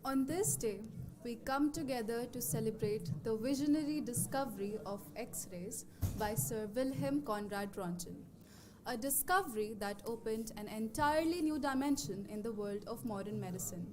On this day, we come together to celebrate the visionary discovery of X-rays by Sir Wilhelm Conrad Röntgen, a discovery that opened an entirely new dimension in the world of modern medicine.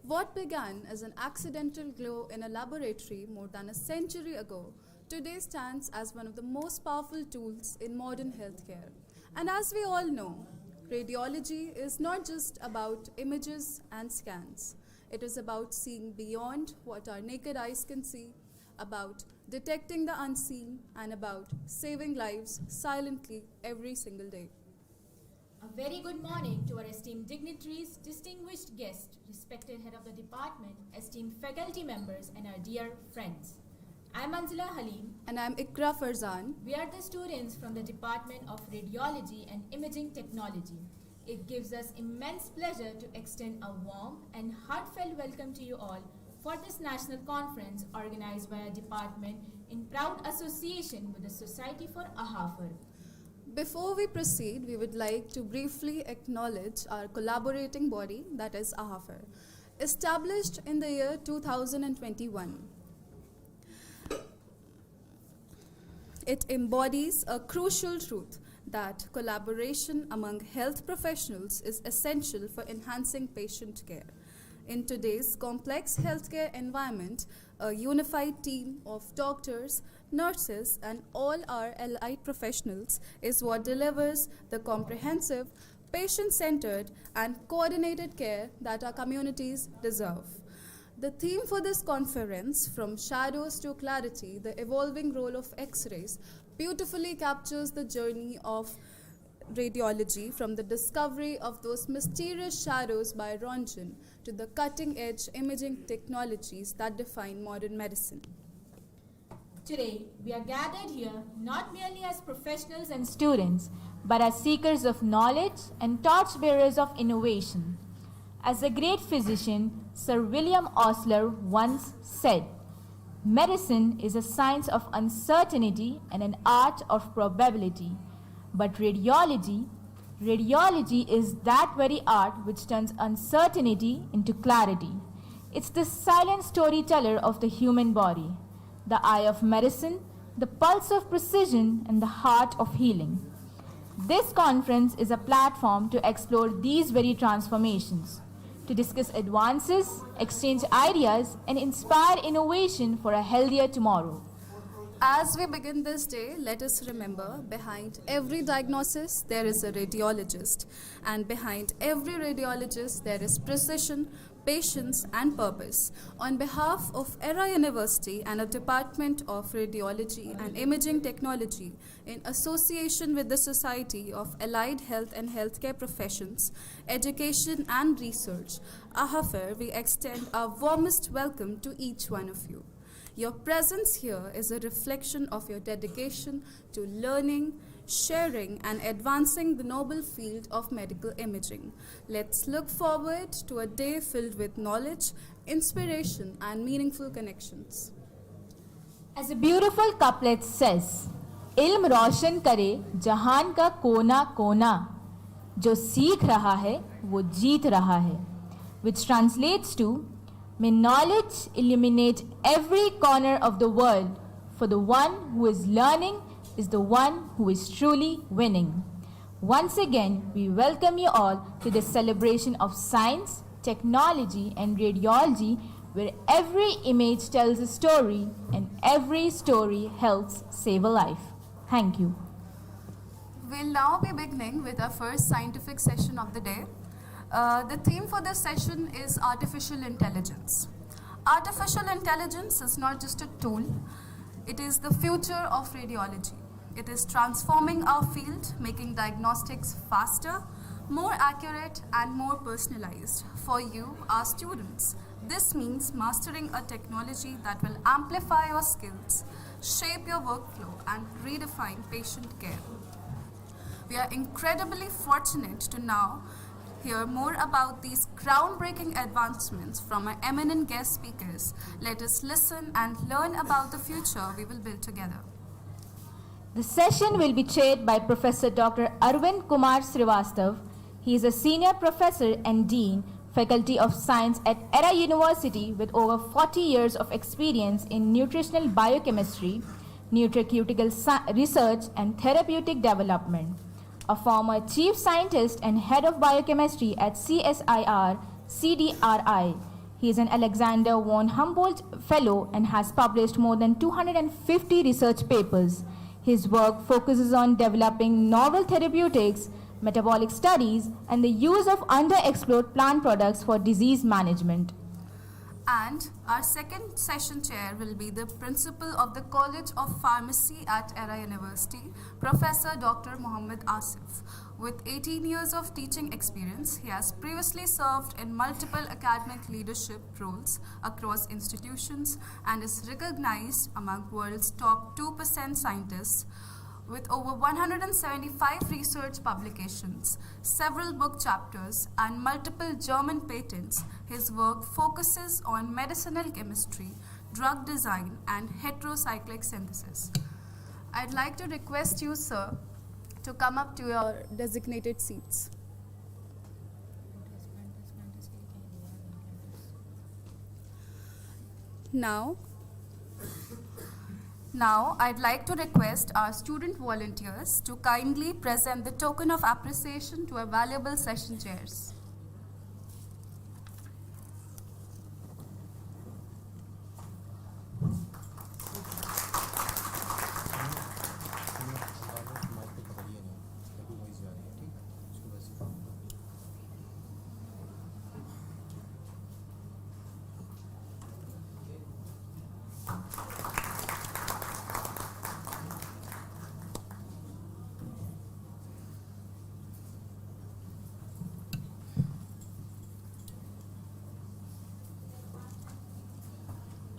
What began as an accidental glow in a laboratory more than a century ago today stands as one of the most powerful tools in modern healthcare. And as we all know, radiology is not just about images and scans. It is about seeing beyond what our naked eyes can see, about detecting the unseen, and about saving lives silently every single day. A very good morning to our esteemed dignitaries, distinguished guests, respected head of the department, esteemed faculty members, and our dear friends. I'm Manzila Halim. And I'm Ikra Farzan. We are the students from the Department of Radiology and Imaging Technology. It gives us immense pleasure to extend a warm and heartfelt welcome to you all for this national conference organized by our department in proud association with the Society for AHAFR. Before we proceed, we would like to briefly acknowledge our collaborating body, that is AHAFR, established in the year 2021. It embodies a crucial truth that collaboration among health professionals is essential for enhancing patient care. In today's complex healthcare environment, a unified team of doctors, nurses, and all our allied professionals is what delivers the comprehensive, patient-centered, and coordinated care that our communities deserve. The theme for this conference, From Shadows to Clarity, the evolving role of X-rays, beautifully captures the journey of radiology from the discovery of those mysterious shadows by Röntgen to the cutting-edge imaging technologies that define modern medicine. Today, we are gathered here not merely as professionals and students, but as seekers of knowledge and torchbearers of innovation. As a great physician, Sir William Osler once said, "Medicine is a science of uncertainty and an art of probability. But radiology is that very art which turns uncertainty into clarity. It's the silent storyteller of the human body, the eye of medicine, the pulse of precision, and the heart of healing." This conference is a platform to explore these very transformations, to discuss advances, exchange ideas, and inspire innovation for a healthier tomorrow. As we begin this day, let us remember behind every diagnosis there is a radiologist, and behind every radiologist there is precision, patience, and purpose. On behalf of Era University and the Department of Radiology and Imaging Technology, in association with the Society of Allied Health and Healthcare Professions, Education and Research, AHAFR, we extend our warmest welcome to each one of you. Your presence here is a reflection of your dedication to learning, sharing, and advancing the noble field of medical imaging. Let's look forward to a day filled with knowledge, inspiration, and meaningful connections. As a beautiful couplet says, "इल्म रोशन करे जहान का कोना कोना, जो सीख रहा है वो जीत रहा है," which translates to, "May knowledge illuminate every corner of the world, for the one who is learning is the one who is truly winning." Once again, we welcome you all to this celebration of science, technology, and radiology, where every image tells a story and every story helps save a life. Thank you. We'll now be beginning with our first scientific session of the day. The theme for this session is artificial intelligence. Artificial intelligence is not just a tool, it is the future of radiology. It is transforming our field, making diagnostics faster, more accurate, and more personalized for you, our students. This means mastering a technology that will amplify your skills, shape your workflow, and redefine patient care. We are incredibly fortunate to now hear more about these groundbreaking advancements from our eminent guest speakers. Let us listen and learn about the future we will build together. The session will be chaired by Professor Dr. Arvind Kumar Srivastav. He is a senior professor and dean, Faculty of Science at Era University with over 40 years of experience in nutritional biochemistry, nutraceutical research and therapeutic development. A former chief scientist and head of biochemistry at CSIR CDRI. He is an Alexander von Humboldt Fellow and has published more than 250 research papers. His work focuses on developing novel therapeutics, metabolic studies, and the use of underexplored plant products for disease management. And our second session chair will be the principal of the College of Pharmacy at Era University, Professor Dr. Mohammed Asif. With 18 years of teaching experience, he has previously served in multiple academic leadership roles across institutions and is recognized among world's top 2% scientists. With over 175 research publications, several book chapters, and multiple German patents, his work focuses on medicinal chemistry, drug design, and heterocyclic synthesis. I'd like to request you, sir, to come up to your designated seats. Now, I'd like to request our student volunteers to kindly present the token of appreciation to our valuable session chairs.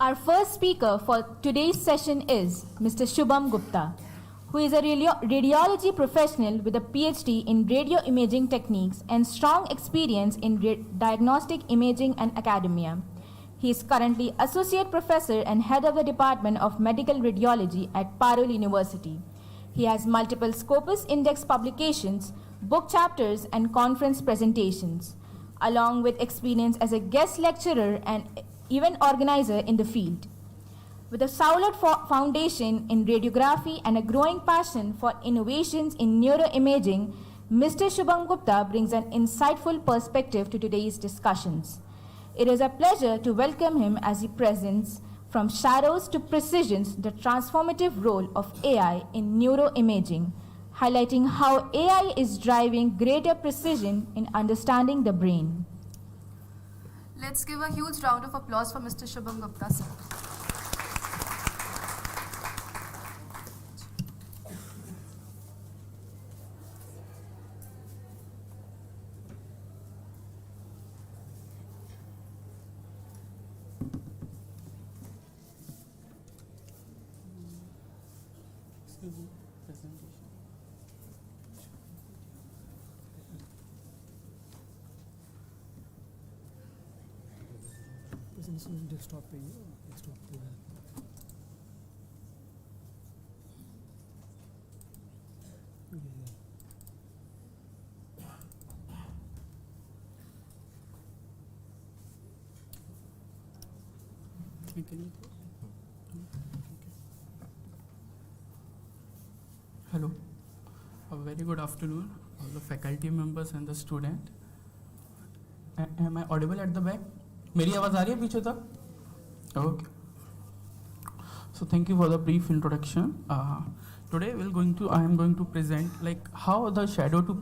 Our first speaker for today's session is Mr. Shubam Gupta, who is a radiology professional with a PhD in radioimaging techniques and strong experience in diagnostic imaging and academia. He is currently Associate Professor and Head of the Department of Medical Radiology at Parul University. He has multiple Scopus Index publications, book chapters, and conference presentations, along with experience as a guest lecturer and event organizer in the field. With a solid foundation in radiography and a growing passion for innovations in neuroimaging, Mr. Shubam Gupta brings an insightful perspective to today's discussions. It is a pleasure to welcome him as he presents From Shadows to Precisions, the transformative role of AI in neuroimaging, highlighting how AI is driving greater precision in understanding the brain. Let's give a huge round of applause for Mr. Shubam Gupta, sir. Desktop पे ही desktop पे Hello, a very good afternoon, all the faculty members and the student. Am I audible at the back? मेरी आवाज आ रही है पीछे तक? Okay. So thank you for the brief introduction. Today I am going to present like how the shadow to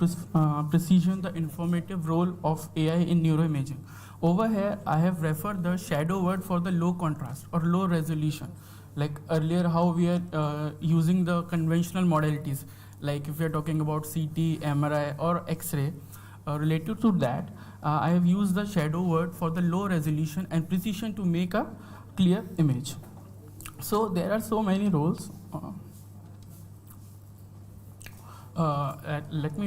precision, the informative role of AI in neuroimaging. Over here, I have referred the shadow word for the low contrast or low resolution. Like earlier, how we are using the conventional modalities, like if we are talking about CT, MRI, or X-ray. Related to that, I have used the shadow word for the low resolution and precision to make a clear image. So there are so many roles. Let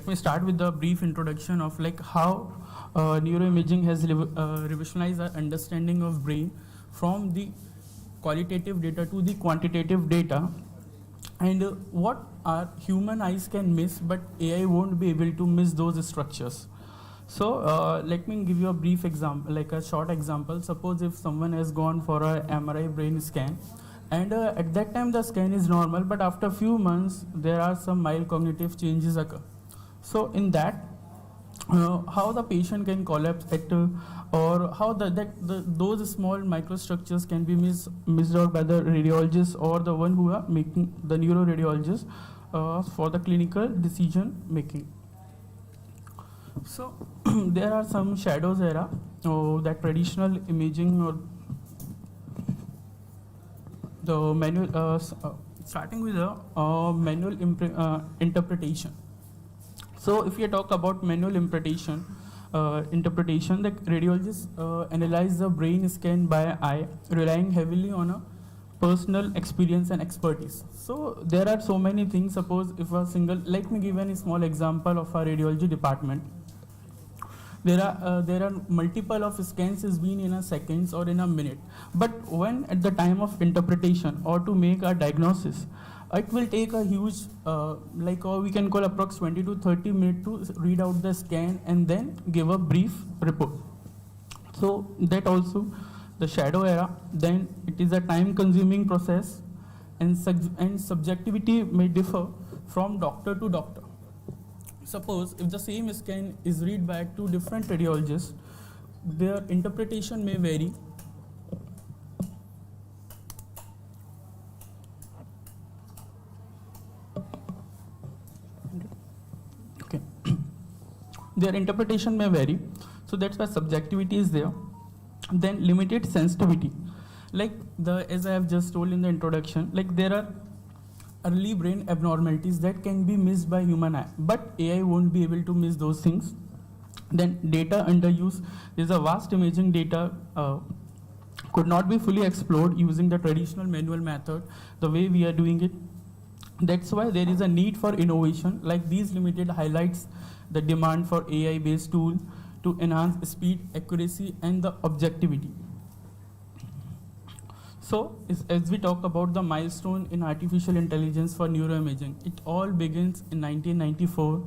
me start with the brief introduction of like how neuroimaging has revolutionized our understanding of brain from the qualitative data to the quantitative data. And what our human eyes can miss, but AI won't be able to miss those structures. So let me give you a brief example, like a short example. Suppose if someone has gone for a MRI brain scan, and at that time the scan is normal, but after few months there are some mild cognitive changes occur. So in that, how the patient can collapse at, or how those small microstructures can be missed out by the radiologist or the one who are making the neuroradiologist for the clinical decision making. So there are some shadows era, that traditional imaging or the manual, starting with the manual interpretation. So if you talk about manual interpretation, the radiologists analyze the brain scan by eye, relying heavily on a personal experience and expertise. So there are so many things. Suppose if a single, let me give a small example of our radiology department. There are multiple of scans is being in a seconds or in a minute, but when at the time of interpretation or to make a diagnosis, it will take a huge we can call approx 20 to 30 minutes to read out the scan and then give a brief report. So that also the shadow era. Then it is a time consuming process, and subjectivity may differ from doctor to doctor. Suppose if the same scan is read by two different radiologists, their interpretation may vary. Okay. Their interpretation may vary, so that's why subjectivity is there. Then limited sensitivity, as I have just told in the introduction, there are early brain abnormalities that can be missed by human eye, but AI won't be able to miss those things. Then data underuse. There's a vast imaging data could not be fully explored using the traditional manual method the way we are doing it. That's why there is a need for innovation. Like these limited highlights the demand for AI based tool to enhance speed, accuracy and the objectivity. So, as we talk about the milestone in artificial intelligence for neuroimaging, it all begins in 1994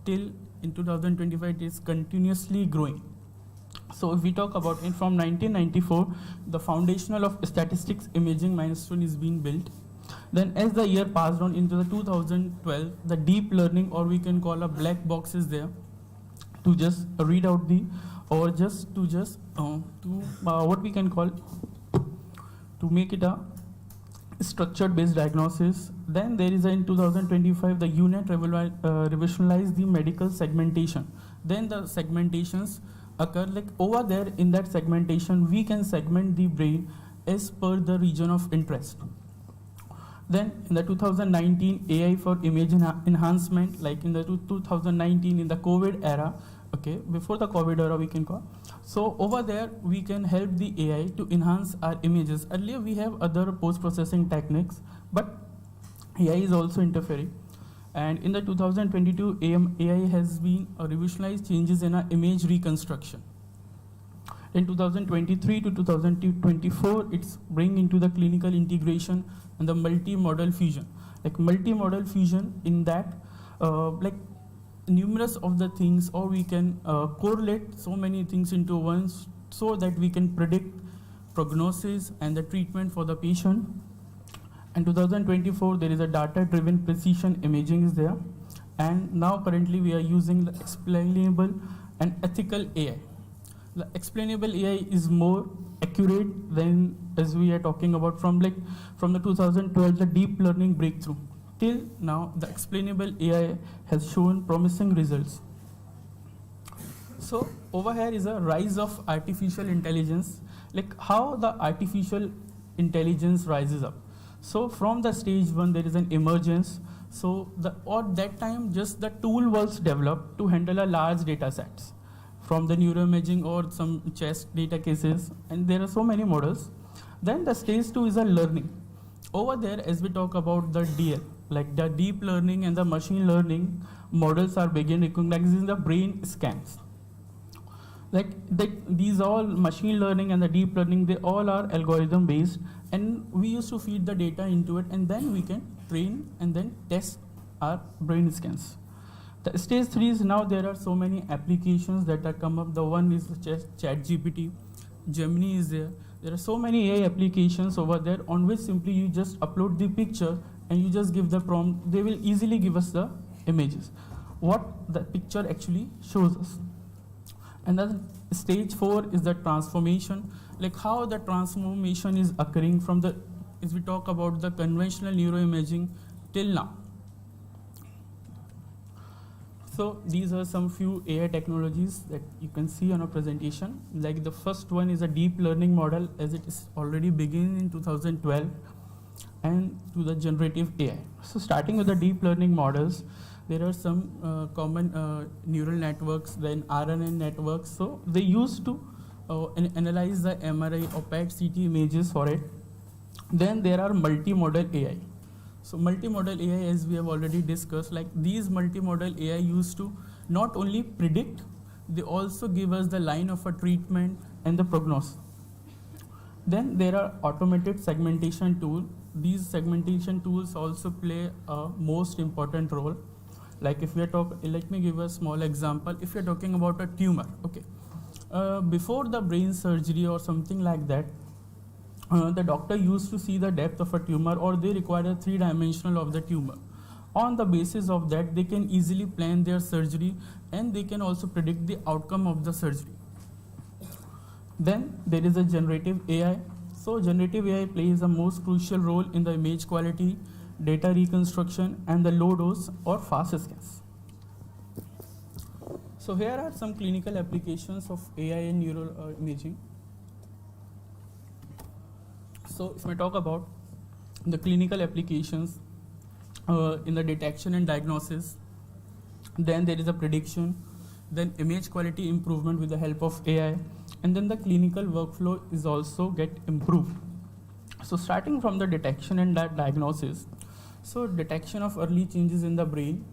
till in 2025 it is continuously growing. So, if we talk about it from 1994, the foundational of statistics imaging milestone is being built. Then as the year passed on into the 2012, the deep learning, or we can call a black box, is there to just read out the, or just to what we can call to make it a structured based diagnosis. Then there is in 2025 the UNET revolutionized the medical segmentation. Then the segmentations occur over there. In that segmentation we can segment the brain as per the region of interest. Then in the 2019 AI for image enhancement, in the 2019 in the COVID era, okay, before the COVID era we can call. So over there we can help the AI to enhance our images. Earlier we have other post-processing techniques, but AI is also interfering. And in the 2022 AI has been revolutionized changes in our image reconstruction. In 2023 to 2024, it's bring into the clinical integration and the multi-modal fusion. Multi-modal fusion in that, numerous of the things, or we can correlate so many things into one, so that we can predict prognosis and the treatment for the patient. In 2024, there is a data-driven precision imaging is there, and now currently we are using the explainable and ethical AI. The explainable AI is more accurate than, as we are talking about from the 2012 the deep learning breakthrough. Till now, the explainable AI has shown promising results. So over here is a rise of artificial intelligence, how the artificial intelligence rises up. So from the stage 1 there is an emergence. So at that time just the tool was developed to handle a large data sets from the neuroimaging or some chest data cases, and there are so many models. Then the stage 2 is a learning. Over there, as we talk about the DL, the deep learning and the machine learning models are begin recognizing the brain scans. These all machine learning and the deep learning, they all are algorithm based, and we used to feed the data into it, and then we can train and then test our brain scans. The stage 3 is now there are so many applications that are come up. The one is the ChatGPT, Gemini is there. There are so many AI applications over there on which simply you just upload the picture and you just give the prompt. They will easily give us the images, what the picture actually shows us. And then stage 4 is the transformation, like how the transformation is occurring from the, as we talk about the conventional neuroimaging till now. So these are some few AI technologies that you can see on a presentation. Like the first one is a deep learning model, as it is already beginning in 2012, and to the generative AI. So starting with the deep learning models, there are some common neural networks, then RNN networks. So they used to analyze the MRI or PET-CT images for it. Then there are multimodal AI. So multimodal AI, as we have already discussed, like these multimodal AI used to not only predict, they also give us the line of a treatment and the prognosis. Then there are automated segmentation tools. These segmentation tools also play a most important role. Like if we are talking, let me give a small example. If you're talking about a tumor, okay, before the brain surgery or something like that, the doctor used to see the depth of a tumor, or they require a 3-dimensional of the tumor. On the basis of that, they can easily plan their surgery and they can also predict the outcome of the surgery. Then there is a generative AI. So generative AI plays a most crucial role in the image quality, data reconstruction, and the low dose or fast scans. So here are some clinical applications of AI in neuroimaging. So if we talk about the clinical applications in the detection and diagnosis, then there is a prediction, then image quality improvement with the help of AI, and then the clinical workflow is also get improved. So starting from the detection and diagnosis, so detection of early changes in the brain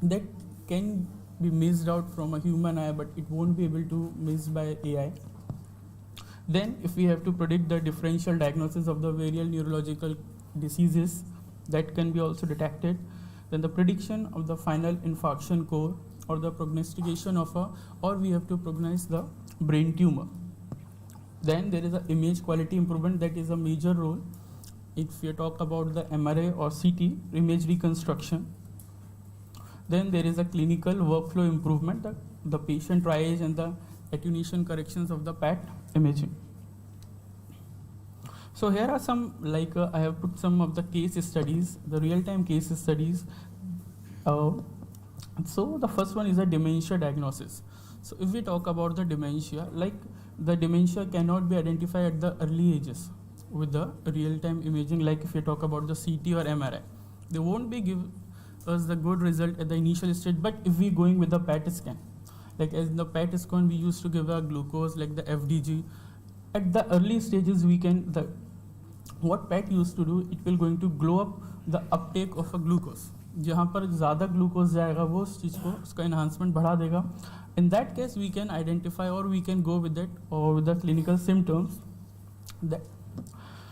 that can be missed out from a human eye, but it won't be able to miss by AI. Then if we have to predict the differential diagnosis of the various neurological diseases, that can be also detected. Then the prediction of the final infarction core, or the prognostication of or we have to prognostice the brain tumor. Then there is a image quality improvement, that is a major role. If you talk about the MRI or CT, image reconstruction. Then there is a clinical workflow improvement, the patient triage and the attenuation corrections of the PET imaging. So here are some, like I have put some of the case studies, the real-time case studies. So the first one is a dementia diagnosis. So if we talk about the dementia, like the dementia cannot be identified at the early ages with the real-time imaging. Like if you talk about the CT or MRI, they won't be give us the good result at the initial stage. But if we going with the PET scan, like as in the PET scan, we used to give a glucose, like the FDG. At the early stages, we can, what PET used to do, it will going to glow up the uptake of a glucose. जहाँ पर ज़्यादा glucose जाएगा वो उस चीज़ को उसका enhancement बढ़ा देगा. In that case, we can identify, or we can go with that, or with the clinical symptoms.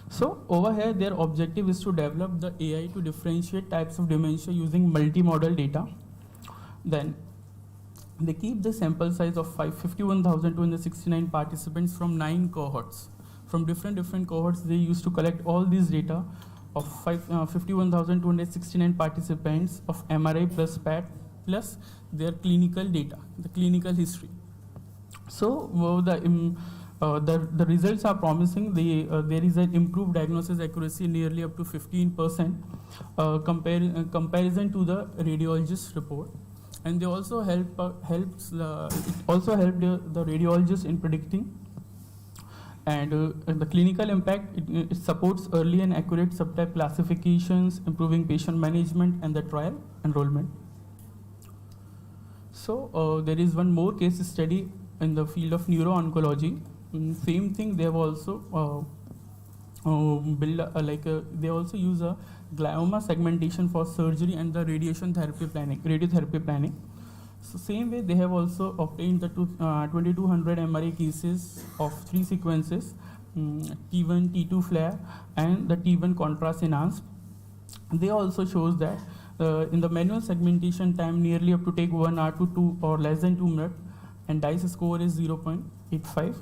So over here, their objective is to develop the AI to differentiate types of dementia using multimodal data. Then they keep the sample size of 51,269 participants from 9 cohorts. From different cohorts, they used to collect all these data of 51,269 participants of MRI plus PET plus their clinical data, the clinical history. So the results are promising. There is an improved diagnosis accuracy nearly up to 15% comparison to the radiologist report. And they also helped the radiologist in predicting. And the clinical impact, it supports early and accurate subtype classifications, improving patient management and the trial enrollment. So there is one more case study in the field of neuro-oncology. Same thing, they have also they also use a glioma segmentation for surgery and the radiotherapy planning. So same way, they have also obtained the 2200 MRI cases of 3 sequences, T1, T2 flare, and the T1 contrast enhanced. they also shows that in the manual segmentation time nearly up to take 1 hour to 2 or less than 2 minutes, and dice score is 0.85.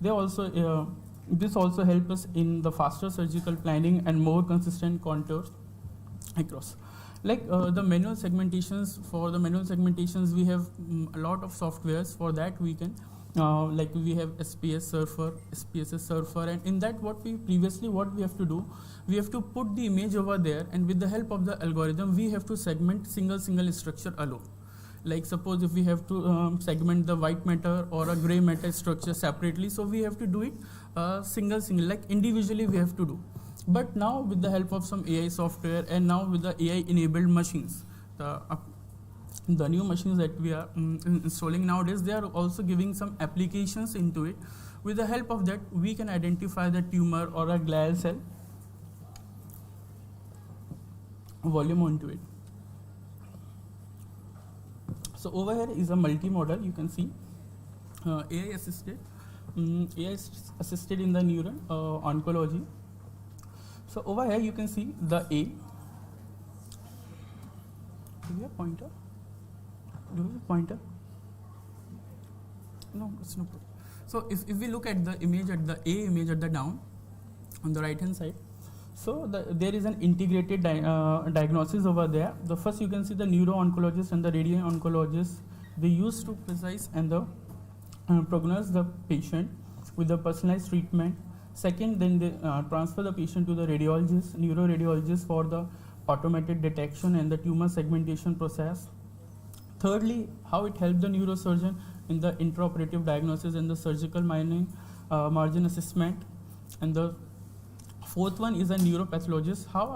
They also this also help us in the faster surgical planning and more consistent contours across. Like the manual segmentations, for the manual segmentations we have a lot of softwares. For that we can like we have SPS Surfer, SPSS Surfer, and in that what we have to do, we have to put the image over there, and with the help of the algorithm we have to segment single structure alone. Like suppose if we have to segment the white matter or a gray matter structure separately, so we have to do it single, like individually we have to do. But now with the help of some AI software, and now with the AI enabled machines, the new machines that we are installing nowadays, they are also giving some applications into it. With the help of that we can identify the tumor or a glial cell volume onto it. So over here is a multi-modal, you can see AI assisted in the neuron oncology. So over here you can see the A. Do you have pointer? No, it's no problem. So if we look at the image at the A image at the down on the right hand side, so there is an integrated diagnosis over there. The first you can see the neuro-oncologist and the radio-oncologist, they used to precise and the prognose the patient with the personalized treatment. Second, then they transfer the patient to the radiologist, neuroradiologist for the automated detection and the tumor segmentation process. Thirdly, how it helped the neurosurgeon in the intraoperative diagnosis and the surgical margin assessment. And the fourth one is a neuropathologist. How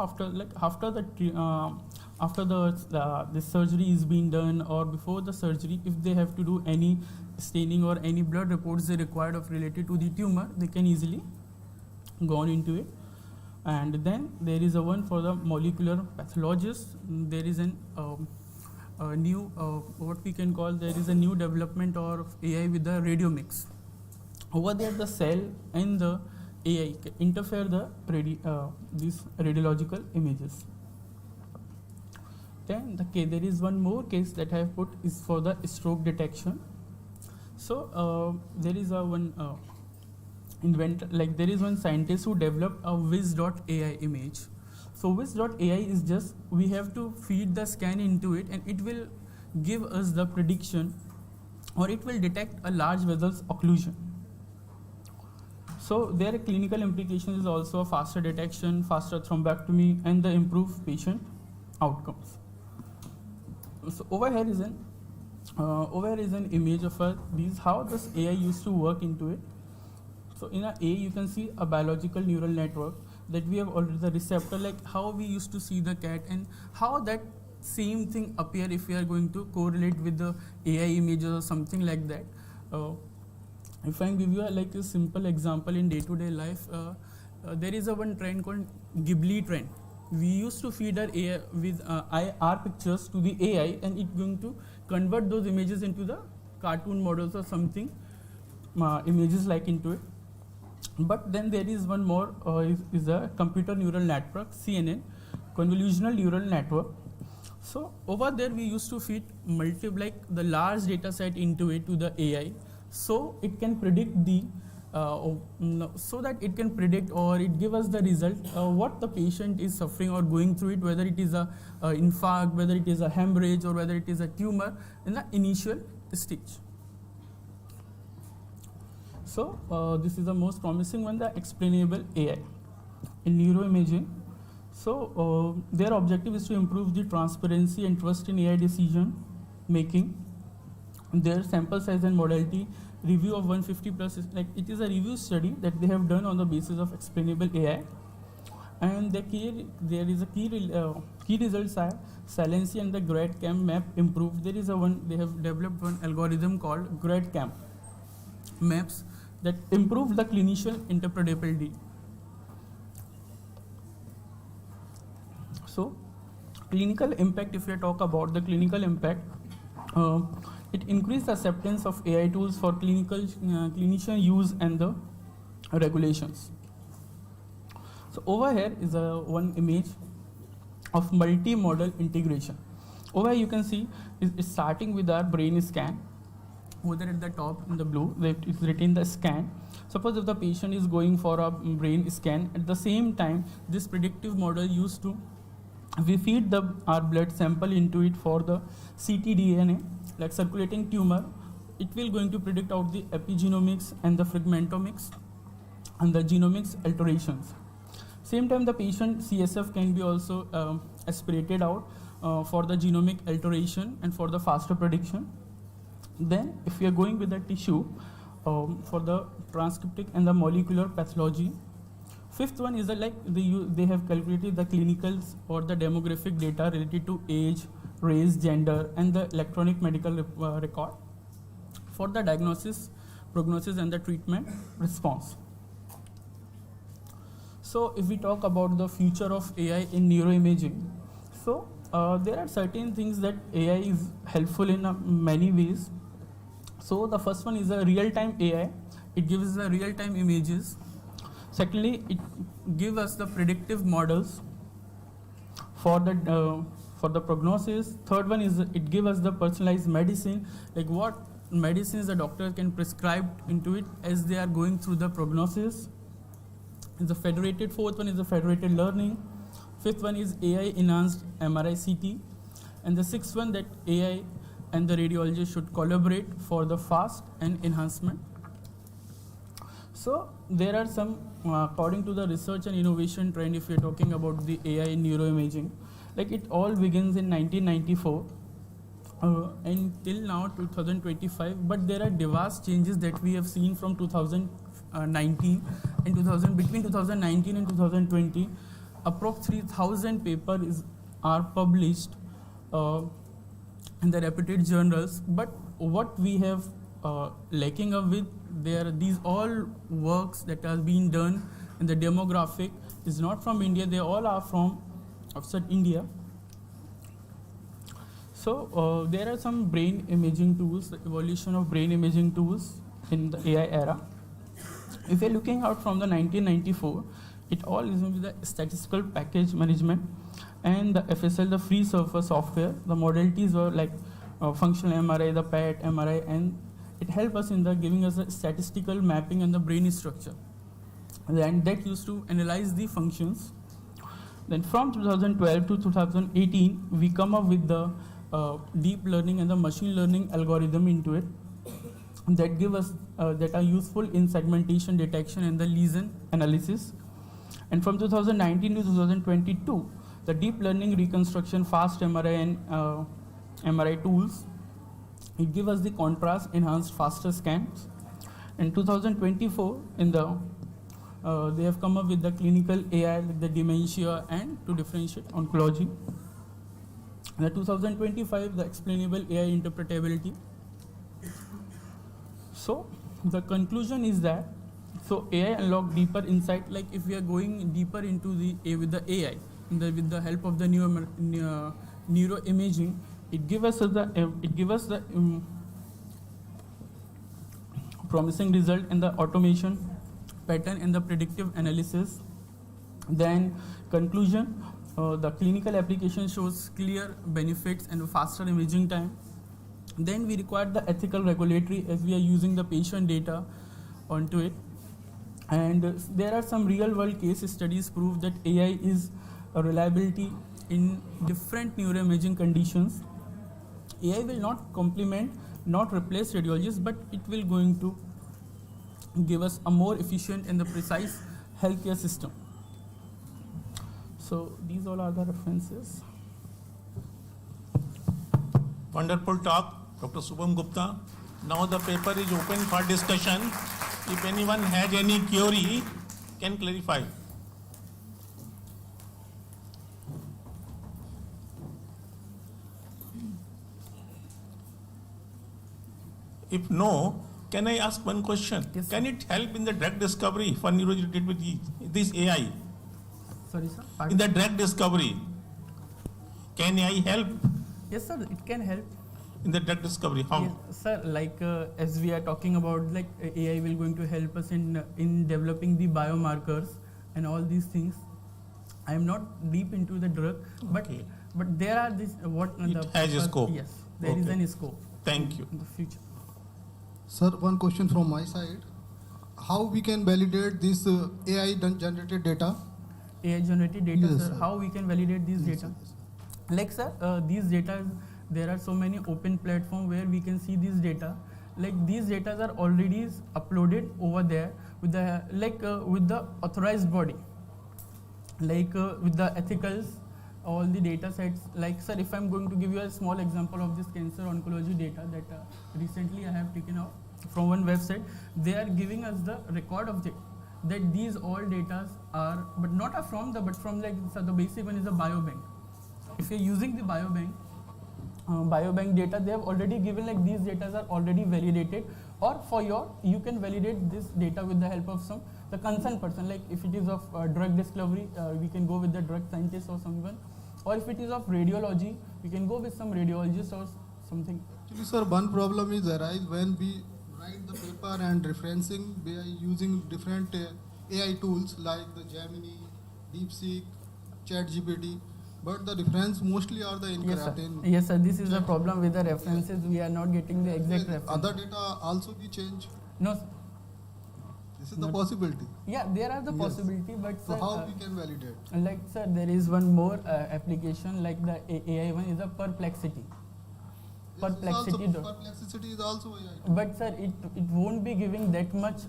after the surgery is being done or before the surgery, if they have to do any staining or any blood reports they required of related to the tumor, they can easily go on into it. And then there is a one for the molecular pathologist. There is an new what we can call, there is a new development of AI with the radiomics. Over there the cell and the AI can interfere these radiological images. Then there is one more case that I have put is for the stroke detection. So there is a one inventor, like there is one scientist who developed a 𝐷𝐿.ai image. So 𝐷𝐿.ai is just, we have to feed the scan into it and it will give us the prediction, or it will detect a large vessel's occlusion. So their clinical implications is also a faster detection, faster thrombectomy, and the improved patient outcomes. So over here is an image of these how this AI used to work into it. So in a you can see a biological neural network that we have already, the receptor, like how we used to see the cat, and how that same thing appear if we are going to correlate with the AI images or something like that. If I give you a simple example in day-to-day life, there is a one trend called Ghibli trend. We used to feed our AI with our pictures to the AI, and it's going to convert those images into the cartoon models or something, images like into it. But then there is one more, is a computer neural network, CNN, convolutional neural network. So over there we used to feed the large data set into it to the AI, so it can predict the so that it can predict or it give us the result what the patient is suffering or going through it, whether it is a infarct, whether it is a hemorrhage, or whether it is a tumor in the initial stage. So this is the most promising one, the explainable AI in neuroimaging. So their objective is to improve the transparency and trust in AI decision making. Their sample size and modality review of 150 plus is it is a review study that they have done on the basis of explainable AI, and there is a key results are saliency and the GradCam map improved. There is they have developed one algorithm called GradCam maps that improve the clinician interpretability. So clinical impact, if we talk about the clinical impact, it increased acceptance of AI tools for clinician use and the regulations. So over here is one image of multi-modal integration. Over here you can see is starting with our brain scan. Over there at the top in the blue, it's written the scan. Suppose if the patient is going for a brain scan, at the same time, this predictive model used to, we feed our blood sample into it for the ctDNA, like circulating tumor. It will going to predict out the epigenomics and the fragmentomics and the genomics alterations. Same time, the patient CSF can be also aspirated out for the genomic alteration and for the faster prediction. Then, if we are going with the tissue for the transcriptic and the molecular pathology. Fifth one is like they have calculated the clinicals or the demographic data related to age, race, gender, and the electronic medical record for the diagnosis, prognosis, and the treatment response. So, if we talk about the future of AI in neuroimaging, so there are certain things that AI is helpful in many ways. So the first one is a real-time AI. It gives the real-time images. Secondly, it gives us the predictive models for the prognosis. Third one is it gives us the personalized medicine, like what medicines the doctor can prescribe into it as they are going through the prognosis. The federated. Fourth one is the federated learning. Fifth one is AI enhanced MRI CT, and the sixth one that AI and the radiologist should collaborate for the fast and enhancement. So there are some, according to the research and innovation trend, if we are talking about the AI in neuroimaging, like it all begins in 1994 until now 2025, but there are vast changes that we have seen from 2019 and between 2019 and 2020. Approx 3,000 papers are published in the reputed journals, but what we have lacking of with these all works that are being done in the demographic is not from India. They all are from outside India. So there are some brain imaging tools, the evolution of brain imaging tools in the AI era. If you're looking out from the 1994, it all is with the statistical package management and the FSL, the free surface software. The modalities were like functional MRI, the PET, MRI, and it helped us in the giving us a statistical mapping and the brain structure. And that used to analyze the functions. Then from 2012 to 2018, we come up with the deep learning and the machine learning algorithm into it that give us that are useful in segmentation detection and the lesion analysis. And from 2019 to 2022, the deep learning reconstruction, fast MRI and MRI tools, it gives us the contrast enhanced faster scans. In 2024, in the they have come up with the clinical AI, like the dementia and to differentiate oncology. In the 2025, the explainable AI interpretability. So the conclusion is that so AI unlock deeper insight. Like if we are going deeper into the with the AI, with the help of the neuroimaging, it gives us the promising result in the automation, pattern and the predictive analysis. Then conclusion, the clinical application shows clear benefits and faster imaging time. Then we require the ethical regulatory as we are using the patient data onto it. And there are some real world case studies prove that AI is a reliability in different neuroimaging conditions. AI will not complement, not replace radiologists, but it will going to give us a more efficient and the precise healthcare system. So these all are the references. Wonderful talk, Dr. Shubam Gupta. Now the paper is open for discussion. If anyone has any query, can clarify. If no, can I ask one question? Yes, can it help in the drug discovery for neurology with this AI? Sorry, sir. In the drug discovery, can AI help Yes, sir. It can help. in the drug discovery? How? Yes, sir. Like as we are talking about, like AI will going to help us in developing the biomarkers and all these things. I am not deep into the drug, Okay. but there are this what It has a scope. Yes, there is Okay. an scope. Thank you. In the future. Sir, one question from my side. How we can validate this AI generated data? AI generated data, Yes, sir. sir. How we can validate these Yes, data? sir. Like sir, these data, there are so many open platform where we can see these data. Like these data are already uploaded over there with the with the authorized body, with the ethicals, all the data sets. Like sir, if I'm going to give you a small example of this cancer oncology data that recently I have taken out from one website, they are giving us the record of that these all data are, but not are from the, but from so the basic one is a biobank. If you're using the biobank data, they have already given these data are already validated, or for you can validate this data with the help of the concerned person. Like if it is of drug discovery, we can go with the drug scientist or someone, or if it is of radiology, we can go with some radiologist or something. Actually, sir, one problem is arise when we write the paper and referencing by using different AI tools like the Gemini, DeepSeek, ChatGPT, but the reference mostly are the Yes incorrect. sir. Yes sir, this is the problem with the references. We are not getting the exact reference. Other data also be changed. No sir. This is the Not- possibility. Yeah, there are the Yes. possibility, but So sir, how we can validate? like sir, there is one more application like the AI one is a perplexity. Yes, it's also- Perplexity. Perplexity is also AI. But sir, it won't be giving that much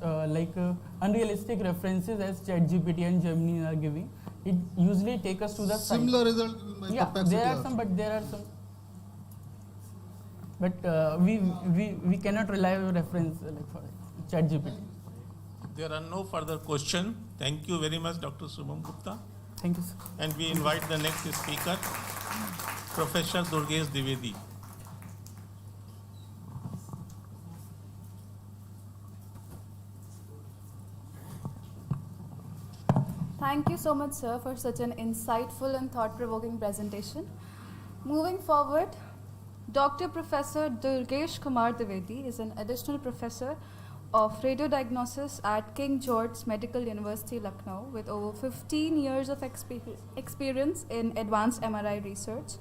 unrealistic references as ChatGPT and Gemini are giving. It usually take us to the site. Similar result given by Yeah, perplexity. there are also. some, but there are some. But we cannot rely on reference for ChatGPT. There are no further questions. Thank you very much, Dr. Shubam Gupta. Thank you, sir. And we invite the next speaker, Professor Durgesh Dwivedi. Thank you so much, sir, for such an insightful and thought-provoking presentation. Moving forward, Dr. Professor Durgesh Kumar Dwivedi is an additional professor of radiodiagnosis at King George's Medical University, Lucknow, with over 15 years of experience in advanced MRI research,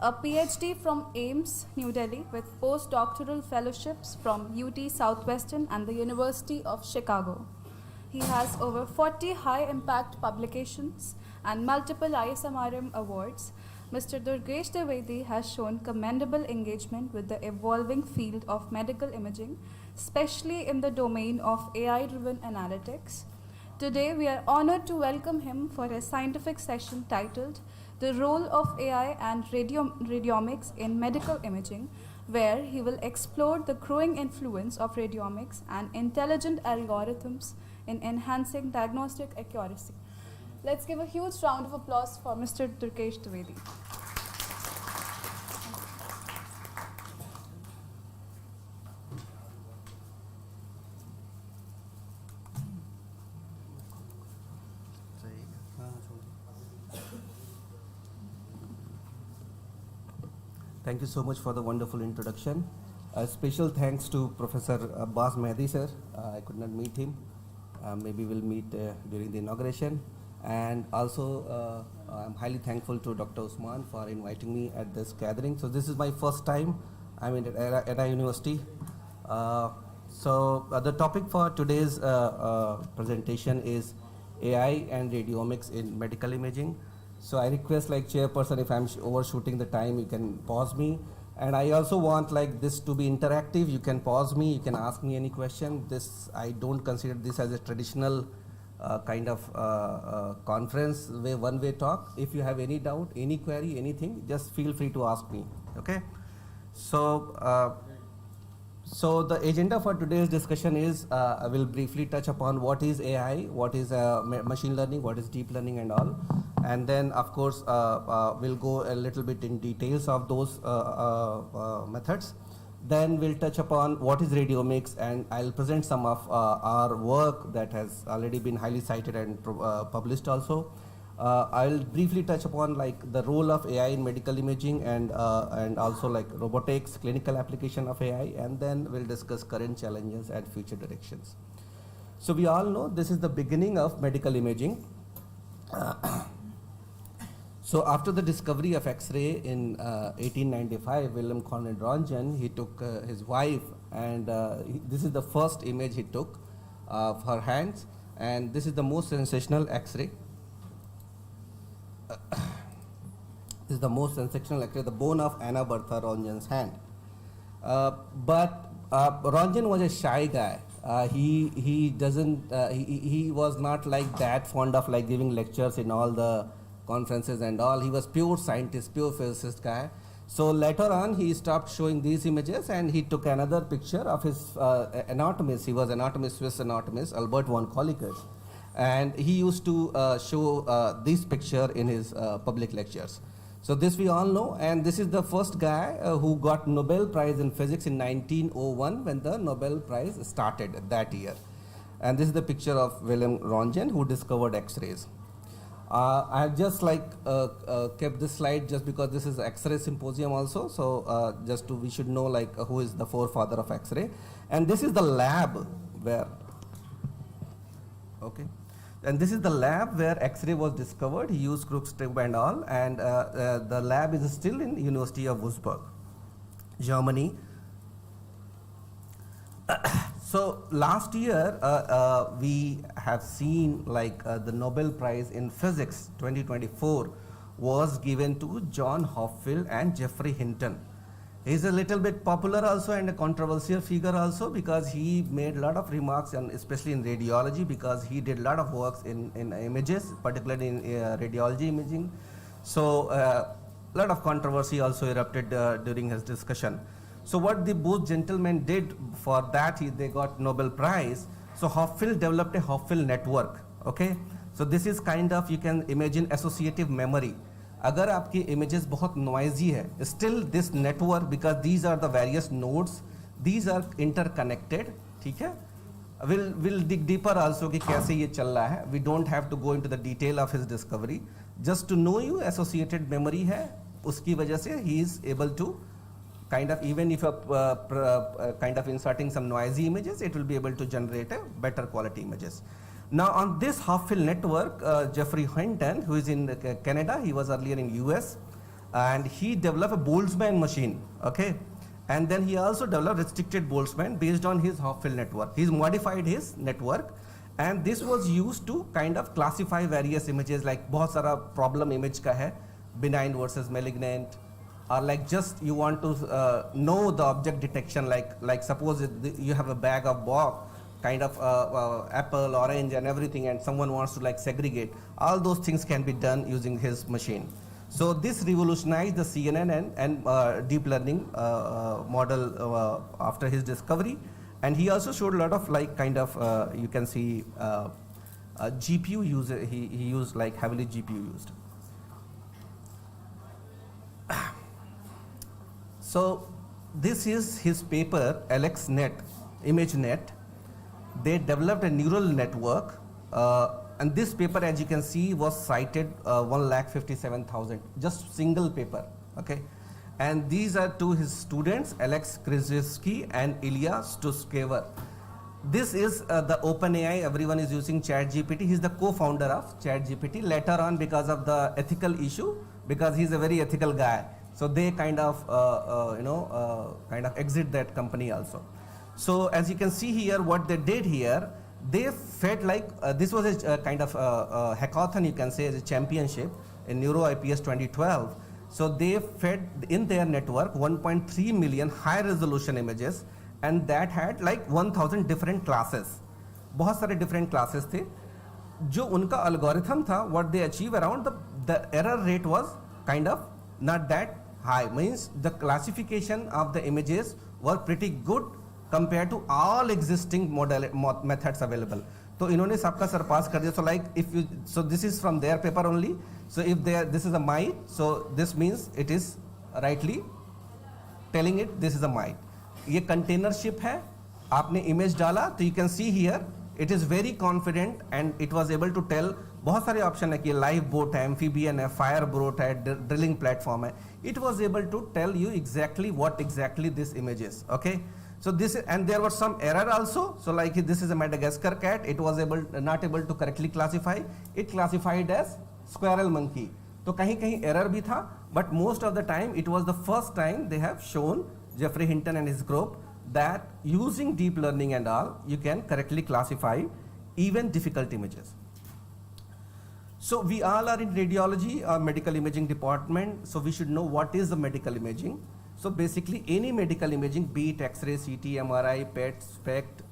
a PhD from AIIMS, New Delhi, with postdoctoral fellowships from UT Southwestern and the University of Chicago. He has over 40 high-impact publications and multiple ISMRM awards. Mr. Durgesh Dwivedi has shown commendable engagement with the evolving field of medical imaging, especially in the domain of AI-driven analytics. Today, we are honored to welcome him for a scientific session titled The Role of AI and Radiomics in Medical Imaging, where he will explore the growing influence of radiomics and intelligent algorithms in enhancing diagnostic accuracy. Let's give a huge round of applause for Mr. Durgesh Dwivedi. Thank you so much for the wonderful introduction. A special thanks to Professor Abbas Mehdi sir. I could not meet him. Maybe we'll meet during the inauguration. And also, I'm highly thankful to Dr. Usman for inviting me at this gathering. So this is my first time I'm in Era University. The topic for today's presentation is AI and radiomics in medical imaging. So I request chairperson, if I'm overshooting the time, you can pause me. And I also want this to be interactive. You can pause me, you can ask me any question. I don't consider this as a traditional kind of conference where one-way talk. If you have any doubt, any query, anything, just feel free to ask me, okay? So the agenda for today's discussion is, I will briefly touch upon what is AI, what is machine learning, what is deep learning and all. And then of course, we'll go a little bit in details of those methods. Then we'll touch upon what is radiomics, and I'll present some of our work that has already been highly cited and published also. I'll briefly touch upon the role of AI in medical imaging and also robotics, clinical application of AI, and then we'll discuss current challenges and future directions. So we all know this is the beginning of medical imaging. So after the discovery of X-ray in 1895, Wilhelm Conrad Röntgen, he took his wife, and this is the first image he took of her hands, and this is the most sensational X-ray. This is the most sensational X-ray, the bone of Anna Bertha Röntgen's hand. But Röntgen was a shy guy. He was not like that fond of like giving lectures in all the conferences and all. He was pure scientist, pure physicist guy. So later on he stopped showing these images and he took another picture of his anatomist. He was anatomist, Swiss anatomist, Albert von Kolliker. And he used to show this picture in his public lectures. So this we all know, and this is the first guy who got Nobel Prize in Physics in 1901 when the Nobel Prize started that year. And this is the picture of Wilhelm Röntgen who discovered X-rays. I have just kept this slide just because this is X-ray symposium also. So we should know like who is the forefather of X-ray. And this is the lab where, okay. And this is the lab where X-ray was discovered. He used Crookes tube and all. And the lab is still in University of Würzburg, Germany. So last year we have seen like the Nobel Prize in Physics 2024 was given to John Hopfield and Geoffrey Hinton. He's a little bit popular also and a controversial figure also because he made a lot of remarks, and especially in radiology, because he did a lot of works in images, particularly in radiology imaging. So a lot of controversy also erupted during his discussion. So what the both gentlemen did for that, they got Nobel Prize. So Hopfield developed a Hopfield network, okay? So this is kind of, you can imagine associative memory. अगर आपकी images बहुत noisy है, still this network, because these are the various nodes, these are interconnected, ठीक है? We'll dig deeper also कि कैसे ये चल रहा है. We don't have to go into the detail of his discovery. Just to know you associated memory है, उसकी वजह से he is able to kind of, even if kind of inserting some noisy images, it will be able to generate a better quality images. Now on this Hopfield network, Geoffrey Hinton, who is in Canada, he was earlier in US, and he developed a Boltzmann machine, okay? And then he also developed restricted Boltzmann based on his Hopfield network. He's modified his network, and this was used to kind of classify various images, like बहुत सारा problem image का है, benign versus malignant, or like just you want to know the object detection, like suppose you have a bag of box, kind of apple, orange and everything, and someone wants to like segregate. All those things can be done using his machine. So this revolutionized the CNN and deep learning model after his discovery. And he also showed a lot of like kind of, you can see GPU use, he used like heavily GPU used. So this is his paper, AlexNet, ImageNet. They developed a neural network, and this paper, as you can see, was cited 1,57,000, just single paper, okay? And these are to his students, Alex Krzyzewski and Ilya Sutskever. This is the OpenAI, everyone is using ChatGPT. He's the co-founder of ChatGPT. Later on, because of the ethical issue, because he's a very ethical guy, so they kind of, kind of exit that company also. So as you can see here, what they did here, they fed like, this was a kind of hackathon, you can say, as a championship in NeuroIPS 2012. So they fed in their network 1.3 million high resolution images, and that had like 1,000 different classes. बहुत सारे different classes थे. जो उनका algorithm था, what they achieve around, the error rate was kind of not that high. Means the classification of the images were pretty good compared to all existing methods available. So इन्होंने सबका surpass कर दिया. So like if you, so this is from their paper only. So if this is a might, so this means it is rightly telling it this is a might. ये containership है, आपने image डाला, तो you can see here it is very confident and it was able to tell. बहुत सारे option है कि lifeboat है, एम्फीबियन है, फायर बोट है, ड्रिलिंग प्लेटफॉर्म है. It was able to tell you exactly what exactly this image is. Okay, so this, and there was some error also. So like this is a Madagascar cat, it was not able to correctly classify. It classified as squirrel monkey. तो कहीं कहीं error भी था, but most of the time it was the first time they have shown, Jeffrey Hinton and his group, that using deep learning and all, you can correctly classify even difficult images. So we all are in radiology or medical imaging department, so we should know what is the medical imaging. So basically any medical imaging, be it X-ray, CT, MRI, PET, SPECT,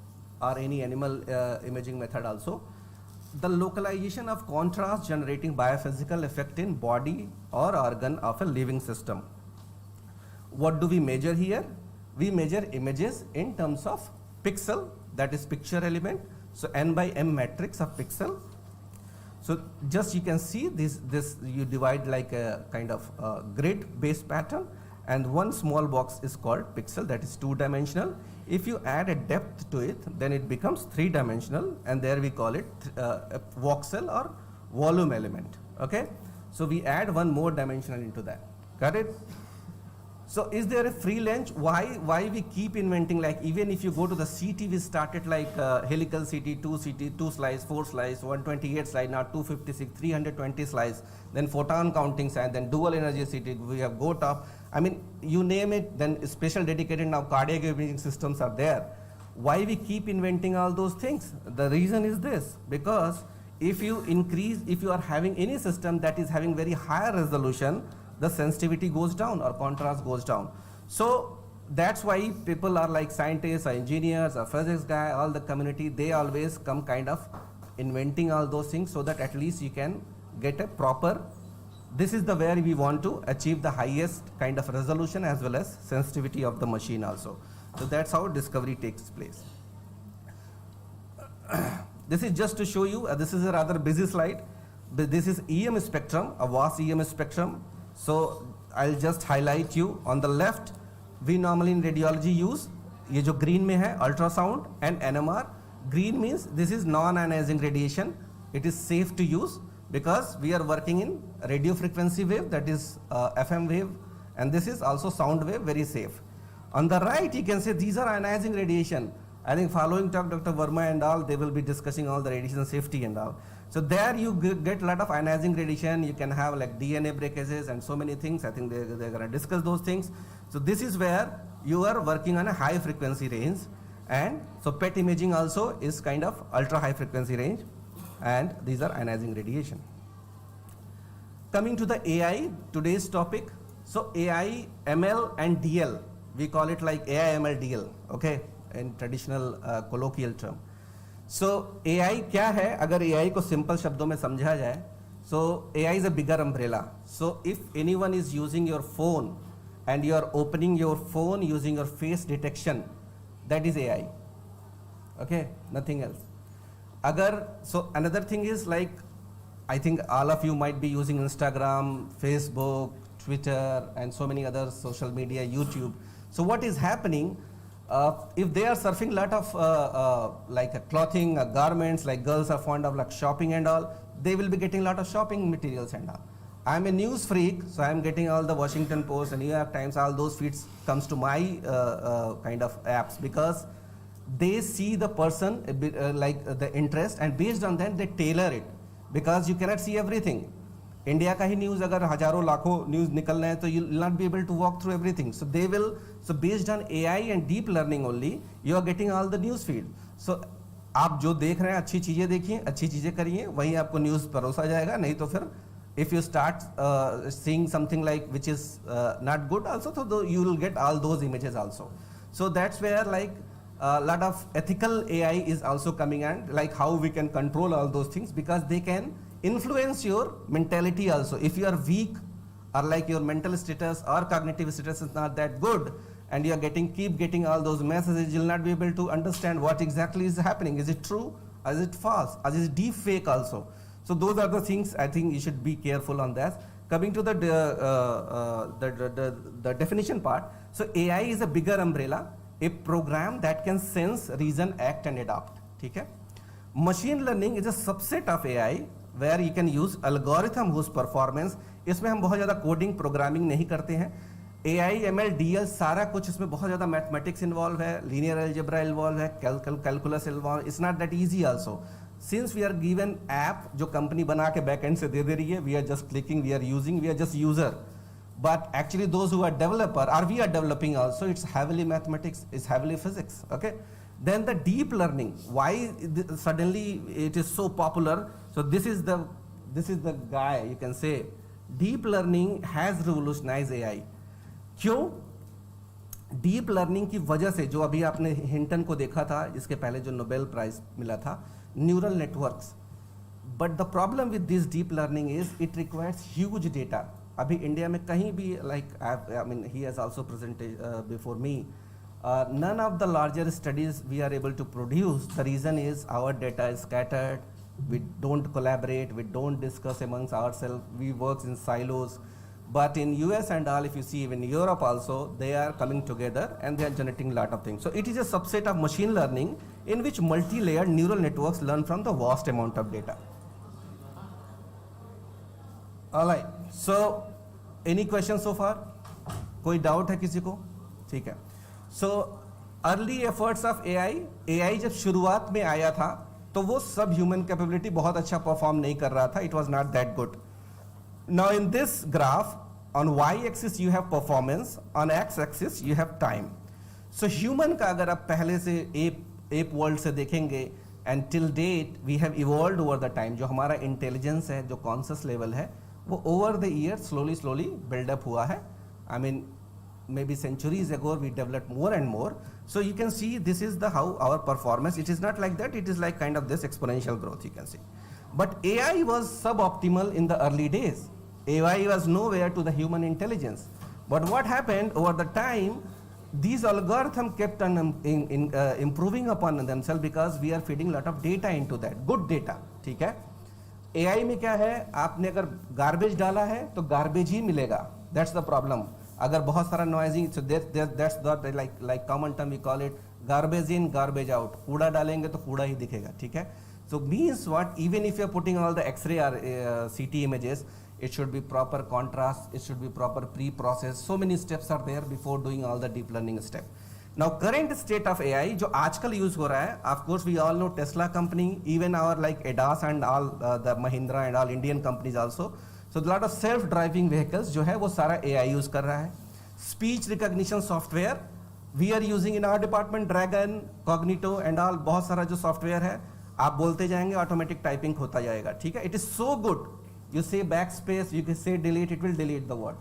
or any animal imaging method also, the localization of contrast generating biophysical effect in body or organ of a living system. What do we measure here? We measure images in terms of pixel, that is picture element, so n by m matrix of pixel. So just you can see this you divide like a kind of grid based pattern, and one small box is called pixel, that is 2-dimensional. If you add a depth to it, then it becomes 3-dimensional, and there we call it a voxel or volume element. Okay, so we add one more dimensional into that. Got it? So is there a free lunch? Why we keep inventing, like even if you go to the CT, we started like helical CT, 2 slice, 4 slice, 128 slice, now 256, 320 slice, then photon counting science, then dual energy CT, we have go top. I mean, you name it, then special dedicated now cardiac imaging systems are there. Why we keep inventing all those things? The reason is this, because if you are having any system that is having very high resolution, the sensitivity goes down or contrast goes down. So that's why people are like scientists or engineers or physics guy, all the community, they always come kind of inventing all those things so that at least you can get a proper, this is the where we want to achieve the highest kind of resolution as well as sensitivity of the machine also. So that's how discovery takes place. This is just to show you, this is a rather busy slide, but this is EM spectrum, a vast EM spectrum. So I'll just highlight you. On the left, we normally in radiology use, ये जो green में है, ultrasound and NMR. Green means this is non-ionizing radiation. It is safe to use because we are working in radio frequency wave, that is FM wave, and this is also sound wave, very safe. On the right, you can say these are ionizing radiation. I think following talk, Dr. Verma and all, they will be discussing all the radiation safety and all. So there you get a lot of ionizing radiation. You can have like DNA breakages and so many things. I think they're going to discuss those things. So this is where you are working on a high frequency range. And so PET imaging also is kind of ultra high frequency range. And these are ionizing radiation. Coming to the AI, today's topic. So AI, ML and DL. We call it like AI, ML, DL. Okay, in traditional colloquial term. So AI क्या है? अगर AI को simple शब्दों में समझा जाए, so AI is a bigger umbrella. So if anyone is using your phone and you are opening your phone using your face detection, that is AI. Okay, nothing else. So another thing is like, I think all of you might be using Instagram, Facebook, Twitter, and so many other social media, YouTube. So what is happening? If they are surfing a lot of like clothing, garments, like girls are fond of like shopping and all, they will be getting a lot of shopping materials and all. I'm a news freak, so I'm getting all the Washington Post and New York Times, all those feeds comes to my kind of apps because they see the person like the interest, and based on that they tailor it because you cannot see everything. India का ही news अगर हजारों लाखों news निकल रहे हैं तो you will not be able to walk through everything. So they will, so based on AI and deep learning only you are getting all the news feed. So आप जो देख रहे हैं अच्छी चीज़ें देखिए, अच्छी चीज़ें करिए, वहीं आपको न्यूज़ परोसा जाएगा. नहीं तो फिर if you start seeing something like which is not good also, so you will get all those images also. So that's where like a lot of ethical AI is also coming, and like how we can control all those things because they can influence your mentality also. If you are weak or like your mental status or cognitive status is not that good and you are keep getting all those messages, you will not be able to understand what exactly is happening. Is it true or is it false or is it deep fake also? So those are the things I think you should be careful on that. Coming to the definition part. So AI is a bigger umbrella, a program that can sense, reason, act and adapt. ठीक है? Machine learning is a subset of AI where you can use algorithm whose performance, इसमें हम बहुत ज़्यादा coding programming नहीं करते हैं. AI, ML, DL सारा कुछ इसमें बहुत ज़्यादा मैथमेटिक्स इन्वॉल्व है, लीनियर अलजेब्रा इन्वॉल्व है, calculus involve. It's not that easy also. since we are given app जो company बना के back end से दे रही है, we are just clicking, we are using, we are just user. But actually those who are developer, or we are developing also, it's heavily mathematics, it's heavily physics, okay? Then the deep learning, why suddenly it is so popular? So this is the guy, you can say, deep learning has revolutionized AI. क्यों? Deep learning की वजह से, जो अभी आपने Hinton को देखा था, इसके पहले जो नोबेल प्राइज मिला था, neural networks. But the problem with this deep learning is it requires huge data. अभी इंडिया में कहीं भी, like I mean he has also presented before me, none of the larger studies we are able to produce. The reason is our data is scattered, we don't collaborate, we don't discuss amongst ourselves, we work in silos. But in US and all, if you see even Europe also, they are coming together and they are generating a lot of things. So it is a subset of machine learning in which multi-layered neural networks learn from the vast amount of data. All right, so any questions so far? कोई doubt है किसी को? ठीक है. So early efforts of AI जब शुरुआत में आया था तो वो सब ह्यूमन कैपेबिलिटी बहुत अच्छा परफॉर्म नहीं कर रहा था. It was not that good. Now in this graph on y-axis you have performance, on x-axis you have time. So human का अगर आप पहले से ape world से देखेंगे, and till date we have evolved over the time. जो हमारा intelligence है, जो conscious level है, वो over the years slowly build up हुआ है. I mean maybe centuries ago we developed more and more. So you can see this is the how our performance. It is not like that. It is like kind of this exponential growth you can see. But AI was suboptimal in the early days. AI was nowhere to the human intelligence. But what happened over the time, these algorithms kept on improving upon themselves because we are feeding lot of data into that, good data. ठीक है? AI में क्या है, आपने अगर garbage डाला है तो garbage ही मिलेगा. That's the problem. अगर बहुत सारा noising, so that's not like common term we call it garbage in, garbage out. कूड़ा डालेंगे तो कूड़ा ही दिखेगा. ठीक है? So means what? Even if you are putting all the X-ray or CT images, it should be proper contrast, it should be proper pre-process. So many steps are there before doing all the deep learning step. Now current state of AI जो आजकल use हो रहा है, of course we all know Tesla company, even our like ADAS and all the Mahindra and all Indian companies also. So a lot of self-driving vehicles जो है वो सारा AI use कर रहा है. Speech recognition software we are using in our department, Dragon, Cognito and all, बहुत सारा जो software है, आप बोलते जाएंगे automatic typing होता जाएगा. ठीक है? It is so good. You say backspace, you can say delete, it will delete the word.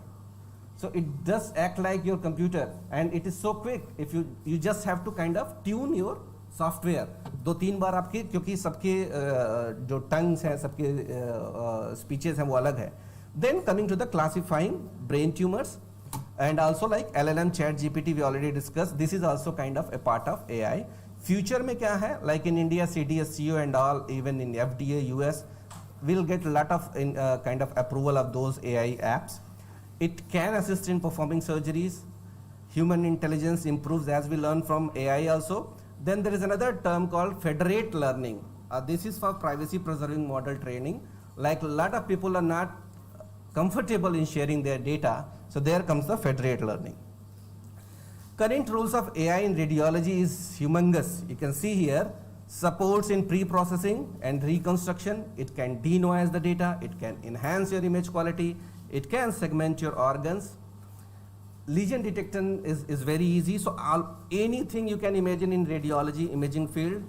So it does act like your computer and it is so quick. If you just have to kind of tune your software. 2-3 बार आपके, क्योंकि सबके जो tongues हैं, सबके speeches हैं वो अलग है. Then coming to the classifying brain tumors and also like LLM chat GPT we already discussed. This is also kind of a part of AI. Future में क्या है, like in India CDSCO and all, even in FDA US, we'll get a lot of kind of approval of those AI apps. It can assist in performing surgeries. Human intelligence improves as we learn from AI also. Then there is another term called federate learning. This is for privacy preserving model training. Like a lot of people are not comfortable in sharing their data, so there comes the federate learning. Current rules of AI in radiology is humongous. You can see here, supports in pre-processing and reconstruction. It can denoise the data, it can enhance your image quality, it can segment your organs. Lesion detection is very easy. So anything you can imagine in radiology imaging field,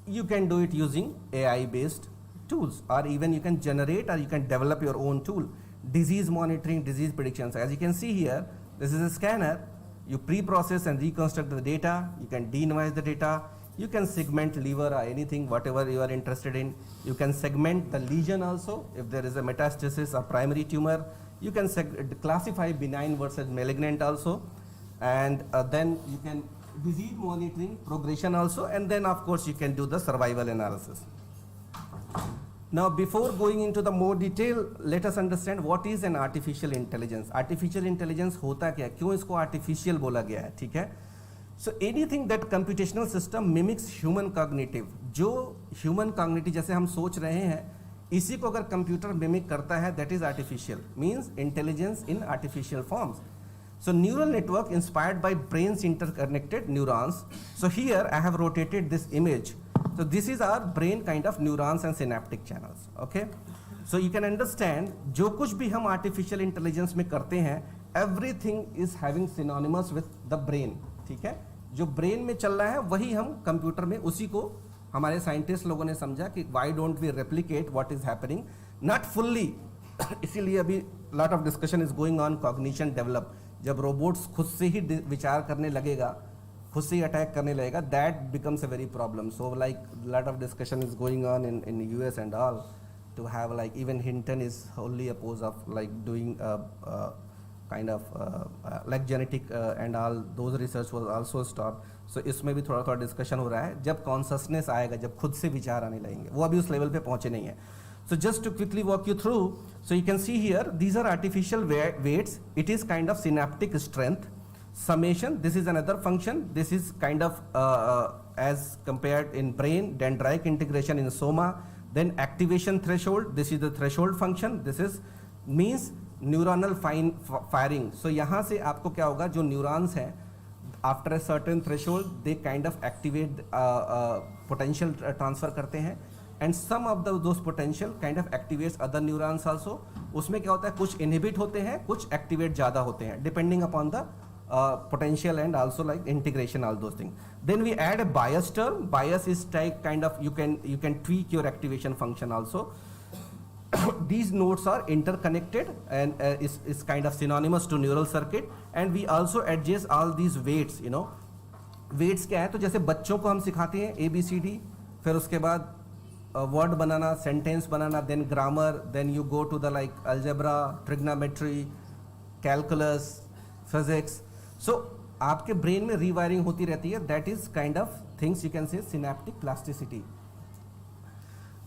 you can do it using AI based tools, or even you can generate or you can develop your own tool. Disease monitoring, disease predictions. As you can see here, this is a scanner. You pre-process and reconstruct the data, you can denoise the data, you can segment liver or anything, whatever you are interested in. You can segment the lesion also, if there is a metastasis or primary tumor. You can classify benign versus malignant also. And then you can disease monitoring, progression also, and then of course you can do the survival analysis. Now before going into the more detail, let us understand what is an artificial intelligence. Artificial intelligence होता क्या है? क्यों इसको artificial बोला गया है? ठीक है? So anything that computational system mimics human cognitive, जो human cognitive जैसे हम सोच रहे हैं, इसी को अगर computer mimic करता है, that is artificial, means intelligence in artificial forms. So neural network inspired by brain's interconnected neurons. So here I have rotated this image. So this is our brain kind of neurons and synaptic channels. Okay. So you can understand जो कुछ भी हम artificial intelligence में करते हैं, everything is having synonymous with the brain. ठीक है, जो brain में चल रहा है वही हम कंप्यूटर में उसी को हमारे साइंटिस्ट लोगों ने समझा कि why don't we replicate what is happening, not fully. इसीलिए अभी lot of discussion is going on cognition develop. जब robots खुद से ही विचार करने लगेगा, खुद से ही अटैक करने लगेगा, that becomes a very problem. So like lot of discussion is going on in US and all, to have like even Hinton is wholly opposed of like doing kind of like genetic and all those research was also stopped. So इसमें भी थोड़ा discussion हो रहा है. जब consciousness आएगा, जब खुद से विचार आने लगेंगे, वो अभी उस लेवल पे पहुंचे नहीं है. So just to quickly walk you through, so you can see here these are artificial weights. It is kind of synaptic strength. Summation, this is another function. This is kind of as compared in brain, dendritic integration in soma. Then activation threshold, this is the threshold function. This is means neuronal firing. So यहाँ से आपको क्या होगा, जो neurons हैं after a certain threshold they kind of activate potential transfer करते हैं, and some of those potential kind of activates other neurons also. उसमें क्या होता है, कुछ inhibit होते हैं, कुछ activate ज़्यादा होते हैं depending upon the potential and also like integration, all those things. Then we add a bias term. Bias is type kind of you can tweak your activation function also. These nodes are interconnected and is kind of synonymous to neural circuit, and we also adjust all these weights. You know, weights क्या है, तो जैसे बच्चों को हम सिखाते हैं ABCD, फिर उसके बाद word banana, sentence banana, then grammar, then you go to the like algebra, trigonometry, calculus, physics. So आपके ब्रेन में रीवायरिंग होती रहती है. That is kind of things you can say synaptic plasticity.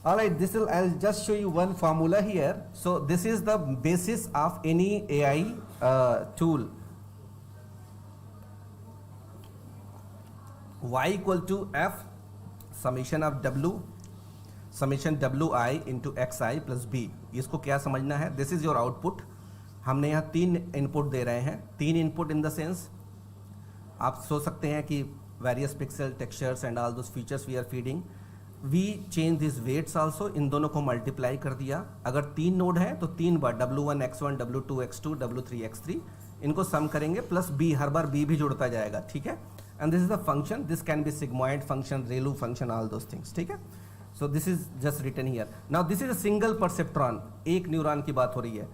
Alright, I'll just show you one formula here. So this is the basis of any AI tool. Y equal to F summation of W summation WI into XI plus B. इसको क्या समझना है? This is your output. हमने यहाँ 3 input दे रहे हैं. 3 input in the sense आप सोच सकते हैं कि various pixels, textures and all those features we are feeding. We change this weights also. इन दोनों को मल्टीप्लाई कर दिया. अगर 3 नोड है तो 3 बार W1 X1 W2 X2 W3 X3 इनको सम करेंगे प्लस B, हर बार B भी जुड़ता जाएगा. ठीक है. And this is the function. This can be sigmoid function, ReLU function, all those things. ठीक है. So this is just written here. Now this is a single perceptron. एक न्यूरॉन की बात हो रही है.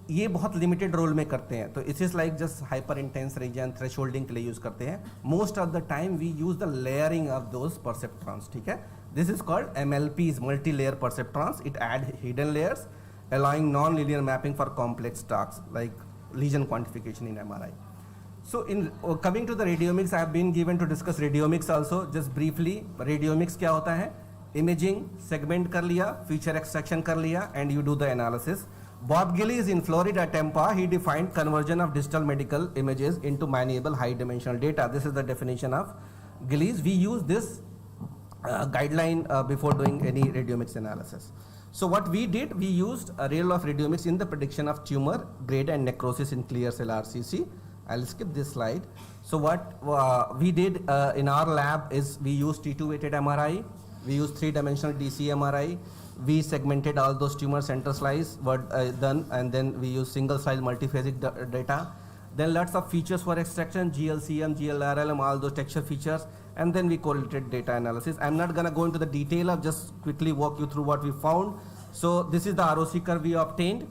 ये बहुत लिमिटेड रोल में करते हैं, तो it is like just hyperintense region, thresholding के लिए यूज करते हैं. Most of the time we use the layering of those perceptrons. ठीक है. This is called MLPs, multi layer perceptrons. It add hidden layers allowing non-linear mapping for complex tasks like lesion quantification in MRI. So in coming to the radiomics, I have been given to discuss radiomics also. Just briefly, radiomics क्या होता है? Imaging, segment कर लिया, feature extraction कर लिया, and you do the analysis. Bob Gilly is in Florida, Tampa. He defined conversion of digital medical images into mineable high-dimensional data. This is the definition of Gillies. We use this guideline before doing any radiomics analysis. So what we did, we used a role of radiomics in the prediction of tumor grade and necrosis in clear cell RCC. I'll skip this slide. So what we did in our lab is we used T2 weighted MRI. We used 3-dimensional DC MRI. We segmented all those tumor center slice were done, and then we use single slice multiphasic data. Then lots of features for extraction, GLCM, GLRLM, all those texture features, and then we correlated data analysis. I'm not gonna go into the detail of, just quickly walk you through what we found. So this is the ROC curve we obtained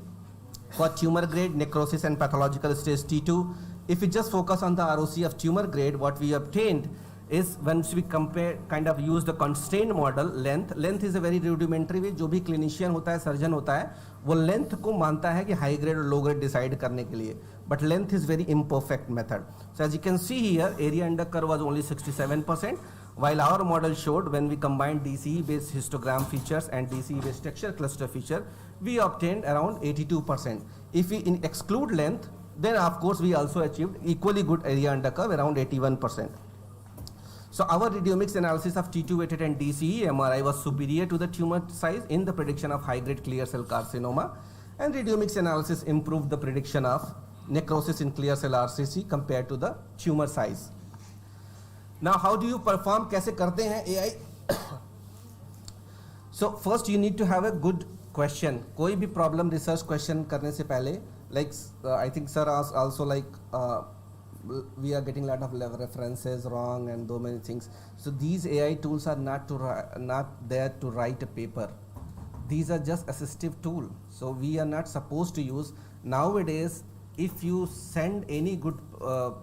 for tumor grade, necrosis and pathological stage T2. If we just focus on the ROC of tumor grade, what we obtained is once we compare, kind of use the constrained model, length is a very rudimentary way. जो भी clinician होता है, surgeon होता है, वो length को मानता है कि high grade और low grade decide करने के लिए, but length is very imperfect method. So as you can see here, area under curve was only 67%, while our model showed when we combined DCE based histogram features and DCE based texture cluster feature, we obtained around 82%. If we exclude length, then of course we also achieved equally good area under curve, around 81%. So our radiomics analysis of T2 weighted and DCE MRI was superior to the tumor size in the prediction of high-grade clear cell carcinoma, and radiomics analysis improved the prediction of necrosis in clear cell RCC compared to the tumor size. Now how do you perform? कैसे करते हैं AI? So first you need to have a good question. कोई भी problem research question करने से पहले, like I think sir also like we are getting a lot of references wrong and so many things. So these AI tools are not there to write a paper. These are just assistive tool. So we are not supposed to use. Nowadays, if you send any good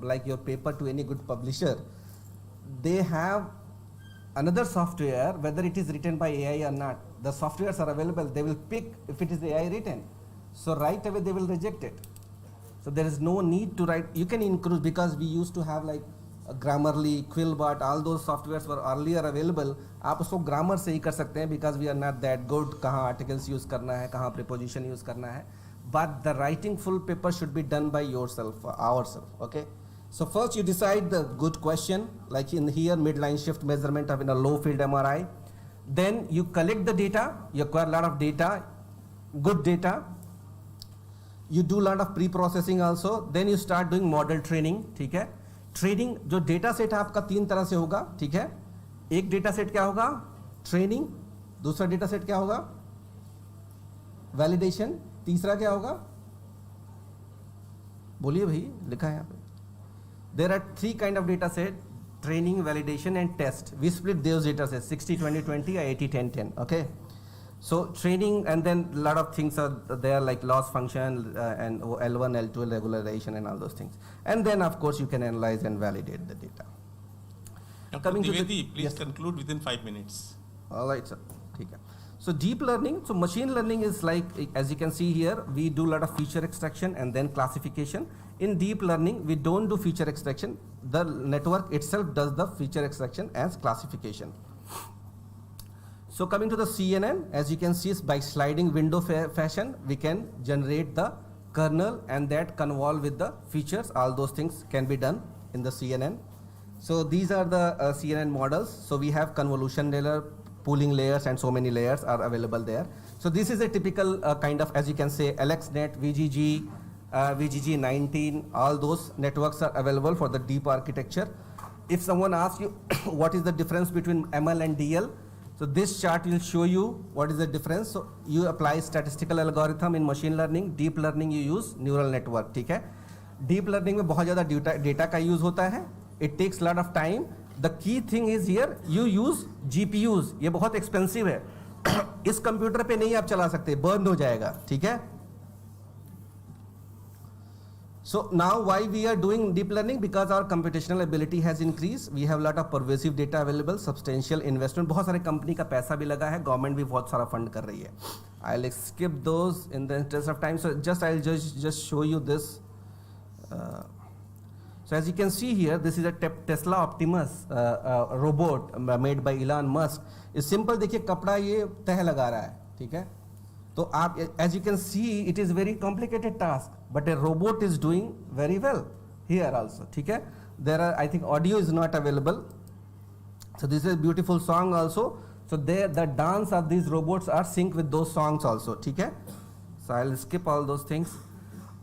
like your paper to any good publisher, they have another software, whether it is written by AI or not. The softwares are available. They will pick if it is AI written. So right away they will reject it. So there is no need to write. You can include, because we used to have like Grammarly, Quillbot, all those softwares were earlier available. आप उसको grammar से ही कर सकते हैं, because we are not that good कहाँ articles use करना है, कहाँ preposition use करना है. But the writing full paper should be done by yourself, ourselves. Okay. So first you decide the good question, like in here midline shift measurement of in a low field MRI. Then you collect the data, you acquire a lot of data, good data. You do a lot of pre-processing also. Then you start doing model training. ठीक है. Training जो data set है आपका 3 तरह से होगा. ठीक है. एक data set क्या होगा? Training. दूसरा data set क्या होगा? Validation. तीसरा क्या होगा? बोलिए भाई, लिखा है यहाँ पे. There are 3 kind of data set: training, validation and test. We split those data sets 60-20-20 or 80-10-10. Okay. So training, and then a lot of things are there like loss function and L1, L2 regularization and all those things. And then of course you can analyze and validate the data. Dr. Dwivedi, please conclude within 5 minutes. All right, sir. Okay. So deep learning, so machine learning is like, as you can see here, we do a lot of feature extraction and then classification. In deep learning, we don't do feature extraction. The network itself does the feature extraction as classification. So coming to the CNN, as you can see, by sliding window fashion, we can generate the kernel and that convolve with the features. All those things can be done in the CNN. So these are the CNN models. So we have convolution layer, pooling layers, and so many layers are available there. So this is a typical kind of, as you can say, LXNet, VGG, VGG19, all those networks are available for the deep architecture. If someone asks you what is the difference between ML and DL, so this chart will show you what is the difference. So you apply statistical algorithm in machine learning, deep learning you use neural network. ठीक है. Deep learning में बहुत ज़्यादा data का use होता है. It takes a lot of time. The key thing is here you use GPUs. ये बहुत expensive है. इस कंप्यूटर पे नहीं आप चला सकते, burn हो जाएगा. ठीक है. So now why we are doing deep learning? Because our computational ability has increased. We have a lot of pervasive data available, substantial investment. बहुत सारे कंपनी का पैसा भी लगा है, गवर्नमेंट भी बहुत सारा फंड कर रही है. I'll skip those in the interest of time. So I'll just show you this. So as you can see here, this is a Tesla Optimus robot made by Elon Musk. It's simple. देखिए कपड़ा ये तह लगा रहा है, ठीक है. तो आप, as you can see, it is very complicated task, but a robot is doing very well here also. ठीक है. There are, I think, audio is not available. So this is a beautiful song also. So there, the dance of these robots are synced with those songs also. ठीक है. So I'll skip all those things.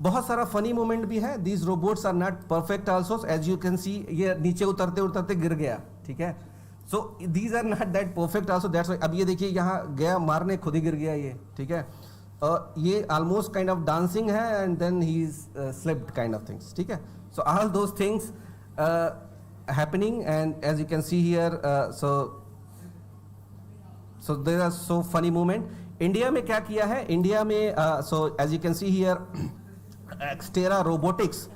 बहुत सारा funny moment भी है. These robots are not perfect also. So as you can see, ये नीचे उतरते उतरते गिर गया. ठीक है. So these are not that perfect also. That's why अब ये देखिए यहाँ गया मारने, खुद ही गिर गया ये. ठीक है. ये almost kind of dancing है and then he's slipped kind of things. ठीक है. So all those things happening, and as you can see here, so there are so funny moment. India में क्या किया है? इंडिया में so as you can see here, 𝐶𝐸RA robotics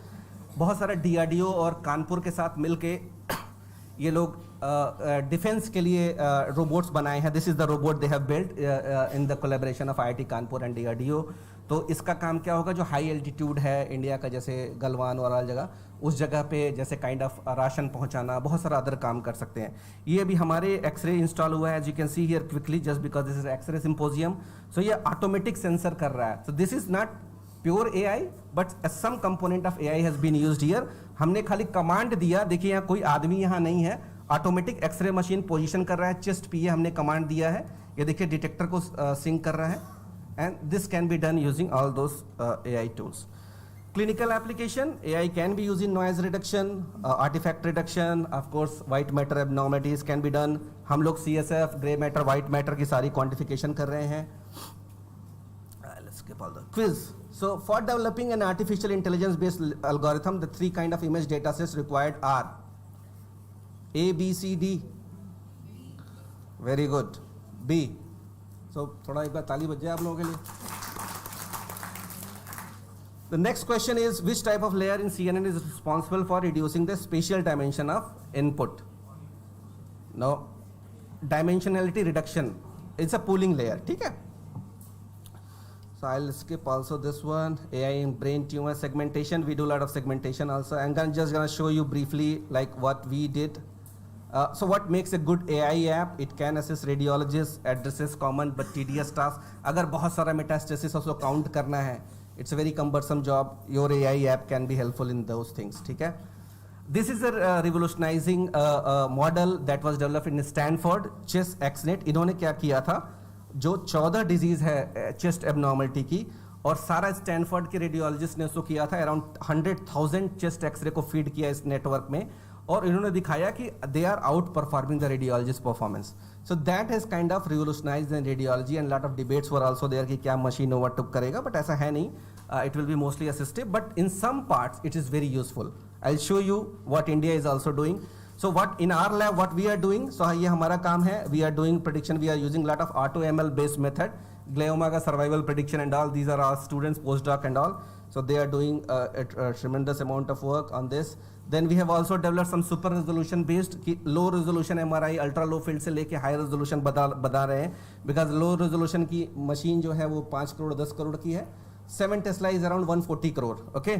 बहुत सारा DRDO और कानपुर के साथ मिलके ये लोग डिफेंस के लिए रोबोट्स बनाए हैं. This is the robot they have built in the collaboration of IIT Kanpur and DRDO. तो इसका काम क्या होगा? जो हाई एल्टीट्यूड है इंडिया का, जैसे गलवान और जगह, उस जगह पे जैसे काइंड ऑफ राशन पहुंचाना, बहुत सारा अदर काम कर सकते हैं. ये भी हमारे एक्सरे इंस्टॉल हुआ है, as you can see here quickly, just because this is x ray symposium. So ये ऑटोमेटिक सेंसर कर रहा है. So this is not pure AI, but some component of AI has been used here. हमने खाली command दिया. देखिए यहाँ कोई आदमी यहाँ नहीं है, ऑटोमेटिक एक्सरे मशीन पोजीशन कर रहा है चेस्ट पे. ये हमने कमांड दिया है. ये देखिए डिटेक्टर को सिंक कर रहा है, and this can be done using all those AI tools. Clinical application, AI can be used in noise reduction, artifact reduction, of course white matter abnormalities can be done. हम लोग CSF, gray matter, white matter की सारी quantification कर रहे हैं. Let's skip all the quiz. So for developing an artificial intelligence based algorithm, the three kind of image data sets required are A, B, C, D. Very good. B. So थोड़ा एक बार ताली बज जाए आप लोगों के लिए. The next question is, which type of layer in CNN is responsible for reducing the spatial dimension of input? No, dimensionality reduction. It's a pooling layer. ठीक है? So I'll skip also this one. AI in brain tumor segmentation. We do a lot of segmentation also. I'm just gonna show you briefly like what we did. So what makes a good AI app? It can assist radiologists, addresses common but tedious tasks. अगर बहुत सारा metastasis उसको count करना है, it's a very cumbersome job. Your AI app can be helpful in those things. ठीक है? This is a revolutionizing model that was developed in Stanford, ChessXNet. इन्होंने क्या किया था? जो 14 डिजीज है चेस्ट एबनॉर्मलिटी की, और सारा स्टैनफोर्ड के रेडियोलॉजिस्ट ने उसको किया था. अराउंड 100,000 चेस्ट एक्सरे को फीड किया इस नेटवर्क में, और इन्होंने दिखाया कि they are outperforming the radiologist performance. So that has kind of revolutionized in radiology and lot of debates were also there कि क्या मशीन ओवरटुक करेगा, बट ऐसा है नहीं. It will be mostly assistive, but in some parts it is very useful. I will show you what India is also doing. So what in our lab what we are doing, so ये हमारा काम है, we are doing prediction, we are using lot of auto ML based method, glioma का survival prediction and all. These are our students, postdoc and all, so they are doing a tremendous amount of work on this. Then we have also developed some super resolution based कि low resolution MRI ultra low field से लेके high resolution बता रहे हैं, because low resolution की machine जो है वो 5 करोड़ 10 करोड़ की है, 7 Tesla is around 140 crore. Okay.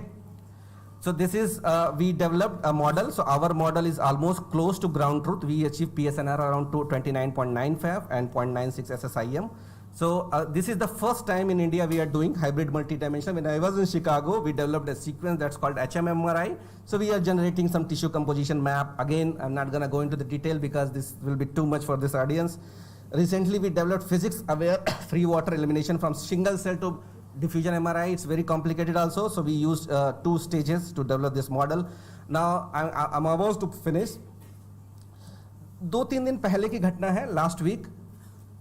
So this is, we developed a model. So our model is almost close to ground truth. We achieved PSNR around 29.95 and 0.96 SSIM. So this is the first time in India we are doing hybrid multidimensional. When I was in Chicago, we developed a sequence that's called HMMRI. So we are generating some tissue composition map. Again, I'm not going to go into the detail because this will be too much for this audience. Recently, we developed physics-aware free water elimination from single cell to diffusion MRI. It's very complicated also, so we used 2 stages to develop this model. Now I'm about to finish. 2-3 दिन पहले की घटना है, last week.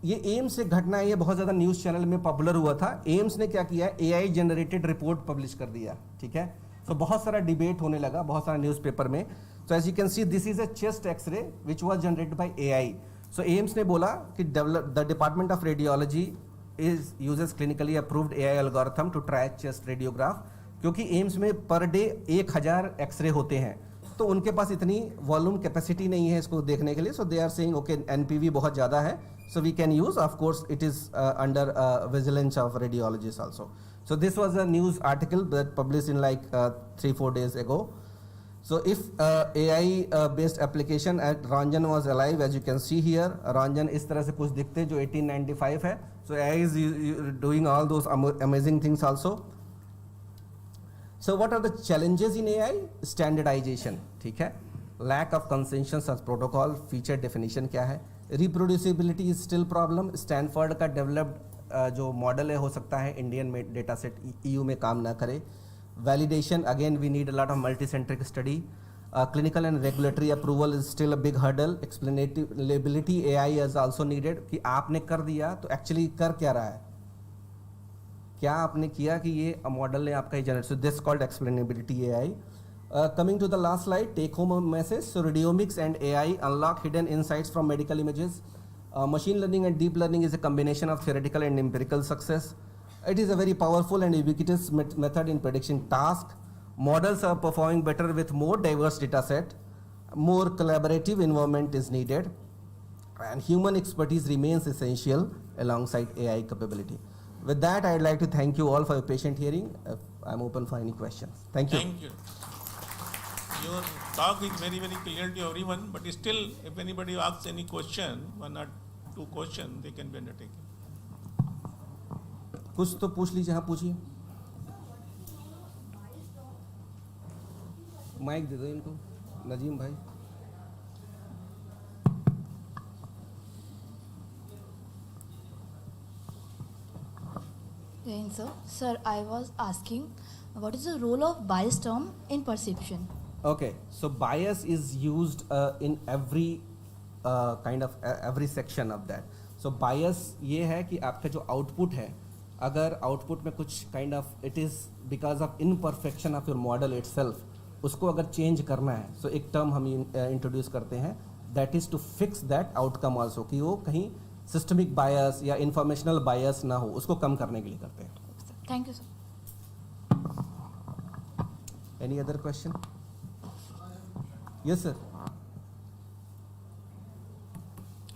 ये AIIMS से घटना है, ये बहुत ज़्यादा न्यूज़ चैनल में पॉपुलर हुआ था. एम्स ने क्या किया, AI जनरेटेड रिपोर्ट पब्लिश कर दिया. ठीक है, तो बहुत सारा डिबेट होने लगा, बहुत सारा न्यूज़पेपर में. So as you can see, this is a chest X-ray which was generated by AI. So AIIMS ने बोला कि the department of radiology uses clinically approved AI algorithm to track chest radiograph, क्योंकि AIIMS में per day 1000 x ray होते हैं, तो उनके पास इतनी वॉल्यूम कैपेसिटी नहीं है इसको देखने के लिए. So they are saying okay, NPV बहुत ज़्यादा है, so we can use. Of course it is under vigilance of radiologists also. So this was a news article that published in like 3-4 days ago. So if AI based application at Ranjan was alive, as you can see here, Ranjan इस तरह से कुछ दिखते जो 1895 है. So AI is doing all those amazing things also. So what are the challenges in AI? Standardization, ठीक है, lack of consensus as protocol, feature definition क्या है, reproducibility is still problem. Stanford का developed जो model है, हो सकता है Indian में data set EU में काम ना करे. Validation, again we need a lot of multicentric study. Clinical and regulatory approval is still a big hurdle. Explainability AI is also needed कि आपने कर दिया तो actually कर क्या रहा है, क्या आपने किया कि ये मॉडल ने आपका ही generate. So this called explainability AI. Coming to the last slide, take home message. So radiomics and AI unlock hidden insights from medical images. Machine learning and deep learning is a combination of theoretical and empirical success. It is a very powerful and ubiquitous method in prediction tasks. Models are performing better with more diverse data set. More collaborative environment is needed, and human expertise remains essential alongside AI capability. With that, I'd like to thank you all for your patient hearing. I'm open for any questions. Thank you. Thank you. Your talk is very, very clear to everyone, but still, if anybody asks any question, 1 or 2 questions, they can be undertaken. कुछ तो पूछ लीजिए. हाँ पूछिए. Mic दे दो इनको, नजीम भाई. Sir, I was asking, What is the role of bias term in perception? Okay, so bias is used in every every section of that. So bias ये है कि आपका जो output है, अगर output में कुछ it is because of imperfection of your model itself, उसको अगर change करना है, so एक term हम introduce करते हैं, that is to fix that outcome also, कि वो कहीं systemic bias या informational bias ना हो, उसको कम करने के लिए करते हैं. Thank you, sir. Any other question? Yes, sir.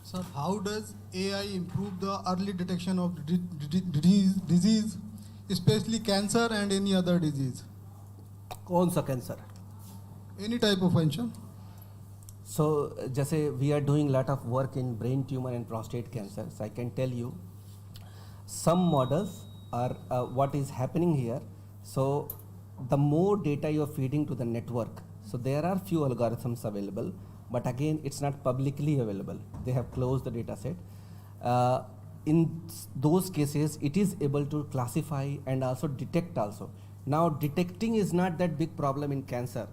Sir, how does AI improve the early detection of disease, especially cancer and any other disease? कौन सा cancer? Any type of function? So, जैसे we are doing lot of work in brain tumor and prostate cancer. So I can tell you, some models are what is happening here. So, the more data you are feeding to the network, so there are few algorithms available, but again, it's not publicly available. They have closed the data set. In those cases, it is able to classify and also detect also. Now, detecting is not that big problem in cancer.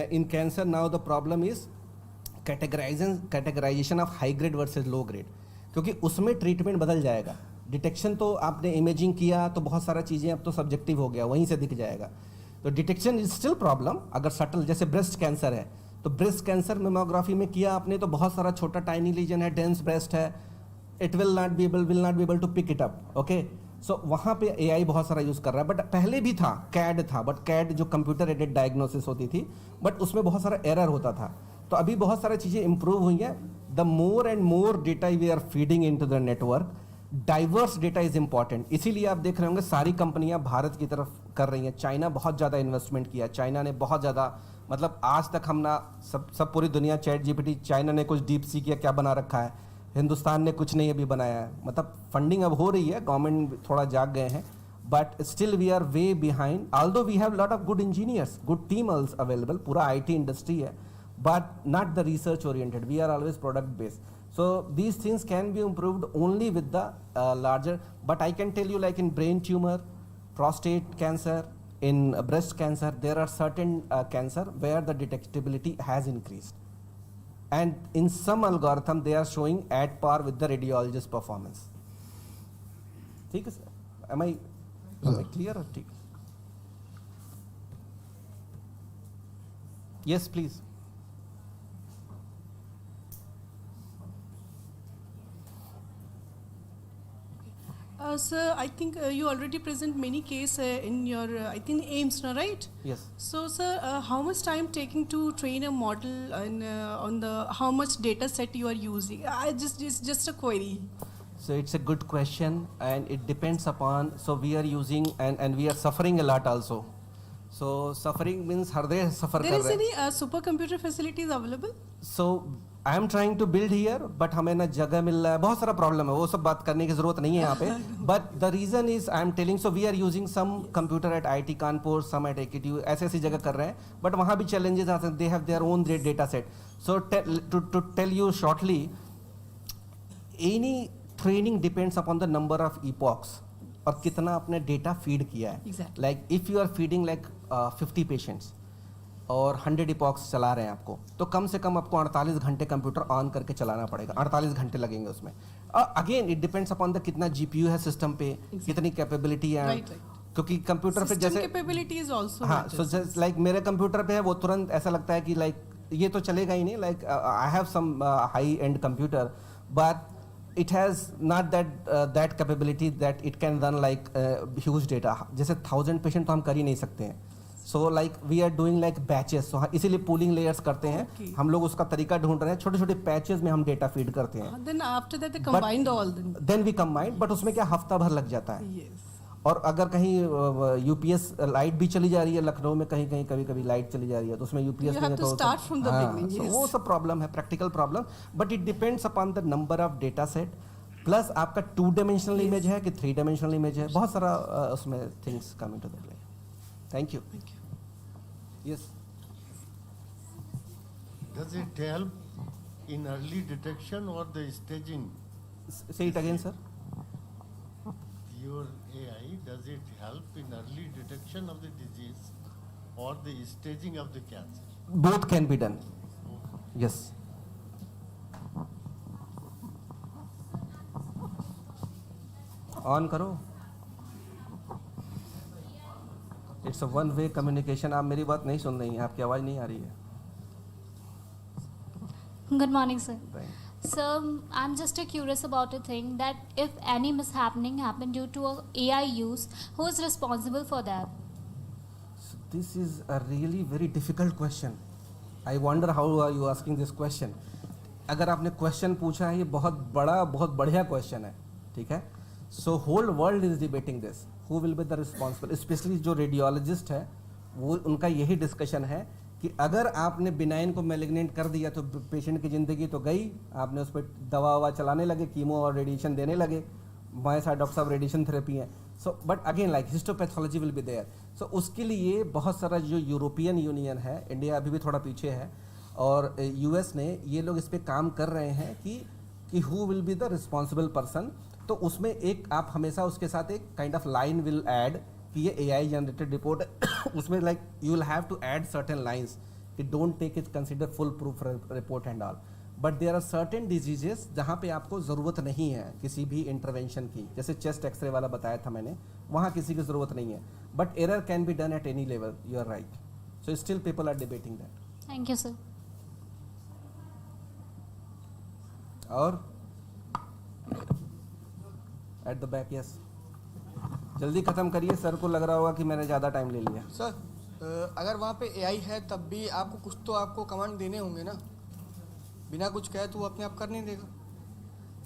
In cancer now the problem is categorization of high grade versus low grade, क्योंकि उसमें treatment बदल जाएगा. Detection तो आपने imaging किया तो बहुत सारा चीज़ें अब तो सब्जेक्टिव हो गया, वहीं से दिख जाएगा. तो डिटेक्शन इज स्टिल प्रॉब्लम. अगर सटल जैसे ब्रेस्ट कैंसर है, तो ब्रेस्ट कैंसर मेमोग्राफी में किया आपने तो बहुत सारा छोटा टाइनी लीजन है, डेंस ब्रेस्ट है, it will not be able to pick it up. Okay, so वहाँ पे एआई बहुत सारा यूज़ कर रहा है. बट पहले भी था, कैड था, बट कैड जो कंप्यूटर एडेड डायग्नोसिस होती थी, बट उसमें बहुत सारा एरर होता था. तो अभी बहुत सारी चीज़ें इंप्रूव हुई हैं. The more and more data we are feeding into the network, diverse data is important. इसीलिए आप देख रहे होंगे सारी कंपनियां भारत की तरफ कर रही हैं. चाइना बहुत ज़्यादा इन्वेस्टमेंट किया, चाइना ने बहुत ज़्यादा, मतलब आज तक हम ना सब पूरी दुनिया चैट जीपीटी, चाइना ने कुछ डीप सी किया, क्या बना रखा है, हिंदुस्तान ने कुछ नहीं अभी बनाया है. मतलब फंडिंग अब हो रही है, गवर्नमेंट थोड़ा जाग गए हैं, but still we are way behind. Although we have lot of good engineers, good team available, पूरा आईटी इंडस्ट्री है, but not the research oriented. We are always product based. So these things can be improved only with the larger. But I can tell you, like in brain tumor, prostate cancer, in breast cancer, there are certain cancer where the detectability has increased, and in some algorithm they are showing at par with the radiologist performance. ठीक है sir? Am I clear or ठीक? Yes, please. Sir, I think you already present many cases in your, I think AIMS, right? Yes. So, sir, how much time taking to train a model and on the how much data set you are using? It's just a query. So it's a good question, and it depends upon. So we are using and we are suffering a lot also. So suffering means her day suffer There कर is रहे हैं. any supercomputer facilities available? So I am trying to build here, but हमें ना जगह मिल रहा है, बहुत सारा प्रॉब्लम है, वो सब बात करने की जरूरत नहीं है यहाँ पे. But the reason is I am telling, so we are using some computer at IIT Kanpur, some at AKTU, ऐसी जगह कर रहे हैं, but वहाँ भी challenges आते हैं. They have their own data set. So to tell you shortly, any training depends upon the number of epochs और कितना आपने डेटा फीड किया है. Exactly. Like if you are feeding like 50 patients और 100 epochs चला रहे हैं आपको, तो कम से कम आपको 48 घंटे कंप्यूटर ऑन करके चलाना पड़ेगा. 48 घंटे लगेंगे उसमें. Again it depends upon the कितना जीपीयू है सिस्टम पे, कितनी कैपेबिलिटी है. Right. क्योंकि कंप्यूटर पे जैसे capability is also. हाँ, सो लाइक मेरे कंप्यूटर पे है, वो तुरंत ऐसा लगता है कि लाइक ये तो चलेगा ही नहीं. Like I have some high end computer, but it has not that capability that it can run like huge data. जैसे 1000 पेशेंट तो हम कर ही नहीं सकते हैं. So like we are doing like batches. So इसीलिए pooling layers करते हैं. Okay. हम लोग उसका तरीका ढूंढ रहे हैं. छोटे छोटे पैचेस में हम डेटा फीड करते हैं. Then after that they combined all. Then we combine, but उसमें क्या हफ्ता भर लग जाता है. Yes. और अगर कहीं यूपीएस लाइट भी चली जा रही है, लखनऊ में कहीं कहीं कभी कभी लाइट चली जा रही है, तो उसमें UPS You have to start from the beginning. Yes. वो सब प्रॉब्लम है, practical problem. But it depends upon the number of data set, plus आपका 2 डायमेंशनल इमेज है कि 3 डायमेंशनल इमेज है. बहुत सारा उसमें things come into the play. Thank you. Yes. Does it help in early detection or the staging? Say it again, sir. your AI, does it help in early detection of the disease or the staging of the cancer? Both can be done. Yes. On करो. It's a one way communication. आप मेरी बात नहीं सुन रही हैं, आपकी आवाज़ नहीं आ रही है. Good morning, sir. Right. So, I'm just curious about a thing that if any mishappening happened due to a AI use, who is responsible for that? So this is a really very difficult question. I wonder how are you asking this question. अगर आपने question पूछा है, ये बहुत बड़ा, बहुत बढ़िया question है, ठीक है. So whole world is debating this, who will be the responsible. Specially जो रेडियोलॉजिस्ट है, वो उनका यही डिस्कशन है कि अगर आपने बिनाइन को मैलिग्नेंट कर दिया तो पेशेंट की ज़िंदगी तो गई. आपने उस पर दवा ववा चलाने लगे, कीमो और रेडिएशन देने लगे. हमारे साथ डॉक्टर साहब रेडिएशन थेरेपी है. So but again like histopathology will be there. So उसके लिए बहुत सारा जो यूरोपियन यूनियन है, इंडिया अभी भी थोड़ा पीछे है, और यूएस ने, ये लोग इस पर काम कर रहे हैं कि who will be the responsible person. तो उसमें एक आप हमेशा उसके साथ एक kind of line will add कि ये AI जनरेटेड रिपोर्ट है. उसमें like you will have to add certain lines कि don't take it consider full proof report and all. But there are certain diseases जहाँ पे आपको ज़रूरत नहीं है किसी भी इंटरवेंशन की. जैसे चेस्ट एक्सरे वाला बताया था मैंने, वहाँ किसी की ज़रूरत नहीं है. But error can be done at any level. You are right. So still people are debating that. Thank you, sir. और एट द बैक. यस, जल्दी ख़त्म करिए. सर को लग रहा होगा कि मैंने ज़्यादा टाइम ले लिया. सर अगर वहाँ पे AI है तब भी आपको कुछ तो आपको कमांड देने होंगे ना. बिना कुछ कहे तो वो अपने आप कर नहीं देगा.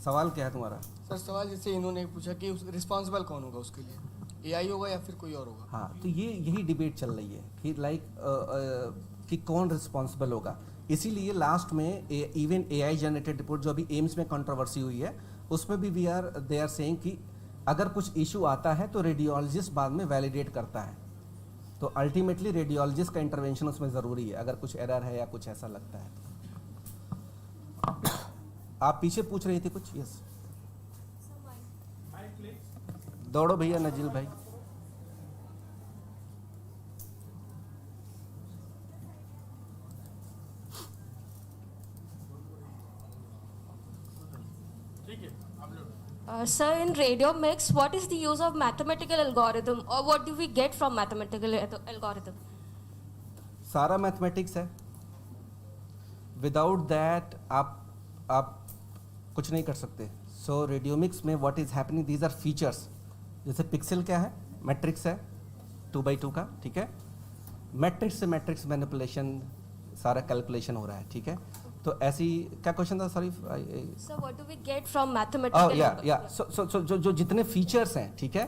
सवाल क्या है तुम्हारा? सर सवाल जैसे इन्होंने पूछा कि रिस्पॉन्सिबल कौन होगा उसके लिए, AI होगा या फिर कोई और होगा. हाँ, तो यही डिबेट चल रही है कि लाइक कि कौन रिस्पॉन्सिबल होगा. इसीलिए लास्ट में इवन AI जनरेटेड रिपोर्ट जो अभी एम्स में कंट्रोवर्सी हुई है, उसमें भी दे आर सेइंग कि अगर कुछ इशू आता है तो रेडियोलॉजिस्ट बाद में वैलिडेट करता है. तो अल्टीमेटली रेडियोलॉजिस्ट का इंटरवेंशन उसमें ज़रूरी है अगर कुछ एरर है या कुछ ऐसा लगता है. आप पीछे पूछ रही थी कुछ. यस, दौड़ो भैया नजील भाई. Sir, in radiomics, what is the use of mathematical algorithm, or what do we get from mathematical algorithm? सारा मैथमेटिक्स है. विदाउट दैट आप कुछ नहीं कर सकते. सो रेडियोमिक्स में what is happening, these are features. जैसे पिक्सल क्या है, मैट्रिक्स है 2x2 का, ठीक है. मैट्रिक्स से मैट्रिक्स मैनिपुलेशन, सारा कैलकुलेशन हो रहा है, ठीक है. तो ऐसी क्या क्वेश्चन था, sorry sir. What do we get from mathematical? या सो जो जितने फीचर्स हैं, ठीक है.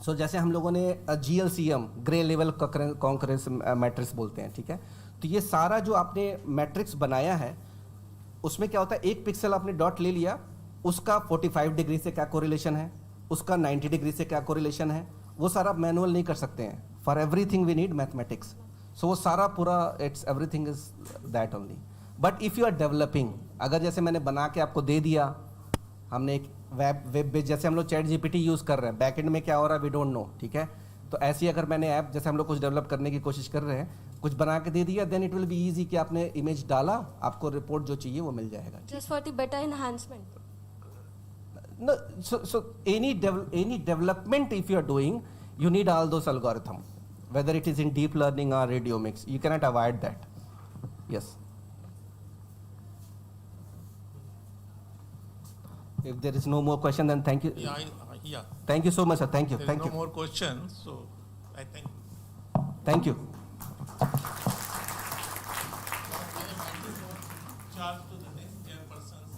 सो जैसे हम लोगों ने GLCM, grey level concurrence matrix बोलते हैं, ठीक है. तो ये सारा जो आपने मैट्रिक्स बनाया है, उसमें क्या होता है, एक पिक्सल आपने डॉट ले लिया, उसका 45 डिग्री से क्या कोरिलेशन है, उसका 90 डिग्री से क्या कोरिलेशन है, वो सारा मैनुअल नहीं कर सकते हैं. For everything we need mathematics. So वो सारा पूरा it's everything is that only. But if you are developing, अगर जैसे मैंने बना के आपको दे दिया, हमने एक वेब बेस, जैसे हम लोग ChatGPT यूज़ कर रहे हैं, बैकएंड में क्या हो रहा है वी डोंट नो, ठीक है. तो ऐसी अगर मैंने ऐप, जैसे हम लोग कुछ डेवलप करने की कोशिश कर रहे हैं, कुछ बना के दे दिया, then it will be easy कि आपने इमेज डाला, आपको रिपोर्ट जो चाहिए वो मिल जाएगा. Just for the better enhancement. No, so any development if you are doing, you need all those algorithm, whether it is in deep learning or radiomics. You cannot avoid that. Yes. If there is no more question, then thank you. Yeah. Thank you so much, sir. Thank you. There Thank is you. no more questions, so I think. Thank you. Charge to the next chairpersons.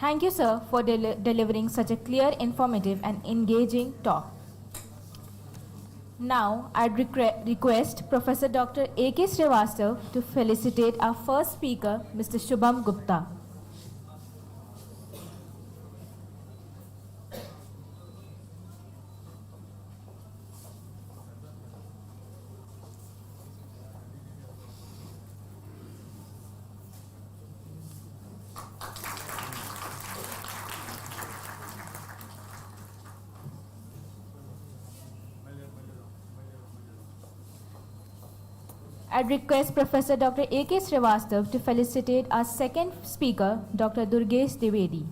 Thank you, sir, for delivering such a clear, informative, and engaging talk. Now, I'd request Professor Dr. A.K. Srivastava to felicitate our first speaker, Mr. Shubam Gupta. I request Professor Dr. A.K. Srivastava to felicitate our second speaker, Dr. Durgesh Dwivedi.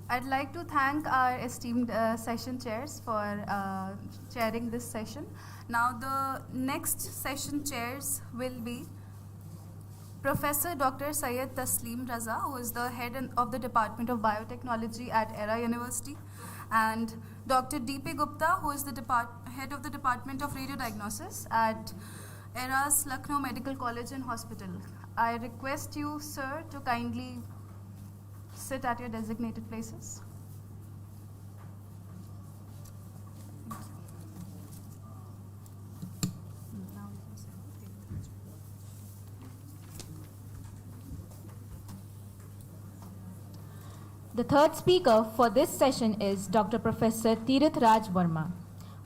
I'd like to thank our esteemed session chairs for chairing this session. Now the next session chairs will be Professor Dr. Syed Taslim Raza, who is the head of the Department of Biotechnology at Era University, and Dr. D.P. Gupta, who is the head of the Department of Radiodiagnosis at Era's Lucknow Medical College and Hospital. I request you, sir, to kindly sit at your designated places. The third speaker for this session is Dr. Professor Tirit Raj Verma,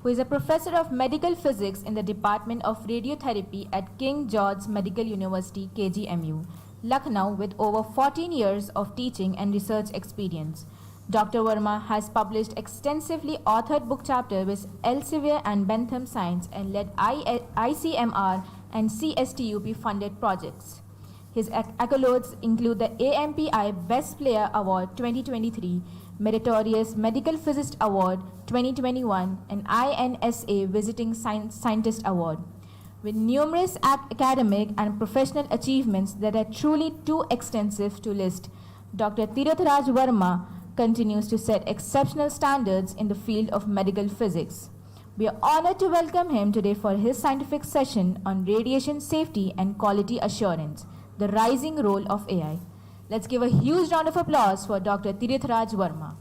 who is a professor of medical physics in the Department of Radiotherapy at King George's Medical University, KGMU, Lucknow, with over 14 years of teaching and research experience. Dr. Verma has published extensively authored book chapters with Elsevier and Bentham Science and led ICMR and CSTUP funded projects. His accolades include the AMPI Best Player Award 2023, Meritorious Medical Physicist Award 2021, and INSA Visiting Scientist Award. With numerous academic and professional achievements that are truly too extensive to list, Dr. Tirit Raj Verma continues to set exceptional standards in the field of medical physics. We are honored to welcome him today for his scientific session on radiation safety and quality assurance, the rising role of AI. Let's give a huge round of applause for Dr. Tirit Raj Verma.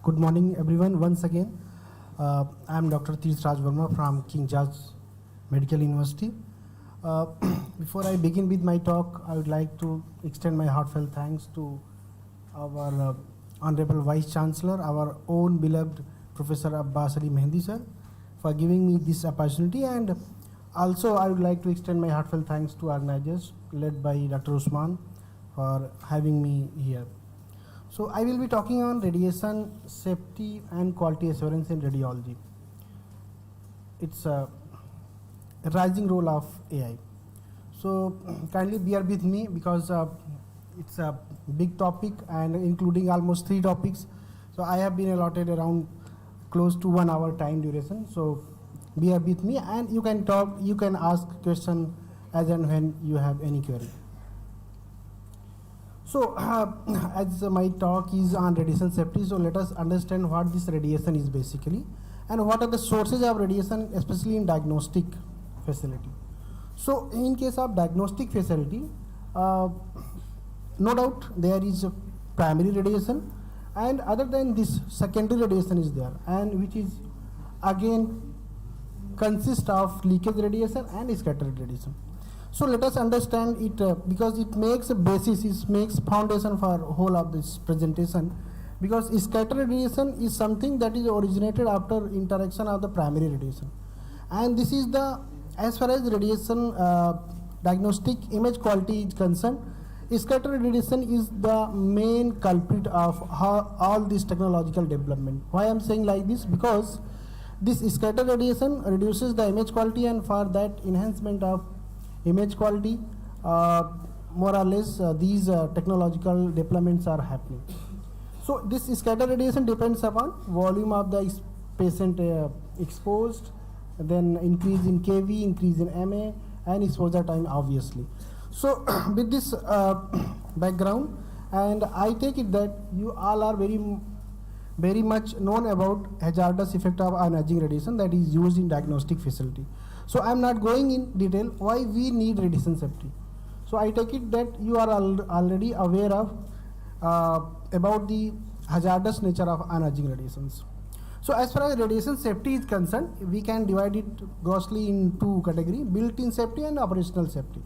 Good morning, everyone. Once again, I am Dr. Tirit Raj Verma from King George's Medical University. Before I begin with my talk, I would like to extend my heartfelt thanks to our Honorable Vice Chancellor, our own beloved Professor Abbas Ali Mehendi sir, for giving me this opportunity, and also I would like to extend my heartfelt thanks to organizers led by Dr. Usman for having me here. So I will be talking on radiation safety and quality assurance in radiology. It's a rising role of AI. So kindly bear with me because it's a big topic and including almost 3 topics. So I have been allotted around close to 1 hour time duration. So bear with me, and you can talk, you can ask question as and when you have any query. So, as my talk is on radiation safety, so let us understand what this radiation is basically, and what are the sources of radiation, especially in diagnostic facility. So, in case of diagnostic facility, no doubt there is a primary radiation, and other than this, secondary radiation is there, and which is again consists of leakage radiation and scattered radiation. So let us understand it because it makes a basis, it makes foundation for whole of this presentation, because scattered radiation is something that is originated after interaction of the primary radiation, and this is the, as far as radiation diagnostic image quality is concerned, scattered radiation is the main culprit of all this technological development. Why I am saying like this? Because this scattered radiation reduces the image quality, and for that enhancement of image quality, more or less these technological developments are happening. So this scattered radiation depends upon volume of the patient exposed, then increase in kV, increase in MA, and exposure time obviously. So with this background, and I take it that you all are very much known about hazardous effect of ionizing radiation that is used in diagnostic facility. So I am not going in detail why we need radiation safety. So I take it that you are already aware of about the hazardous nature of ionizing radiations. So as far as radiation safety is concerned, we can divide it grossly in two categories: built-in safety and operational safety.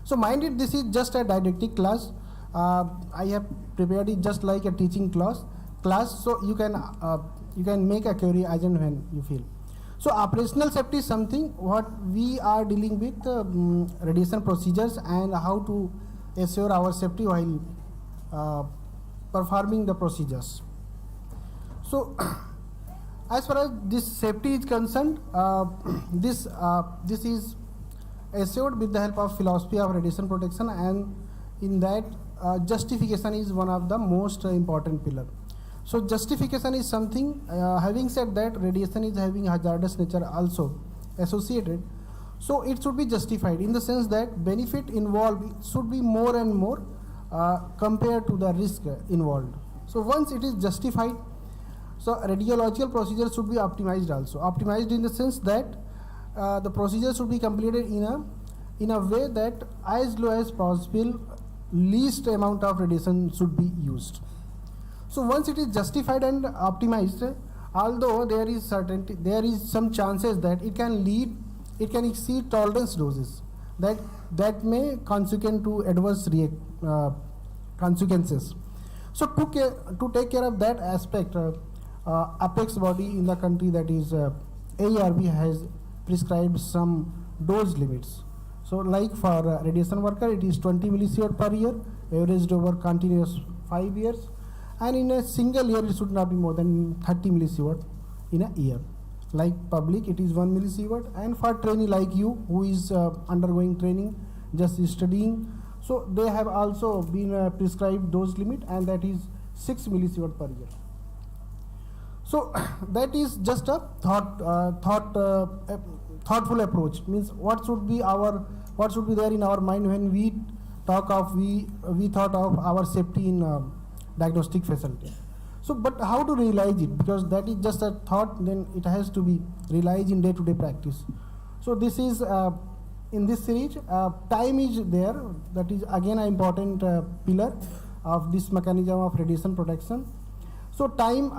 So mind it, this is just a didactic class. I have prepared it just like a teaching class, so you can make a query as and when you feel. So operational safety is something what we are dealing with radiation procedures and how to assure our safety while performing the procedures. So as far as this safety is concerned, this is assured with the help of philosophy of radiation protection, and in that justification is one of the most important pillar. So justification is something, having said that radiation is having hazardous nature also associated, so it should be justified in the sense that benefit involved should be more and more compared to the risk involved. So once it is justified, so radiological procedures should be optimized also. Optimized in the sense that the procedure should be completed in a way that as low as possible, least amount of radiation should be used. So once it is justified and optimized, although there is some chances that it can exceed tolerance doses that may consequent to adverse consequences. So to take care of that aspect, apex body in the country, that is AERB, has prescribed some dose limits. So like for radiation worker, it is 20 millisievert per year, averaged over continuous 5 years, and in a single year it should not be more than 30 millisievert in a year. Like public, it is 1 millisievert, and for trainee like you who is undergoing training, just studying, so they have also been prescribed dose limit, and that is 6 millisievert per year. So that is just a thoughtful approach. Means what should be there in our mind when we thought of our safety in diagnostic facility. So but how to realize it, because that is just a thought, then it has to be realized in day-to-day practice. So this is in this series, time is there, that is again an important pillar of this mechanism of radiation protection. So time,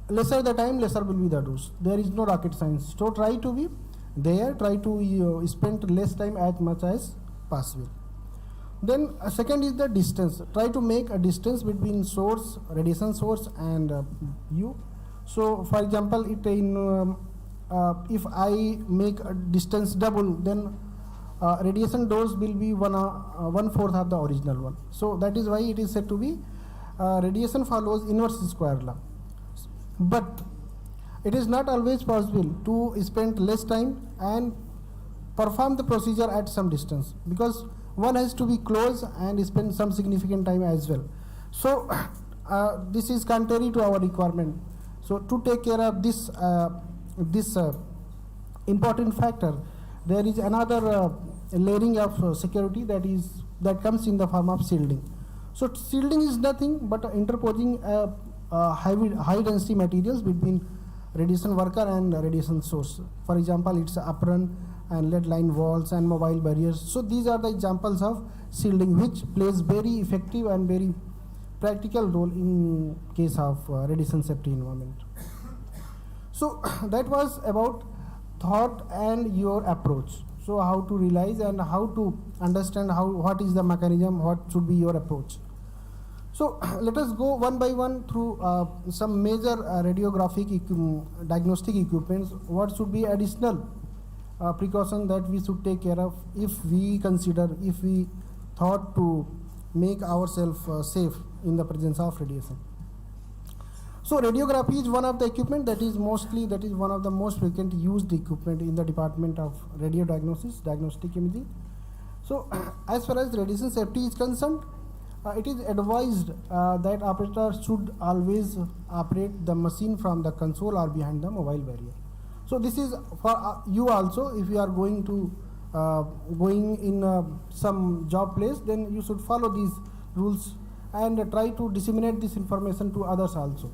lesser the time, lesser will be the dose. There is no rocket science. So try to be there, try to spend less time as much as possible. Then second is the distance. Try to make a distance between source, radiation source, and you. So for example, if I make a distance double, then radiation dose will be 1/4 of the original one. So that is why it is said to be radiation follows inverse square law. But it is not always possible to spend less time and perform the procedure at some distance, because one has to be close and spend some significant time as well. So this is contrary to our requirement. So to take care of this important factor, there is another layering of security that comes in the form of shielding. So shielding is nothing but interposing high density materials between radiation worker and radiation source. For example, it's apron and lead line walls and mobile barriers. So these are the examples of shielding, which plays very effective and very practical role in case of radiation safety environment. So that was about thought and your approach. So how to realize and how to understand what is the mechanism, what should be your approach. So let us go one by one through some major radiographic diagnostic equipments. What should be additional precaution that we should take care of if we thought to make ourselves safe in the presence of radiation. So radiography is one of the equipment that is one of the most frequently used equipment in the department of radio diagnosis, diagnostic imaging. So as far as radiation safety is concerned, it is advised that operator should always operate the machine from the console or behind the mobile barrier. So this is for you also. If you are going to going in some job place, then you should follow these rules and try to disseminate this information to others also.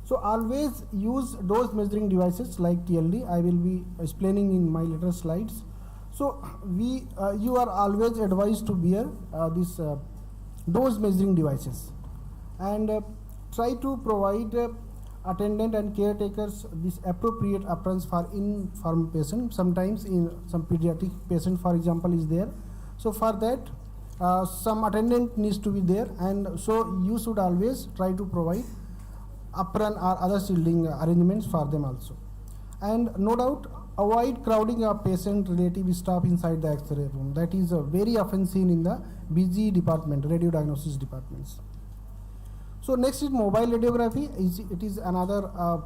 So always use dose measuring devices like TLD. I will be explaining in my later slides. So you are always advised to wear these dose measuring devices, and try to provide attendant and caretakers this appropriate appearance for infirm patient. Sometimes in some pediatric patient, for example, is there. So for that, some attendant needs to be there, and so you should always try to provide apron or other shielding arrangements for them also. And no doubt, avoid crowding a patient relative staff inside the X-ray room. That is very often seen in the busy department, radio diagnosis departments. So next is mobile radiography. It is another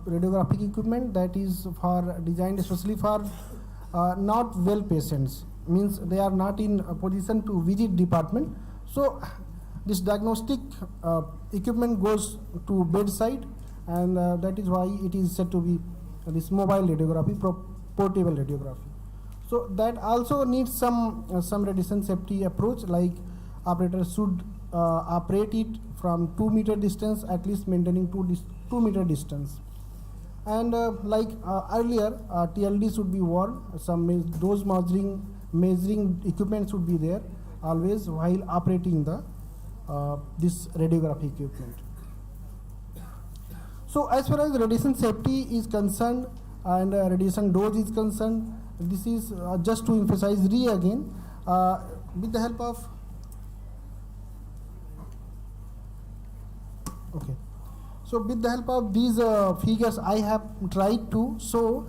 radiographic equipment that is designed especially for not well patients. Means they are not in a position to visit department. So this diagnostic equipment goes to bedside, and that is why it is said to be this mobile radiography, portable radiography. So that also needs some radiation safety approach, like operators should operate it from 2 meter distance, at least maintaining 2 meter distance. And like earlier, TLD should be worn. Some dose measuring equipment should be there always while operating the this radiography equipment. So as far as radiation safety is concerned and radiation dose is concerned, this is just to emphasize again, with the help of So with the help of these figures, I have tried to show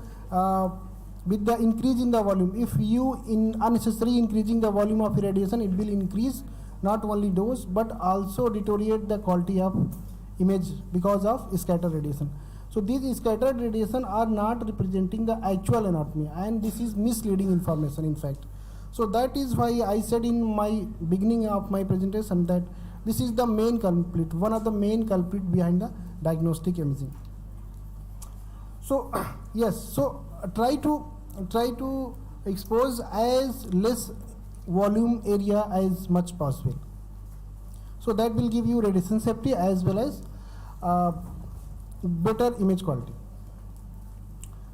with the increase in the volume, if you unnecessarily increasing the volume of irradiation, it will increase not only dose but also deteriorate the quality of image because of scattered radiation. So these scattered radiation are not representing the actual anatomy, and this is misleading information in fact. So that is why I said in my beginning of my presentation that this is the main culprit, one of the main culprit behind the diagnostic imaging. So yes, so try to expose as less volume area as much possible. So that will give you radiation safety as well as better image quality.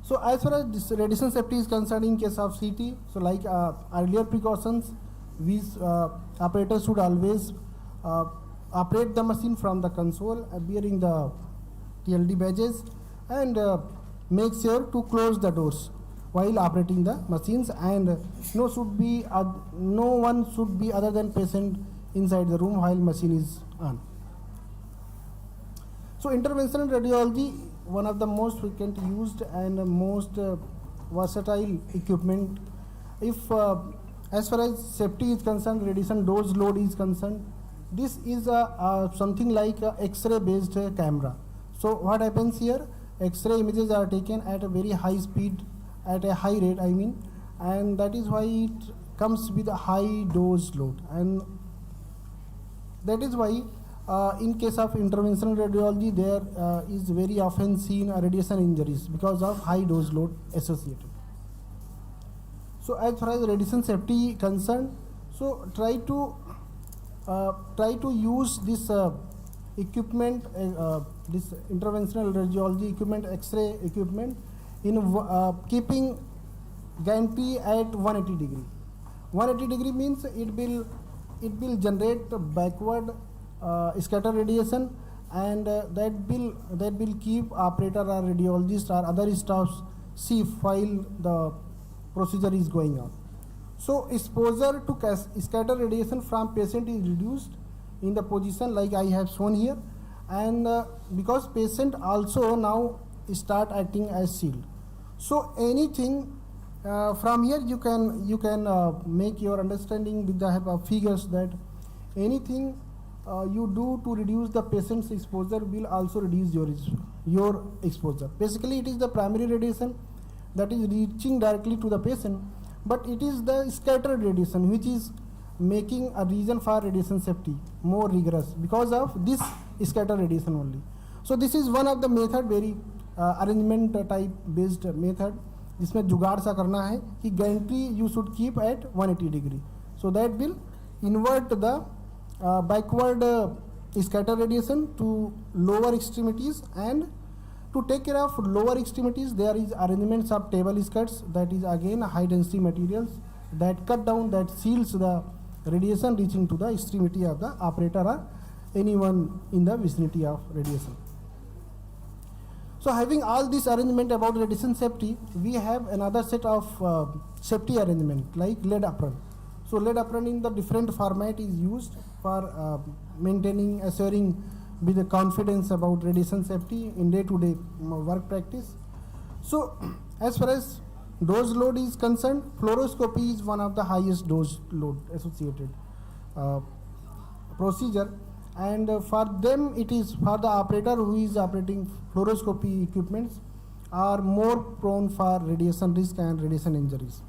So as far as this radiation safety is concerned in case of CT, so like earlier precautions, these operators should always operate the machine from the console, wearing the TLD badges, and make sure to close the doors while operating the machines, and no one should be other than patient inside the room while machine is on. So interventional radiology, one of the most frequent used and most versatile equipment. If as far as safety is concerned, radiation dose load is concerned, this is something like a X-ray based camera. So what happens here, X-ray images are taken at a very high speed, at a high rate I mean, and that is why it comes with a high dose load, and that is why in case of interventional radiology there is very often seen radiation injuries because of high dose load associated. So as far as radiation safety concerned, so try to use this equipment, this interventional radiology equipment, X-ray equipment, in keeping gantry at 180 degree. 180 degree means it will generate backward scatter radiation, and that will keep operator or radiologist or other staffs safe while the procedure is going on. So exposure to scatter radiation from patient is reduced in the position like I have shown here, and because patient also now start acting as shield. So anything from here you can make your understanding with the help of figures that anything you do to reduce the patient's exposure will also reduce your exposure. Basically it is the primary radiation that is reaching directly to the patient, but it is the scattered radiation which is making a reason for radiation safety more rigorous because of this scattered radiation only. So this is one of the method, very arrangement type based method, जिसमें जुगाड़ सा करना है कि gantry you should keep at 180 degree, so that will invert the backward scatter radiation to lower extremities. And to take care of lower extremities, there is arrangements of table skirts, that is again high density materials that cut down, that shields the radiation reaching to the extremity of the operator or anyone in the vicinity of radiation. So having all this arrangement about radiation safety, we have another set of safety arrangement like lead apron. So lead apron in the different format is used for maintaining, assuring with the confidence about radiation safety in day-to-day work practice. So as far as dose load is concerned, fluoroscopy is one of the highest dose load associated procedure, and for them it is for the operator who is operating fluoroscopy equipments are more prone for radiation risk and radiation injuries.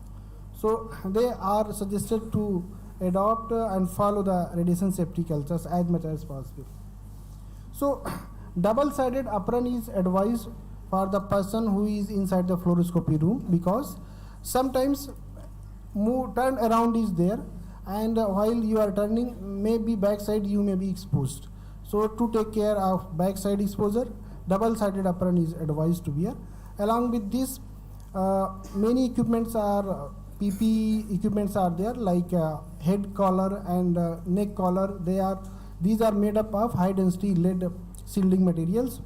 So they are suggested to adopt and follow the radiation safety cultures as much as possible. So double-sided apron is advised for the person who is inside the fluoroscopy room, because sometimes turn around is there, and while you are turning, maybe backside you may be exposed. So to take care of backside exposure, double-sided apron is advised to wear. Along with this, many equipments are PPE equipments are there, like head collar and neck collar. These are made up of high density lead shielding materials.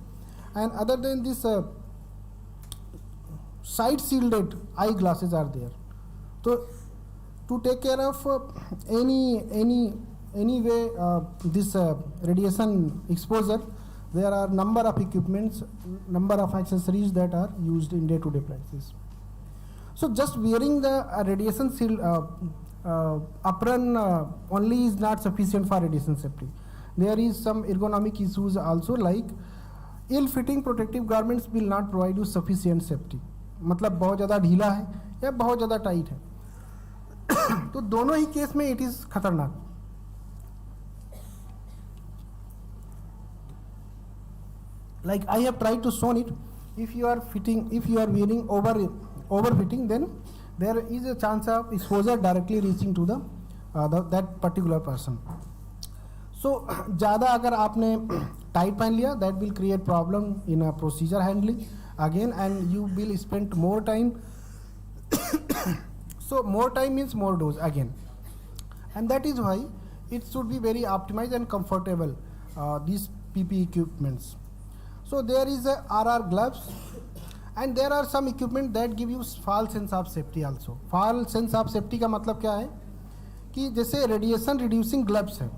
And other than this, side shielded eyeglasses are there. So to take care of any way this radiation exposure, there are number of equipments, number of accessories that are used in day-to-day practice. So just wearing the radiation shield apron only is not sufficient for radiation safety. There is some ergonomic issues also, like ill-fitting protective garments will not provide you sufficient safety. मतलब बहुत ज़्यादा ढीला है या बहुत ज़्यादा tight है, तो दोनों ही केस में it is खतरनाक. Like I have tried to show it. If you are wearing overfitting, then there is a chance of exposure directly reaching to that particular person. So ज़्यादा अगर आपने टाइट पहन लिया, that will create problem in a procedure handling again, and you will spend more time. So more time means more dose again, and that is why it should be very optimized and comfortable, these PP equipments. So there is a RR gloves, and there are some equipment that give you false sense of safety also. False sense of safety का मतलब क्या है कि जैसे radiation reducing gloves है,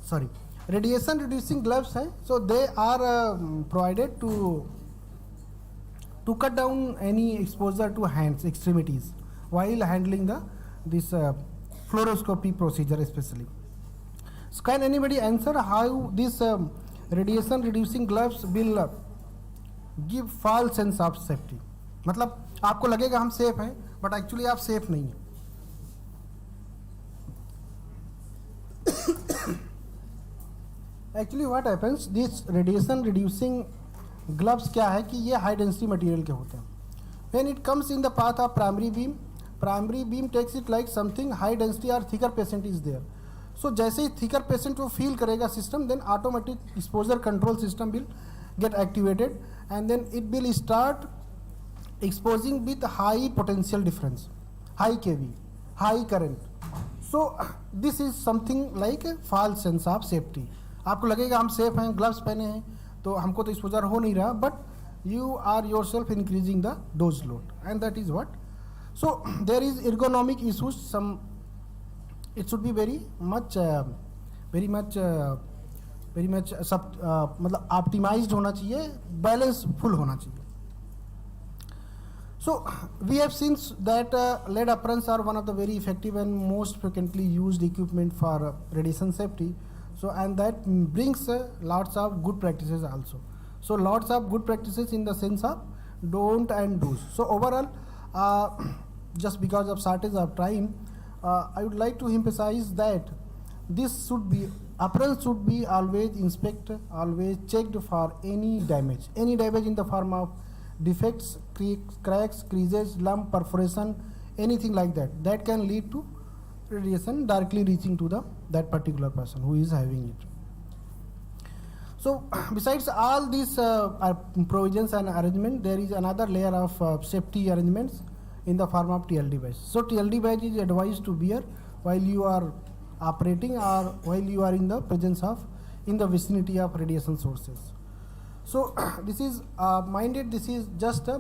sorry, radiation reducing gloves है, so they are provided to cut down any exposure to hands, extremities while handling this fluoroscopy procedure especially. So can anybody answer how this radiation reducing gloves will give false sense of safety? मतलब आपको लगेगा हम safe हैं, but actually आप safe नहीं हैं. Actually what happens, this radiation reducing gloves क्या है कि ये high density material के होते हैं. When it comes in the path of primary beam takes it like something high density or thicker patient is there. So जैसे ही thicker patient वो feel करेगा system, then automatic exposure control system will get activated, and then it will start exposing with high potential difference, high kV, high current. So this is something like a false sense of safety. आपको लगेगा हम safe हैं, gloves पहने हैं, तो हमको तो exposure हो नहीं रहा, but you are yourself increasing the dose load, and that is what. So there is ergonomic issues. It should be very much मतलब optimized होना चाहिए, balanceful होना चाहिए. So we have seen that lead aprons are one of the very effective and most frequently used equipment for radiation safety. So and that brings lots of good practices also. So lots of good practices in the sense of don't and do's. So overall, just because of shortage of time, I would like to emphasize that this should be appearance should be always inspected, always checked for any damage in the form of defects, cracks, creases, lump, perforation, anything like that can lead to radiation directly reaching to that particular person who is having it. So besides all these provisions and arrangement, there is another layer of safety arrangements in the form of TLD badge. So TLD badge is advised to wear while you are operating or while you are in the presence of, in the vicinity of radiation sources. So this is minded, this is just a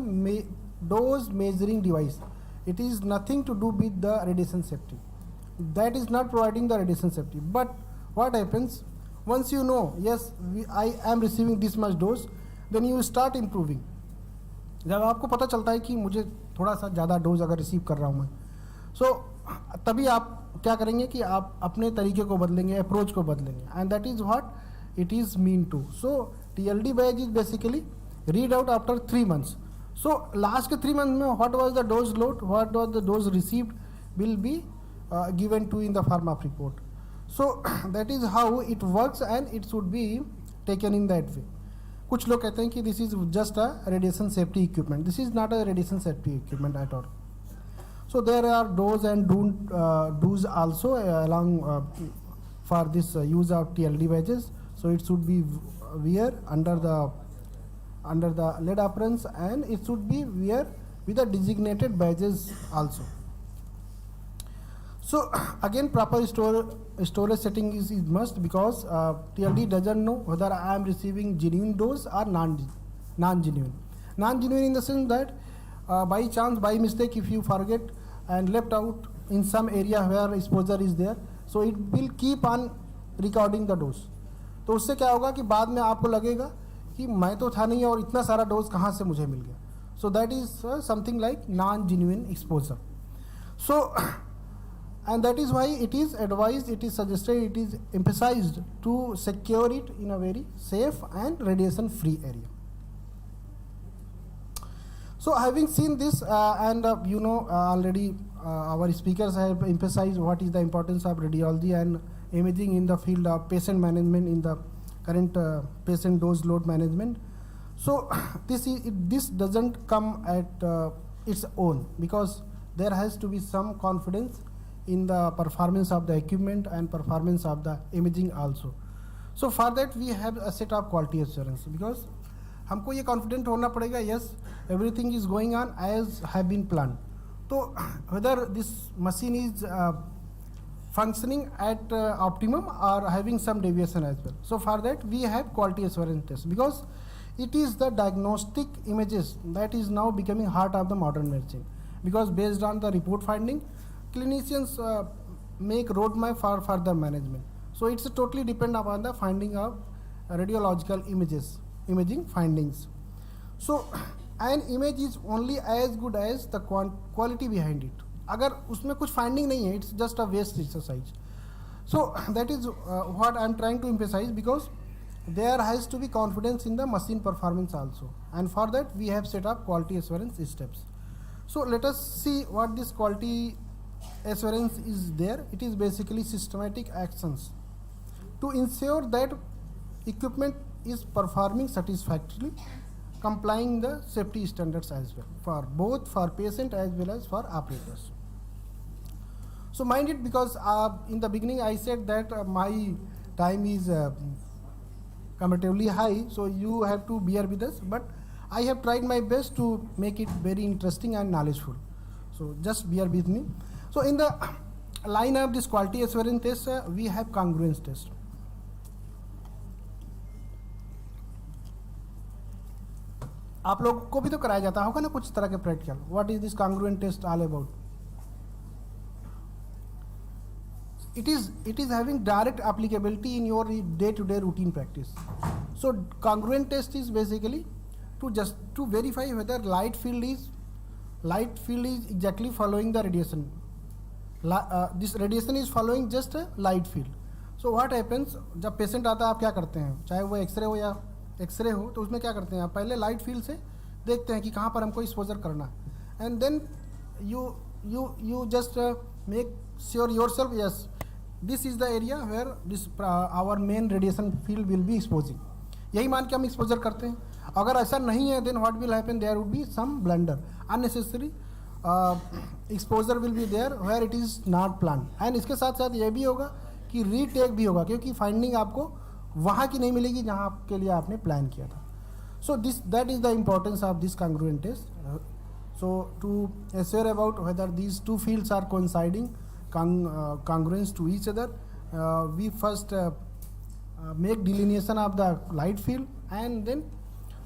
dose measuring device. It is nothing to do with the radiation safety. That is not providing the radiation safety. But what happens, once you know, yes, I am receiving this much dose, then you start improving. जब आपको पता चलता है कि मुझे थोड़ा सा ज़्यादा डोज अगर रिसीव कर रहा हूँ मैं, सो तभी आप क्या करेंगे कि आप अपने तरीके को बदलेंगे, अप्रोच को बदलेंगे, and that is what it is mean to. So TLD badge is basically read out after 3 months. So last के 3 months में what was the dose load, what was the dose received will be given to in the form of report. So that is how it works and it should be taken in that way. कुछ लोग कहते हैं कि this is just a radiation safety equipment. This is not a radiation safety equipment at all. So there are do's and do's also along for this use of TLD badges. So it should be wear under the lead appearance, and it should be wear with the designated badges also. So again, proper storage setting is must, because TLD doesn't know whether I am receiving genuine dose or non-genuine. Non-genuine in the sense that by chance, by mistake, if you forget and left out in some area where exposure is there, so it will keep on recording the dose. तो उससे क्या होगा कि बाद में आपको लगेगा कि मैं तो था नहीं और इतना सारा डोज कहाँ से मुझे मिल गया. So that is something like non genuine exposure. So and that is why it is advised, it is suggested, it is emphasized to secure it in a very safe and radiation free area. So having seen this and you know already our speakers have emphasized what is the importance of radiology and imaging in the field of patient management, in the current patient dose load management. So this doesn't come at its own, because there has to be some confidence in the performance of the equipment and performance of the imaging also. So for that we have a set of quality assurance, because हमको ये confident होना पड़ेगा, yes, everything is going on as have been planned. So whether this machine is functioning at optimum or having some deviation as well. So for that we have quality assurance test, because it is the diagnostic images that is now becoming heart of the modern medicine, because based on the report finding, clinicians make roadmap for further management. So it's totally depend upon the finding of radiological imaging findings. So an image is only as good as the quality behind it. अगर उसमें कुछ finding नहीं है, it's just a waste exercise. So that is what I'm trying to emphasize, because there has to be confidence in the machine performance also, and for that we have set up quality assurance steps. So let us see what this quality assurance is there. It is basically systematic actions to ensure that equipment is performing satisfactorily, complying the safety standards as well, for both for patient as well as for operators. So mind it, because in the beginning I said that my time is comparatively high, so you have to bear with us, but I have tried my best to make it very interesting and knowledgeful. So just bear with me. So in the line of this quality assurance test, we have congruence test. आप लोग को भी तो कराया जाता होगा ना कुछ तरह के practical. What is this congruent test all about? It is having direct applicability in your day-to-day routine practice. So congruent test is basically to verify whether light field is exactly following the radiation. This radiation is following just a light field. So what happens, जब patient आता है आप क्या करते हैं, चाहे वो x ray हो या एक्सरे हो, तो उसमें क्या करते हैं आप पहले लाइट फील्ड से देखते हैं कि कहाँ पर हमको एक्सपोजर करना है, and then you just make sure yourself, yes, this is the area where this our main radiation field will be exposing. यही मान के हम exposure करते हैं. अगर ऐसा नहीं है, then what will happen? There would be some blunder, unnecessary exposure will be there where it is not planned. And इसके साथ साथ ये भी होगा कि रीटेक भी होगा, क्योंकि फाइंडिंग आपको वहाँ की नहीं मिलेगी जहाँ के लिए आपने प्लान किया था. So that is the importance of this congruent test. So to assure about whether these two fields are coinciding, congruence to each other, we first make delineation of the light field, and then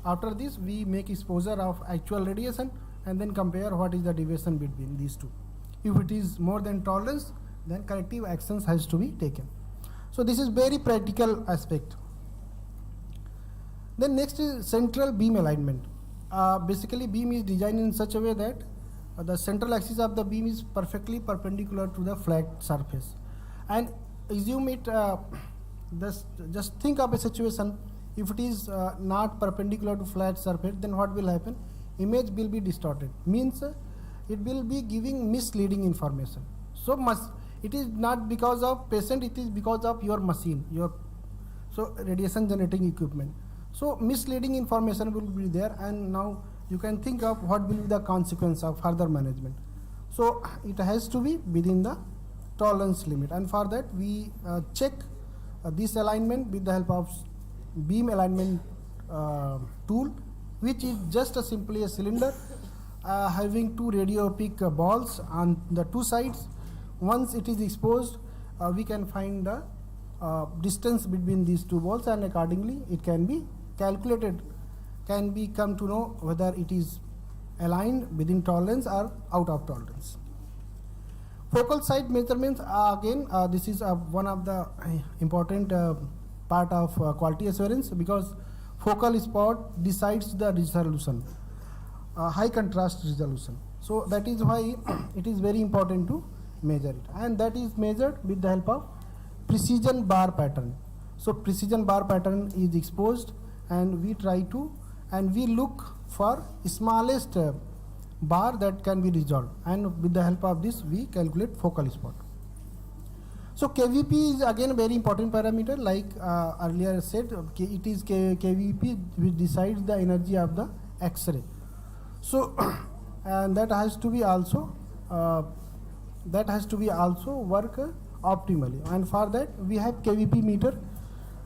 after this we make exposure of actual radiation, and then compare what is the deviation between these two. If it is more than tolerance, then corrective actions has to be taken. So this is very practical aspect. Then next is central beam alignment. Basically beam is designed in such a way that the central axis of the beam is perfectly perpendicular to the flat surface. And assume it, just think of a situation, if it is not perpendicular to flat surface, then what will happen? Image will be distorted, means it will be giving misleading information. So it is not because of patient, it is because of your machine, so radiation generating equipment. So misleading information will be there, and now you can think of what will be the consequence of further management. So it has to be within the tolerance limit, and for that we check this alignment with the help of beam alignment tool, which is just simply a cylinder having two radio opaque balls on the two sides. Once it is exposed, we can find the distance between these two balls, and accordingly it can be calculated, can be come to know whether it is aligned within tolerance or out of tolerance. Focal site measurements, again this is one of the important part of quality assurance, because focal spot decides the resolution, high contrast resolution. So that is why it is very important to measure it, and that is measured with the help of precision bar pattern. So precision bar pattern is exposed, and we try to, and we look for smallest bar that can be resolved, and with the help of this we calculate focal spot. So KVP is again a very important parameter, like earlier said, it is KVP which decides the energy of the X-ray. So and that has to be also work optimally, and for that we have KVP meter,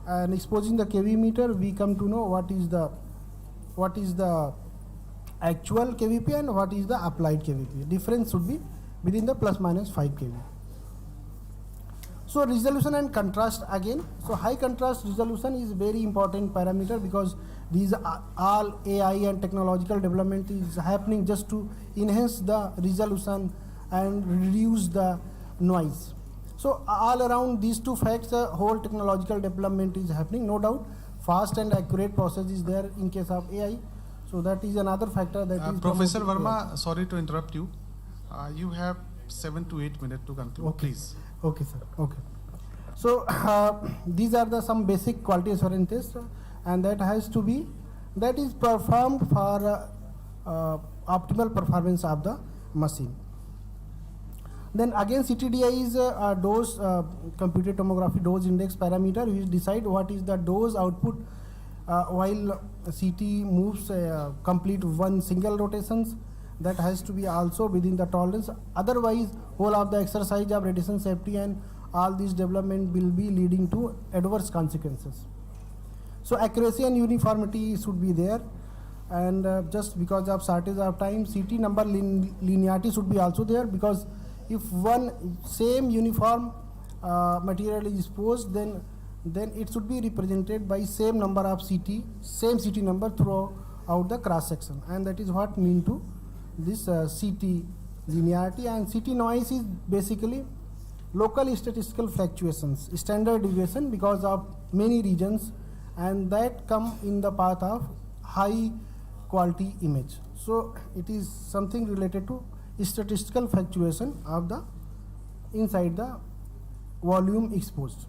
and exposing the KV meter we come to know what is the actual KVP and what is the applied KVP. Difference should be within the plus minus 5 kV. So resolution and contrast again. So high contrast resolution is very important parameter, because these are all AI and technological development is happening just to enhance the resolution and reduce the noise. So all around these two facts, whole technological development is happening. No doubt fast and accurate process is there in case of AI. So that is another factor that is Professor Verma, sorry to interrupt you. You have 7 to 8 minutes to conclude, okay. Please. Okay, sir. Okay. So these are some basic quality assurance tests, and that is performed for optimal performance of the machine. Then again CTDI is a dose, computed tomography dose index parameter, which decide what is the dose output while CT moves complete one single rotations. That has to be also within the tolerance. Otherwise, whole of the exercise of radiation safety and all this development will be leading to adverse consequences. So accuracy and uniformity should be there, and just because of shortage of time, CT number linearity should be also there, because if one same uniform material is exposed, then it should be represented by same number of same CT number throughout the cross section, and that is what mean to this CT linearity. And CT noise is basically local statistical fluctuations, standard deviation because of many regions, and that come in the path of high quality image. So it is something related to statistical fluctuation of the inside the volume exposed.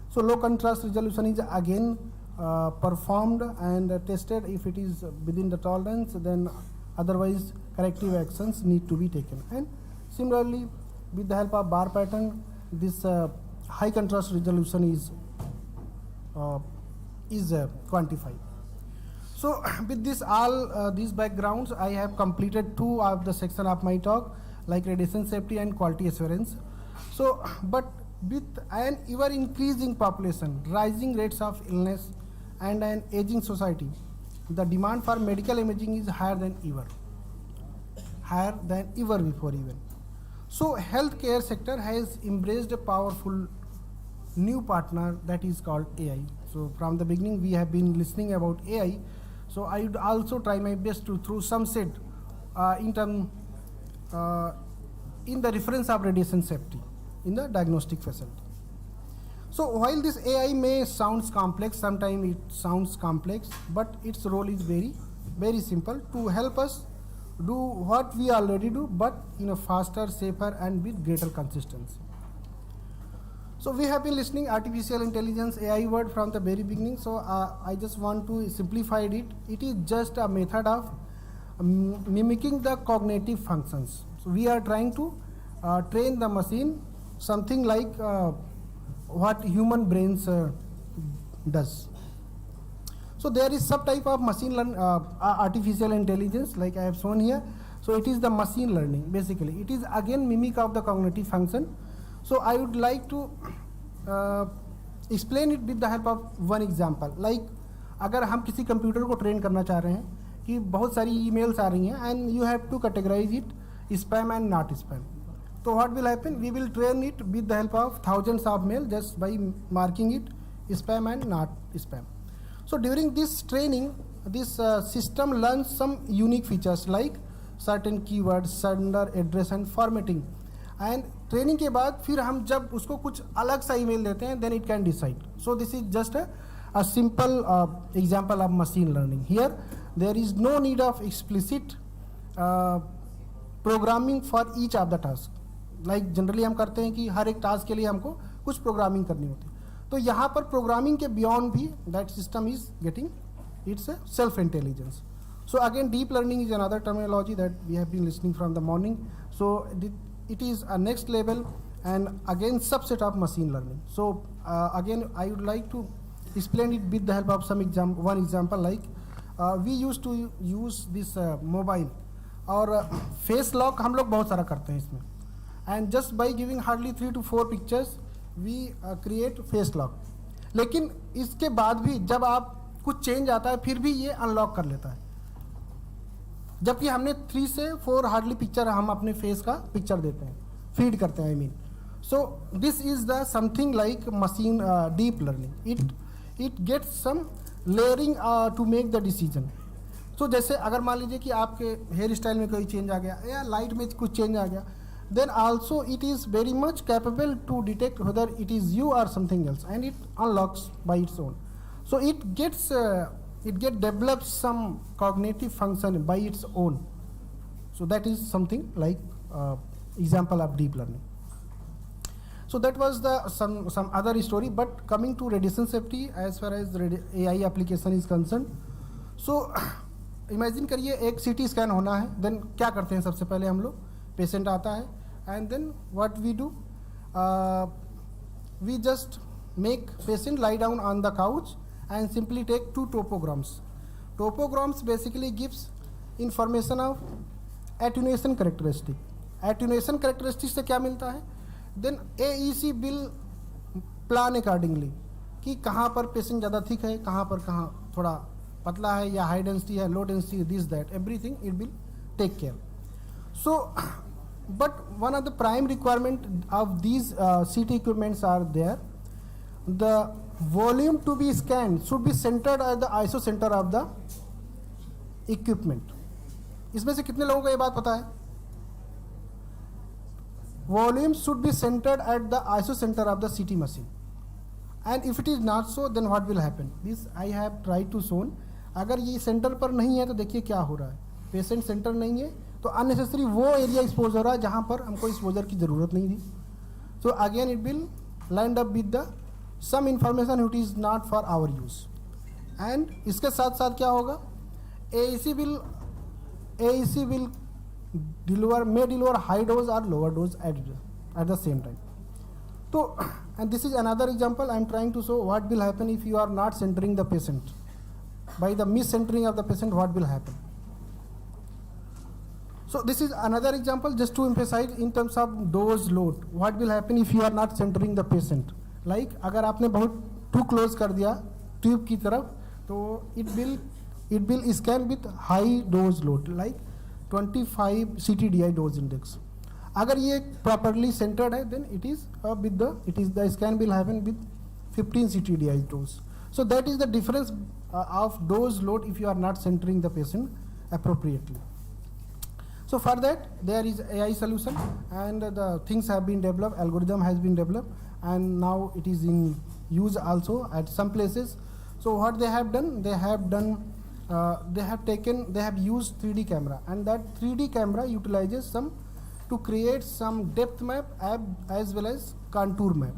So low contrast resolution is again performed and tested. If it is within the tolerance, then otherwise corrective actions need to be taken. And similarly, with the help of bar pattern, this high contrast resolution is quantified. So with this all these backgrounds, I have completed 2 of the section of my talk, like radiation safety and quality assurance. So, but with an ever increasing population, rising rates of illness, and an aging society, the demand for medical imaging is higher than ever before even. So healthcare sector has embraced a powerful new partner that is called AI. So from the beginning we have been listening about AI. So I would also try my best to throw some shade in the reference of radiation safety in the diagnostic facility. So while this AI may sounds complex, sometimes it sounds complex, but its role is very, very simple to help us do what we already do, but in a faster, safer, and with greater consistency. So we have been listening artificial intelligence AI word from the very beginning. So I just want to simplify it. It is just a method of mimicking the cognitive functions. So we are trying to train the machine something like what human brains does. So there is some type of machine learning, artificial intelligence, like I have shown here. So it is the machine learning basically. It is again mimic of the cognitive function. So I would like to explain it with the help of one example. Like अगर हम किसी computer को train करना चाह रहे हैं कि बहुत सारी emails आ रही हैं and you have to categorize it spam and not spam. So what will happen? We will train it with the help of thousands of mail just by marking it spam and not spam. So during this training, this system learns some unique features like certain keywords, sender address and formatting. And training के बाद फिर हम जब उसको कुछ अलग सा email देते हैं, then it can decide. So this is just a simple example of machine learning. Here there is no need of explicit programming for each of the tasks. Like generally हम करते हैं कि हर एक टास्क के लिए हमको कुछ प्रोग्रामिंग करनी होती है. तो यहाँ पर प्रोग्रामिंग के बियॉन्ड भी that system is getting it's self intelligence. So again, deep learning is another terminology that we have been listening from the morning. So it is a next level and again subset of machine learning. So again, I would like to explain it with the help of some one example. Like we used to use this mobile और face lock हम लोग बहुत सारा करते हैं इसमें. And just by giving hardly 3 to 4 pictures, we create face lock. लेकिन इसके बाद भी जब आप कुछ चेंज आता है फिर भी ये अनलॉक कर लेता है, जबकि हमने 3 से 4 हार्डली पिक्चर हम अपने फेस का पिक्चर देते हैं, फीड करते हैं I mean. So this is the something like machine deep learning. It gets some layering to make the decision. So जैसे अगर मान लीजिए कि आपके हेयर स्टाइल में कोई चेंज आ गया या लाइट में कुछ चेंज आ गया, then also it is very much capable to detect whether it is you or something else, and it unlocks by its own. So it develops some cognitive function by its own. So that is something like example of deep learning. So that was the some other story. But coming to radiation safety as far as AI application is concerned, so imagine करिए एक CT scan होना है, then क्या करते हैं सबसे पहले हम लोग, पेशेंट आता है and then what we do, we just make patient lie down on the couch and simply take 2 topograms. Topograms basically gives information of attenuation characteristic. Attenuation characteristic से क्या मिलता है, then AEC will plan accordingly कि कहाँ पर patient ज़्यादा thick है, कहाँ थोड़ा पतला है या हाई डेंसिटी है, low density, this that everything it will take care. So but one of the prime requirement of these CT equipments are there. The volume to be scanned should be centered at the isocenter of the equipment. इसमें से कितने लोगों को ये बात पता है? Volume should be centered at the isocenter of the CT machine. And if it is not so, then what will happen? This I have tried to show. अगर ये सेंटर पर नहीं है तो देखिए क्या हो रहा है. पेशेंट सेंटर नहीं है तो अननेसेसरी वो एरिया एक्सपोज हो रहा है जहाँ पर हमको एक्सपोजर की ज़रूरत नहीं थी. So again it will land up with the some information it is not for our use. And इसके साथ साथ क्या होगा, AEC will may deliver high dose or lower dose at the same time. So, and this is another example I am trying to show what will happen if you are not centering the patient. By the mis-centering of the patient, what will happen? So this is another example just to emphasize in terms of dose load. What will happen if you are not centering the patient? Like अगर आपने बहुत too close कर दिया tube की तरफ, तो it will scan with high dose load like 25 CTDI dose index. अगर ये properly centered है, then the scan will happen with 15 CTDI dose. So that is the difference of dose load if you are not centering the patient appropriately. So for that there is AI solution, and the things have been developed, algorithm has been developed, and now it is in use also at some places. So what they have done, they have used 3D camera, and that 3D camera utilizes to create some depth map as well as contour map.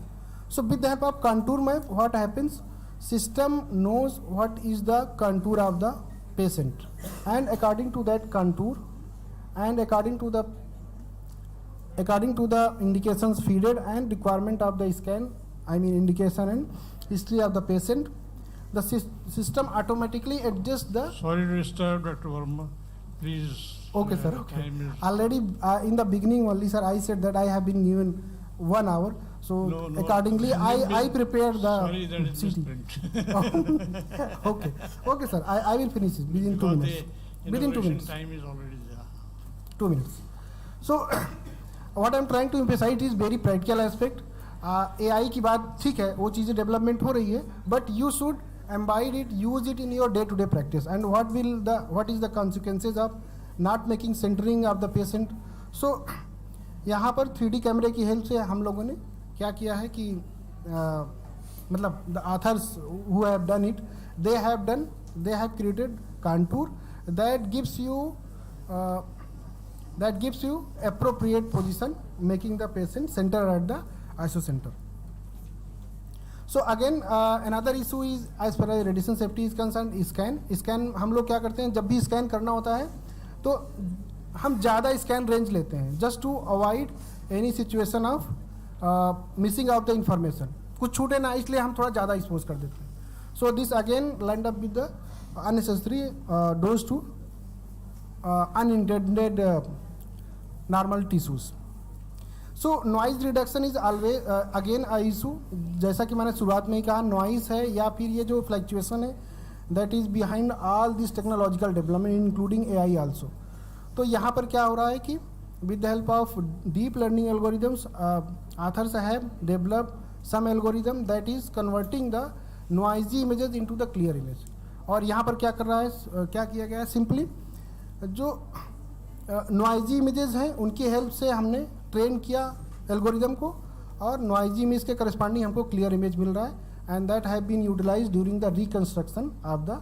So with the help of contour map, what happens? System knows what is the contour of the patient, and according to that contour and according to the indications feeded and requirement of the scan, I mean indication and history of the patient, the system automatically adjusts the. Sorry to disturb, Dr. Verma. Please. Okay, sir. Okay. Already in the beginning only, sir, I said that I have been given 1 hour. So accordingly, I prepared the. Sorry, that is misprint. Okay, sir. I will finish it within 2 minutes. Within 2 minutes. Time is already there. 2 minutes. So what I am trying to emphasize is very practical aspect. AI की बात ठीक है, वो चीज़ें development हो रही है, but you should embed it, use it in your day-to-day practice. And what is the consequences of not making centering of the patient? So यहाँ पर 3D कैमरे की हेल्प से हम लोगों ने क्या किया है कि मतलब the authors who have done it, they have created contour that gives you appropriate position, making the patient center at the ISO center. So again another issue is as far as radiation safety is concerned, scan हम लोग क्या करते हैं, जब भी scan करना होता है तो हम ज़्यादा स्कैन रेंज लेते हैं just to avoid any situation of missing out the information, कुछ छूटे ना, इसलिए हम थोड़ा ज़्यादा expose कर देते हैं. So this again lined up with the unnecessary dose to unintended normal tissues. So noise reduction is always again a issue. जैसा कि मैंने शुरुआत में ही कहा, noise है या फिर ये जो fluctuation है, that is behind all this technological development including AI also. तो यहाँ पर क्या हो रहा है कि with the help of deep learning algorithms, authors have developed some algorithm that is converting the noisy images into the clear image. और यहाँ पर क्या कर रहा है, क्या किया गया है, simply जो noisy images हैं उनकी हेल्प से हमने ट्रेन किया एल्गोरिदम को, और noisy इमेज के करस्पॉन्डिंग हमको क्लियर इमेज मिल रहा है, and that have been utilize during the reconstruction of the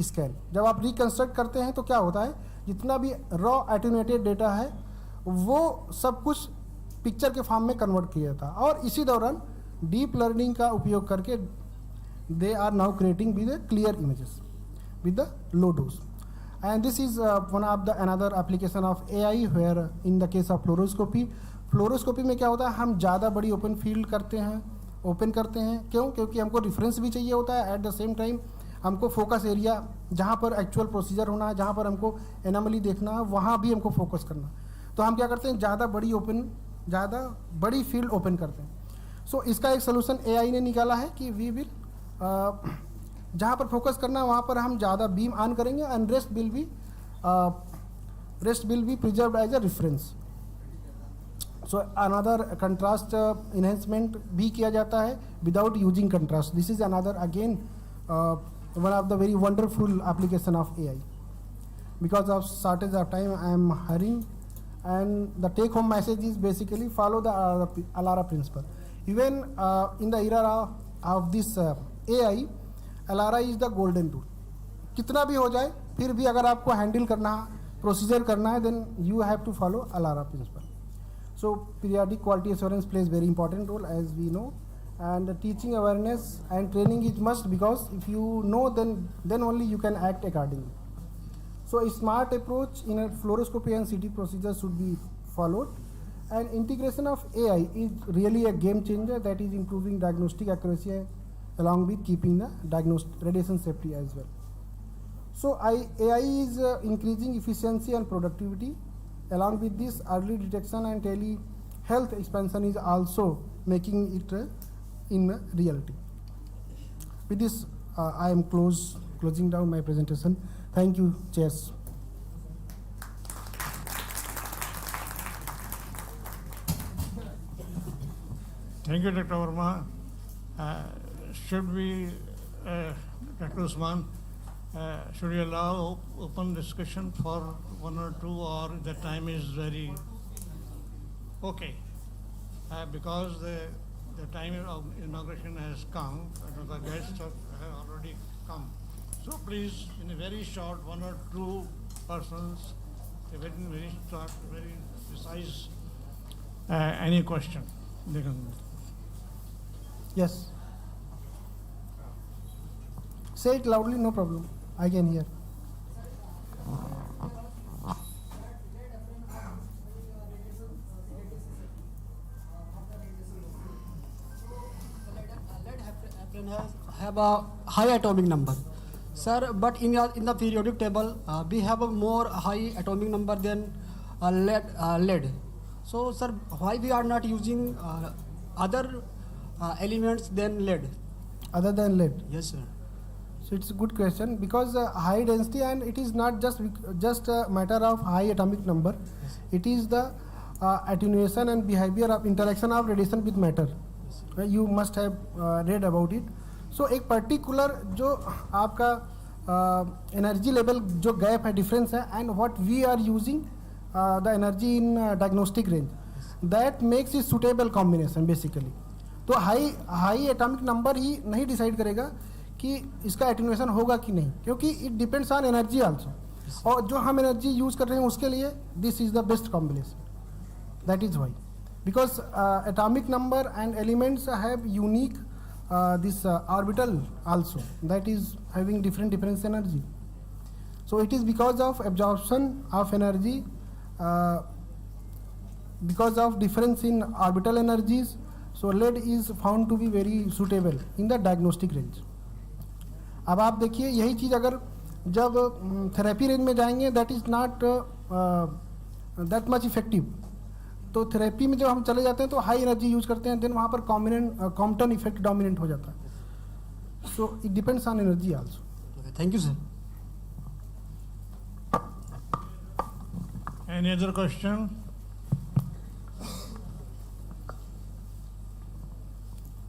scan. जब आप रिकंस्ट्रक्ट करते हैं तो क्या होता है, जितना भी रॉ एटेन्यूएटेड डेटा है वो सब कुछ पिक्चर के फॉर्म में कन्वर्ट किया था, और इसी दौरान डीप लर्निंग का उपयोग करके they are now creating with clear images with the low dose. And this is one of the another application of AI where in the case of fluoroscopy में क्या होता है, हम ज़्यादा बड़ी ओपन फील्ड ओपन करते हैं. क्यों? क्योंकि हमको रिफरेंस भी चाहिए होता है, एट द सेम टाइम हमको फोकस एरिया जहाँ पर एक्चुअल प्रोसीजर होना है, जहाँ पर हमको एनोमली देखना है, वहाँ भी हमको फोकस करना है. तो हम क्या करते हैं, ज़्यादा बड़ी फील्ड ओपन करते हैं. सो इसका एक सोल्यूशन AI ने निकाला है कि वी विल जहाँ पर फोकस करना है वहाँ पर हम ज़्यादा बीम ऑन करेंगे, and rest will be preserve as a reference. So another contrast enhancement भी किया जाता है without using contrast. This is another again one of the very wonderful application of AI. Because of shortage of time I am hurrying, and the take home message is basically follow the ALARA principle. Even in the era of this AI, ALARA is the golden rule. कितना भी हो जाए फिर भी अगर आपको handle करना है, प्रोसीजर करना है, then you have to follow ALARA principle. So periodic quality assurance plays very important role as we know, and teaching awareness and training is must, because if you know then only you can act accordingly. So a smart approach in a fluoroscopy and CT procedure should be followed, and integration of AI is really a game changer that is improving diagnostic accuracy along with keeping the radiation safety as well. So AI is increasing efficiency and productivity. Along with this, early detection and telehealth expansion is also making it in reality. With this, I am closing down my presentation. Thank you, chairs. Thank you, Dr. Verma. Should we, Dr. Usman, should we allow open discussion for 1 or 2, or the time is very okay? Because the time of inauguration has come, the guests have already come. So please, in a very short 1 or 2 persons, a very short, very precise, any question they can. Yes. Say it loudly, no problem. I can hear. Have a high atomic number, sir. But in the periodic table, we have a more high atomic number than lead. So, sir, why we are not using other elements than lead? Other than lead? Yes, sir. So it's a good question, because high density, and it is not just a matter of high atomic number. Yes. It is the attenuation and behavior of interaction of radiation with matter. Yes. You must have read about it. So एक particular जो आपका energy level जो gap है, difference है, and what we are using the energy in diagnostic range, that makes it suitable combination basically. तो high atomic number ही नहीं decide करेगा कि इसका एटेन्यूएशन होगा कि नहीं, क्योंकि it depends on energy also, और जो हम एनर्जी यूज कर रहे हैं उसके लिए this is the best combination. That is why, because atomic number and elements have unique this orbital also, that is having different energy. So it is because of absorption of energy, because of difference in orbital energies. So lead is found to be very suitable in the diagnostic range. अब आप देखिए यही चीज़ अगर जब therapy range में जाएंगे, that is not that much effective. तो therapy में जब हम चले जाते हैं तो हाई एनर्जी यूज करते हैं, देन वहाँ पर कॉम्पटन इफेक्ट डोमिनेंट हो जाता है. So it depends on energy also. Thank you sir. Any other question?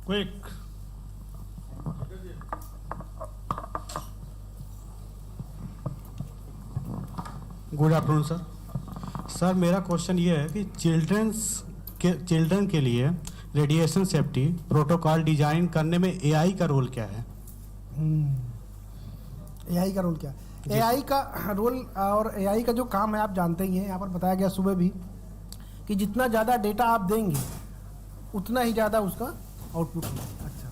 Quick. Good afternoon sir. Sir मेरा क्वेश्चन ये है कि चिल्ड्रन के लिए रेडिएशन सेफ्टी प्रोटोकॉल डिजाइन करने में एआई का रोल क्या है? एआई का रोल क्या है? एआई का रोल और एआई का जो काम है आप जानते ही हैं, यहाँ पर बताया गया सुबह भी कि जितना ज़्यादा डेटा आप देंगे उतना ही ज़्यादा उसका आउटपुट होगा. अच्छा.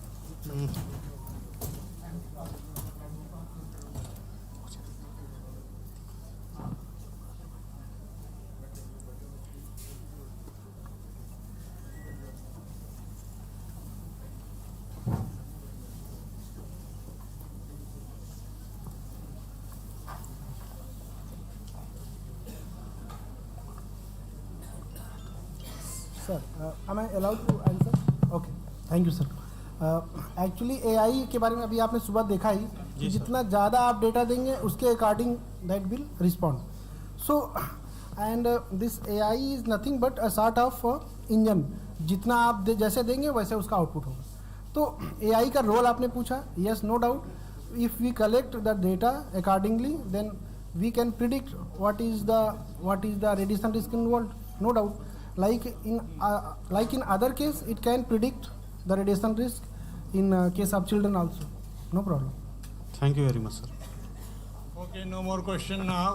Am I allowed to answer? Okay, thank you sir. Actually AI के बारे में अभी आपने सुबह देखा ही कि जितना ज़्यादा आप डेटा देंगे उसके according that will respond. So and this AI is nothing but a sort of engine. जितना आप जैसे देंगे वैसे उसका आउटपुट होगा. तो AI का रोल आपने पूछा, yes no doubt. If we collect the data accordingly then we can predict what is the radiation risk involved, no doubt. Like in other case, it can predict the radiation risk in case of children also. No problem. Thank you very much, sir. Okay, no more question now.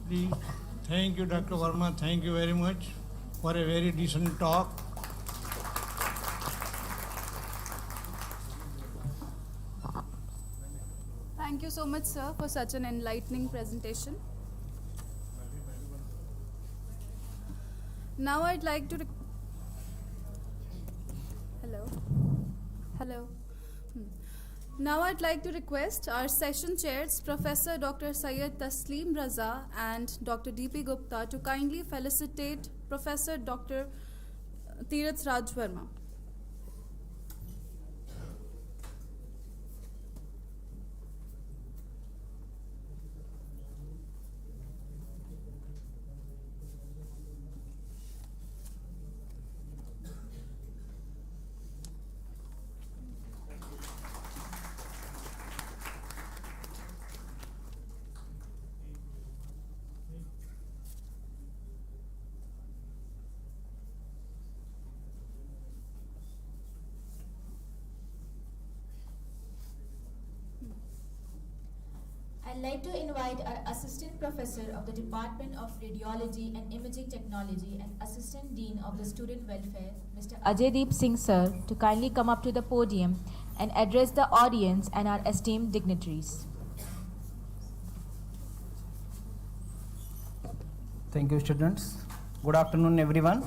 Please, thank you, Dr. Verma. Thank you very much for a very decent talk. Thank you so much, sir, for such an enlightening presentation. Now I'd like to Hello. Hello. Now I'd like to request our session chairs, Professor Dr. Syed Taslim Raza and Dr. D.P. Gupta, to kindly felicitate Professor Dr. Tirit Raj Verma. I'd like to invite our Assistant Professor of the Department of Radiology and Imaging Technology and Assistant Dean of the Student Welfare, Mr. 𝐂𝐨𝐳𝐚𝐿 Singh sir, to kindly come up to the podium and address the audience and our esteemed dignitaries. Thank you, students. Good afternoon, everyone.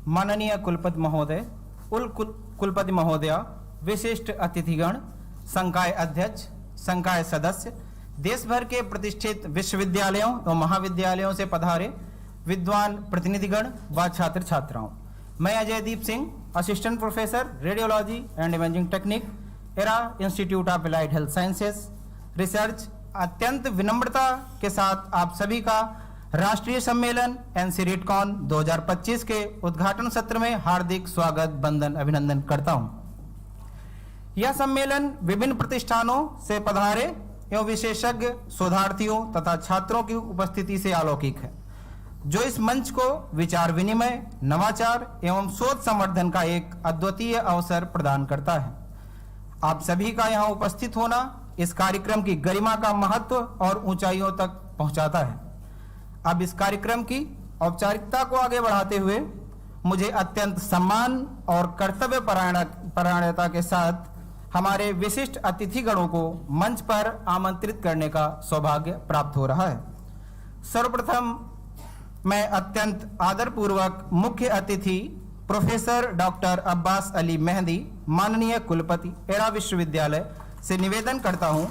माननीय कुलपति महोदय, कुलपति महोदया, विशिष्ट अतिथिगण, संकाय अध्यक्ष, संकाय सदस्य, देश भर के प्रतिष्ठित विश्वविद्यालयों और महाविद्यालयों से पधारे विद्वान प्रतिनिधिगण व छात्र छात्राओं, मैं Ajaydeep Singh, assistant professor radiology and imaging technique, Era institute of applied health sciences research, अत्यंत विनम्रता के साथ आप सभी का राष्ट्रीय सम्मेलन एनसी रिटकॉन 2025 के उद्घाटन सत्र में हार्दिक स्वागत, वंदन, अभिनंदन करता हूं। यह सम्मेलन विभिन्न प्रतिष्ठानों से पधारे एवं विशेषज्ञ शोधार्थियों तथा छात्रों की उपस्थिति से अलौकिक है, जो इस मंच को विचार विनिमय, नवाचार एवं शोध संवर्धन का एक अद्वितीय अवसर प्रदान करता है। आप सभी का यहाँ उपस्थित होना इस कार्यक्रम की गरिमा का महत्व और ऊंचाइयों तक पहुंचाता है। अब इस कार्यक्रम की औपचारिकता को आगे बढ़ाते हुए मुझे अत्यंत सम्मान और कर्तव्य परायणता के साथ हमारे विशिष्ट अतिथिगणों को मंच पर आमंत्रित करने का सौभाग्य प्राप्त हो रहा है। सर्वप्रथम मैं अत्यंत आदरपूर्वक मुख्य अतिथि प्रोफेसर डॉक्टर अब्बास अली मेहंदी, माननीय कुलपति एरा विश्वविद्यालय से निवेदन करता हूं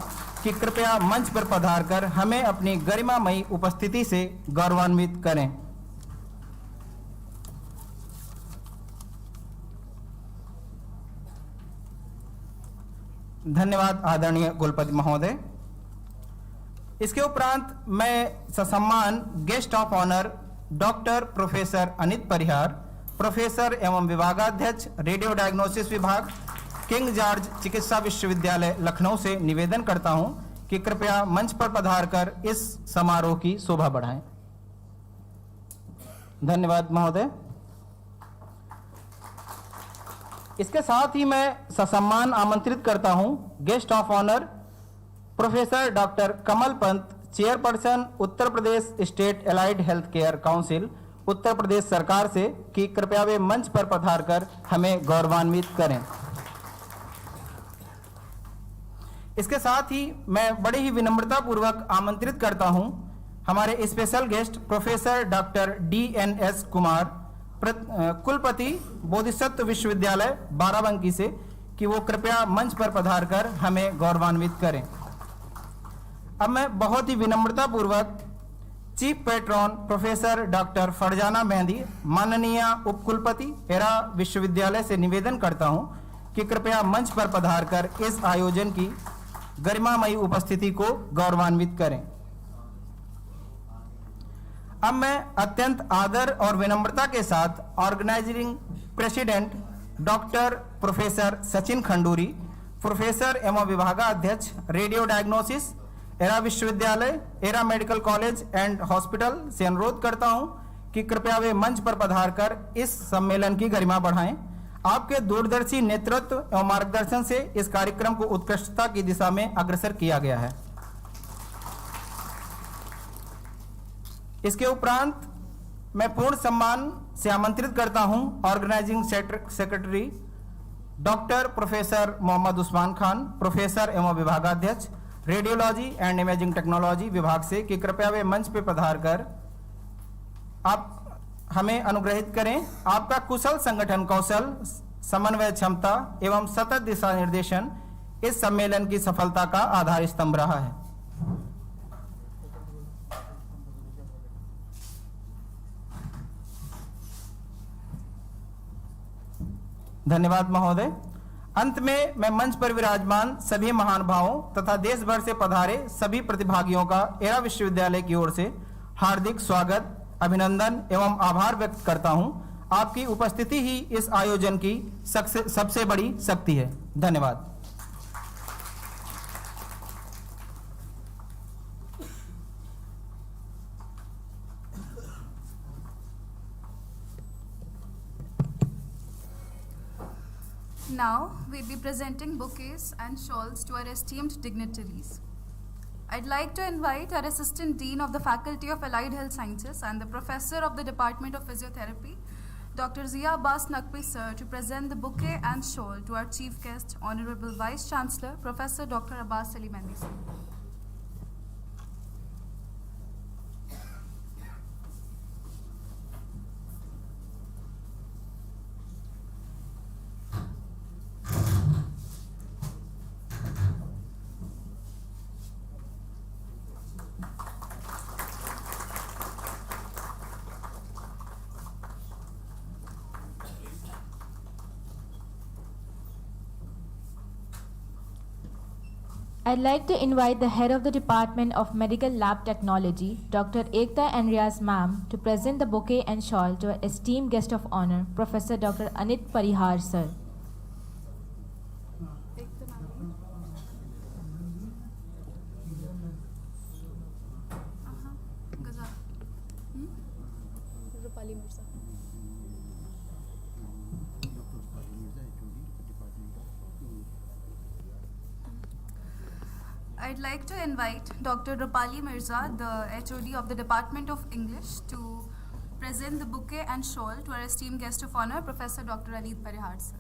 कि कृपया मंच पर पधारकर हमें अपनी गरिमामयी उपस्थिति से गौरवान्वित करें। धन्यवाद आदरणीय कुलपति महोदय। इसके उपरांत मैं ससम्मान guest of honour doctor professor Anit Parihar, professor एवं विभागाध्यक्ष रेडियो डायग्नोसिस विभाग, किंग जॉर्ज चिकित्सा विश्वविद्यालय लखनऊ से निवेदन करता हूं कि कृपया मंच पर पधारकर इस समारोह की शोभा बढ़ाएं। धन्यवाद महोदय। इसके साथ ही मैं ससम्मान आमंत्रित करता हूं guest of honour professor doctor Kamal Pant, chairperson Uttar Pradesh state allied health care council, Uttar Pradesh सरकार से, कि कृपया वे मंच पर पधारकर हमें गौरवान्वित करें। इसके साथ ही मैं बड़ी ही विनम्रता पूर्वक आमंत्रित करता हूं हमारे special guest professor doctor DNS Kumar, कुलपति बोधिसत्व विश्वविद्यालय बाराबंकी से, कि वो कृपया मंच पर पधारकर हमें गौरवान्वित करें। अब मैं बहुत ही विनम्रता पूर्वक chief patron professor doctor Farzana mehndi, माननीय उपकुलपति एरा विश्वविद्यालय से निवेदन करता हूं कि कृपया मंच पर पधारकर इस आयोजन की गरिमामयी उपस्थिति को गौरवान्वित करें। अब मैं अत्यंत आदर और विनम्रता के साथ organising president doctor professor Sachin Khanduri, professor एवं विभागाध्यक्ष रेडियो डायग्नोसिस एरा विश्वविद्यालय, Era medical college and hospital से अनुरोध करता हूं कि कृपया वे मंच पर पधारकर इस सम्मेलन की गरिमा बढ़ाएं। आपके दूरदर्शी नेतृत्व एवं मार्गदर्शन से इस कार्यक्रम को उत्कृष्टता की दिशा में अग्रसर किया गया है। इसके उपरांत मैं पूर्ण सम्मान से आमंत्रित करता हूं organising secretary doctor professor Mohammad Usman Khan, professor एवं विभागाध्यक्ष रेडियोलॉजी एंड इमेजिंग टेक्नोलॉजी विभाग से, कि कृपया वे मंच पे पधार कर आप हमें अनुग्रहित करें। आपका कुशल संगठन कौशल, समन्वय क्षमता एवं सतत दिशा निर्देशन इस सम्मेलन की सफलता का आधार स्तंभ रहा है। धन्यवाद महोदय। अंत में मैं मंच पर विराजमान सभी महानुभावों तथा देश भर से पधारे सभी प्रतिभागियों का एरा विश्वविद्यालय की ओर से हार्दिक स्वागत, अभिनंदन एवं आभार व्यक्त करता हूं। आपकी उपस्थिति ही इस आयोजन की सबसे बड़ी शक्ति है। धन्यवाद। Now, we'll be presenting bouquets and shawls to our esteemed dignitaries. I'd like to invite our Assistant Dean of the Faculty of Allied Health Sciences and the Professor of the Department of Physiotherapy, Dr. 𝐂𝐸𝐳𝐷𝐼𝐻 sir, to present the bouquet and shawl to our Chief Guest, Honorable Vice Chancellor, Professor Dr. Abbas Ali Mehndi sir. I'd like to invite the head of the Department of Medical Lab Technology, Dr. 𝐂𝐸𝐳𝐿 ma'am, to present the bouquet and shawl to our esteemed guest of honor, Professor Dr. Anit Parihar sir. I'd like to invite Dr. Rupali Mirza, the HOD of the Department of English, to present the bouquet and shawl to our esteemed guest of honor, Professor Dr. Anit Parihar sir.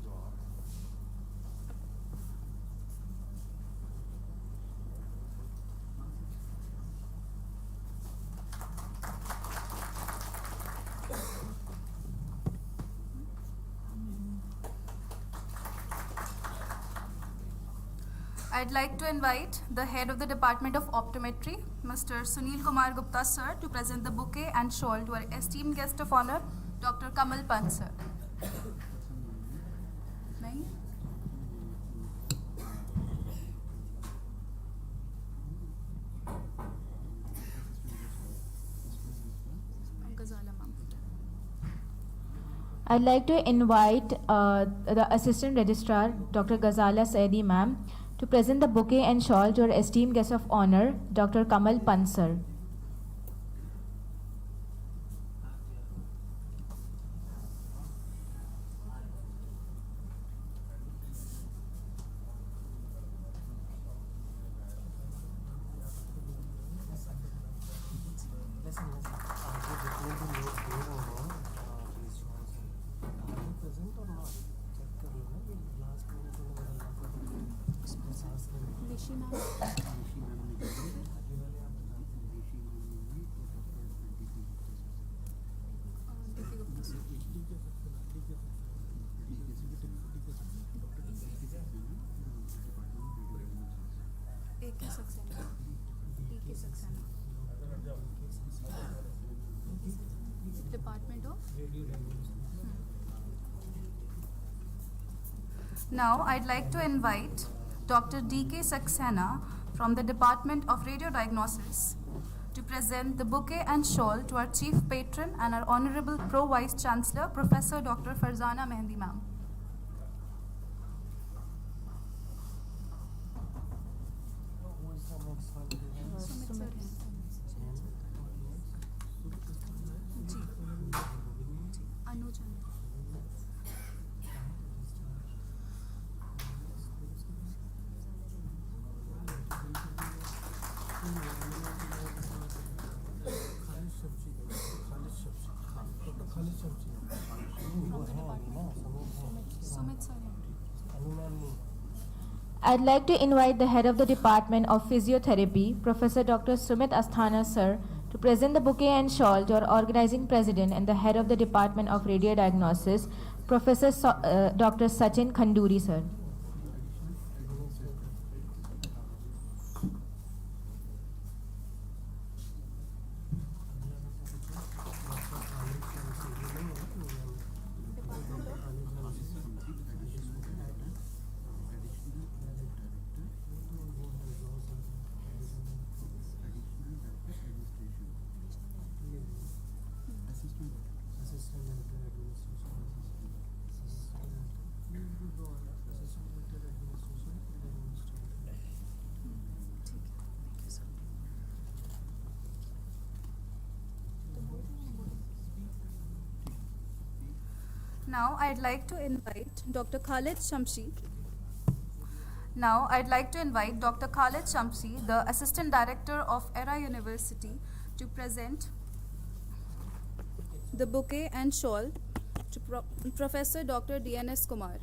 I'd like to invite the head of the Department of Optometry, Mr. Sunil Kumar Gupta sir, to present the bouquet and shawl to our esteemed guest of honor, Dr. Kamal Pant sir. I'd like to invite the Assistant Registrar, Dr. Ghazala Saidi ma'am, to present the bouquet and shawl to our esteemed guest of honor, Dr. Kamal Pant sir. Department of Now, I'd like to invite Dr. D.K. Saxena from the Department of Radiodiagnosis to present the bouquet and shawl to our Chief Patron and our Honorable Pro Vice Chancellor, Professor Dr. Farzana Mehndi ma'am. I'd like to invite the head of the Department of Physiotherapy, Professor Dr. Sumit Asthana sir, to present the bouquet and shawl to our organizing president and the head of the Department of Radiodiagnosis, Professor Dr. Sachin Khanduri sir. Now I'd like to invite Dr. Khalid Shamsi, the Assistant Director of Era University, to present the bouquet and shawl to Professor Dr. D.N.S. Kumar.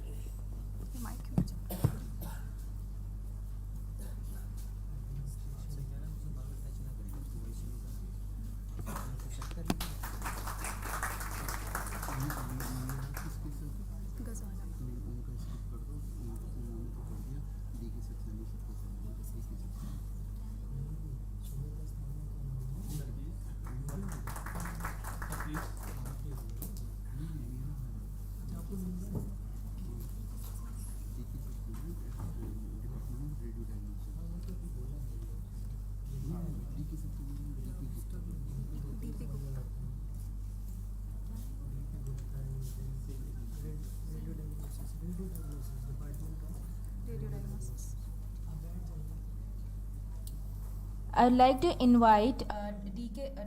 I'd like to invite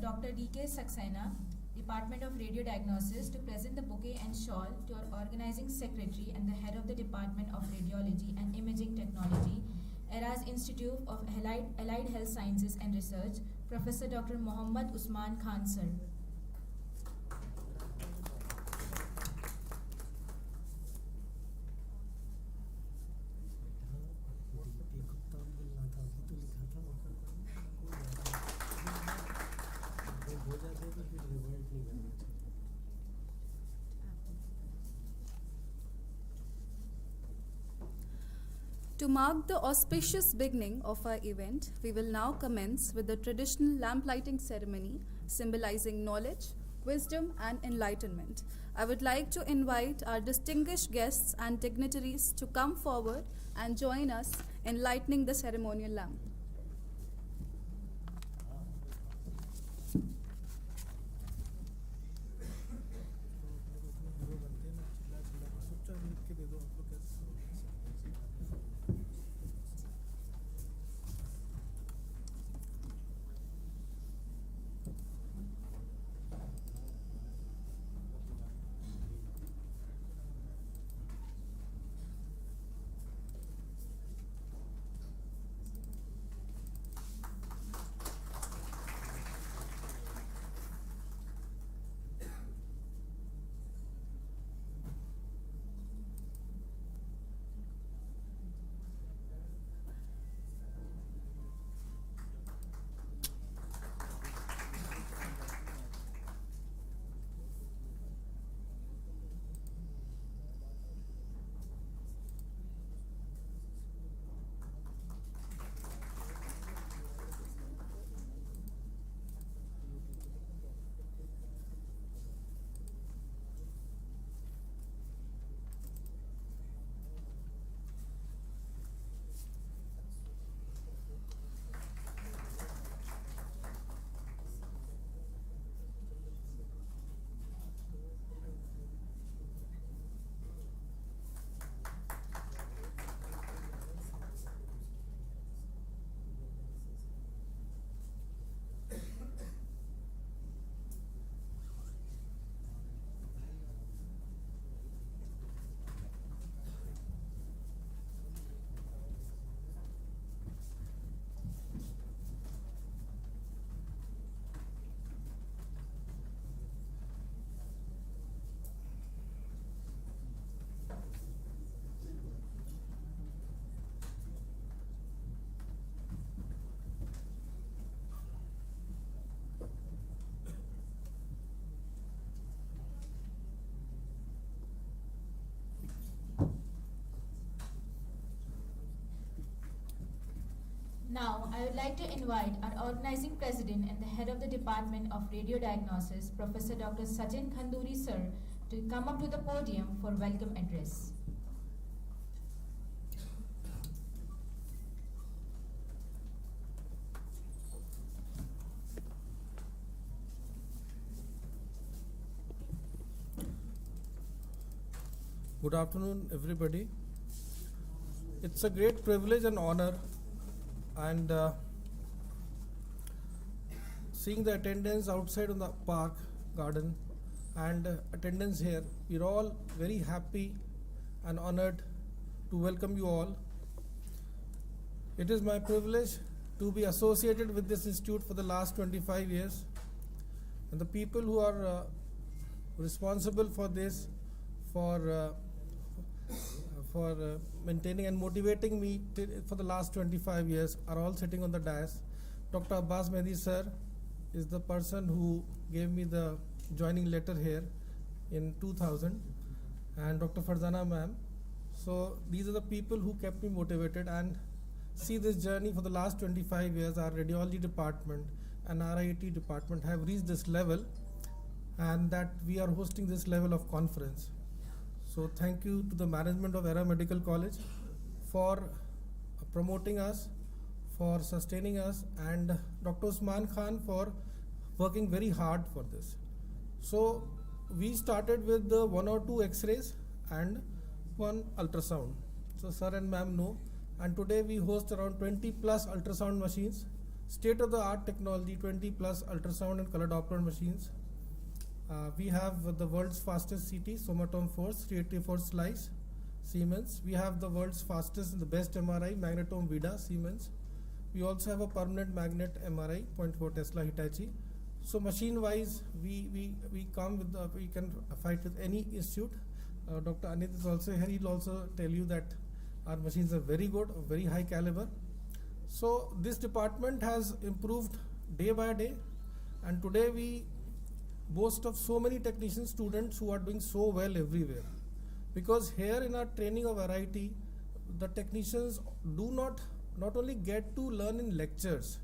Dr. D.K. Saxena, Department of Radiodiagnosis, to present the bouquet and shawl to our organizing secretary and the head of the Department of Radiology and Imaging Technology, ERA's Institute of Allied Health Sciences and Research, Professor Dr. Mohammad Usman Khan sir. To mark the auspicious beginning of our event, we will now commence with the traditional lamp lighting ceremony symbolizing knowledge, wisdom, and enlightenment. I would like to invite our distinguished guests and dignitaries to come forward and join us in lighting the ceremonial lamp. I would like to invite our organizing president and the head of the Department of Radiodiagnosis, Professor Dr. Sachin Khanduri sir, to come up to the podium for welcome address. Good afternoon, everybody. It's a great privilege and honor, and seeing the attendance outside on the park garden and attendance here, we're all very happy and honored to welcome you all. It is my privilege to be associated with this institute for the last 25 years, and the people who are responsible for this, for maintaining and motivating me for the last 25 years are all sitting on the dais. Dr. Abbas Mehdi sir is the person who gave me the joining letter here in 2000, and Dr. Farzana ma'am. So these are the people who kept me motivated and see this journey for the last 25 years. Our radiology department and RIT department have reached this level, and that we are hosting this level of conference. So thank you to the management of Era Medical College for promoting us, for sustaining us, and Dr. Usman Khan for working very hard for this. So we started with the 1 or 2 X-rays and 1 ultrasound. So sir and ma'am know, and today we host around 20 plus ultrasound machines, state-of-the-art technology, 20 plus ultrasound and color Doppler machines. We have the world's fastest CT, Somatome Force, 384 slice, Siemens. We have the world's fastest and the best MRI, Magnetome Vida, Siemens. We also have a permanent magnet MRI, 0.4 Tesla, Hitachi. So machine-wise, we come with we can fight with any institute. Dr. Anit is also here. He'll also tell you that our machines are very good, very high caliber. So this department has improved day by day, and today we boast of so many technician students who are doing so well everywhere. Because here in our training of RIT, the technicians do not only get to learn in lectures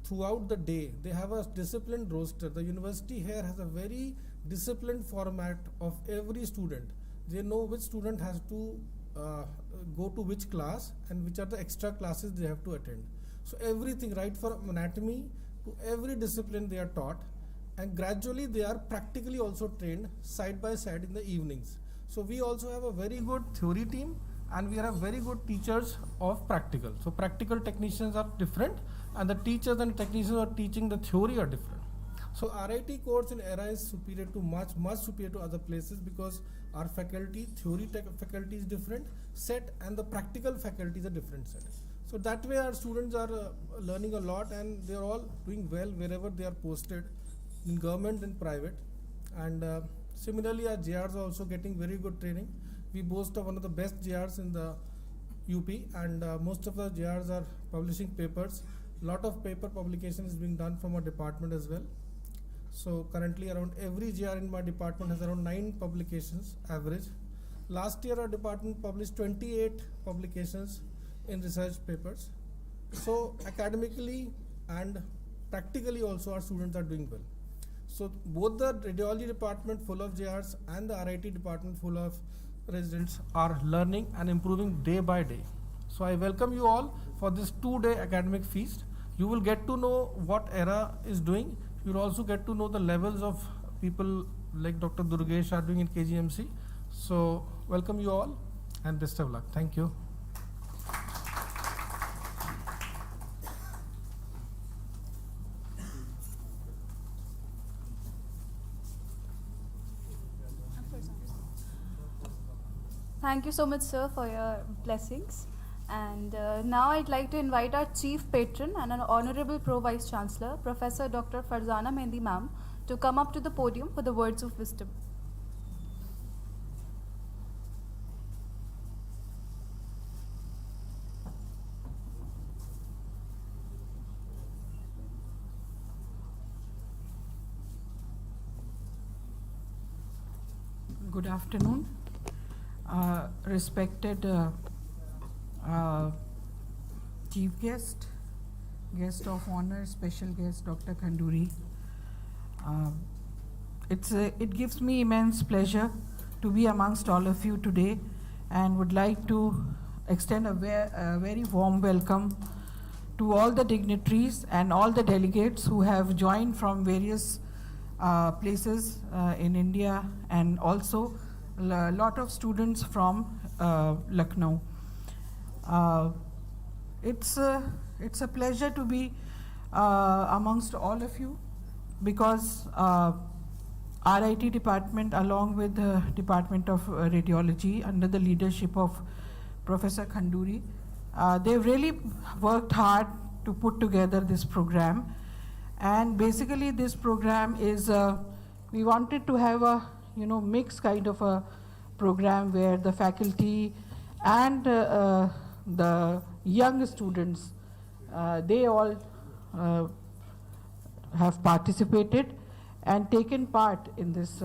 throughout the day, they have a disciplined roster. The university here has a very disciplined format of every student. They know which student has to go to which class and which are the extra classes they have to attend. So everything, right from anatomy to every discipline they are taught, and gradually they are practically also trained side by side in the evenings. So we also have a very good theory team, and we have very good teachers of practical. So practical technicians are different, and the teachers and technicians who are teaching the theory are different. So RIT course in ERA is superior to much superior to other places, because our faculty, theory faculty is different set, and the practical faculty is a different set. So that way our students are learning a lot, and they are all doing well wherever they are posted, in government and private. And similarly, our JRs are also getting very good training. We boast of one of the best JRs in the UP, and most of the JRs are publishing papers. Lot of paper publication is being done from our department as well. So currently around every JR in my department has around 9 publications average. Last year our department published 28 publications in research papers. So academically and practically also our students are doing well. So both the radiology department full of JRs and the RIT department full of residents are learning and improving day by day. So I welcome you all for this 2-day academic feast. You will get to know what ERA is doing. You will also get to know the levels of people like Dr. Durgesh are doing in KGMC. So welcome you all and best of luck. Thank you. Thank you so much, sir, for your blessings. And now I'd like to invite our Chief Patron and an Honorable Pro Vice Chancellor, Professor Dr. Farzana Mehdi ma'am, to come up to the podium for the words of wisdom. Good afternoon. Respected chief guest, guest of honor, special guest Dr. Khanduri. It gives me immense pleasure to be amongst all of you today, and would like to extend a very warm welcome to all the dignitaries and all the delegates who have joined from various places in India, and also a lot of students from Lucknow. It's a pleasure to be amongst all of you, because RIT department, along with the Department of Radiology under the leadership of Professor Khanduri, they've really worked hard to put together this program. And basically this program is, we wanted to have a mixed kind of a program where the faculty and the young students, they all have participated and taken part in this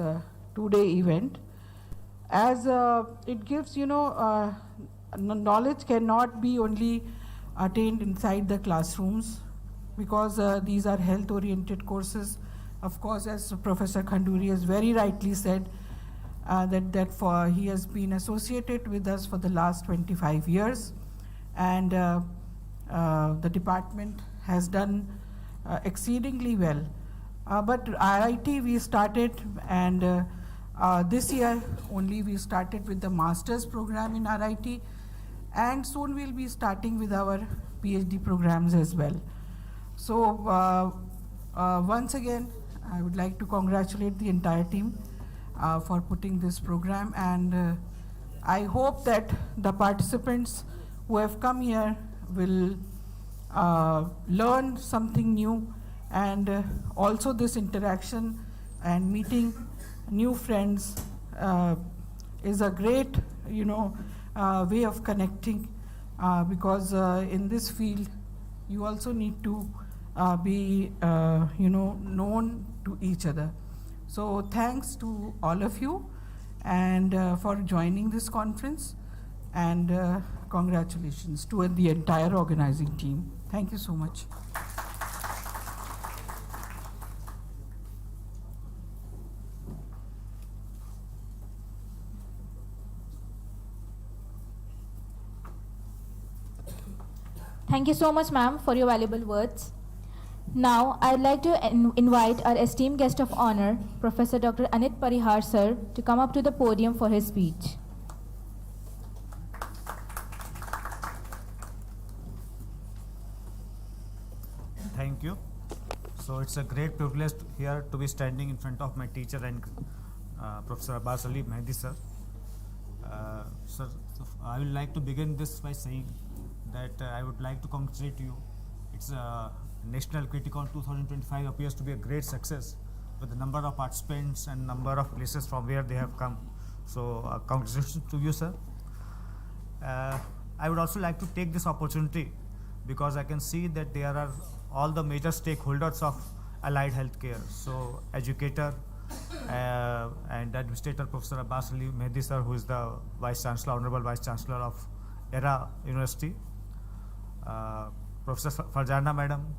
two-day event. As it gives, knowledge cannot be only attained inside the classrooms, because these are health-oriented courses. Of course, as Professor Khanduri has very rightly said, he has been associated with us for the last 25 years, and the department has done exceedingly well. But RIT we started, and this year only we started with the master's program in RIT, and soon we'll be starting with our PhD programs as well. So once again, I would like to congratulate the entire team for putting this program, and I hope that the participants who have come here will learn something new, and also this interaction and meeting new friends is a great way of connecting, because in this field you also need to be known to each other. So thanks to all of you, and for joining this conference, and congratulations to the entire organizing team. Thank you so much. Thank you so much, ma'am, for your valuable words. Now, I'd like to invite our esteemed guest of honor, Professor Dr. Anit Parihar, sir, to come up to the podium for his speech. Thank you. So it's a great privilege here to be standing in front of my teacher and Professor 𝐂𝐨𝐳𝐚𝐥 sir. Sir, I would like to begin this by saying that I would like to congratulate you. It's National Criticon 2025 appears to be a great success with the number of participants and number of places from where they have come. So congratulations to you, sir. I would also like to take this opportunity because I can see that there are all the major stakeholders of allied healthcare. So educator and administrator Professor 𝐵𝐴𝐳𝐚𝐥 sir, who is the Vice Chancellor, Honorable Vice Chancellor of Era University. Professor Farjana madam,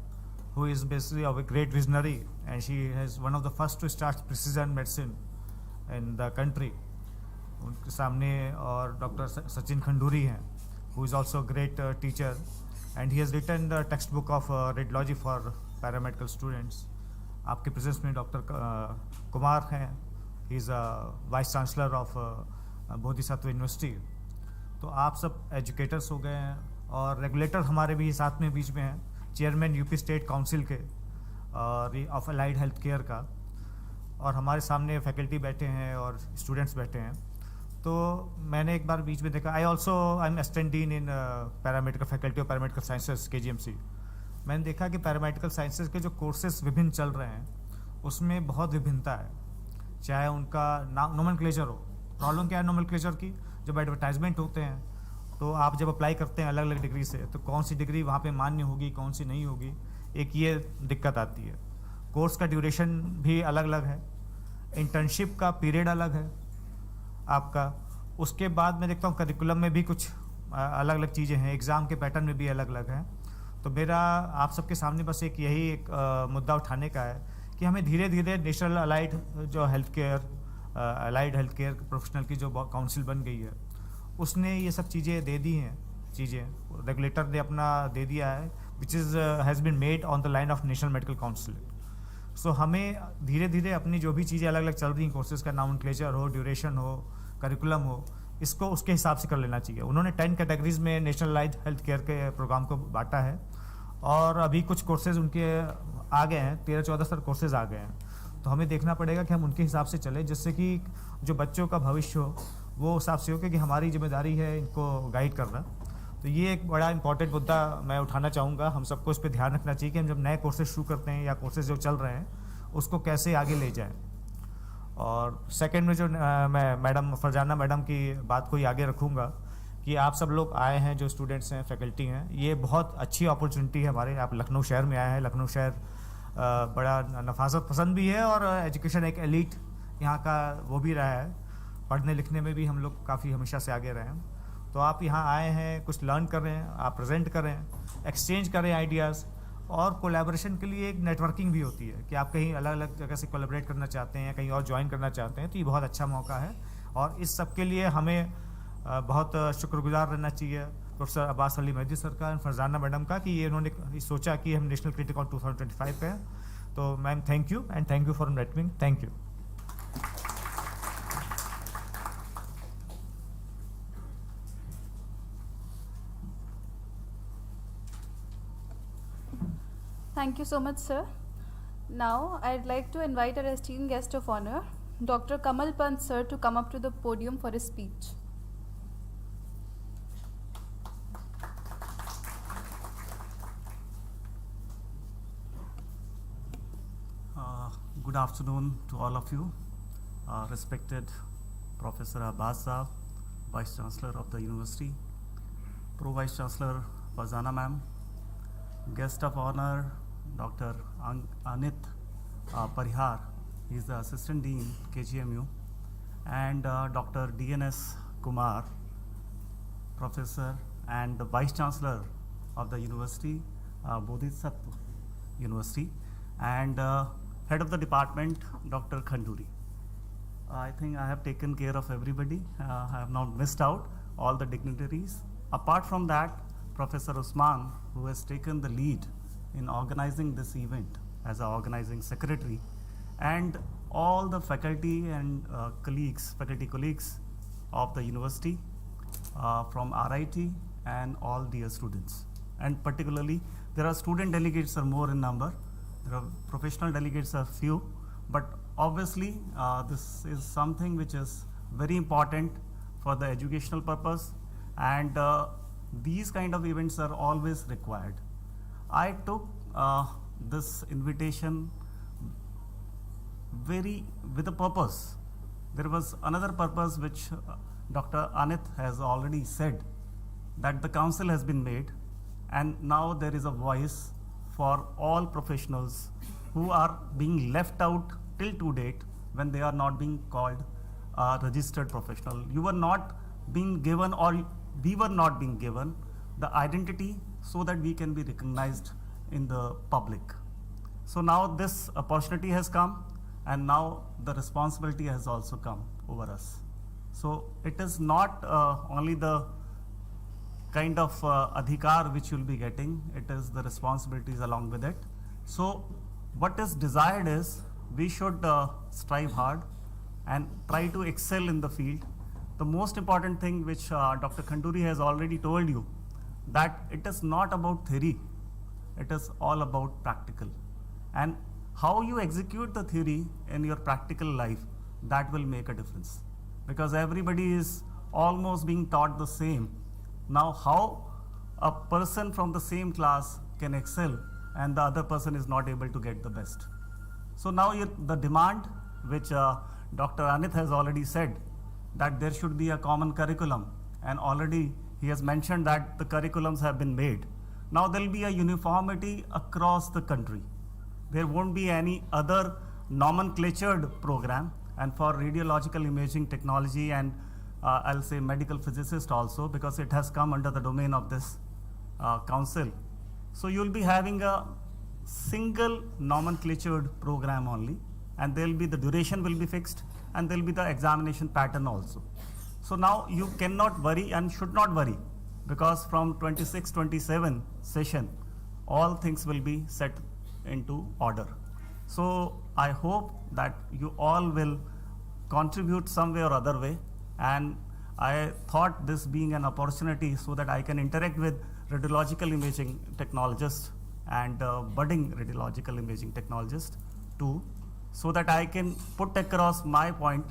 who is basically a great visionary, and she is one of the first to start precision medicine in the country. उनके सामने और Dr. Sachin Khanduri हैं, who is also a great teacher, and he has written the textbook of radiology for paramedical students. आपके presence में Dr. Kumar हैं, he is a Vice Chancellor of Bodhisattva University. तो आप सब educators हो गए हैं, और रेगुलेटर हमारे भी साथ में बीच में हैं, चेयरमैन यूपी स्टेट काउंसिल के और ऑफ अलाइड हेल्थ केयर का, और हमारे सामने फैकल्टी बैठे हैं और स्टूडेंट्स बैठे हैं. तो मैंने एक बार बीच में देखा, I am assistant dean in paramedical faculty of paramedical sciences KGMC. मैंने देखा कि पैरामेडिकल साइंसेस के जो कोर्सेज विभिन्न चल रहे हैं उसमें बहुत विभिन्नता है, चाहे उनका नोमेनक्लेचर हो. प्रॉब्लम क्या है नोमेनक्लेचर की? जब एडवर्टाइजमेंट होते हैं तो आप जब अप्लाई करते हैं अलग अलग डिग्री से, तो कौन सी डिग्री वहाँ पे मान्य होगी, कौन सी नहीं होगी, एक ये दिक्कत आती है. कोर्स का ड्यूरेशन भी अलग अलग है, इंटर्नशिप का पीरियड अलग है आपका. उसके बाद मैं देखता हूँ करिकुलम में भी कुछ अलग अलग चीज़ें हैं, एग्ज़ाम के पैटर्न में भी अलग अलग हैं. तो मेरा आप सबके सामने बस एक यही एक मुद्दा उठाने का है कि हमें धीरे धीरे नेशनल अलाइड जो हेल्थ केयर प्रोफेशनल की जो काउंसिल बन गई है, उसने ये सब चीज़ें दे दी हैं, रेगुलेटर ने अपना दे दिया है, which is has been made on the line of national medical council. So हमें धीरे धीरे अपनी जो भी चीज़ें अलग अलग चल रही हैं, कोर्सेज़ का नाउनक्लेचर हो, ड्यूरेशन हो, करिकुलम हो, इसको उसके हिसाब से कर लेना चाहिए। उन्होंने 10 कैटेगरीज में नेशनल अलाइड हेल्थ केयर के प्रोग्राम को बांटा है और अभी कुछ कोर्सेज उनके आ गए हैं, 13-14 सर कोर्सेज आ गए हैं। तो हमें देखना पड़ेगा कि हम उनके हिसाब से चलें, जिससे कि जो बच्चों का भविष्य हो वो हिसाब से हो, क्योंकि हमारी जिम्मेदारी है इनको गाइड करना। तो ये एक बड़ा इंपॉर्टेंट मुद्दा मैं उठाना चाहूँगा। हम सबको इस पर ध्यान रखना चाहिए कि हम जब नए कोर्सेज शुरू करते हैं या कोर्सेज जो चल रहे हैं उसको कैसे आगे ले जाएं। और सेकंड में जो मैं मैडम फरजाना मैडम की बात को ही आगे रखूँगा कि आप सब लोग आए हैं, जो स्टूडेंट्स हैं, फैकल्टी हैं, ये बहुत अच्छी अपॉर्चुनिटी है हमारे। आप लखनऊ शहर में आए हैं, लखनऊ शहर बड़ा नफासत पसंद भी है और एजुकेशन एक एलीट यहाँ का वो भी रहा है, पढ़ने लिखने में भी हम लोग काफ़ी हमेशा से आगे रहे हैं। तो आप यहाँ आए हैं, कुछ लर्न कर रहे हैं, आप प्रेजेंट करें, एक्सचेंज करें आइडियाज़, और कोलैबोरेशन के लिए एक नेटवर्किंग भी होती है कि आप कहीं अलग अलग जगह से कोलैबोरेट करना चाहते हैं, कहीं और ज्वाइन करना चाहते हैं, तो ये बहुत अच्छा मौका है। और इस सब के लिए हमें बहुत शुक्रगुजार रहना चाहिए प्रोफेसर अब्बास अली मेहदी सर का, फरजाना मैडम का, कि ये उन्होंने सोचा कि हम नेशनल क्रिटिकल 2025 पे हैं। तो ma'am thank you and thank you for inviting me. Thank you. Thank you so much, sir. Now, I'd like to invite our esteemed guest of honor, Dr. Kamal Pant, sir, to come up to the podium for his speech. Good afternoon to all of you. Respected Professor Abbas Saab, Vice Chancellor of the University, Pro Vice Chancellor Fazana ma'am, Guest of honor Dr. Anit Parihar, he is the Assistant Dean KGMU, and Dr. DNS Kumar, Professor and the Vice Chancellor of the University, Bodhisattva University, and Head of the Department, Dr. Khanduri. I think I have taken care of everybody. I have not missed out all the dignitaries. Apart from that, Professor Usman, who has taken the lead in organizing this event as an organizing secretary, and all the faculty and faculty colleagues of the university, from RIT and all dear students. And particularly, there are student delegates are more in number, there are professional delegates are few, but obviously this is something which is very important for the educational purpose, and these kind of events are always required. I took this invitation with a purpose. There was another purpose which Dr. Anit has already said, that the council has been made and now there is a voice for all professionals who are being left out till to date when they are not being called a registered professional. You were not being given, or we were not being given the identity so that we can be recognized in the public. So now this opportunity has come, and now the responsibility has also come over us. So it is not only the kind of adhikar which you'll be getting, it is the responsibilities along with it. So what is desired is we should strive hard and try to excel in the field. The most important thing which Dr. Khanduri has already told you, that it is not about theory, it is all about practical. And how you execute the theory in your practical life, that will make a difference. Because everybody is almost being taught the same. Now how a person from the same class can excel and the other person is not able to get the best. So now the demand which Dr. Anit has already said, that there should be a common curriculum, and already he has mentioned that the curriculums have been made. Now there will be a uniformity across the country. There won't be any other nomenclatured program, and for radiological imaging technology and I'll say medical physicist also, because it has come under the domain of this council. So you'll be having a single nomenclatured program only, and the duration will be fixed, and there'll be the examination pattern also. So now you cannot worry and should not worry, because from 26-27 session, all things will be set into order. So I hope that you all will contribute some way or other way, and I thought this being an opportunity so that I can interact with radiological imaging technologists and budding radiological imaging technologists too, so that I can put across my point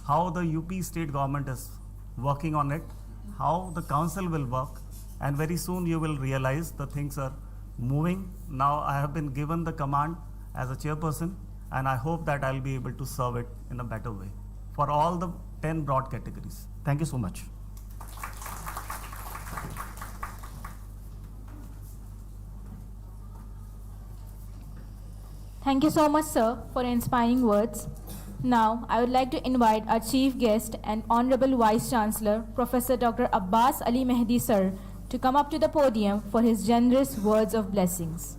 how the UP state government is working on it, how the council will work, and very soon you will realize the things are moving. Now I have been given the command as a chairperson, and I hope that I'll be able to serve it in a better way for all the 10 broad categories. Thank you so much. Thank you so much, sir, for inspiring words. Now, I would like to invite our chief guest and Honorable Vice Chancellor, Professor Dr. Abbas Ali Mehdi, sir, to come up to the podium for his generous words of blessings.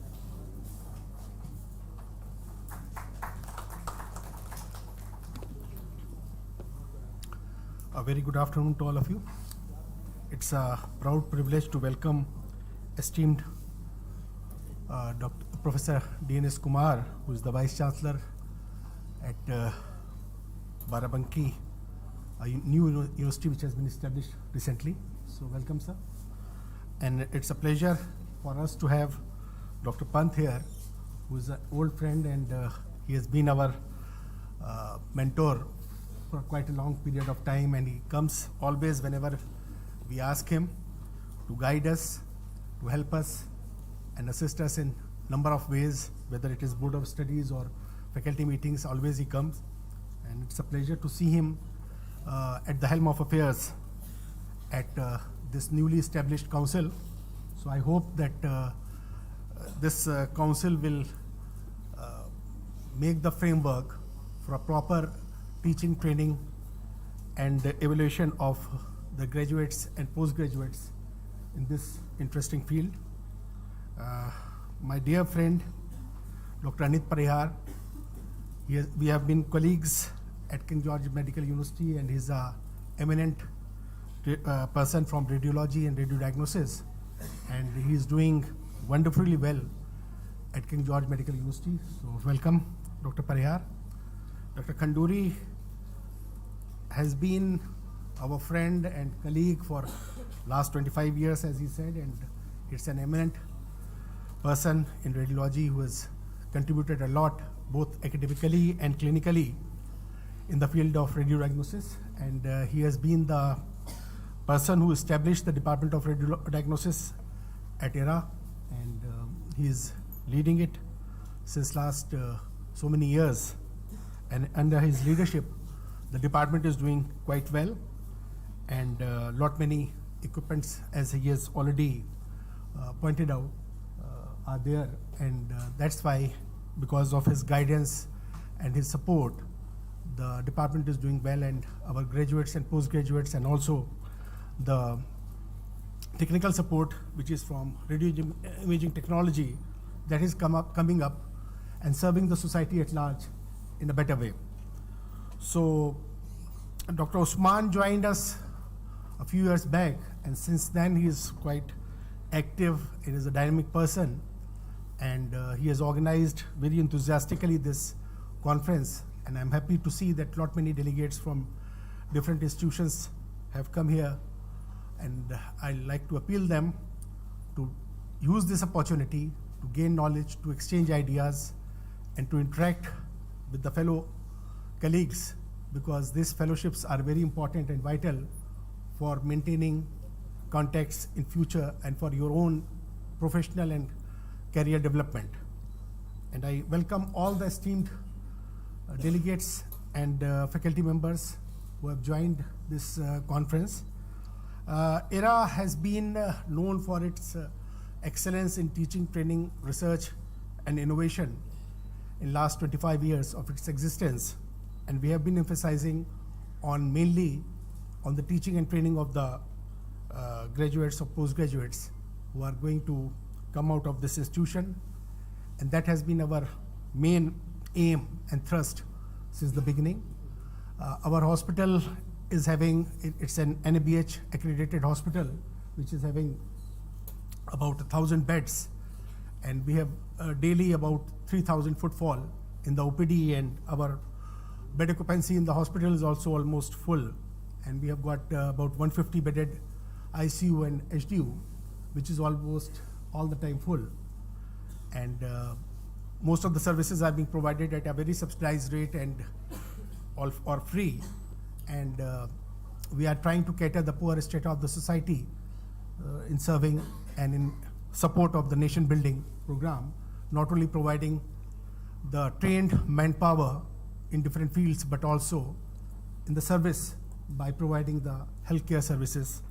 A very good afternoon to all of you. It's a proud privilege to welcome esteemed Dr. Professor D.N.S. Kumar, who is the Vice Chancellor at Barabanki, a new university which has been established recently. So welcome, sir. And it's a pleasure for us to have Dr. Pant here, who is an old friend, and he has been our mentor for quite a long period of time, and he comes always whenever we ask him to guide us, to help us and assist us in number of ways, whether it is board of studies or faculty meetings. Always he comes, and it's a pleasure to see him at the helm of affairs at this newly established council. So I hope that this council will make the framework for a proper teaching, training, and evaluation of the graduates and postgraduates in this interesting field. My dear friend, Dr. Anit Parihar, we have been colleagues at King George Medical University, and he's an eminent person from radiology and radiodiagnosis, and he's doing wonderfully well at King George Medical University. So welcome, Dr. Parihar. Dr. Khanduri has been our friend and colleague for last 25 years, as he said, and it's an eminent person in radiology who has contributed a lot, both academically and clinically, in the field of radiodiagnosis. And he has been the person who established the Department of Radiodiagnosis at ERA, and he is leading it since last so many years. And under his leadership, the department is doing quite well, and lot many equipments, as he has already pointed out, are there, and that's why, because of his guidance and his support, the department is doing well, and our graduates and postgraduates, and also the technical support, which is from radio imaging technology, that is coming up and serving the society at large in a better way. So Dr. Usman joined us a few years back, and since then he is quite active. He is a dynamic person, and he has organized very enthusiastically this conference, and I'm happy to see that lot many delegates from different institutions have come here, and I like to appeal them to use this opportunity to gain knowledge, to exchange ideas, and to interact with the fellow colleagues, because these fellowships are very important and vital for maintaining contacts in future and for your own professional and career development. And I welcome all the esteemed delegates and faculty members who have joined this conference. ERA has been known for its excellence in teaching, training, research, and innovation in last 25 years of its existence, and we have been emphasizing on mainly on the teaching and training of the graduates or postgraduates who are going to come out of this institution, and that has been our main aim and thrust since the beginning. Our hospital is having, it's an NABH accredited hospital, which is having about 1,000 beds, and we have daily about 3,000 footfall in the OPD, and our bed occupancy in the hospital is also almost full, and we have got about 150 bedded ICU and HDU, which is almost all the time full, and most of the services are being provided at a very subsidized rate and all or free, and we are trying to cater the poor strata of the society in serving and in support of the nation building program, not only providing the trained manpower in different fields, but also in the service by providing the healthcare services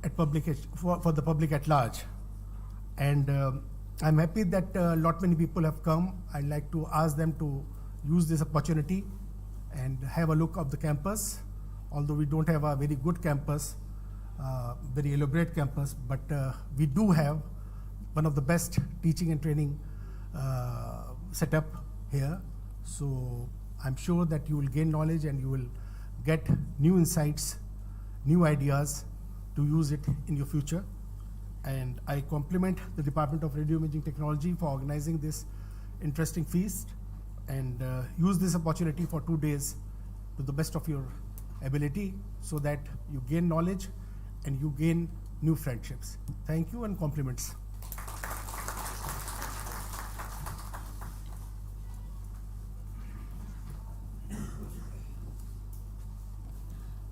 at for the public at large. And I'm happy that many people have come. I'd like to ask them to use this opportunity and have a look of the campus. Although we don't have a very good campus, very elaborate campus, but we do have one of the best teaching and training setup here. So I'm sure that you will gain knowledge and you will get new insights, new ideas to use it in your future. And I compliment the Department of Radioimaging Technology for organizing this interesting feast, and use this opportunity for 2 days to the best of your ability so that you gain knowledge and you gain new friendships. Thank you and compliments.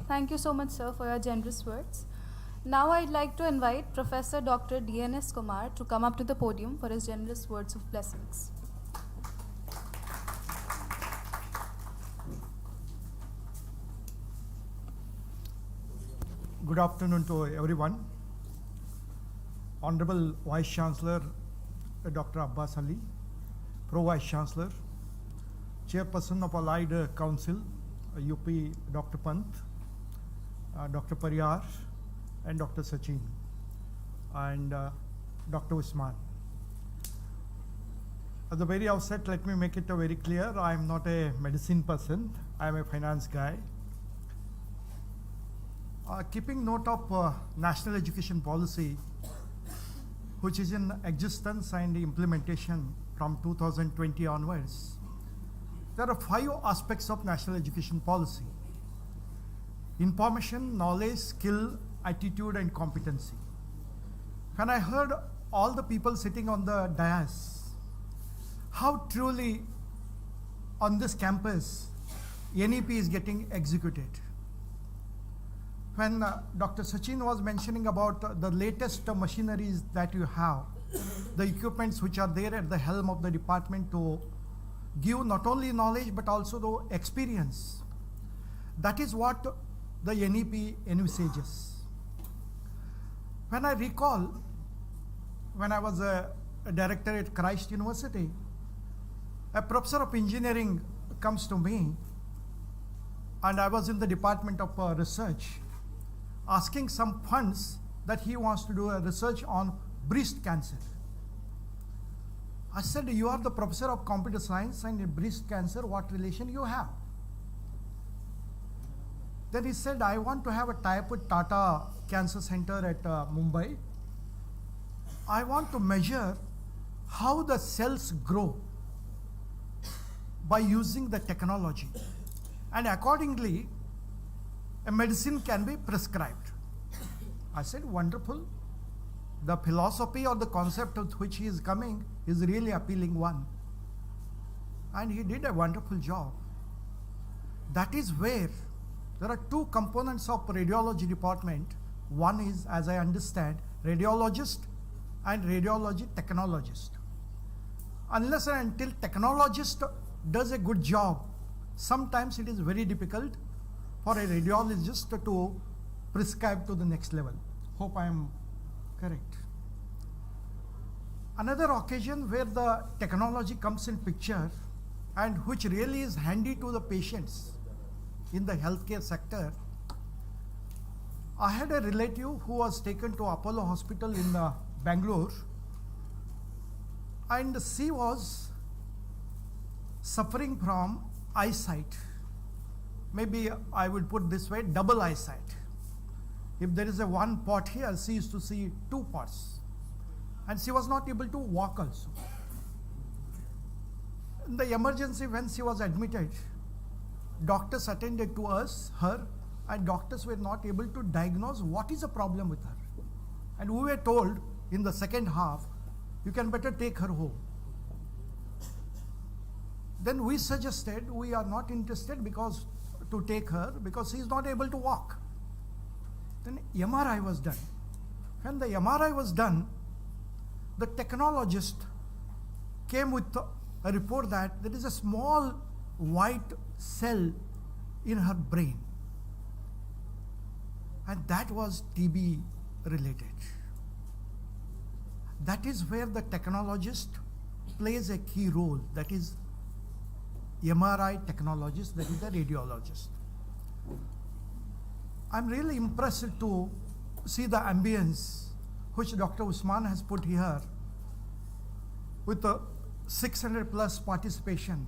Thank you so much, sir, for your generous words. Now I'd like to invite Professor Dr. D.N.S. Kumar to come up to the podium for his generous words of blessings. Good afternoon to everyone. Honorable Vice Chancellor Dr. Abbas Ali, Pro Vice Chancellor, Chairperson of Allied Council, UP Dr. Pant, Dr. Pariyar, and Dr. Sachin, and Dr. Usman. At the very outset, let me make it very clear, I am not a medicine person, I am a finance guy. Keeping note of national education policy, which is in existence and implementation from 2020 onwards, there are 5 aspects of national education policy: information, knowledge, skill, attitude, and competency. When I heard all the people sitting on the dais, how truly on this campus NEP is getting executed. When Dr. Sachin was mentioning about the latest machineries that you have, the equipments which are there at the helm of the department to give not only knowledge but also the experience, that is what the NEP envisages. When I recall, when I was a director at Christ University, a professor of engineering comes to me, and I was in the department of research, asking some funds that he wants to do a research on breast cancer. I said, you are the professor of computer science and breast cancer, what relation you have? Then he said, I want to have a tie-up with Tata Cancer Center at Mumbai. I want to measure how the cells grow by using the technology. And accordingly, a medicine can be prescribed. I said, wonderful. The philosophy or the concept with which he is coming is really appealing one. And he did a wonderful job. That is where there are 2 components of radiology department. One is, as I understand, radiologist and radiology technologist. Unless and until technologist does a good job, sometimes it is very difficult for a radiologist to prescribe to the next level. Hope I am correct. Another occasion where the technology comes in picture and which really is handy to the patients in the healthcare sector. I had a relative who was taken to Apollo Hospital in Bangalore and she was suffering from eyesight. Maybe I would put this way, double eyesight. If there is a one pot here, she used to see two pots. And she was not able to walk also. In the emergency, when she was admitted, doctors attended to her, and doctors were not able to diagnose what is the problem with her. And we were told in the second half, you can better take her home. Then we suggested we are not interested to take her because she is not able to walk. Then MRI was done. When the MRI was done, the technologist came with a report that there is a small white cell in her brain. And that was TB related. That is where the technologist plays a key role. That is MRI technologist, that is the radiologist. I'm really impressed to see the ambience which Dr. Usman has put here with the 600 plus participation.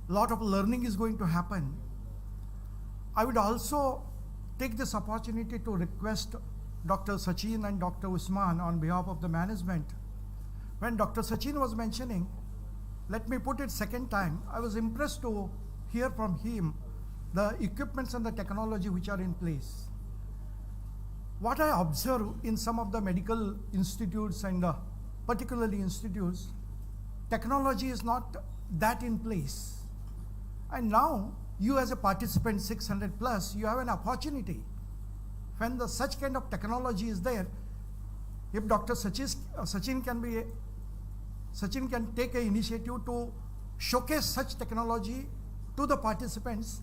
A lot of learning is going to happen. I would also take this opportunity to request Dr. Sachin and Dr. Usman on behalf of the management. When Dr. Sachin was mentioning, let me put it second time, I was impressed to hear from him the equipments and the technology which are in place. What I observe in some of the medical institutes and particularly institutes, technology is not that in place. And now you as a participant 600 plus, you have an opportunity. When such kind of technology is there, if Dr. Sachin can take an initiative to showcase such technology to the participants,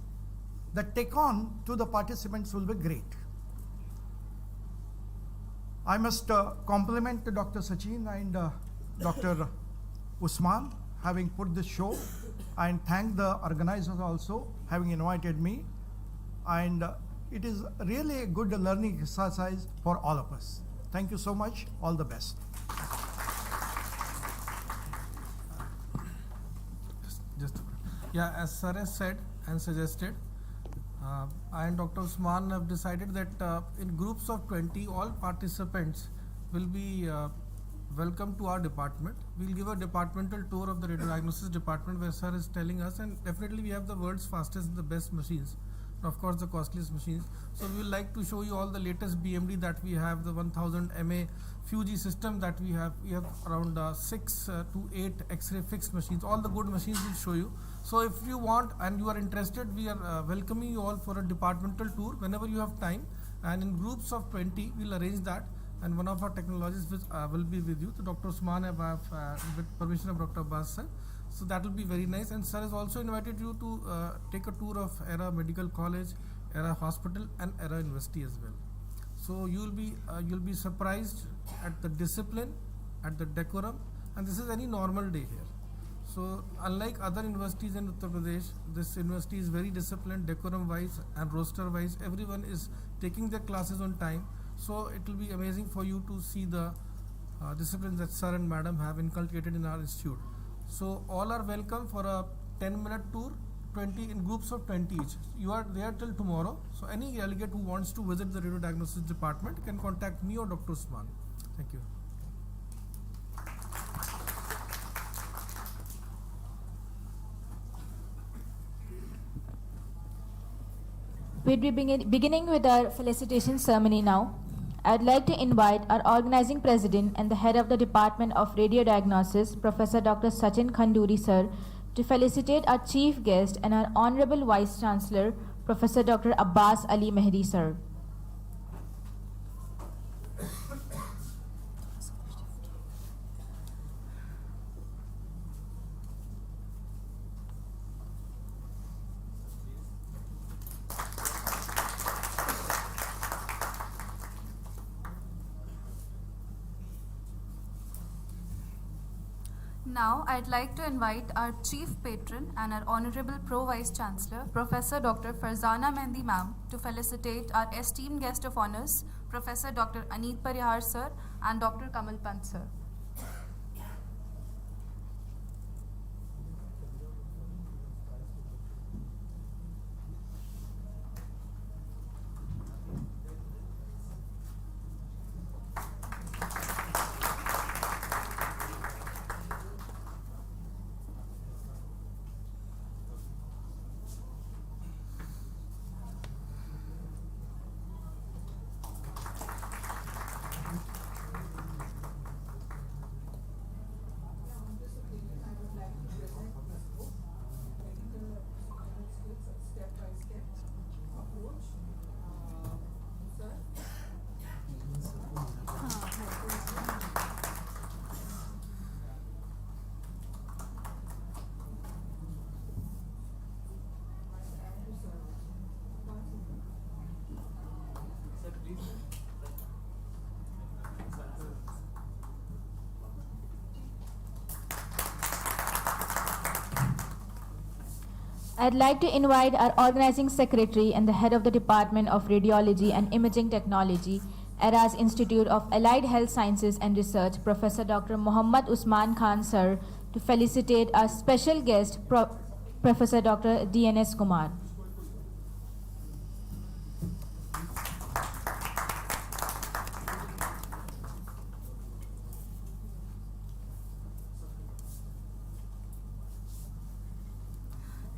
the take-on to the participants will be great. I must compliment Dr. Sachin and Dr. Usman having put this show, and thank the organizers also having invited me. And it is really a good learning exercise for all of us. Thank you so much. All the best. Yeah, as sir has said and suggested, I and Dr. Usman have decided that in groups of 20, all participants will be welcome to our department. We'll give a departmental tour of the radiodiagnosis department where sir is telling us, and definitely we have the world's fastest and the best machines, and of course the costliest machines. So we would like to show you all the latest BMD that we have, the 1000 MA Fuji system that we have. We have around 6 to 8 X-ray fixed machines. All the good machines we'll show you. So if you want and you are interested, we are welcoming you all for a departmental tour whenever you have time, and in groups of 20 we'll arrange that, and one of our technologists will be with you. So Dr. Usman with permission of Dr. Abbas sir. So that will be very nice, and sir has also invited you to take a tour of Era Medical College, Era Hospital and Era University as well. So you'll be surprised at the discipline, at the decorum, and this is any normal day here. So unlike other universities in Uttar Pradesh, this university is very disciplined, decorum wise and roster wise. Everyone is taking their classes on time. So it will be amazing for you to see the discipline that sir and madam have inculcated in our institute. So all are welcome for a 10-minute tour, 20 in groups of 20 each. You are there till tomorrow. So any delegate who wants to visit the radiodiagnosis department can contact me or Dr. Usman. Thank you. We'll be beginning with our felicitation ceremony now. I'd like to invite our organizing president and the head of the Department of Radiodiagnosis, Professor Dr. Sachin Khanduri sir, to felicitate our chief guest and our Honorable Vice Chancellor, Professor Dr. Abbas Ali Mehdi sir. Now, I'd like to invite our Chief Patron and our Honorable Pro Vice Chancellor, Professor Dr. Farzana Mehndi Ma'am, to felicitate our esteemed guest of honors, Professor Dr. Anit Parihar Sir and Dr. Kamal Pant Sir. I'd like to invite our organizing secretary and the head of the Department of Radiology and Imaging Technology, ERA's Institute of Allied Health Sciences and Research, Professor Dr. Mohammad Usman Khan sir, to felicitate our special guest, Professor Dr. DNS Kumar.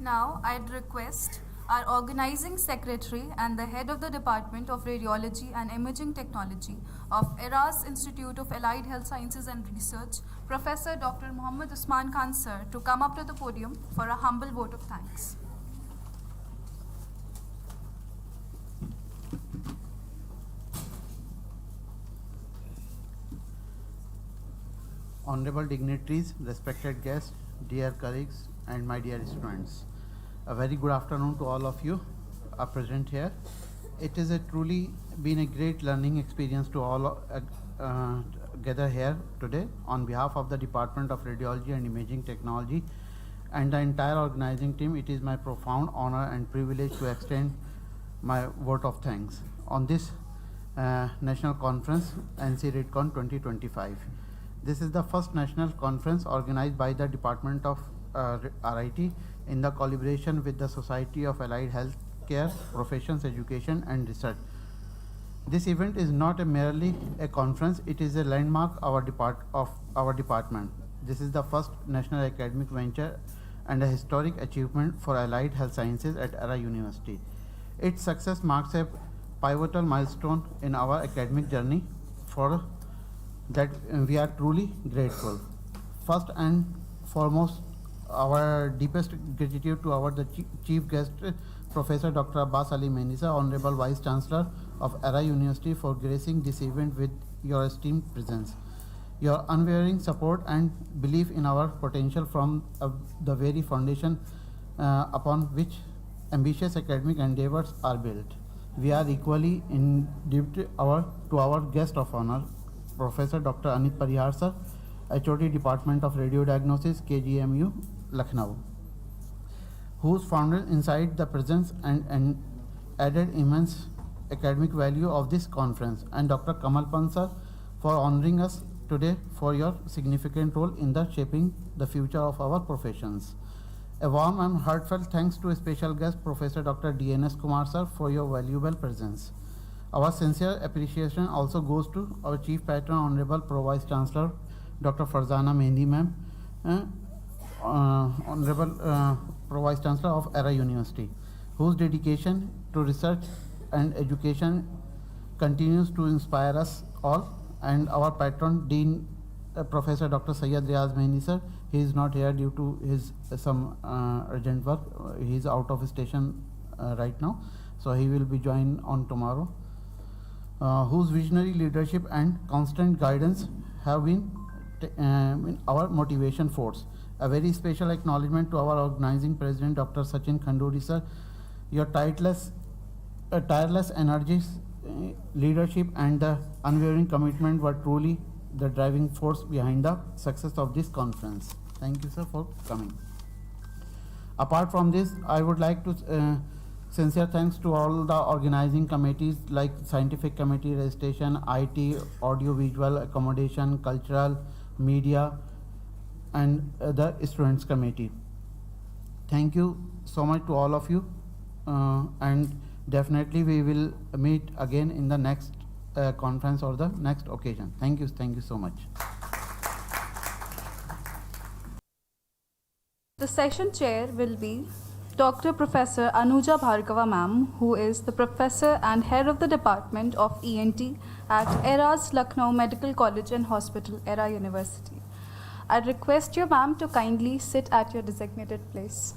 Now, I'd request our organizing secretary and the head of the Department of Radiology and Imaging Technology of ERA's Institute of Allied Health Sciences and Research, Professor Dr. Mohammad Usman Khan sir, to come up to the podium for a humble vote of thanks. Honorable dignitaries, respected guests, dear colleagues, and my dear students. A very good afternoon to all of you are present here. It is truly been a great learning experience to all gather here today. On behalf of the Department of Radiology and Imaging Technology and the entire organizing team, it is my profound honor and privilege to extend my vote of thanks on this national conference, RITCON 2025. This is the first national conference organized by the Department of RIT in the collaboration with the Society of Allied Health Care, Professions, Education and Research. This event is not merely a conference, it is a landmark of our department. This is the first national academic venture and a historic achievement for allied health sciences at ERA University. Its success marks a pivotal milestone in our academic journey. For that we are truly grateful. First and foremost, our deepest gratitude to our chief guest, Professor Dr. Abbas Ali Menisa, Honorable Vice Chancellor of ERA University, for gracing this event with your esteemed presence. Your unwavering support and belief in our potential from the very foundation upon which ambitious academic endeavors are built. We are equally indebted to our guest of honor, Professor Dr. Anit Parihar sir, HOD Department of Radiodiagnosis, KGMU, Lucknow, whose founded insight the presence and added immense academic value of this conference, and Dr. Kamal Pant sir for honoring us today for your significant role in the shaping the future of our professions. A warm and heartfelt thanks to a special guest, Professor Dr. DNS Kumar sir, for your valuable presence. Our sincere appreciation also goes to our Chief Patron, Honorable Pro Vice Chancellor, Dr. Farzana Mehndi ma'am, Honorable Pro Vice Chancellor of ERA University, whose dedication to research and education continues to inspire us all, and our patron Dean, Professor Dr. Syed Riaz Mehndi sir. He is not here due to his some urgent work. He is out of station right now, so he will be joined on tomorrow. Whose visionary leadership and constant guidance have been our motivation force. A very special acknowledgement to our organizing president, Dr. Sachin Khanduri sir. Your tireless energies, leadership and the unwavering commitment were truly the driving force behind the success of this conference. Thank you sir for coming. Apart from this, I would like to sincere thanks to all the organizing committees like Scientific Committee, Registration, IT, Audio Visual, Accommodation, Cultural, Media, and the Students Committee. Thank you so much to all of you, and definitely we will meet again in the next conference or the next occasion. Thank you so much. The session chair will be Dr. Professor Anuja Bhargava ma'am, who is the professor and head of the Department of ENT at ERA's Lucknow Medical College and Hospital, ERA University. I request you ma'am to kindly sit at your designated place.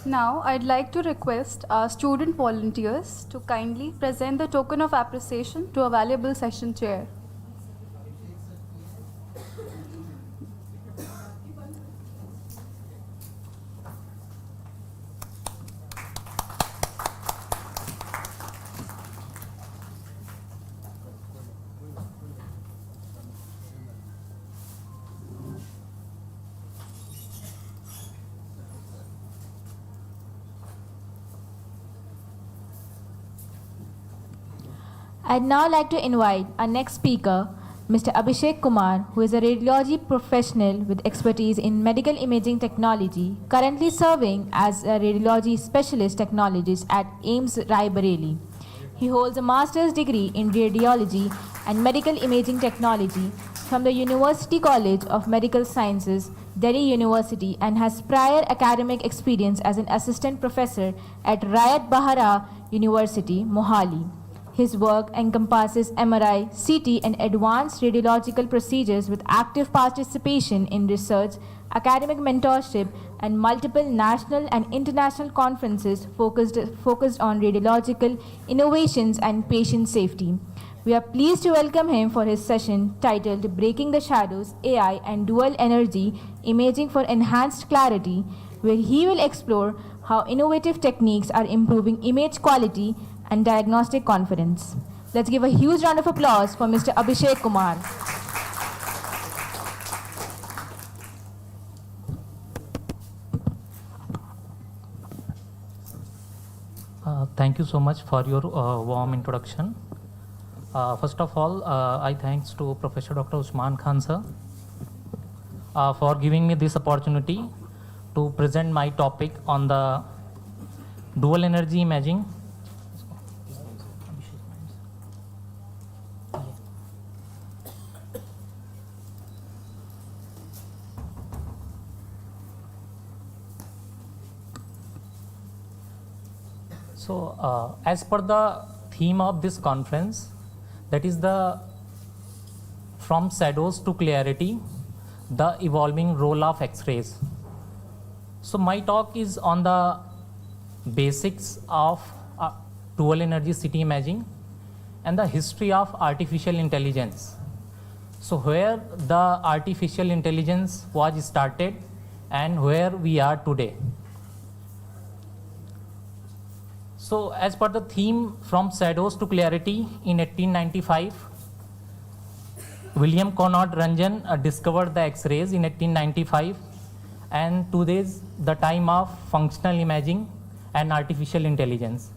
Now, I'd like to request our student volunteers to kindly present the token of appreciation to a valuable session chair. I'd now like to invite our next speaker, Mr. Abhishek Kumar, who is a radiology professional with expertise in medical imaging technology, currently serving as a radiology specialist technologist at 𝐂𝐸𝐹 Raebareli. He holds a master's degree in radiology and medical imaging technology from the University College of Medical Sciences, Delhi University, and has prior academic experience as an assistant professor at Rayat Bahara University, Mohali. His work encompasses MRI, CT, and advanced radiological procedures with active participation in research, academic mentorship, and multiple national and international conferences focused on radiological innovations and patient safety. We are pleased to welcome him for his session titled Breaking the Shadows, AI and Dual Energy Imaging for Enhanced Clarity, where he will explore how innovative techniques are improving image quality and diagnostic confidence. Let's give a huge round of applause for Mr. Abhishek Kumar. Thank you so much for your warm introduction. First of all, I thanks to Professor Dr. Usman Khan sir for giving me this opportunity to present my topic on the dual energy imaging. So, as per the theme of this conference, that is the from shadows to clarity, the evolving role of X-rays. So, my talk is on the basics of dual energy CT imaging and the history of artificial intelligence. So, where the artificial intelligence was started and where we are today. So, as per the theme from shadows to clarity, in 1895, William Conrad Ranjan discovered the X-rays in 1895, and today's the time of functional imaging and artificial intelligence.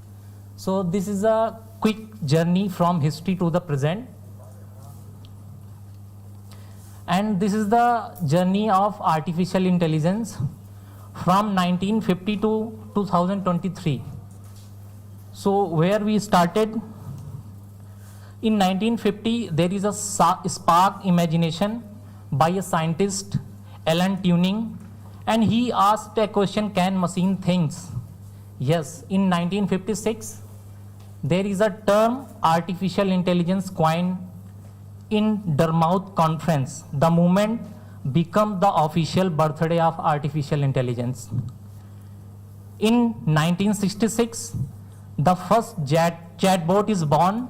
So, this is a quick journey from history to the present, and this is the journey of artificial intelligence from 1950 to 2023. So, where we started, in 1950, there is a spark imagination by a scientist, Alan Turing, and he asked a question, can machine think? Yes, in 1956, there is a term artificial intelligence coined in Dartmouth conference. The movement became the official birthday of artificial intelligence. In 1966, the first chatbot is born,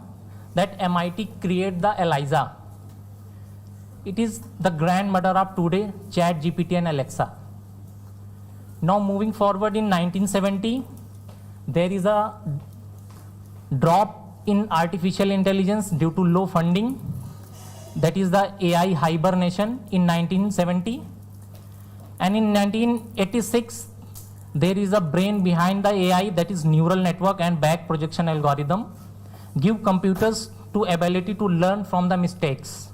that MIT created the ELIZA. It is the grandmother of today ChatGPT and Alexa. Now moving forward, in 1970, there is a drop in artificial intelligence due to low funding. That is the AI hibernation in 1970. And in 1986, there is a brain behind the AI, that is neural network and back projection algorithm, give computers to ability to learn from the mistakes.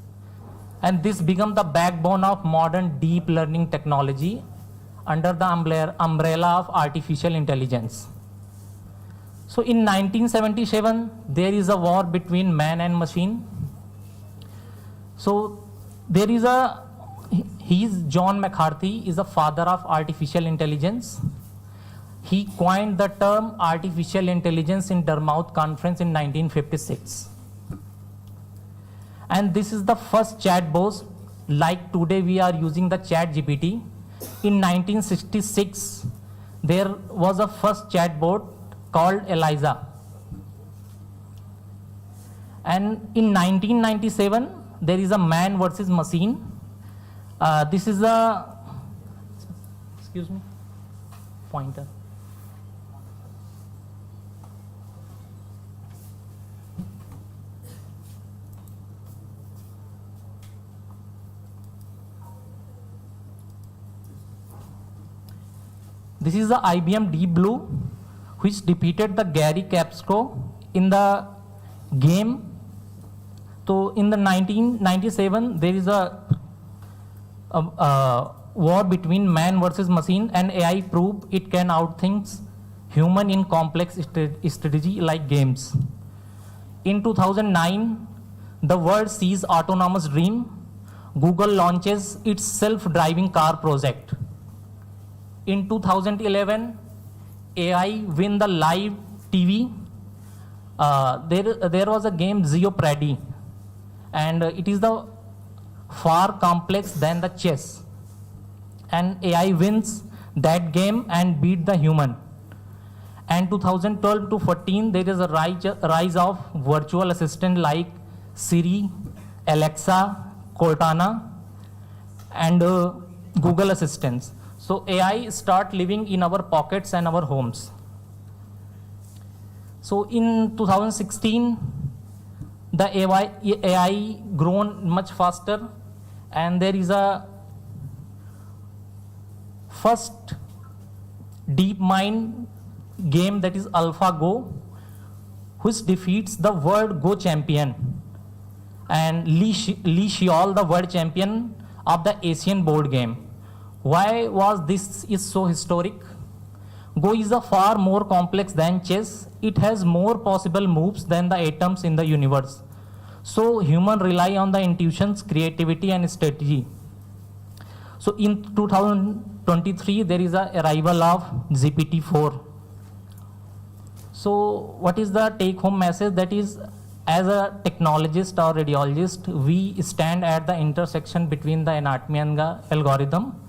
And this become the backbone of modern deep learning technology under the umbrella of artificial intelligence. So in 1977, there is a war between man and machine. So there is John McCarthy is the father of artificial intelligence. He coined the term artificial intelligence in Dartmouth conference in 1956. And this is the first chatbot, like today we are using the ChatGPT. In 1966, there was a first chatbot called Eliza. And in 1997, there is a man versus machine. This is a, excuse me, pointer. This is the IBM Deep Blue, which defeated the Gary Kasparov in the game. So in the 1997, there is a war between man versus machine, and AI proved it can outthink human in complex strategy like games. In 2009, the world sees autonomous dream. Google launches its self-driving car project. In 2011, AI win the live TV. There was a game Jeopardy, and it is the far complex than the chess. And AI wins that game and beat the human. And 2012 to 14, there is a rise of virtual assistant like Siri, Alexa, Cortana, and Google Assistants. So AI start living in our pockets and our homes. So in 2016, the AI grown much faster, and there is a first deep mind game, that is AlphaGo, which defeats the world Go champion and Li Xiao, the world champion of the Asian board game. Why was this is so historic? Go is a far more complex than chess. It has more possible moves than the atoms in the universe. So humans rely on the intuitions, creativity, and strategy. So in 2023, there is a arrival of GPT-4. So what is the take-home message? That is, as a technologist or radiologist, we stand at the intersection between the anatomy and the algorithm.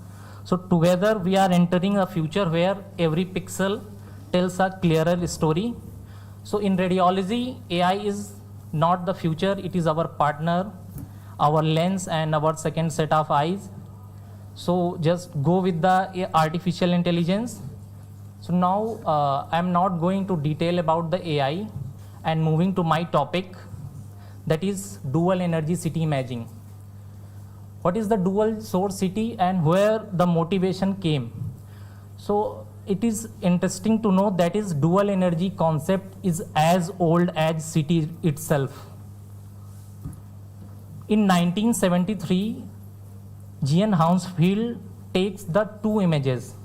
So together we are entering a future where every pixel tells a clearer story. So in radiology, AI is not the future, it is our partner, our lens, and our second set of eyes. So just go with the artificial intelligence. So now I'm not going to detail about the AI and moving to my topic, that is dual energy city imaging. What is the dual source city and where the motivation came? So it is interesting to know that is dual energy concept is as old as city itself. In 1973, G.N. Hounsfield takes the two images,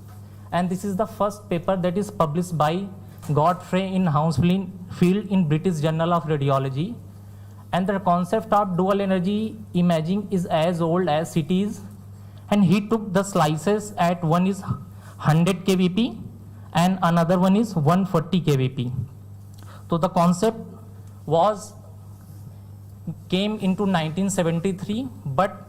and this is the first paper that is published by Godfrey in Hounsfield in British Journal of Radiology. And the concept of dual energy imaging is as old as cities, and he took the slices at one is 100 kVp and another one is 140 kVp. So the concept came into 1973, but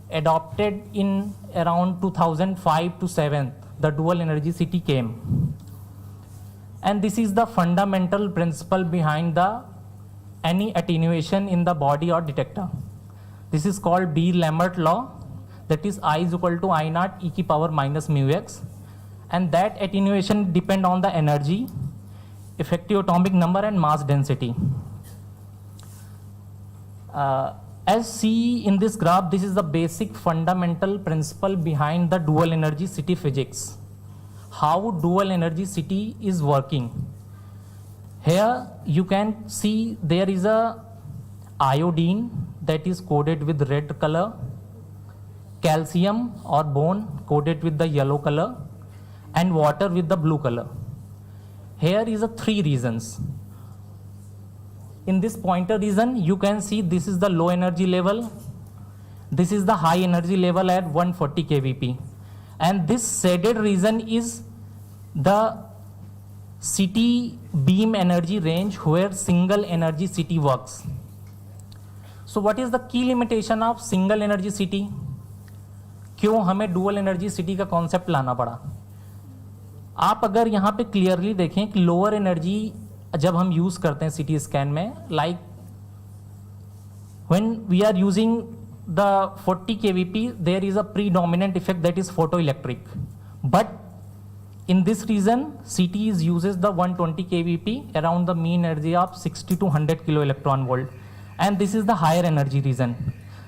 adopted in around 2005 to 7, the dual energy city came. And this is the fundamental principle behind any attenuation in the body or detector. This is called Beer-Lambert law, that is I is equal to I naught e to the power minus mu x, and that attenuation depend on the energy, effective atomic number, and mass density. As see in this graph, this is the basic fundamental principle behind the dual energy city physics. How dual energy city is working. Here you can see there is a iodine that is coded with red color, calcium or bone coded with the yellow color, and water with the blue color. Here is a 3 regions. In this pointer region, you can see this is the low energy level, this is the high energy level at 140 kVp, and this shaded region is the city beam energy range where single energy city works. So what is the key limitation of single energy city? क्यों हमें dual energy city का concept लाना पड़ा? आप अगर यहाँ पे clearly देखें कि लोअर एनर्जी जब हम यूज करते हैं सीटी स्कैन में, like when we are using the 40 kVp, there is a predominant effect that is photoelectric. But in this region, CT uses the 120 kVp around the mean energy of 60 to 100 kilo electron volt. And this is the higher energy region.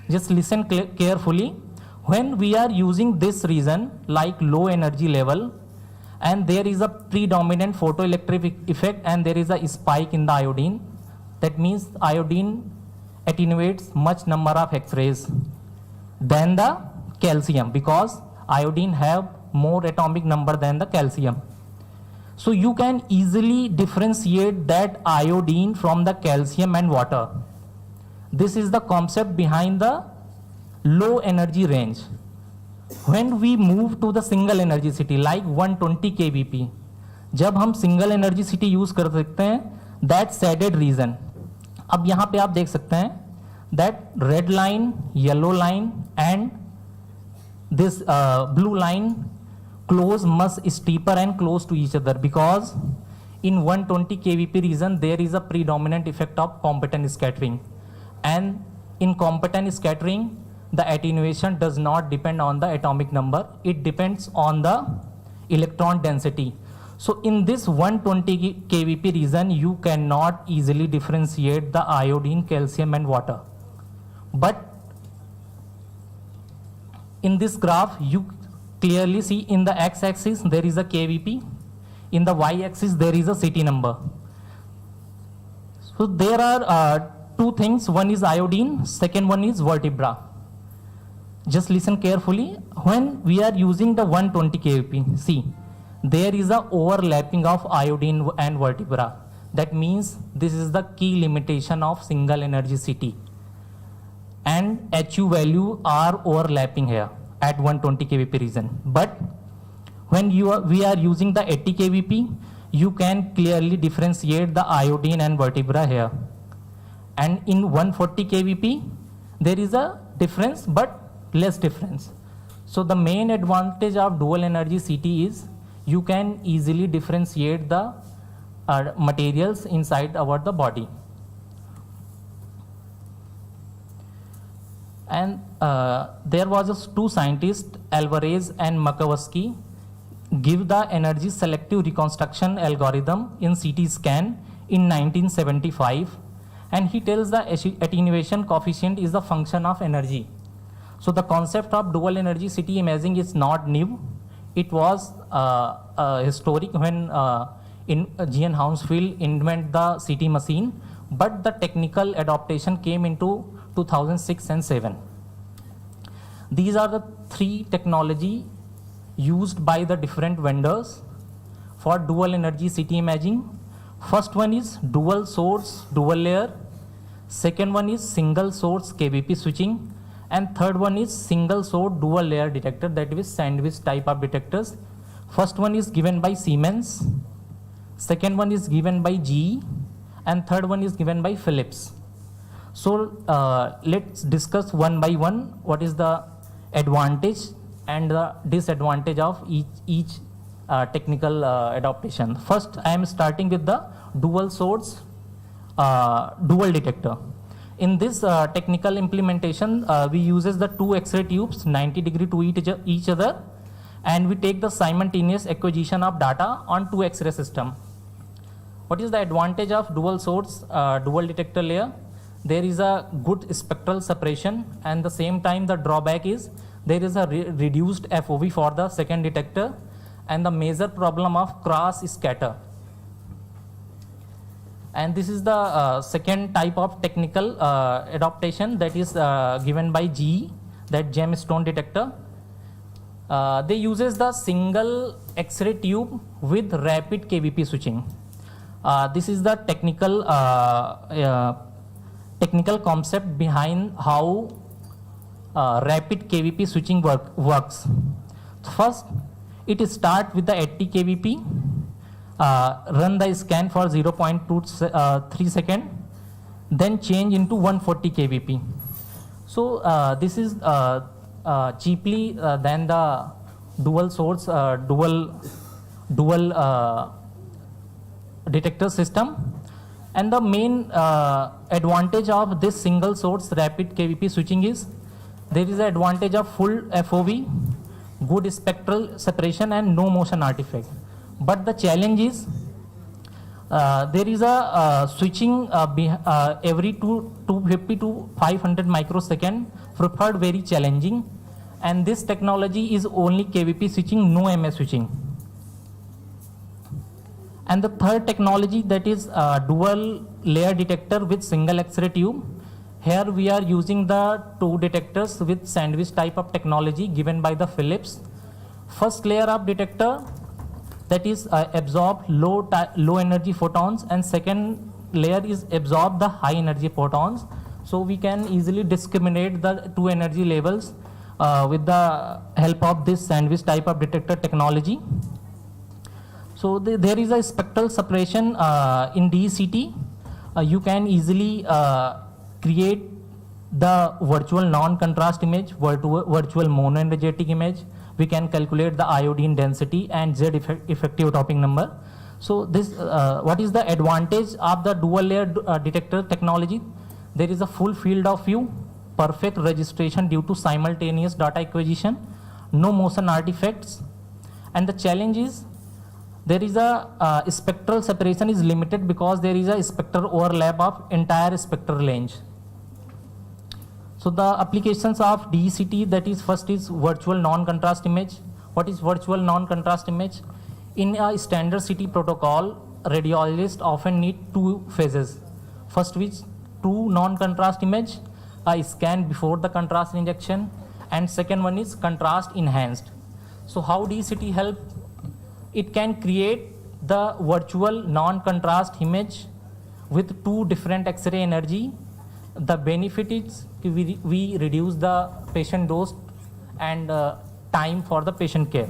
Just listen carefully. When we are using this region, like low energy level, and there is a predominant photoelectric effect and there is a spike in the iodine, that means iodine attenuates much number of X-rays than the calcium, because iodine have more atomic number than the calcium. So you can easily differentiate that iodine from the calcium and water. This is the concept behind the low energy range. When we move to the single energy city like 120 kVp, जब हम single energy city use कर सकते हैं, that shaded region. अब यहाँ पे आप देख सकते हैं that red line, yellow line and this blue line close much steeper and close to each other, because in 120 kVp region there is a predominant effect of competent scattering, and in competent scattering the attenuation does not depend on the atomic number, it depends on the electron density. So in this 120 kVp region, you cannot easily differentiate the iodine, calcium and water. But in this graph, you clearly see in the x-axis there is a kVp, in the y-axis there is a CT number. So there are two things, one is iodine, second one is vertebra. Just listen carefully. When we are using the 120 kVp, see, there is a overlapping of iodine and vertebra. That means this is the key limitation of single energy CT. And HU value are overlapping here at 120 kVp region. But when we are using the 80 kVp, you can clearly differentiate the iodine and vertebra here. And in 140 kVp, there is a difference but less difference. So the main advantage of dual energy CT is you can easily differentiate the materials inside the body. And there was two scientists, Alvarez and Makowski, give the energy selective reconstruction algorithm in CT scan in 1975, and he tells the attenuation coefficient is the function of energy. So the concept of dual energy CT imaging is not new. It was historic when G.N. Hounsfield invented the CT machine, but the technical adaptation came into 2006 and 7. These are the three technology used by the different vendors for dual energy CT imaging. First one is dual source, dual layer. Second one is single source kVp switching. And third one is single source dual layer detector, that is sandwich type of detectors. First one is given by Siemens, second one is given by GE, and third one is given by Philips. So let's discuss one by one what is the advantage and the disadvantage of each technical adaptation. First, I am starting with the dual source dual detector. In this technical implementation, we uses the two X-ray tubes 90 degree to each other, and we take the simultaneous acquisition of data on two X-ray system. What is the advantage of dual source dual detector layer? There is a good spectral separation, and the same time the drawback is there is a reduced FOV for the second detector, and the major problem of cross scatter. And this is the second type of technical adaptation that is given by GE, that gemstone detector. They uses the single X-ray tube with rapid kVp switching. This is the technical concept behind how rapid kVp switching works. First, it starts with the 80 kVp. Run the scan for 0.23 seconds, then change into 140 kVp. So this is cheaply than the dual source dual dual detector system. And the main advantage of this single source rapid KVP switching is there is an advantage of full FOV, good spectral separation and no motion artifact. But the challenge is there is a switching every 250 to 500 microsecond preferred, very challenging, and this technology is only KVP switching, no MS switching. And the third technology, that is dual layer detector with single X-ray tube. Here we are using the two detectors with sandwich type of technology given by the Philips. First layer of detector, that is absorb low energy photons, and second layer is absorb the high energy photons. So we can easily discriminate the two energy levels with the help of this sandwich type of detector technology. So there is a spectral separation in DCT. You can easily create the virtual non-contrast image, virtual monoenergetic image. We can calculate the iodine density and Z effective topping number. So this, what is the advantage of the dual layer detector technology? There is a full field of view, perfect registration due to simultaneous data acquisition, no motion artifacts. And the challenge is there is a spectral separation is limited because there is a spectral overlap of entire spectral range. So the applications of DCT, that is first is virtual non-contrast image. What is virtual non-contrast image? In a standard CT protocol, radiologists often need two phases. First is two non-contrast image, a scan before the contrast injection, and second one is contrast enhanced. So how DCT help? It can create the virtual non-contrast image with two different X-ray energy. The benefit is we reduce the patient dose and time for the patient care.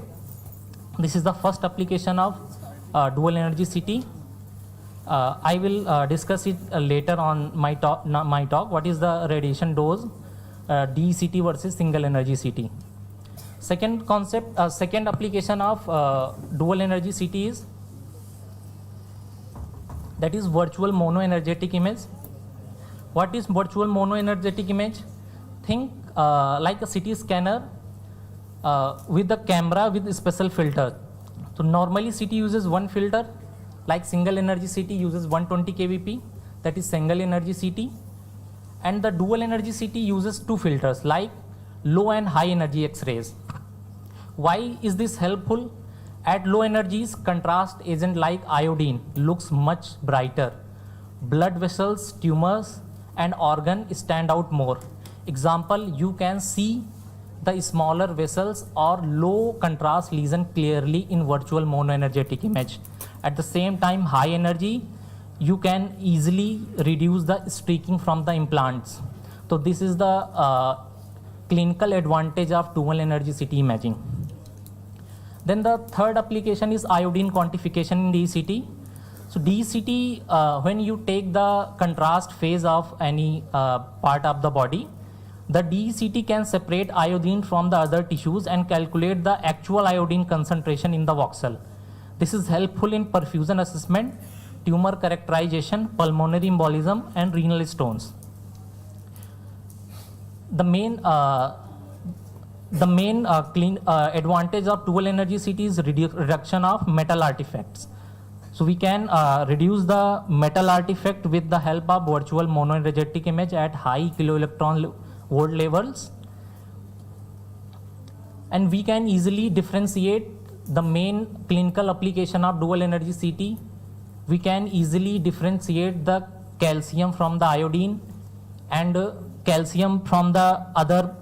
This is the first application of dual energy CT. I will discuss it later on my talk. What is the radiation dose, DCT versus single energy CT. Second concept, second application of dual energy CT is that is virtual monoenergetic image. What is virtual monoenergetic image? Think like a CT scanner with the camera with a special filter. So normally CT uses one filter, like single energy CT uses 120 kVp, that is single energy CT. And the dual energy CT uses two filters, like low and high energy X-rays. Why is this helpful? At low energies, contrast agent like iodine looks much brighter. Blood vessels, tumors, and organ stand out more. Example, you can see the smaller vessels or low contrast lesion clearly in virtual monoenergetic image. At the same time, high energy, you can easily reduce the streaking from the implants. So this is the clinical advantage of dual energy CT imaging. Then the third application is iodine quantification in DCT. So DCT, when you take the contrast phase of any part of the body, the DCT can separate iodine from the other tissues and calculate the actual iodine concentration in the voxel. This is helpful in perfusion assessment, tumor characterization, pulmonary embolism, and renal stones. The main advantage of dual energy CT is reduction of metal artifacts. So we can reduce the metal artifact with the help of virtual monoenergetic image at high kiloelectron volt levels. And we can easily differentiate the main clinical application of dual energy CT. We can easily differentiate the calcium from the iodine and calcium from the other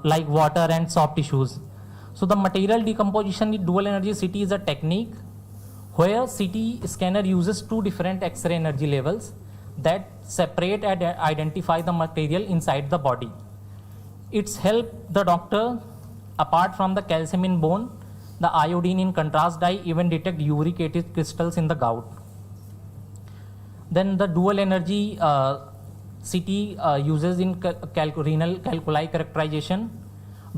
like water and soft tissues. So the material decomposition in dual energy CT is a technique where CT scanner uses two different X-ray energy levels that separate and identify the material inside the body. It's helped the doctor, apart from the calcium in bone, the iodine in contrast dye even detect uric acid crystals in the gout. Then the dual energy CT uses in renal calculi characterization.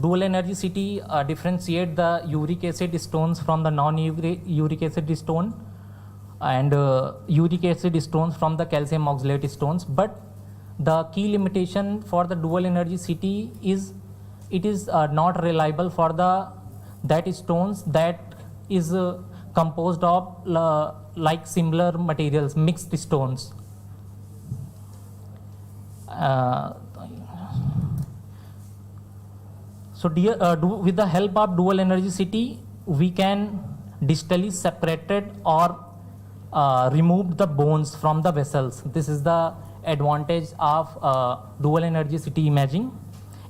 dual energy CT differentiate the uric acid stones from the non-uric acid stone, and uric acid stones from the calcium oxalate stones. But the key limitation for the dual energy CT is it is not reliable for that stones that is composed of like similar materials, mixed stones. So with the help of dual energy CT, we can distally separated or remove the bones from the vessels. This is the advantage of dual energy CT imaging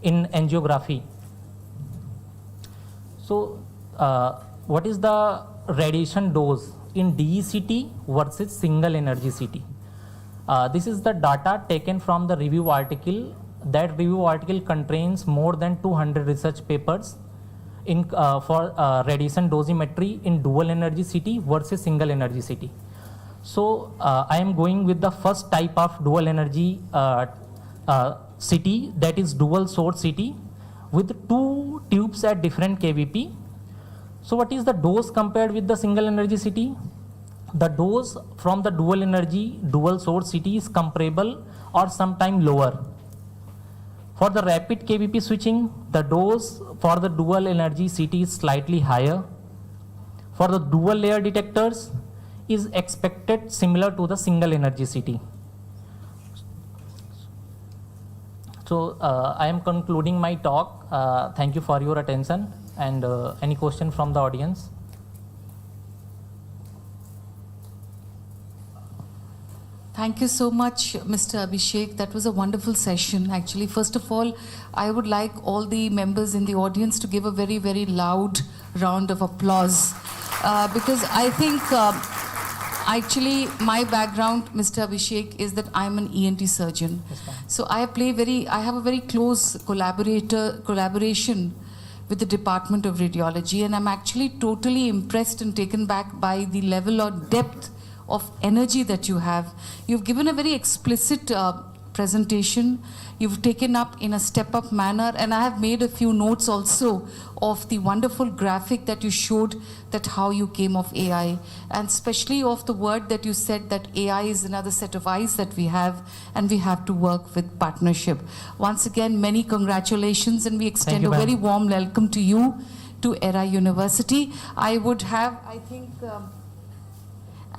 in angiography. So what is the radiation dose in DECT versus single energy CT? This is the data taken from the review article. That review article contains more than 200 research papers in for radiation dosimetry in dual energy CT versus single energy CT. So I am going with the first type of dual energy CT, that is dual source CT with 2 tubes at different kVp. So what is the dose compared with the single energy CT? The dose from the dual energy dual source CT is comparable or sometime lower. For the rapid kVp switching, the dose for the dual energy CT is slightly higher. For the dual layer detectors is expected similar to the single energy CT. So I am concluding my talk. Thank you for your attention, and any question from the audience? Thank you so much, Mr. Abhishek. That was a wonderful session. Actually, first of all, I would like all the members in the audience to give a very, very loud round of applause because I think actually my background, Mr. Abhishek, is that I'm an ENT surgeon. Yes, so I have a very close collaboration with the Department of Radiology, and I'm actually totally impressed and taken back by the level or depth of energy that you have. You've given a very explicit presentation. You've taken up in a step-up manner, and I have made a few notes also of the wonderful graphic that you showed, that how you came of AI, and especially of the word that you said that AI is another set of eyes that we have, and we have to work with partnership. Once again, many congratulations, and we extend a very warm welcome to you to Era University. I would have,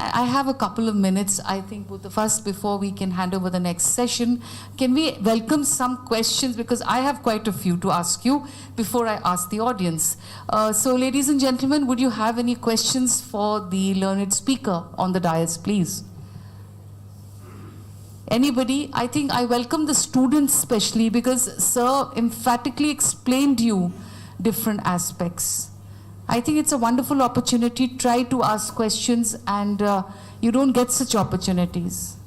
I have a couple of minutes, I think, both of us, before we can hand over the next session. Can we welcome some questions? Because I have quite a few to ask you before I ask the audience. So, ladies and gentlemen, would you have any questions for the learned speaker on the dais, please? Anybody? I think I welcome the students especially because Sir emphatically explained you different aspects. I think it's a wonderful opportunity. Try to ask questions, and you don't get such opportunities.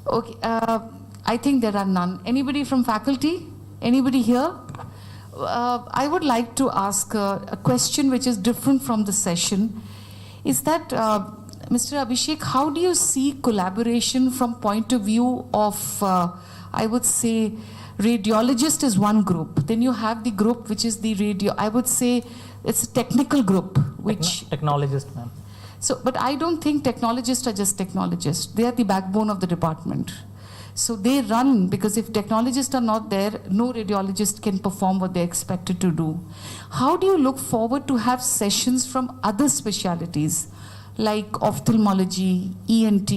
Okay, I think there are none. Anybody from faculty? Anybody here? I would like to ask a question which is different from the session. Is that, Mr. Abhishek, how do you see collaboration from point of view of, I would say, radiologist is one group. Then you have the group which is the I would say it's a technical group, which technologist, ma'am. So, but I don't think technologists are just technologists. They are the backbone of the department. So they run, because if technologists are not there, no radiologist can perform what they're expected to do. How do you look forward to have sessions from other specialities like ophthalmology, ENT,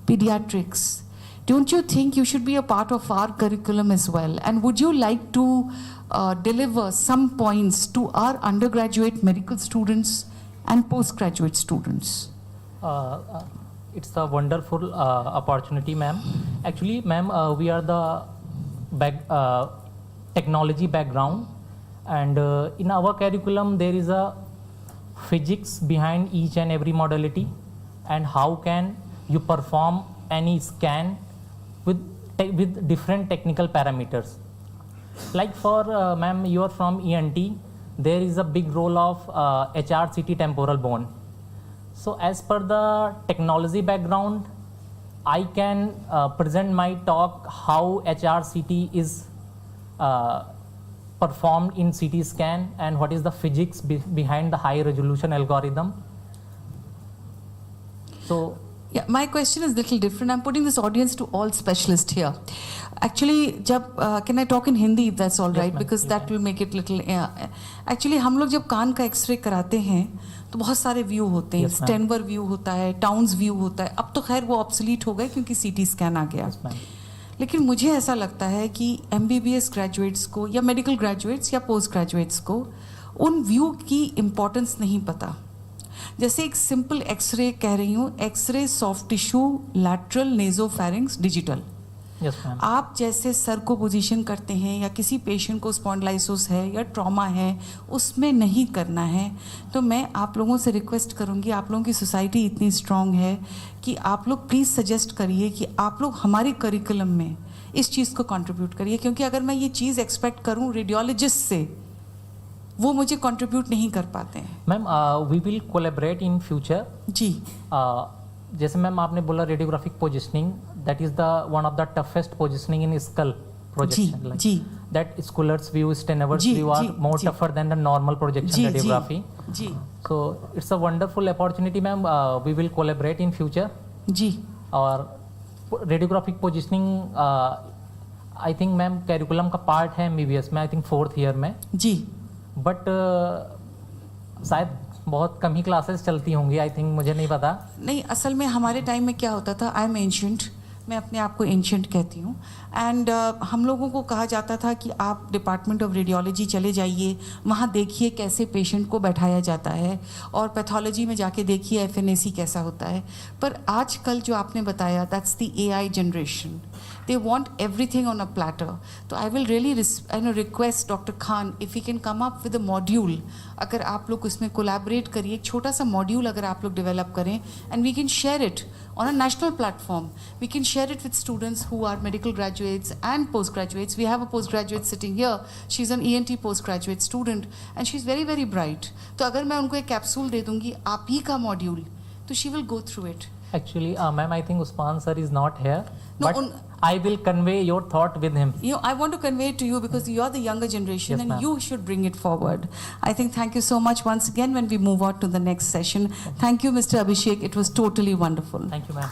pediatrics? Don't you think you should be a part of our curriculum as well? And would you like to deliver some points to our undergraduate medical students and postgraduate students? It's a wonderful opportunity, ma'am. Actually, ma'am, we are the technology background, and in our curriculum there is a physics behind each and every modality, and how can you perform any scan with different technical parameters. Like for ma'am, you are from ENT, there is a big role of HRCT temporal bone. So as per the technology background, I can present my talk how HRCT is performed in CT scan, and what is the physics behind the high resolution algorithm. So yeah, my question is a little different. I'm putting this audience to all specialists here. Actually, can I talk in Hindi if that's all right? Because that will make it little. Actually, हम लोग जब कान का x ray कराते हैं तो बहुत सारे view होते हैं. स्टेनवर व्यू होता है, टाउन्स व्यू होता है. अब तो खैर वो ऑब्सोलीट हो गए क्योंकि सीटी स्कैन आ गया. लेकिन मुझे ऐसा लगता है कि MBBS ग्रेजुएट्स को या मेडिकल ग्रेजुएट्स या पोस्ट ग्रेजुएट्स को उन व्यू की इम्पोर्टेंस नहीं पता. जैसे एक सिंपल एक्सरे कह रही हूँ, X-ray soft tissue lateral nasopharynx digital. आप जैसे सर को पोजीशन करते हैं या किसी पेशेंट को स्पॉन्डिलाइसिस है या ट्रॉमा है उसमें नहीं करना है. तो मैं आप लोगों से रिक्वेस्ट करूंगी, आप लोगों की सोसाइटी इतनी स्ट्रांग है कि आप लोग प्लीज़ सजेस्ट करिए कि आप लोग हमारे करिकुलम में इस चीज़ को कंट्रीब्यूट करिए. क्योंकि अगर मैं ये चीज़ एक्सपेक्ट करूँ रेडियोलॉजिस्ट से, वो मुझे कंट्रीब्यूट नहीं कर पाते हैं. Ma'am we will collaborate in future. जी. जैसे मैम आपने बोला radiographic positioning, that is the one of the toughest positioning in skull projection. जी. That scholar's view, Stener's view are more tougher than the normal projection radiography. जी. So it's a wonderful opportunity, ma'am. We will collaborate in future. जी. और radiographic positioning, I think ma'am curriculum का part है MBBS में, I think 4th year में. जी. But शायद बहुत कम ही classes चलती होंगी, आई थिंक, मुझे नहीं पता. नहीं, असल में हमारे टाइम में क्या होता था, आई एम एंशिएंट, मैं अपने आप को एंशिएंट कहती हूँ. एंड हम लोगों को कहा जाता था कि आप डिपार्टमेंट ऑफ रेडियोलॉजी चले जाइए, वहाँ देखिए कैसे पेशेंट को बैठाया जाता है, और पैथोलॉजी में जाके देखिए FNAC कैसा होता है. पर आजकल जो आपने बताया, that's the AI generation. They want everything on a platter. So I will really request Dr. Khan if he can come up with a module. अगर आप लोग उसमें collaborate करिए, एक छोटा सा module अगर आप लोग develop करें, and we can share it on a national platform. We can share it with students who are medical graduates and postgraduates. We have a postgraduate sitting here. She's an ENT postgraduate student and she's very, very bright. तो अगर मैं उनको एक capsule दे दूँगी, आप ही का module, तो she will go through it. Actually, ma'am, I think Usman sir is not here. No, but I will convey your thought with him. You know, I want to convey it to you because you are the younger generation, yes, and you should bring it forward. I think thank you so much once again when we move on to the next session. Thank you, Mr. Abhishek. It was totally wonderful. Thank you, ma'am.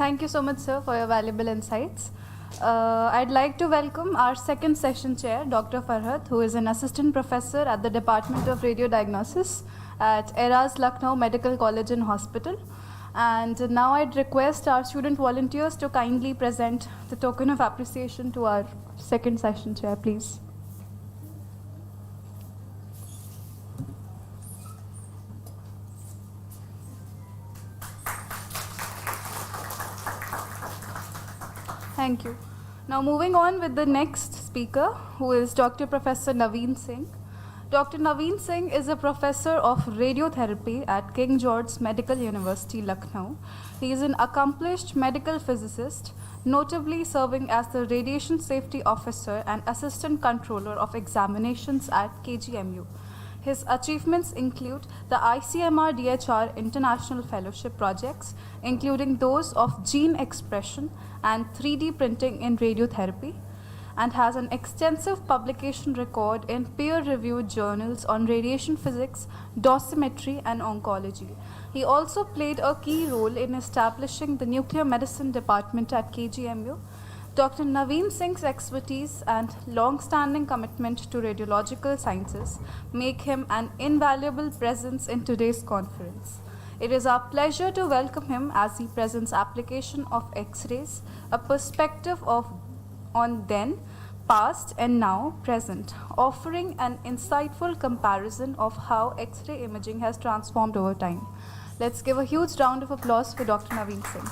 Thank you so much, sir, for your valuable insights. I'd like to welcome our second session chair, Dr. Farhat, who is an assistant professor at the Department of Radiodiagnosis at ERA's Lucknow Medical College and Hospital. And now I'd request our student volunteers to kindly present the token of appreciation to our second session chair, please. Thank you. Now moving on with the next speaker, who is Dr. Professor Naveen Singh. Dr. Naveen Singh is a professor of radiotherapy at King George's Medical University, Lucknow. He is an accomplished medical physicist, notably serving as the Radiation Safety Officer and Assistant Controller of Examinations at KGMU. His achievements include the ICMR DHR International Fellowship projects, including those of gene expression and 3D printing in radiotherapy, and has an extensive publication record in peer-reviewed journals on radiation physics, dosimetry, and oncology. He also played a key role in establishing the nuclear medicine department at KGMU. Dr. Naveen Singh's expertise and long-standing commitment to radiological sciences make him an invaluable presence in today's conference. It is our pleasure to welcome him as he presents application of X-rays, a perspective on then, past, and now present, offering an insightful comparison of how X-ray imaging has transformed over time. Let's give a huge round of applause for Dr. Naveen Singh.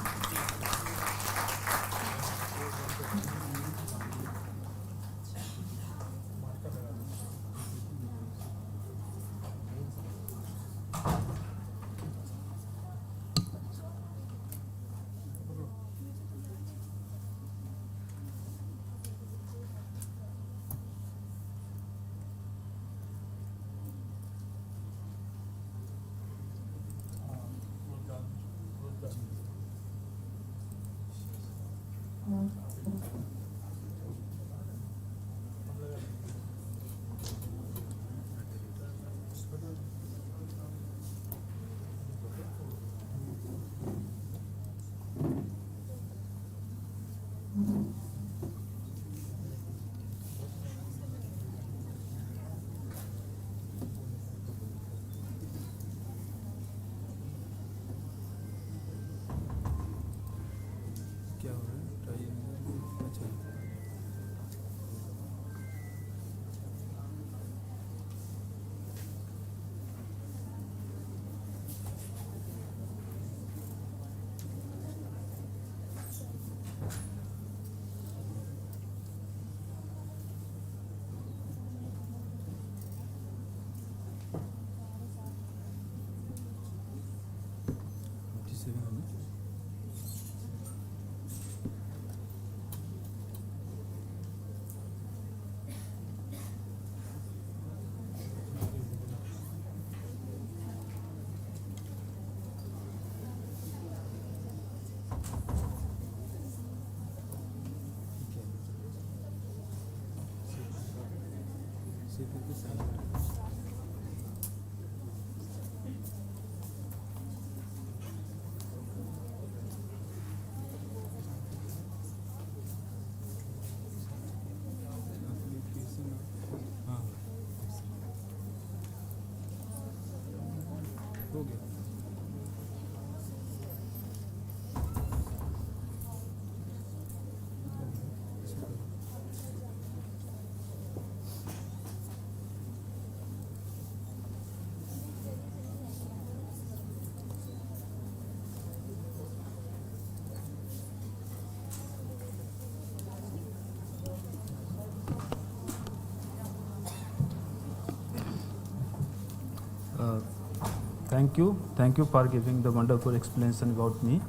Thank you for giving the wonderful explanation about me,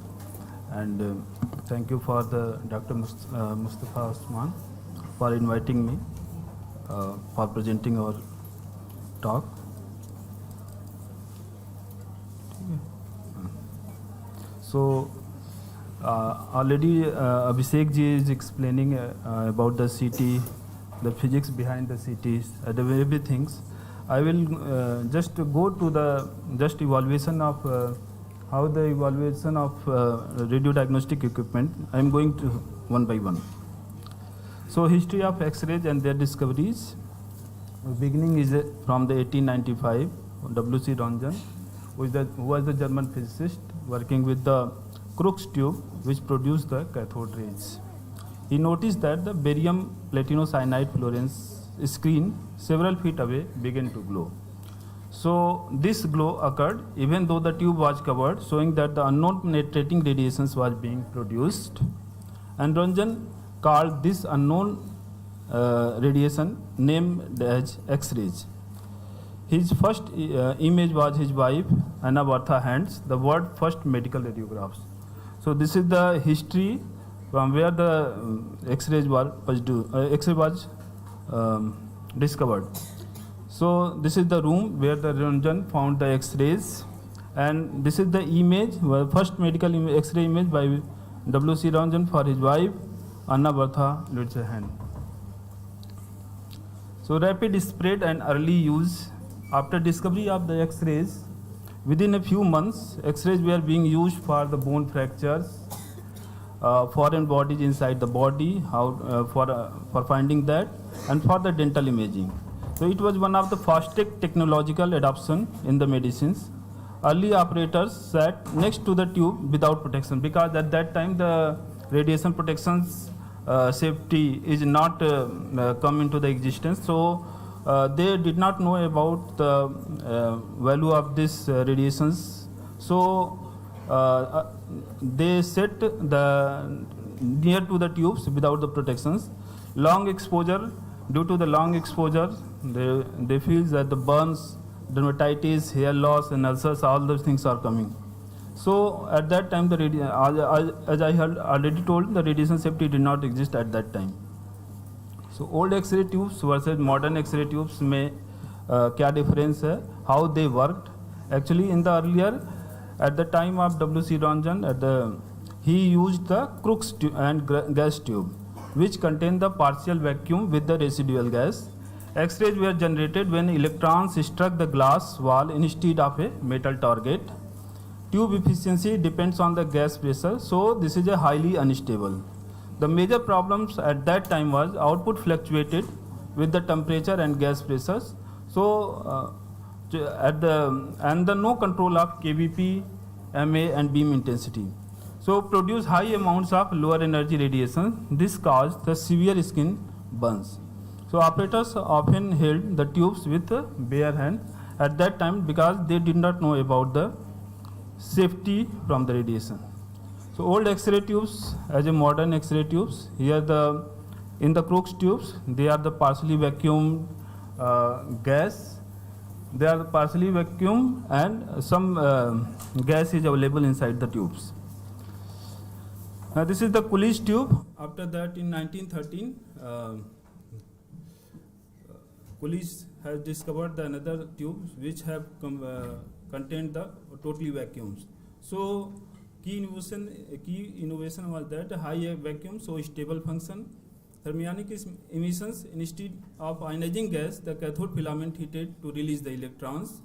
and thank you for the Dr. Mustafa Osman for inviting me for presenting our talk. So already Abhishek ji is explaining about the CT, the physics behind the CTs, the very things. I will just go to the evaluation of how the evaluation of radio diagnostic equipment. I am going to one by one. So history of X-rays and their discoveries. Beginning is from the 1895. W.C. Röntgen, who was the German physicist working with the Crookes tube, which produced the cathode rays. He noticed that the barium platinocyanide fluorescence screen several feet away began to glow. So this glow occurred even though the tube was covered, showing that the unknown penetrating radiations was being produced. And Röntgen called this unknown radiation named as X-rays. His first image was his wife Anna Bertha hands, the word first medical radiographs. So this is the history from where the X-rays was discovered. So this is the room where the Röntgen found the X-rays, and this is the image, first medical X-ray image by W.C. Röntgen for his wife Anna Bertha hand. So rapid spread and early use. After discovery of the X-rays, within a few months, X-rays were being used for the bone fractures, foreign bodies inside the body, for finding that, and for the dental imaging. So it was one of the fastest technological adoption in the medicines. Early operators sat next to the tube without protection, because at that time the radiation protections safety is not come into the existence. So they did not know about the value of this radiations. So they set near to the tubes without the protections. Long exposure, due to the long exposure, they feel that the burns, dermatitis, hair loss, and ulcers, all those things are coming. So at that time, as I had already told, the radiation safety did not exist at that time. So old X-ray tubes versus modern X-ray tubes में क्या difference है? How they worked? Actually, in the earlier, at the time of W.C. Röntgen, at the he used the Crookes gas tube, which contained the partial vacuum with the residual gas. X-rays were generated when electrons struck the glass wall instead of a metal target. Tube efficiency depends on the gas pressure, so this is a highly unstable. The major problems at that time was output fluctuated with the temperature and gas pressures. So the no control of kVp, MA and beam intensity. So produce high amounts of lower energy radiation. This caused the severe skin burns. So operators often held the tubes with bare hand at that time because they did not know about the safety from the radiation. So old X-ray tubes as a modern X-ray tubes. Here in the Crookes tubes, they are the partially vacuumed gas. They are partially vacuumed and some gas is available inside the tubes. This is the Coolidge tube. After that, in 1913, Coolidge has discovered another tubes which have contained the totally vacuums. So key innovation was that high vacuum, so stable function. Thermionic emissions, instead of ionizing gas, the cathode filament heated to release the electrons.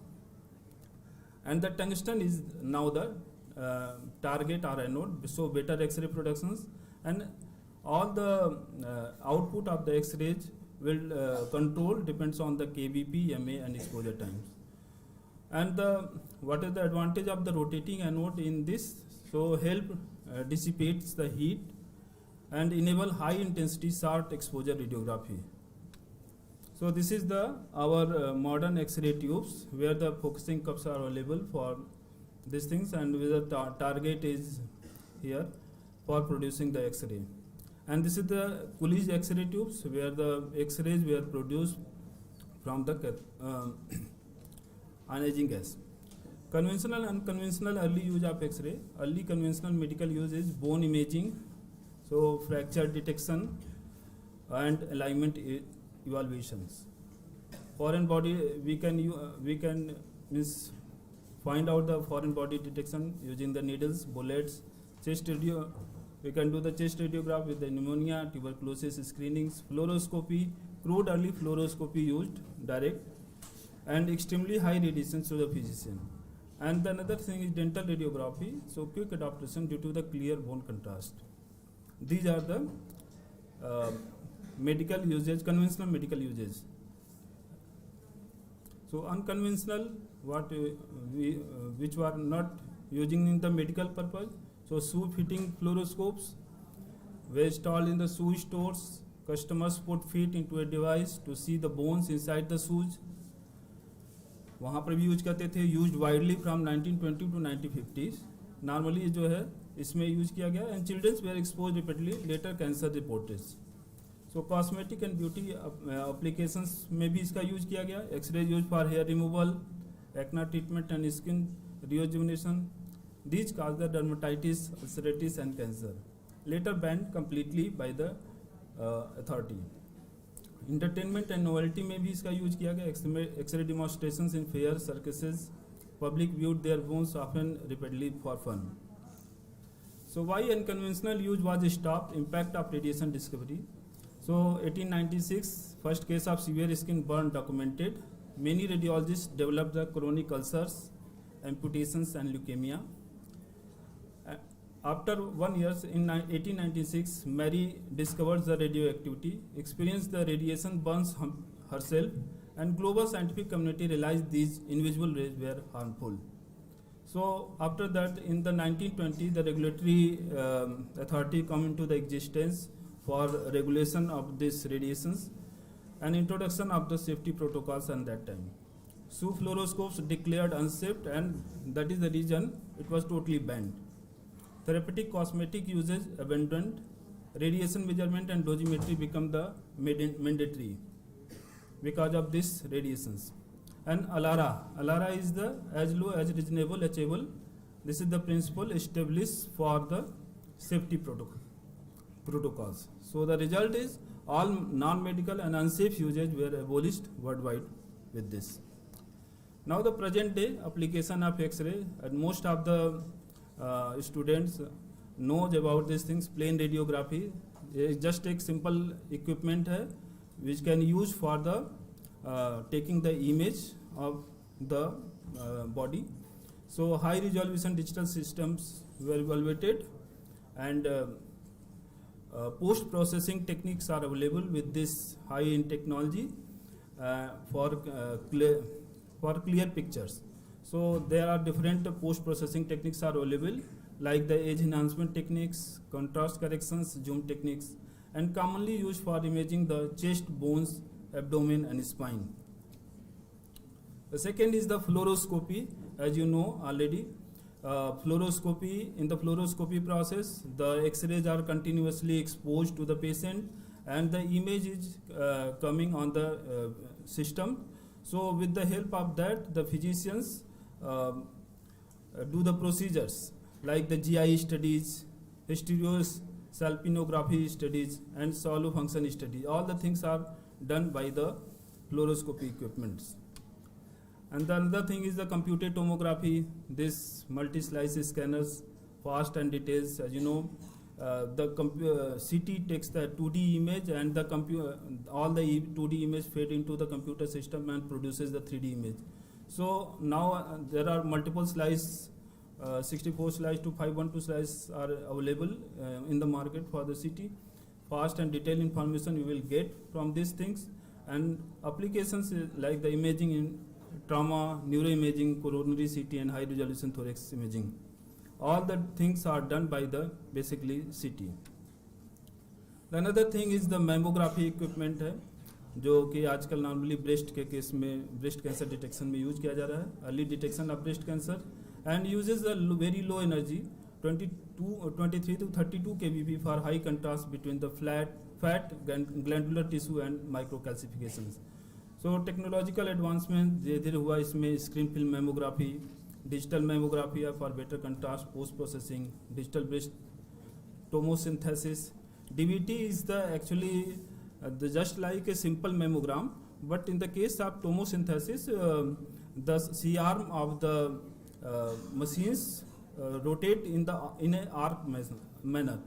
And the tungsten is now the target or anode, so better X-ray productions. And all the output of the X-rays will control depends on the kVp, MA and exposure times. And what is the advantage of the rotating anode in this? So help dissipates the heat and enable high intensity short exposure radiography. So this is our modern X-ray tubes where the focusing cups are available for these things, and with the target is here for producing the X-ray. And this is the Coolidge X-ray tubes where the X-rays were produced from the ionizing gas. Conventional and unconventional early use of X-ray. Early conventional medical use is bone imaging, so fracture detection and alignment evaluations. Foreign body, we can find out the foreign body detection using the needles, bullets, chest radio. We can do the chest radiograph with the pneumonia, tuberculosis screenings, fluoroscopy, crude early fluoroscopy used direct, and extremely high radiation to the physician. And the another thing is dental radiography, so quick adaptation due to the clear bone contrast. These are the medical usage, conventional medical uses. So unconventional, which were not using in the medical purpose. So shoe fitting fluoroscopes were installed in the shoe stores. Customers put feet into a device to see the bones inside the shoes. वहाँ पर भी use करते थे, used widely from 1920 to 1950s. Normally जो है इसमें use किया गया, and childrens were expose repeatedly, later cancer reported. So cosmetic and beauty applications में भी इसका यूज किया गया. X ray use for hair removal, acne treatment and skin rejuvenation. These cause the dermatitis, ulceratis and cancer. Later banned completely by the authority. Entertainment and novelty में भी इसका use किया गया. X-ray demonstrations in fairs, circuses. Public viewed their bones often repeatedly for fun. So why unconventional use was stopped? Impact of radiation discovery. So 1896, first case of severe skin burn documented. Many radiologists developed the chronic ulcers, amputations and leukemia. After 1 year, in 1896, Mary discovers the radioactivity, experienced the radiation burns herself, and global scientific community realized these invisible rays were harmful. So after that, in the 1920s, the regulatory authority come into the existence for regulation of these radiations and introduction of the safety protocols at that time. So fluoroscopes declared unsafe, and that is the reason it was totally banned. Therapeutic cosmetic uses abandoned. Radiation measurement and dosimetry become the mandatory because of this radiations. And ALARA is the as low as reasonable achievable. This is the principle established for the safety protocols. So the result is all non-medical and unsafe usage were abolished worldwide with this. Now the present day application of X-ray, and most of the students knows about these things, plain radiography. Just take simple equipment hai, which can use for the taking the image of the body. So high resolution digital systems were evaluated, and post processing techniques are available with this high end technology for clear pictures. So there are different post processing techniques are available, like the age enhancement techniques, contrast corrections, zoom techniques, and commonly used for imaging the chest, bones, abdomen and spine. The second is the fluoroscopy. As you know already, fluoroscopy, in the fluoroscopy process, the X-rays are continuously exposed to the patient and the image is coming on the system. So with the help of that, the physicians do the procedures like the GI studies, hysterosalpinography studies and swallow function studies. All the things are done by the fluoroscopy equipments. And the another thing is the computed tomography. This multi-slice scanners, fast and details. As you know, the CT takes the 2D image and the all the 2D image fed into the computer system and produces the 3D image. So now there are multiple slice, 64 slice to 512 slice are available in the market for the CT. Fast and detailed information you will get from these things, and applications like the imaging in trauma, neuroimaging, coronary CT and high resolution thorax imaging. All the things are done by the basically CT. The another thing is the mammography equipment है, जो कि आजकल normally breast के case में breast cancer detection में use किया जा रहा है, early detection of breast cancer, and usage a very low energy 23 to 32 kVp for high contrast between the fat glandular tissue and microcalcifications. So technological advancement धीरे धीरे हुआ इसमें, screen film mammography, digital mammography for better contrast, post processing, digital breast tomosynthesis. DBT is the actually just like a simple mammogram, but in the case of tomosynthesis, the C-arm of the machines rotate in an arc manner.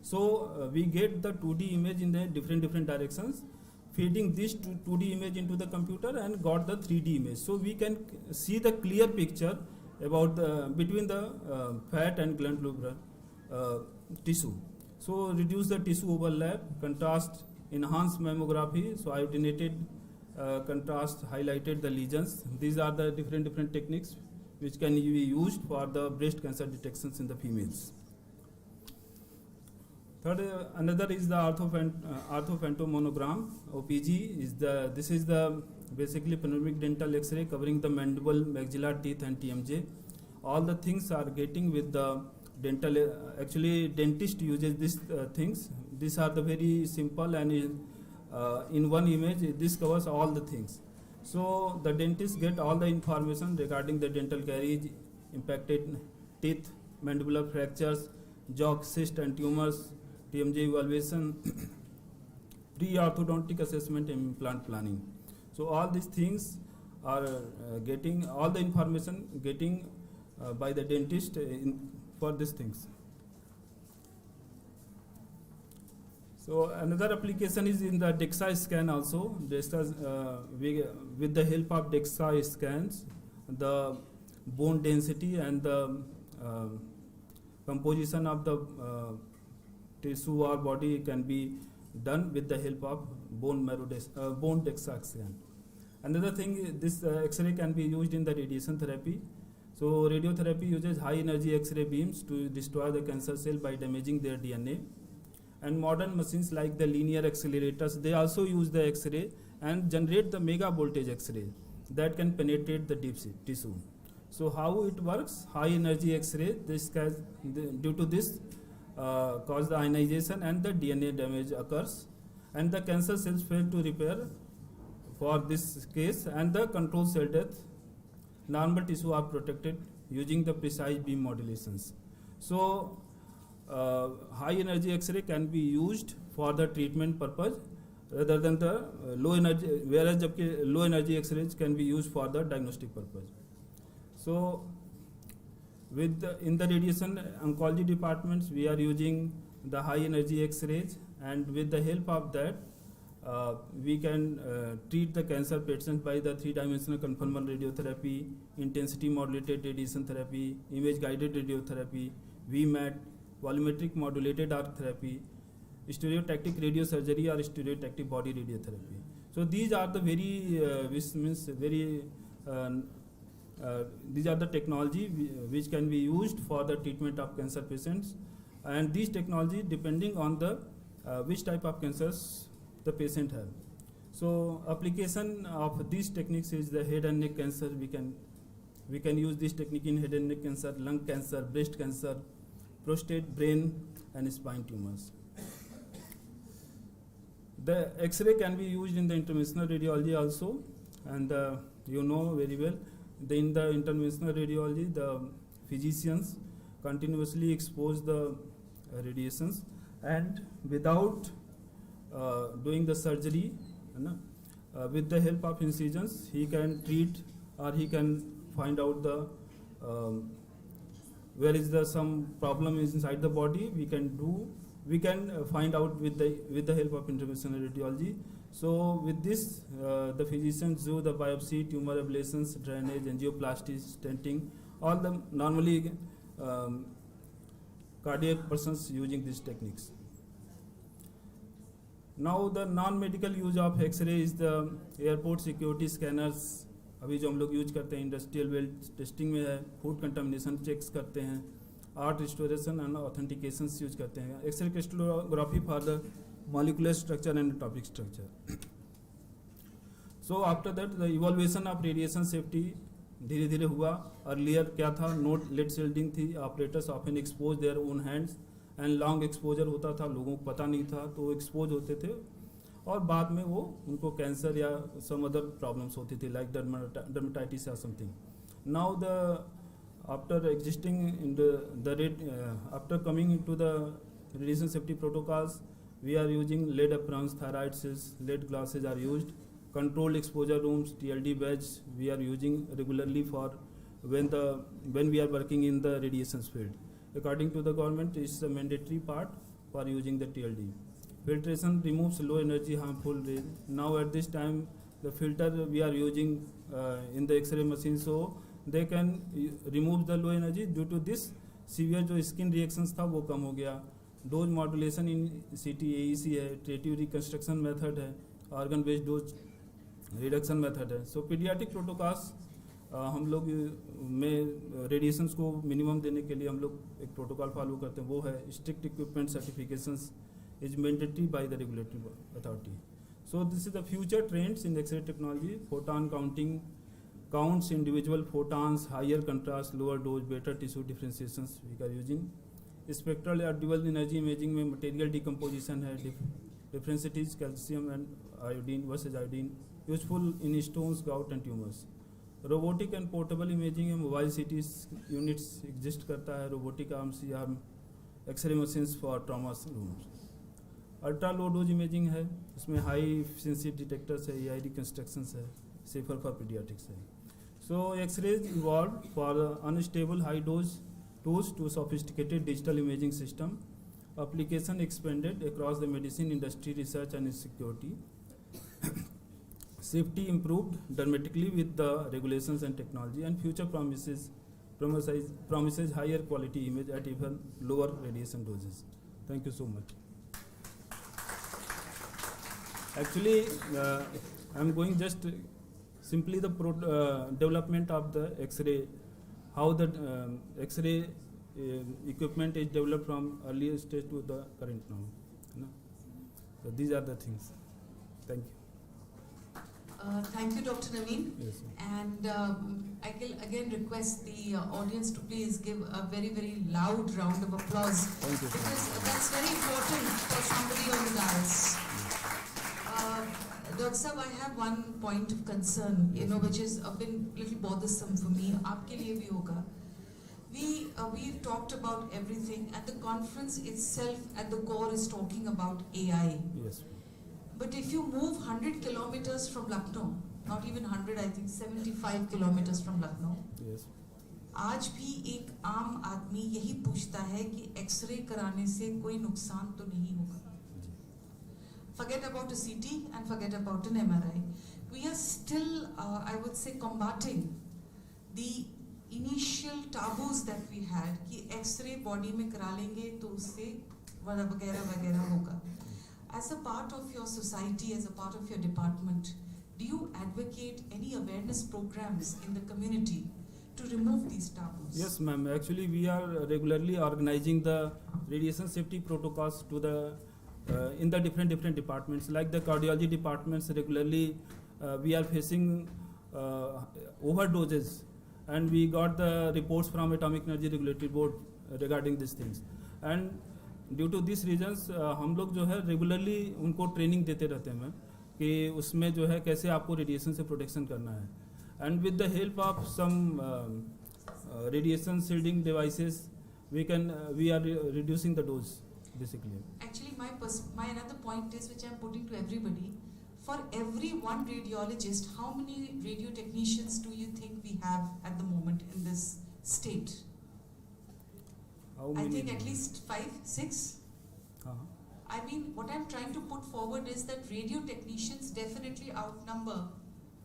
So we get the 2D image in the different directions, feeding this 2D image into the computer and got the 3D image. So we can see the clear picture about between the fat and glandular tissue. So reduce the tissue overlap, contrast, enhance mammography, so iodinated contrast, highlighted the lesions. These are the different techniques which can be used for the breast cancer detections in the females. Third, another is the orthophantomonogram, OPG. This is the basically panoramic dental X-ray covering the mandible, maxilla, teeth and TMJ. All the things are getting with the dental. Actually, dentist uses these things. These are the very simple and in one image this covers all the things. So the dentist get all the information regarding the dental caries, impacted teeth, mandibular fractures, jaw cyst and tumors, TMJ evaluation, pre-orthodontic assessment and implant planning. So all these things are getting all the information getting by the dentist for these things. So another application is in the DEXA scan also. With the help of DEXA scans, the bone density and the composition of the tissue or body can be done with the help of bone DEXA scan. Another thing, this X-ray can be used in the radiation therapy. So radiotherapy uses high energy X-ray beams to destroy the cancer cell by damaging their DNA. And modern machines like the linear accelerators, they also use the X-ray and generate the mega voltage X-ray that can penetrate the deep tissue. So how it works? High energy X-ray, due to this cause the ionization and the DNA damage occurs, and the cancer cells fail to repair for this case, and the control cell death. Normal tissue are protected using the precise beam modulations. So high energy X-ray can be used for the treatment purpose rather than the low energy, whereas low energy X-rays can be used for the diagnostic purpose. So In the radiation oncology departments, we are using the high energy X-rays, and with the help of that, we can treat the cancer patients by the three-dimensional conformal radiotherapy, intensity modulated radiation therapy, image guided radiotherapy, VMAT, volumetric modulated arc therapy, stereotactic radiosurgery or stereotactic body radiotherapy. So these are the these are the technology which can be used for the treatment of cancer patients, and these technology depending on the which type of cancers the patient have. So application of these techniques is the head and neck cancer. We can use this technique in head and neck cancer, lung cancer, breast cancer, prostate, brain and spine tumors. The X-ray can be used in the interventional radiology also, and you know very well, in the interventional radiology, the physicians continuously expose the radiations, and without doing the surgery, with the help of incisions, he can treat or he can find out the where is the some problem is inside the body. We can find out with the help of interventional radiology. So with this, the physicians do the biopsy, tumor ablations, drainage, angioplasty, stenting, all the normally cardiac persons using these techniques. Now the non-medical use of X-ray is the airport security scanners. अभी जो हम लोग use करते हैं industrial well testing में है, food contamination checks करते हैं, art restoration and authentication use करते हैं, X-ray crystallography for the molecular structure and topic structure. So after that the evolution of radiation safety धीरे धीरे हुआ. अर्लियर क्या था, नोट लेड शिल्डिंग थी, operators often expose their own hands and long exposure होता था, लोगों को पता नहीं था तो एक्सपोज होते थे, और बाद में वो उनको कैंसर या सम अदर प्रॉब्लम्स होती थी लाइक डर्मेटाइटिस या something. Now the after existing in after coming into the radiation safety protocols, we are using lead aprons, thyroid cells, lead glasses are used, controlled exposure rooms, TLD badge we are using regularly for when we are working in the radiation field. According to the government, it's a mandatory part for using the TLD. Filtration removes low energy harmful rays. Now at this time the filter we are using in the X-ray machine, so they can remove the low energy. Due to this, severe जो skin reactions था वो कम हो गया. Dose modulation in CT AEC है, iterative reconstruction method है, organ based dose reduction method है. So pediatric protocols हम लोग में रेडिएशंस को मिनिमम देने के लिए हम लोग एक प्रोटोकॉल फॉलो करते हैं, वो है strict equipment certifications is mandatory by the regulatory authority. So this is the future trends in X-ray technology. Photon counting counts individual photons, higher contrast, lower dose, better tissue differentiations we are using. Spectral or dual energy imaging में material decomposition है, differentiates calcium and iodine versus iodine, useful in stones, gout and tumors. Robotic and portable imaging में mobile CT units exist करता है, robotic arms या X-ray machines for trauma rooms. Ultra low dose imaging है, उसमें high efficiency detectors है, AID constructions है, safer for paediatrics है. So x rays evolve for unstable high dose tools to sophisticated digital imaging system. Application expanded across the medicine industry, research and security. Safety improved dramatically with the regulations and technology, and future promises higher quality image at even lower radiation doses. Thank you so much. Actually, I'm going just simply the development of the X-ray, how the X-ray equipment is developed from earlier stage to the current now. So these are the things. Thank you. Thank you, Dr. Naveen. Yes, and I will again request the audience to please give a very, very loud round of applause. Thank you. Because that's very important for somebody on the dais. Dr. Sahab, I have one point of concern, which has been a little bothersome for me. Aapke liye bhi hoga. We talked about everything, and the conference itself at the core is talking about AI. Yes. But if you move 100 kilometers from Lucknow, not even 100, I think 75 kilometers from Lucknow, yes, आज भी एक आम आदमी यही पूछता है कि x ray कराने से कोई नुकसान तो नहीं होगा. Forget about a CT and forget about an MRI. We are still, I would say, combating the initial taboos that we had कि एक्सरे बॉडी में करा लेंगे तो उससे वगैरह वगैरह होगा. As a part of your society, as a part of your department, do you advocate any awareness programs in the community to remove these taboos? Yes, ma'am. Actually, we are regularly organizing the radiation safety protocols to the in the different departments. Like the cardiology departments, regularly we are facing overdoses, and we got the reports from Atomic Energy Regulatory Board regarding these things. And due to this reasons हम लोग जो है regularly उनको training देते रहते हैं ma'am कि उसमें जो है कैसे आपको रेडिएशन से प्रोटेक्शन करना है. And with the help of some radiation shielding devices we are reducing the dose basically. Actually, my another point is, which I'm putting to everybody, for every one radiologist, how many radio technicians do you think we have at the moment in this state? I think at least 5, 6. I mean, what I'm trying to put forward is that radio technicians definitely outnumber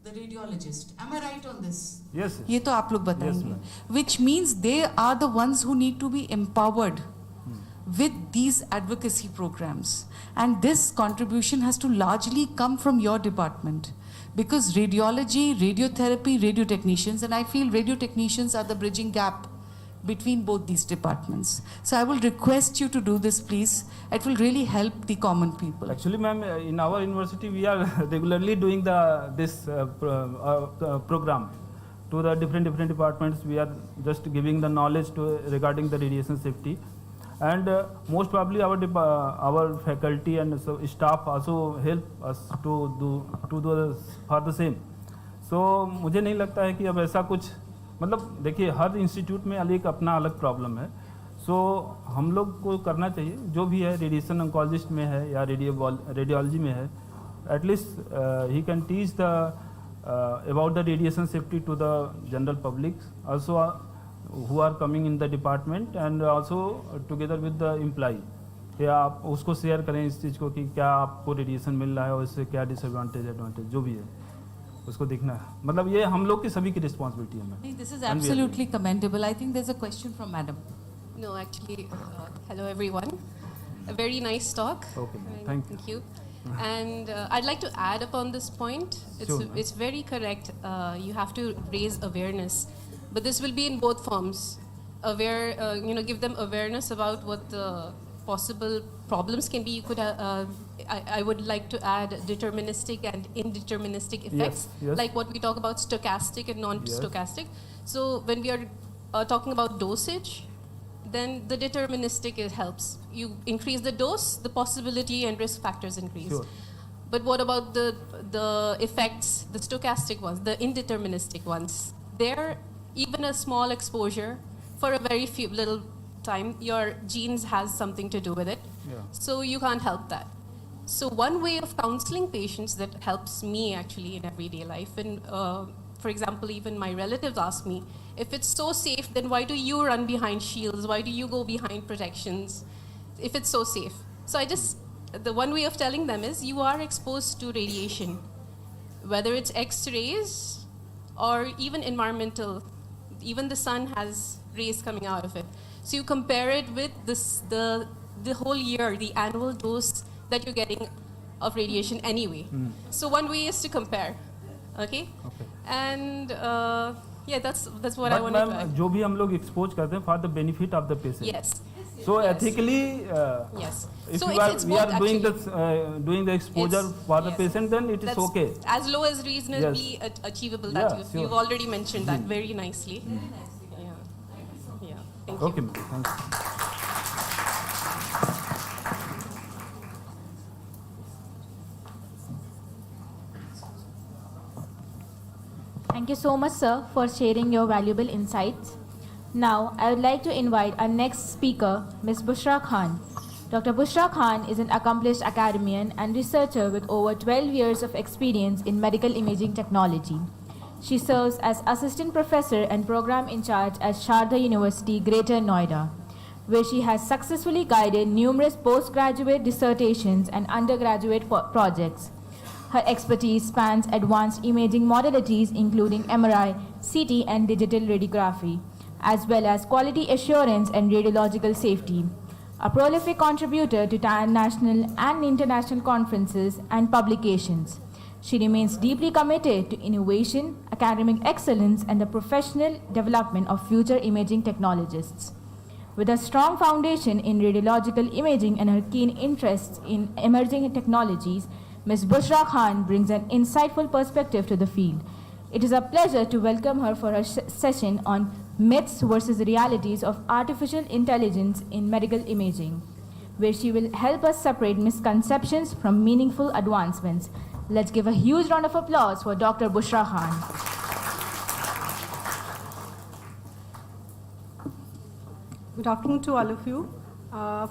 the radiologist. Am I right on this? Yes. ये तो आप लोग बताएंगे. Which means they are the ones who need to be empowered with these advocacy programs. And this contribution has to largely come from your department. Because radiology, radiotherapy, radio technicians, and I feel radio technicians are the bridging gap between both these departments. So I will request you to do this, please. It will really help the common people. Actually, ma'am, in our university, we are regularly doing this program to the different departments. We are just giving the knowledge regarding the radiation safety, and most probably our faculty and staff also help us to do for the same. So मुझे नहीं लगता है कि अब ऐसा कुछ, मतलब देखिए हर इंस्टीट्यूट में एक अपना अलग प्रॉब्लम है. सो हम लोग को करना चाहिए, जो भी है रेडिएशन ऑन्कोलॉजिस्ट में है या रेडियोलॉजी में है, at least he can teach the about the radiation safety to the general public also who are coming in the department, and also together with the employ कि आप उसको शेयर करें इस चीज़ को कि क्या आपको रेडिएशन मिल रहा है और इससे क्या डिसएडवांटेज एडवांटेज जो भी है उसको देखना है. मतलब ये हम लोग की सभी की रिस्पॉन्सिबिलिटी है ma'am. This is absolutely commendable. I think there's a question from Madam. No, actually, hello everyone. A very nice talk. Okay, thank you. And I'd like to add upon this point. It's very correct. You have to raise awareness, but this will be in both forms. Give them awareness about what the possible problems can be. You could I would like to add deterministic and indeterministic effects, yes. like what we talk about stochastic and non-stochastic. So when we are talking about dosage, then the deterministic, it helps. You increase the dose, the possibility and risk factors increase. Sure. But what about the effects, the stochastic ones, the indeterministic ones? There, even a small exposure for a very little time, your genes has something to do with it. Yeah. So you can't help that. So one way of counseling patients that helps me actually in everyday life, and for example, even my relatives ask me, if it's so safe, then why do you run behind shields? Why do you go behind protections if it's so safe? So the one way of telling them is, you are exposed to radiation, whether it's X-rays or even environmental. Even the sun has rays coming out of it. So you compare it with the whole year, the annual dose that you're getting of radiation anyway. So one way is to compare. Okay? And that's what I want to add. जो भी हम लोग expose करते हैं for the benefit of the patient. Yes. So ethically, yes. If So we are doing the exposure for the patient, then it is okay. As low as reasonably achievable. That you've already mentioned that very nicely. Yeah. Thank you. Okay, thank you. Thank you so much, sir, for sharing your valuable insights. Now, I would like to invite our next speaker, Ms. Bushra Khan. Dr. Bushra Khan is an accomplished academician and researcher with over 12 years of experience in medical imaging technology. She serves as assistant professor and program in charge at Sharda University, Greater Noida, where she has successfully guided numerous postgraduate dissertations and undergraduate projects. Her expertise spans advanced imaging modalities including MRI, CT, and digital radiography, as well as quality assurance and radiological safety. A prolific contributor to national and international conferences and publications, she remains deeply committed to innovation, academic excellence, and the professional development of future imaging technologists. With a strong foundation in radiological imaging and her keen interests in emerging technologies, Ms. Bushra Khan brings an insightful perspective to the field. It is a pleasure to welcome her for her session on myths versus realities of artificial intelligence in medical imaging, where she will help us separate misconceptions from meaningful advancements. Let's give a huge round of applause for Dr. Bushra Khan. Good afternoon to all of you.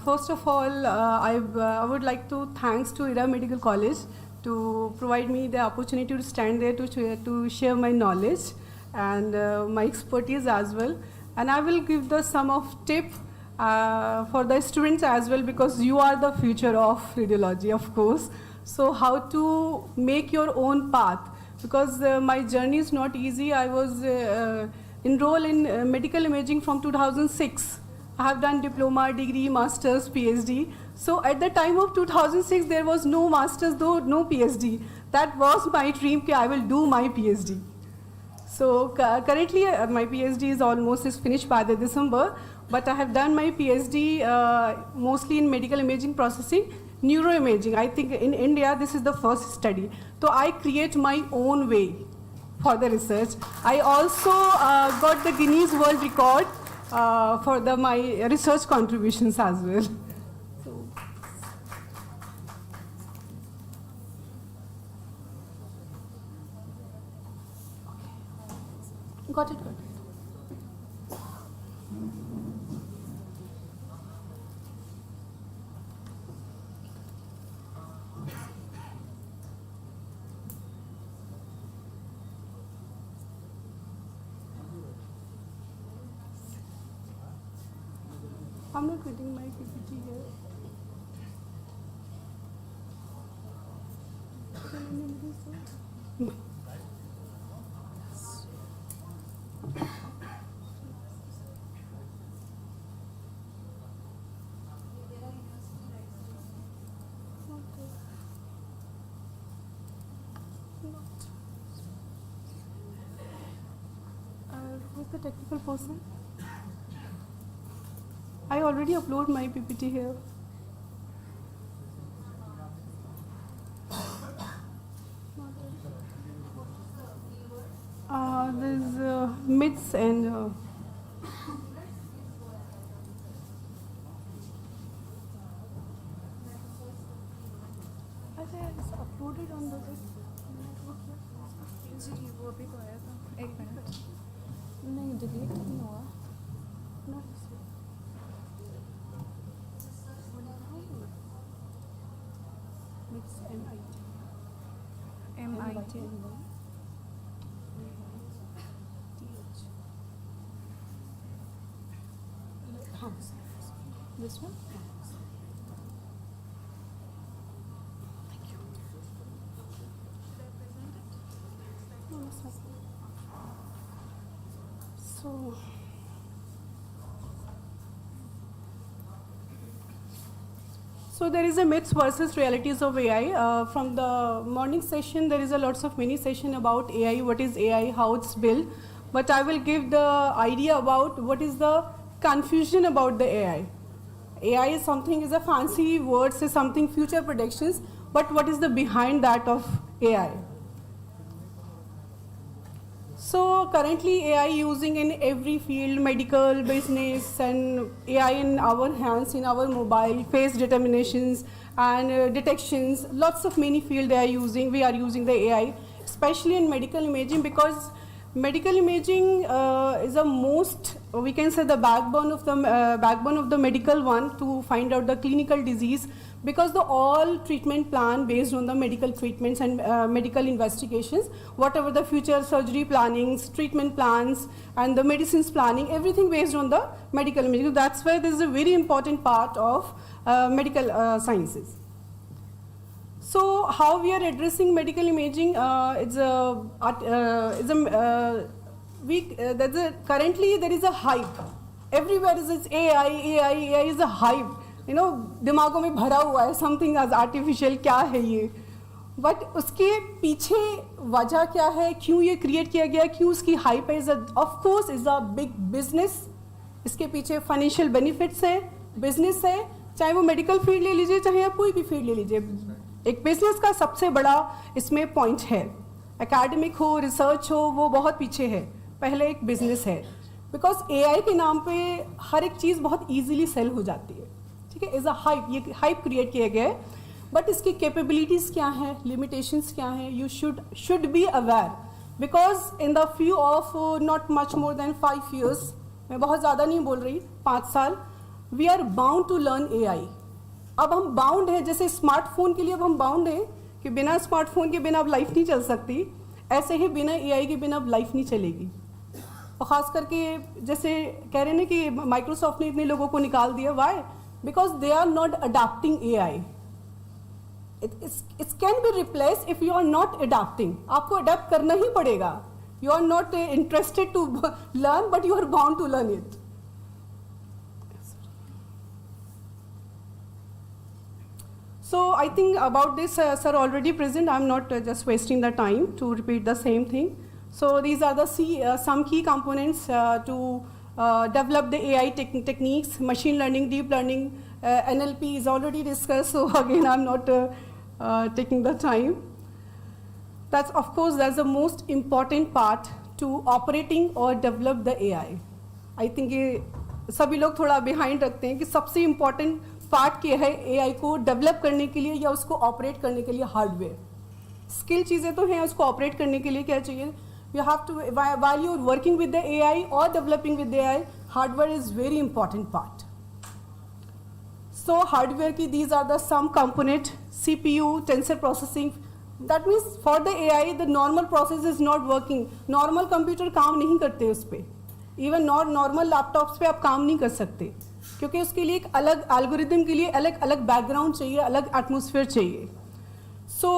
First of all, I would like to thanks to Era Medical College to provide me the opportunity to stand there to share my knowledge and my expertise as well. And I will give the sum of tip for the students as well, because you are the future of radiology, of course. So how to make your own path, because my journey is not easy. I was enrolled in medical imaging from 2006. I have done diploma, degree, master's, PhD. So at the time of 2006, there was no master's, though no PhD. That was my dream, that I will do my PhD. So currently, my PhD is finished by the December, but I have done my PhD mostly in medical imaging processing, neuroimaging. I think in India, this is the first study. So I create my own way for the research. I also got the Guinness World Record for my research contributions as well. Got it. I'm not getting my PPT here. Who's the technical person? I already upload my PPT here. There's myths and it's uploaded on the वो अभी तो आया था एक minute नहीं delete नहीं हुआ not myths MIT this one. So there is a myths versus realities of AI. From the morning session, there is a lots of mini session about AI, what is AI, how it's built. But I will give the idea about what is the confusion about the AI. AI is something, is a fancy word, say something future predictions, but what is the behind that of AI? So currently AI using in every field, medical, business, and AI in our hands, in our mobile, face determinations and detections, lots of many fields they are using, we are using the AI, especially in medical imaging, because medical imaging is the most, we can say the backbone of the medical one to find out the clinical disease, because the all treatment plan based on the medical treatments and medical investigations, whatever the future surgery plannings, treatment plans, and the medicines planning, everything based on the medical imaging. That's why this is a very important part of medical sciences. So how we are addressing medical imaging? Currently there is a hype. Everywhere is AI is a hype. You know, दिमागों में भरा हुआ है something as artificial, क्या है ये? But उसके पीछे वजह क्या है? क्यों ये create किया गया? क्यों उसकी hype है? Of course is a big business. इसके पीछे financial benefits है, business है. चाहे वो medical field ले लीजिए, चाहे आप कोई भी field ले लीजिए. एक business का सबसे बड़ा इसमें point है. Academic हो, research हो, वो बहुत पीछे है. पहले एक business है. Because AI के नाम पे हर एक चीज़ बहुत easily sell हो जाती है. ठीक है, इज अ हाइप, ये हाइप क्रिएट किया गया है, बट इसकी कैपेबिलिटीज़ क्या हैं, लिमिटेशंस क्या हैं, you should be aware, because in the few of not much more than 5 years, मैं बहुत ज़्यादा नहीं बोल रही, 5 साल, we are bound to learn AI. अब हम बाउंड हैं, जैसे स्मार्टफोन के लिए अब हम बाउंड हैं कि बिना स्मार्टफोन के बिना अब लाइफ नहीं चल सकती, ऐसे ही बिना AI के बिना अब लाइफ नहीं चलेगी. और ख़ास करके जैसे कह रहे हैं ना कि माइक्रोसॉफ्ट ने इतने लोगों को निकाल दिया, Y? Because they are not adapting AI. It can be replaced if you are not adapting. आपको adapt करना ही पड़ेगा. You are not interested to learn, but you are bound to learn it. So I think about this, sir already present. I'm not just wasting the time to repeat the same thing. So these are the some key components to develop the AI techniques, machine learning, deep learning, NLP is already discussed, so again I'm not taking the time. That's, of course, that's the most important part to operating or develop the AI. I think ये सभी लोग थोड़ा behind रखते हैं कि सबसे important part क्या है AI को develop करने के लिए या उसको operate करने के लिए hardware. Skill चीज़ें तो हैं, उसको operate करने के लिए क्या चाहिए? You have to, while you're working with the AI or developing with the AI, hardware is very important part. So hardware ki, these are the some component, CPU, tensor processing. That means for the AI, the normal process is not working. Normal computer काम नहीं करते उस पे. Even normal laptops पे आप काम नहीं कर सकते, क्योंकि उसके लिए एक अलग algorithm के लिए अलग background चाहिए, अलग atmosphere चाहिए. So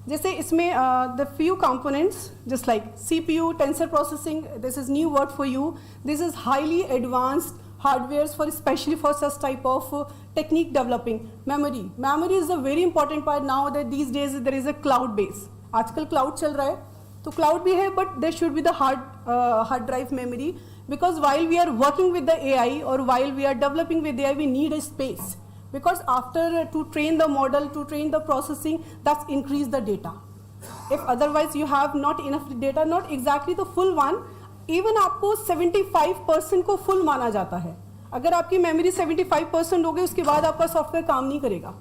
जैसे इसमें the few components, just like CPU, tensor processing, this is new word for you. This is highly advanced hardwares for, especially for such type of technique developing. Memory is a very important part now that these days there is a cloud base. आजकल cloud चल रहा है, तो cloud भी है, but there should be the hard drive memory, because while we are working with the AI or while we are developing with AI, we need a space. Because after to train the model, to train the processing, that's increase the data. If otherwise you have not enough data, not exactly the full one, even आपको 75% को full माना जाता है. अगर आपकी memory 75% हो गई, उसके बाद आपका software काम नहीं करेगा.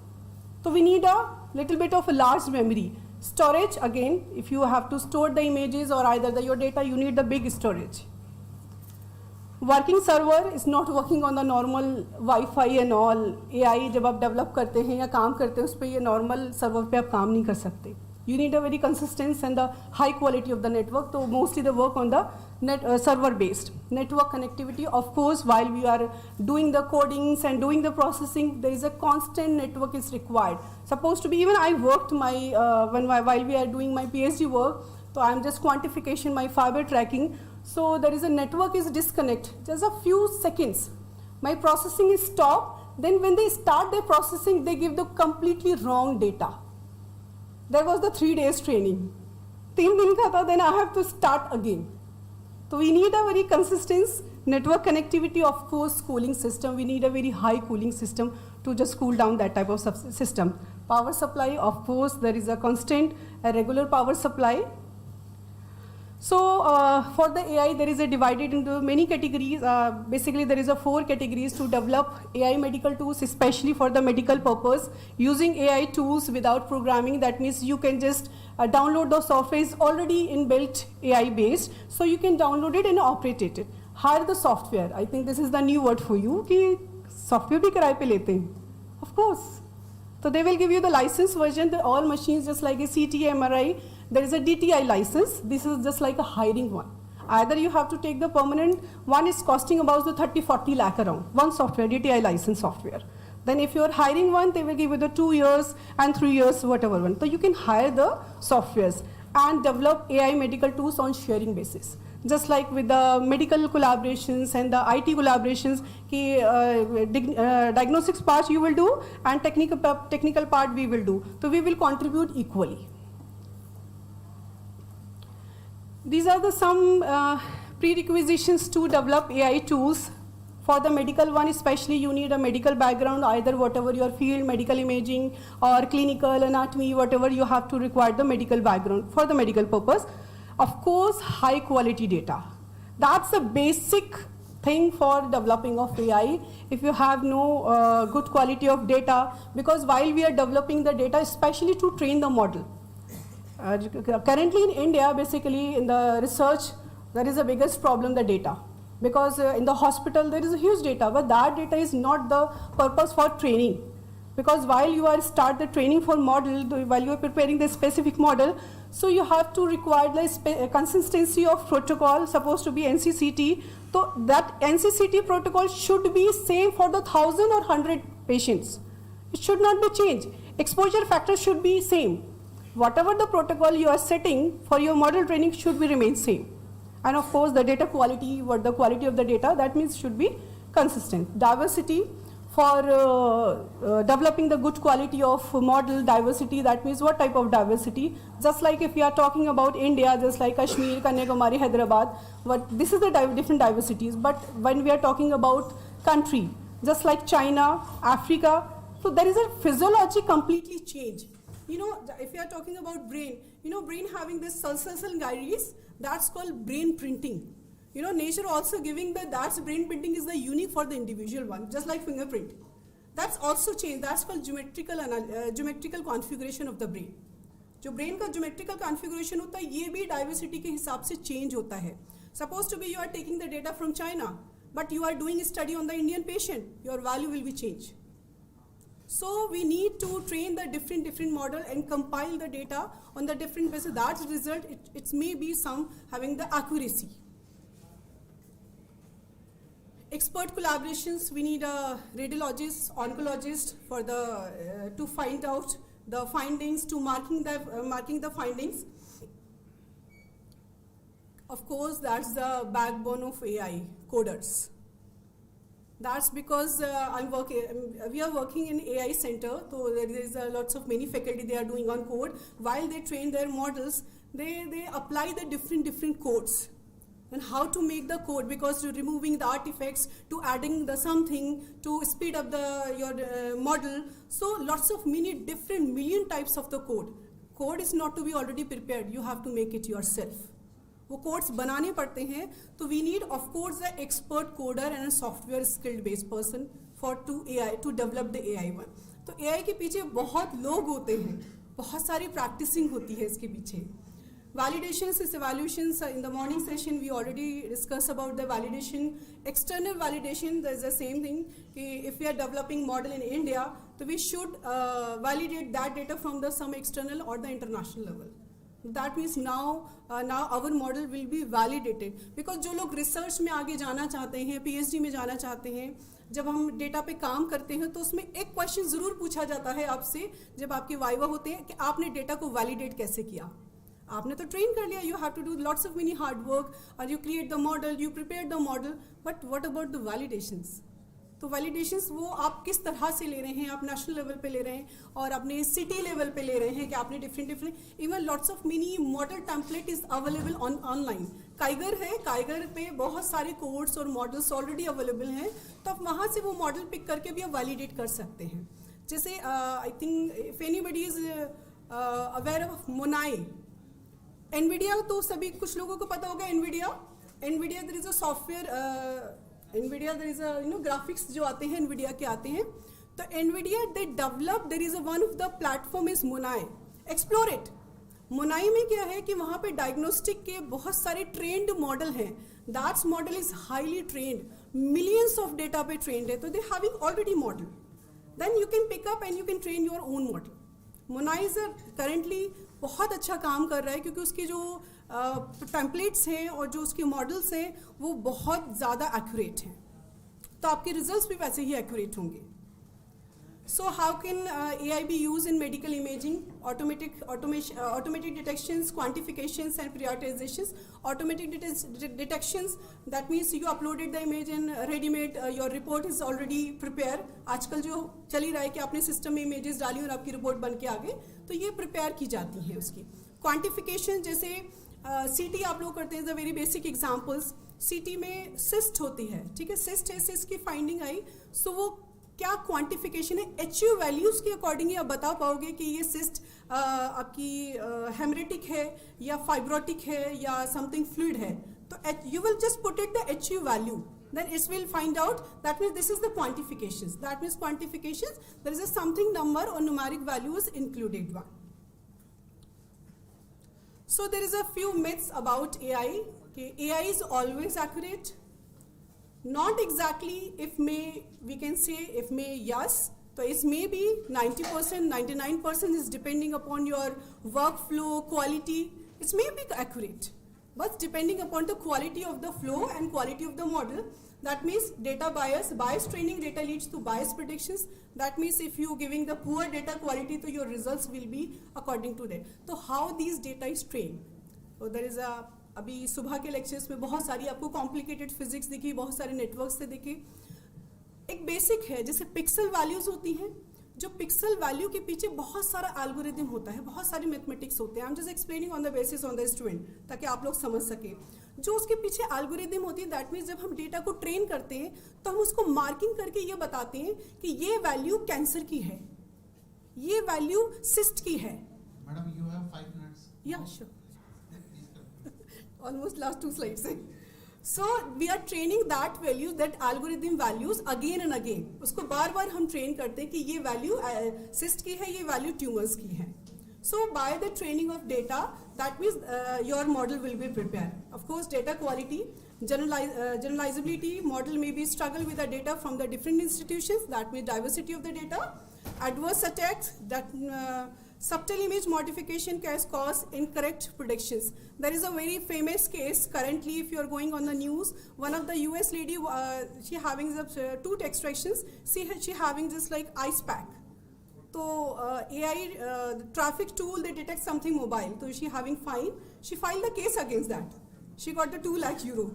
तो we need a little bit of a large memory. Storage, again, if you have to store the images or either your data, you need the big storage. Working server is not working on the normal Wi-Fi and all. AI जब आप develop करते हैं या काम करते हैं, उस पर ये normal server पे आप काम नहीं कर सकते. You need a very consistent and the high quality of the network. So mostly they work on the server based. Network connectivity, of course, while we are doing the codings and doing the processing, there is a constant network is required. Supposed to be, even I worked while we are doing my PhD work, so I am just quantification, my fiber tracking. So there is a network is disconnect, just a few seconds. My processing is stopped. Then when they start their processing, they give the completely wrong data. There was the 3 days training. 3 दिन का था, then I have to start again. So we need a very consistent network connectivity, of course, cooling system. We need a very high cooling system to just cool down that type of system. Power supply, of course, there is a constant, a regular power supply. So for the AI, there is a divided into many categories. Basically, there is a 4 categories to develop AI medical tools, especially for the medical purpose. Using AI tools without programming, that means you can just download the software is already inbuilt AI based, so you can download it and operate it. Hire the software. I think this is the new word for you. कि software भी किराए पे लेते हैं, of course. So they will give you the license version. The all machines, just like a CT, MRI, there is a DTI license. This is just like a hiring one. Either you have to take the permanent one, is costing about the 30-40 lakh around, one software, DTI license software. Then if you are hiring one, they will give you the 2 years and 3 years, whatever one. So you can hire the softwares and develop AI medical tools on sharing basis. Just like with the medical collaborations and the IT collaborations, diagnostics part you will do and technical part we will do. So we will contribute equally. These are the some prerequisites to develop AI tools. For the medical one especially, you need a medical background, either whatever your field, medical imaging or clinical anatomy, whatever you have to require the medical background for the medical purpose. Of course, high quality data. That's the basic thing for developing of AI. If you have no good quality of data, because while we are developing the data, especially to train the model. Currently in India, basically in the research, there is the biggest problem, the data. Because in the hospital, there is a huge data, but that data is not the purpose for training. Because while you are start the training for model, while you are preparing the specific model, so you have to require the consistency of protocol, supposed to be NCCT. So that NCCT protocol should be same for the 1,000 or 100 patients. It should not be changed. Exposure factor should be same. Whatever the protocol you are setting for your model training should be remain same. And of course, the data quality, what the quality of the data, that means should be consistent. Diversity, for developing the good quality of model diversity, that means what type of diversity. Just like if we are talking about India, just like Kashmir, Kanyakumari, Hyderabad, this is the different diversities. But when we are talking about country, just like China, Africa, so there is a physiology completely changed. You know, if we are talking about brain, you know, brain having this cell gyres, that's called brain printing. You know, nature also giving that's brain printing is the unique for the individual one, just like fingerprint. That's also changed. That's called geometrical configuration of the brain. जो brain का geometrical configuration होता है, ये भी diversity के हिसाब से change होता है. Supposed to be you are taking the data from China, but you are doing a study on the Indian patient, your value will be changed. So we need to train the different model and compile the data on the different basis. That result, it may be some having the accuracy. Expert collaborations, we need a radiologist, oncologist for the to find out the findings, to marking the findings. Of course, that's the backbone of AI, coders. That's because we are working in AI center, so there is lots of many faculty they are doing on code. While they train their models, they apply the different codes. And how to make the code, because to removing the artifacts, to adding the something, to speed up your model. So lots of million types of the code. Code is not to be already prepared, you have to make it yourself. वो codes बनाने पड़ते हैं, तो we need of course the expert coder and a software skilled based person for to develop the AI one. तो AI के पीछे बहुत लोग होते हैं, बहुत सारी practicing होती है इसके पीछे. Validations is evaluations. In the morning session, we already discussed about the validation. External validation, there's the same thing. If we are developing model in India, so we should validate that data from some external or the international level. That means now our model will be validated. Because जो लोग research में आगे जाना चाहते हैं, PhD में जाना चाहते हैं, जब हम डेटा पे काम करते हैं तो उसमें एक क्वेश्चन ज़रूर पूछा जाता है आपसे जब आपके वाइवा होते हैं कि आपने डेटा को वैलिडेट कैसे किया. आपने तो ट्रेन कर लिया, you have to do lots of many hard work, or you create the model, you prepare the model, but what about the validations? तो validations वो आप किस तरह से ले रहे हैं, आप नेशनल लेवल पे ले रहे हैं और अपने सिटी लेवल पे ले रहे हैं कि आपने different even lots of many model template is available online. Kiger है, काइगर पे बहुत सारे कोड्स और मॉडल्स ऑलरेडी अवेलेबल हैं, तो आप वहाँ से वो मॉडल पिक करके भी आप वैलिडेट कर सकते हैं. जैसे I think if anybody is aware of MONAI, Nvidia तो सभी कुछ लोगों को पता होगा. Nvidia there is a software, Nvidia there is a graphics जो आते हैं एनवीडिया के आते हैं, तो Nvidia they develop, there is a one of the platform is MONAI. Explore it. MONAI में क्या है कि वहाँ पे डायग्नोस्टिक के बहुत सारे ट्रेंड मॉडल हैं. That's model is highly trend millions of data पे trained है, तो they having already model. Then you can pick up and you can train your own model. Monizer currently बहुत अच्छा काम कर रहा है क्योंकि उसकी जो टेम्पलेट्स हैं और जो उसके मॉडल्स हैं वो बहुत ज़्यादा एक्यूरेट हैं, तो आपके रिजल्ट्स भी वैसे ही एक्यूरेट होंगे. So how can AI be used in medical imaging? Automatic detections, quantifications and prioritizations. Automatic detections, that means you uploaded the image and ready-made, your report is already prepared. आजकल जो चल ही रहा है कि आपने सिस्टम में images डाली और आपकी रिपोर्ट बन के आ गई, तो ये प्रिपेयर की जाती है उसकी. क्वांटिफिकेशन जैसे CT आप लोग करते हैं, the very basic examples. CT में सिस्ट होती है, ठीक है, सिस्ट है, सिस्ट की फाइंडिंग आई, सो वो क्या क्वांटिफिकेशन है, HU वैल्यूज के अकॉर्डिंग आप बता पाओगे कि ये सिस्ट आपकी हेमरेटिक है या फाइब्रोटिक है या समथिंग फ्लूइड है, तो you will just put it the HU value, then it will find out. That means this is the quantifications. That means quantifications, there is a something number or numeric values included one. So there is a few myths about AI. Okay, AI is always accurate. Not exactly. If may, we can say if may, yes. So it may be 90%, 99% is depending upon your workflow, quality. It may be accurate, but depending upon the quality of the flow and quality of the model. That means data bias. Bias training data leads to bias predictions. That means if you giving the poor data quality, so your results will be according to that. So how these data is trained? So there is a अभी सुबह के lectures में बहुत सारी आपको complicated physics दिखी, बहुत सारे नेटवर्क से दिखे. एक बेसिक है, जैसे पिक्सल वैल्यूज होती हैं, जो पिक्सल वैल्यू के पीछे बहुत सारा एल्गोरिदम होता है, बहुत सारी मैथमेटिक्स होते हैं. I am just explaining on the basis on the student, ताकि आप लोग समझ सके. जो उसके पीछे एल्गोरिदम होती है, दैट मीन्स जब हम डेटा को ट्रेन करते हैं तो हम उसको मार्किंग करके ये बताते हैं कि ये वैल्यू कैंसर की है, ये वैल्यू सिस्ट की है. Madam, you have 5 minutes. या sure. Almost last 2 slides. So we are training that value, that algorithm values again and again. उसको बार बार हम ट्रेन करते हैं कि ये वैल्यू सिस्ट की है, ये वैल्यू ट्यूमर्स की है. So by the training of data, that means your model will be prepared. Of course, data quality, generalizability, model may be struggle with the data from the different institutions. That means diversity of the data. Adverse attacks, that subtle image modification can cause incorrect predictions. There is a very famous case currently, if you are going on the news, one of the US lady, she having the tooth extractions, she having just like ice pack. So AI traffic tool, they detect something mobile, so she having fine, she filed the case against that. She got the 2 lakh euro.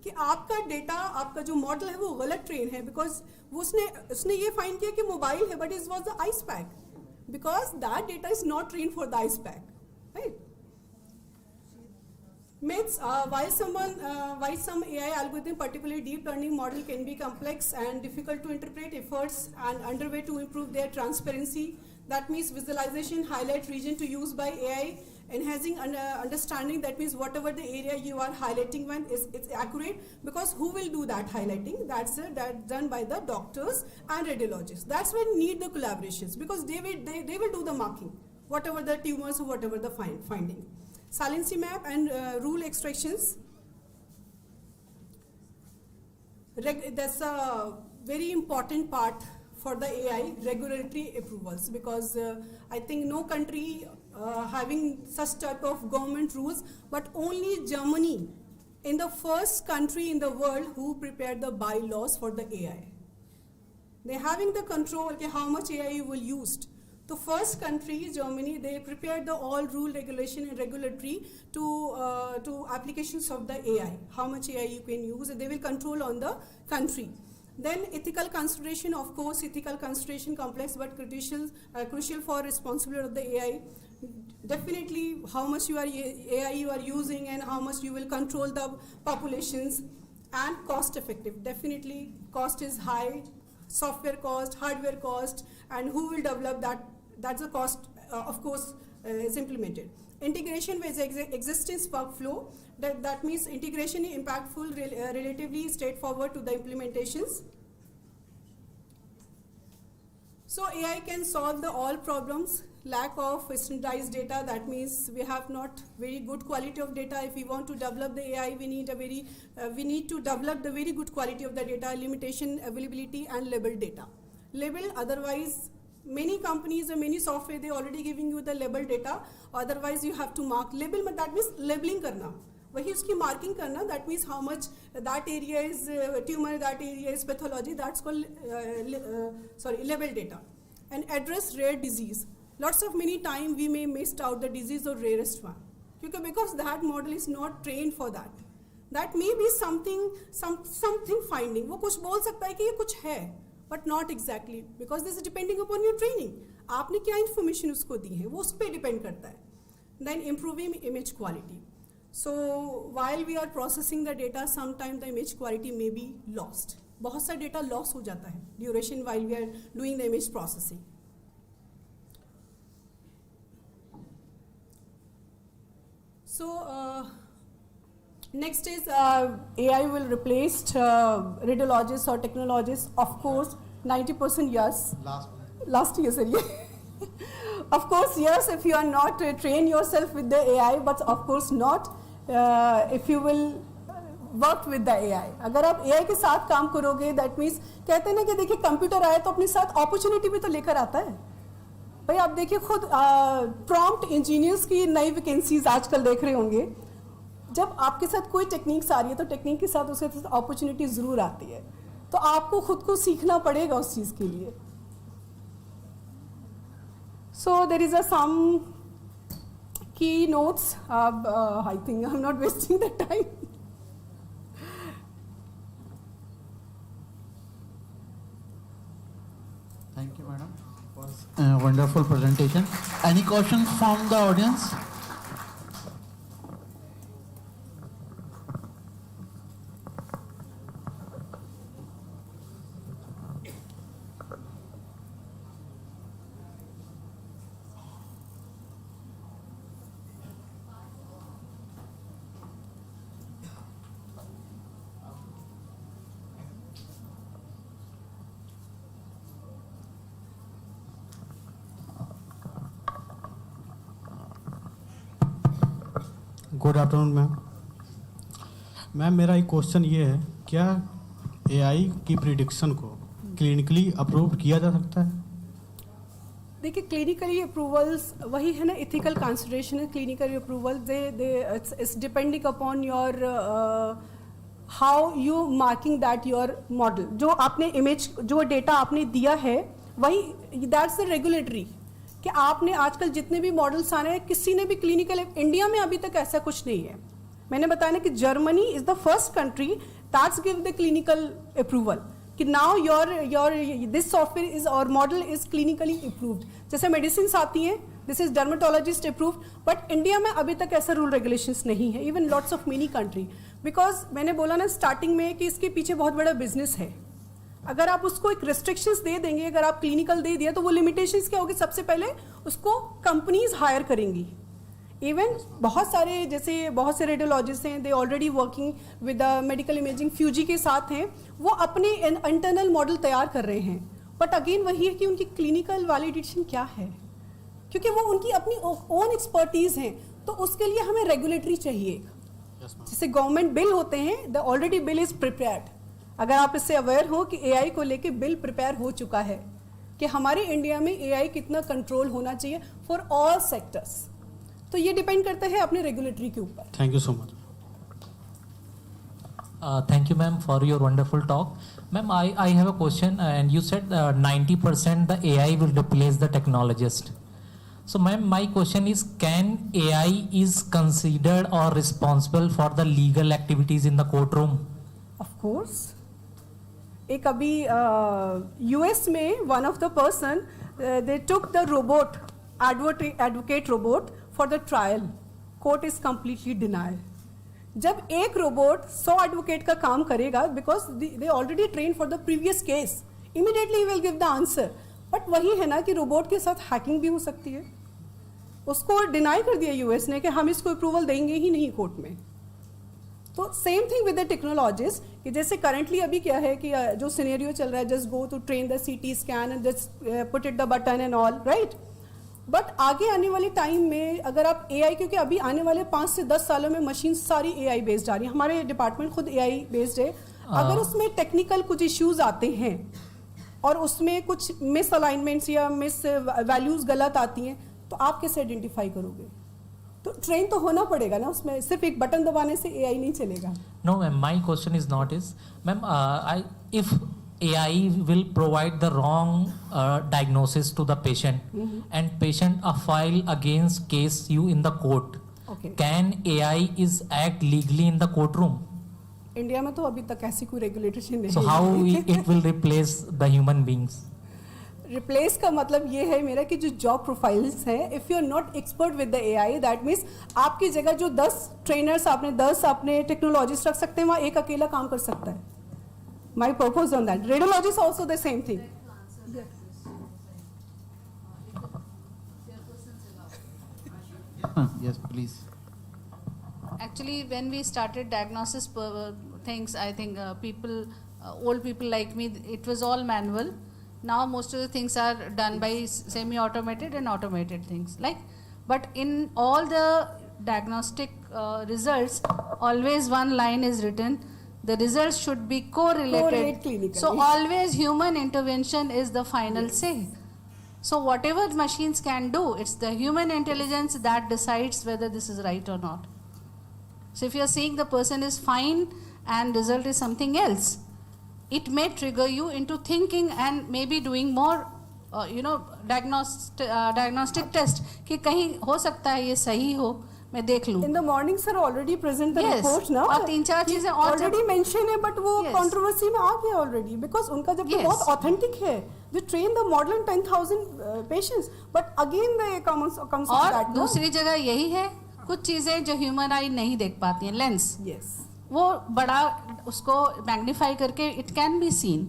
कि आपका data, आपका जो model है वो गलत train है, because वो उसने ये फाइंड किया कि मोबाइल है, but it was the ice pack, because that data is not trained for the ice pack, right? Myths, why some AI algorithm, particularly deep learning model, can be complex and difficult to interpret. Efforts and underway to improve their transparency. That means visualization, highlight region to use by AI, enhancing understanding. That means whatever the area you are highlighting when it's accurate, because who will do that highlighting? That's done by the doctors and radiologists. That's when need the collaborations, because they will do the marking, whatever the tumors or whatever the finding. Saliency map and rule extractions. That's a very important part for the AI, regulatory approvals, because I think no country having such type of government rules, but only Germany in the first country in the world who prepared the bylaws for the AI. They're having the control, okay, how much AI you will use. The first country, Germany, they prepared the all rule, regulation and regulatory to applications of the AI. How much AI you can use, and they will control on the country. Then ethical consideration, of course, ethical consideration complex but crucial for responsibility of the AI. Definitely how much AI you are using and how much you will control the populations, and cost effective. Definitely cost is high, software cost, hardware cost, and who will develop that, that's the cost, of course, is implemented. Integration with existing workflow, that means integration is impactful, relatively straightforward to the implementations. So AI can solve all problems. Lack of standardized data, that means we have not very good quality of data. If we want to develop the AI, we need to develop the very good quality of the data, limitation, availability, and label data. Label, otherwise many companies and many software, they already giving you the label data. Otherwise you have to mark label, but that means labeling karna. वही उसकी marking करना, that means how much that area is tumor, that area is pathology, that's called label data. And address rare disease. Lots of many time we may missed out the disease or rarest one, because that model is not trained for that. That may be something finding. वो कुछ बोल सकता है कि ये कुछ है, but not exactly, because this is depending upon your training. आपने क्या information उसको दी है, वो उस पे depend करता है. Then improving image quality. So while we are processing the data, sometimes the image quality may be lost. बहुत सा data loss हो जाता है duration while we are doing the image processing. So next is AI will replace radiologists or technologists. Of course, 90% yes. Last year, sorry. Of course, yes, if you are not train yourself with the AI, but of course not if you will work with the AI. अगर आप AI के साथ काम करोगे, that means कहते हैं ना कि देखिए कंप्यूटर आया तो अपने साथ अपॉर्चुनिटी भी तो लेकर आता है. भाई आप देखिए खुद प्रॉम्प्ट इंजीनियर्स की नई वैकेंसीज आजकल देख रहे होंगे. जब आपके साथ कोई टेक्निक्स आ रही है तो टेक्निक के साथ उसके साथ अपॉर्चुनिटी ज़रूर आती है. तो आपको खुद को सीखना पड़ेगा उस चीज़ के लिए. So there is some keynotes. I think I'm not wasting the time. Thank you, madam. It was a wonderful presentation. Any questions from the audience? Good afternoon ma'am. Ma'am मेरा एक क्वेश्चन ये है, क्या एआई की prediction को clinically approve किया जा सकता है? देखिए क्लिनिकली अप्रूवल्स वही है ना, इथिकल कंसिडरेशन है. Clinical approval it's depending upon your how you marking that your model. जो आपने इमेज जो डेटा आपने दिया है वही दैट्स द रेगुलेटरी. कि आपने आजकल जितने भी मॉडल्स आ रहे हैं किसी ने भी क्लिनिकल, इंडिया में अभी तक ऐसा कुछ नहीं है. मैंने बताया ना कि Germany is the first country that's give the clinical approval कि now your this software is और मॉडल इज क्लिनिकली अप्रूव्ड. जैसे मेडिसिन आती हैं, this is dermatologist approved, but India में अभी तक ऐसा रूल रेगुलेशंस नहीं है. Even lots of many country, because मैंने बोला ना स्टार्टिंग में कि इसके पीछे बहुत बड़ा बिजनेस है. अगर आप उसको एक रिस्ट्रिक्शंस दे देंगे, अगर आप क्लिनिकल दे दिया तो वो लिमिटेशंस क्या होगी, सबसे पहले उसको कंपनीज हायर करेंगी. इवन बहुत सारे जैसे बहुत से रेडियोलॉजिस्ट हैं, they already working with medical imaging Fuji के साथ हैं, वो अपने इंटरनल मॉडल तैयार कर रहे हैं. बट अगेन वही है कि उनकी क्लिनिकल वैलिडेशन क्या है, क्योंकि वो उनकी अपनी ओन एक्सपर्टीज हैं. तो उसके लिए हमें रेगुलेटरी चाहिए. जैसे गवर्नमेंट बिल होते हैं, the already bill is prepared. अगर आप इससे अवेयर हो कि एआई को लेके बिल प्रिपेयर हो चुका है कि हमारे इंडिया में एआई कितना कंट्रोल होना चाहिए फॉर ऑल सेक्टर्स. तो ये डिपेंड करता है अपने रेगुलेटरी के ऊपर. Thank you so much. Thank you, ma'am, for your wonderful talk. Ma'am, I have a question, and you said 90% the AI will replace the technologist. So, ma'am, my question is, can AI is considered or responsible for the legal activities in the courtroom? Of course. एक अभी US में one of the person they took the robot advocate robot for the trial. Court is completely denied. जब एक robot 100 advocate का काम करेगा, because they already train for the previous case, immediately will give the answer. But वही है ना कि robot के साथ हैकिंग भी हो सकती है. उसको डिनाई कर दिया यूएस ने कि हम इसको अप्रूवल देंगे ही नहीं कोर्ट में. तो same thing with the technologies कि जैसे करंटली अभी क्या है कि जो सिनेरियो चल रहा है, just go to train the CT scan and just put it the button and all, right. But आगे आने वाले टाइम में अगर आप AI, क्योंकि अभी आने वाले 5 से 10 सालों में मशीन सारी AI बेस्ड आ रही है, हमारे डिपार्टमेंट खुद AI बेस्ड है. अगर उसमें टेक्निकल कुछ इश्यूज आते हैं और उसमें कुछ मिस अलाइनमेंट्स या मिस वैल्यूज गलत आती हैं, तो आप कैसे आइडेंटिफाई करोगे? तो ट्रेन तो होना पड़ेगा ना उसमें, सिर्फ एक बटन दबाने से AI नहीं चलेगा. No, ma'am, my question is not is, ma'am, if AI will provide the wrong diagnosis to the patient and patient file against case you in the court, can AI is act legally in the courtroom? India में तो अभी तक ऐसी कोई regulation नहीं. So how it will replace the human beings? Replace का मतलब ये है मेरा कि जो जॉब प्रोफाइल्स हैं, if you are not expert with the AI, that means आपकी जगह जो 10 ट्रेनर्स आपने 10 अपने टेक्नोलॉजिस्ट रख सकते हैं, वहाँ एक अकेला काम कर सकता है. My purpose on that. Radiology is also the same thing. Yes, please. Actually, when we started diagnosis things, I think old people like me, it was all manual. Now most of the things are done by semi-automated and automated things. But in all the diagnostic results, always one line is written: the results should be correlated. Clinically. So always human intervention is the final say. So whatever machines can do, it's the human intelligence that decides whether this is right or not. So if you're saying the person is fine and result is something else, it may trigger you into thinking and maybe doing more, diagnostic test कि कहीं हो सकता है ये सही हो, मैं देख लूँ. In the morning sir already present the report now. और 3-4 चीजें already mention है, but वो controversy में आ गया already because उनका जब बहुत authentic है. They train the model in 10,000 patients, but again they comes with और that. दूसरी जगह यही है, कुछ चीजें जो ह्यूमन आई नहीं देख पाती हैं, लेंस. Yes. वो बड़ा उसको मैग्नीफाई करके it can be seen.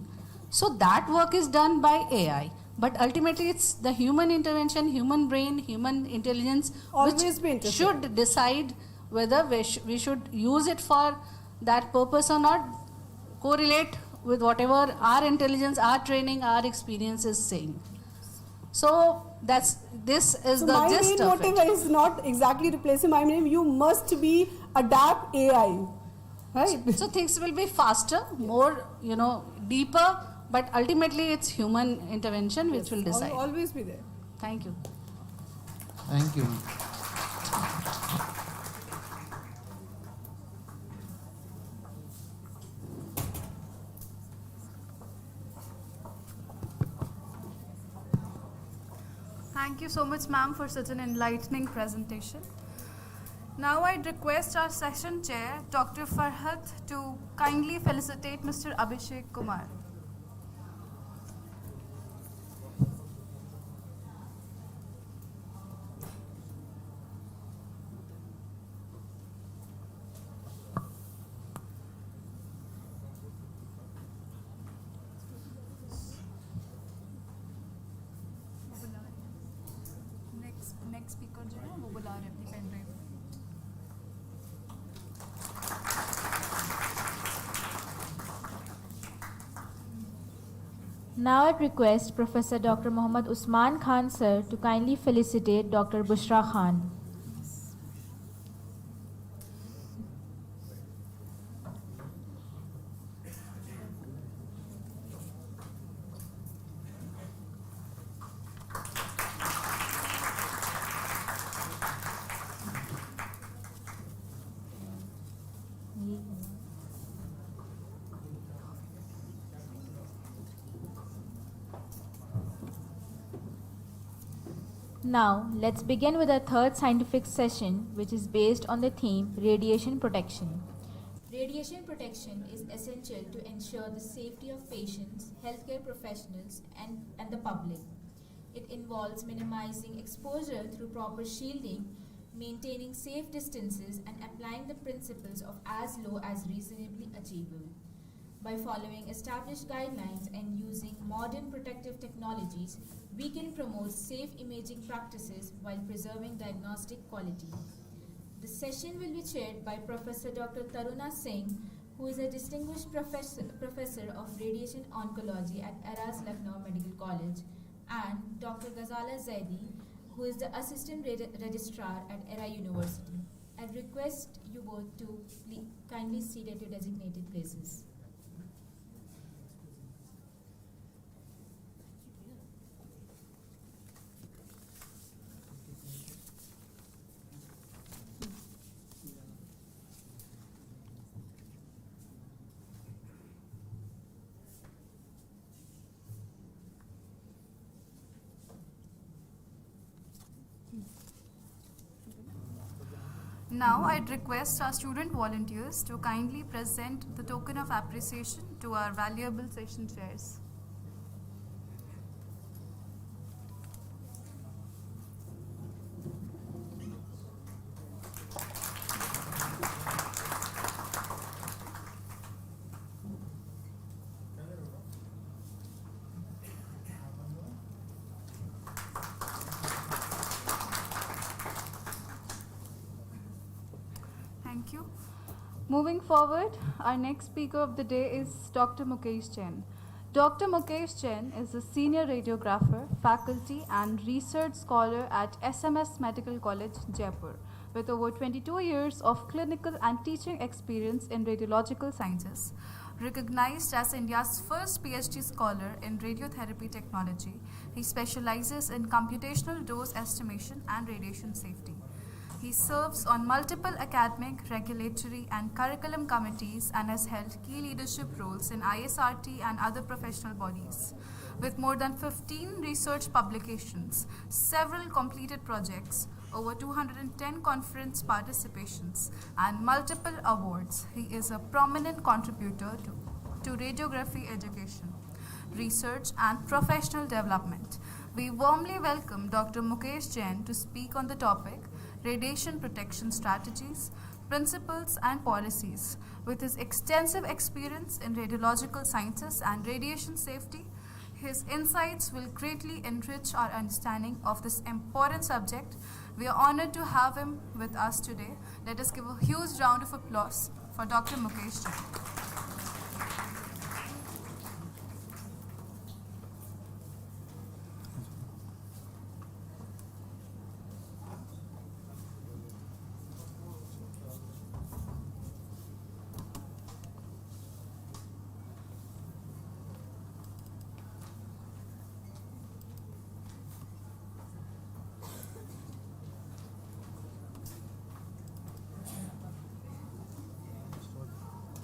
So that work is done by AI, but ultimately it's the human intervention, human brain, human intelligence which should decide whether we should use it for that purpose or not, correlate with whatever our intelligence, our training, our experience is saying. So this is the gist of it. My main motive is not exactly replacing my name. You must be adapt AI. Right. So things will be faster, more, deeper, but ultimately it's human intervention which will decide. Always be there. Thank you. Thank you. Thank you so much, ma'am, for such an enlightening presentation. Now I'd request our session chair, Dr. Farhat, to kindly felicitate Mr. Abhishek Kumar. Next speaker जो है वो बुला रहे अपनी pen drive. Now I request Professor Dr. Muhammad Usman Khan sir to kindly felicitate Dr. Bushra Khan. Now, let's begin with our third scientific session, which is based on the theme Radiation Protection. Radiation protection is essential to ensure the safety of patients, healthcare professionals, and the public. It involves minimizing exposure through proper shielding, maintaining safe distances, and applying the principles of as low as reasonably achievable. By following established guidelines and using modern protective technologies, we can promote safe imaging practices while preserving diagnostic quality. The session will be chaired by Professor Dr. Taruna Singh, who is a distinguished professor of radiation oncology at ERA's Lucknow Medical College, and Dr. Ghazala Zaidi, who is the assistant registrar at ERA University. I request you both to kindly seat at your designated places. Now I'd request our student volunteers to kindly present the token of appreciation to our valuable session chairs. Thank you. Moving forward, our next speaker of the day is Dr. Mukesh Jain. Dr. Mukesh Jain is a senior radiographer, faculty and research scholar at SMS Medical College, Jaipur, with over 22 years of clinical and teaching experience in radiological sciences. Recognized as India's first PhD scholar in radiotherapy technology, he specializes in computational dose estimation and radiation safety. He serves on multiple academic, regulatory, and curriculum committees and has held key leadership roles in ISRT and other professional bodies. With more than 15 research publications, several completed projects, over 210 conference participations, and multiple awards, he is a prominent contributor to radiography education, research, and professional development. We warmly welcome Dr. Mukesh Jain to speak on the topic Radiation Protection Strategies, Principles and Policies. With his extensive experience in radiological sciences and radiation safety, his insights will greatly enrich our understanding of this important subject. We are honored to have him with us today. Let us give a huge round of applause for Dr. Mukesh Jain.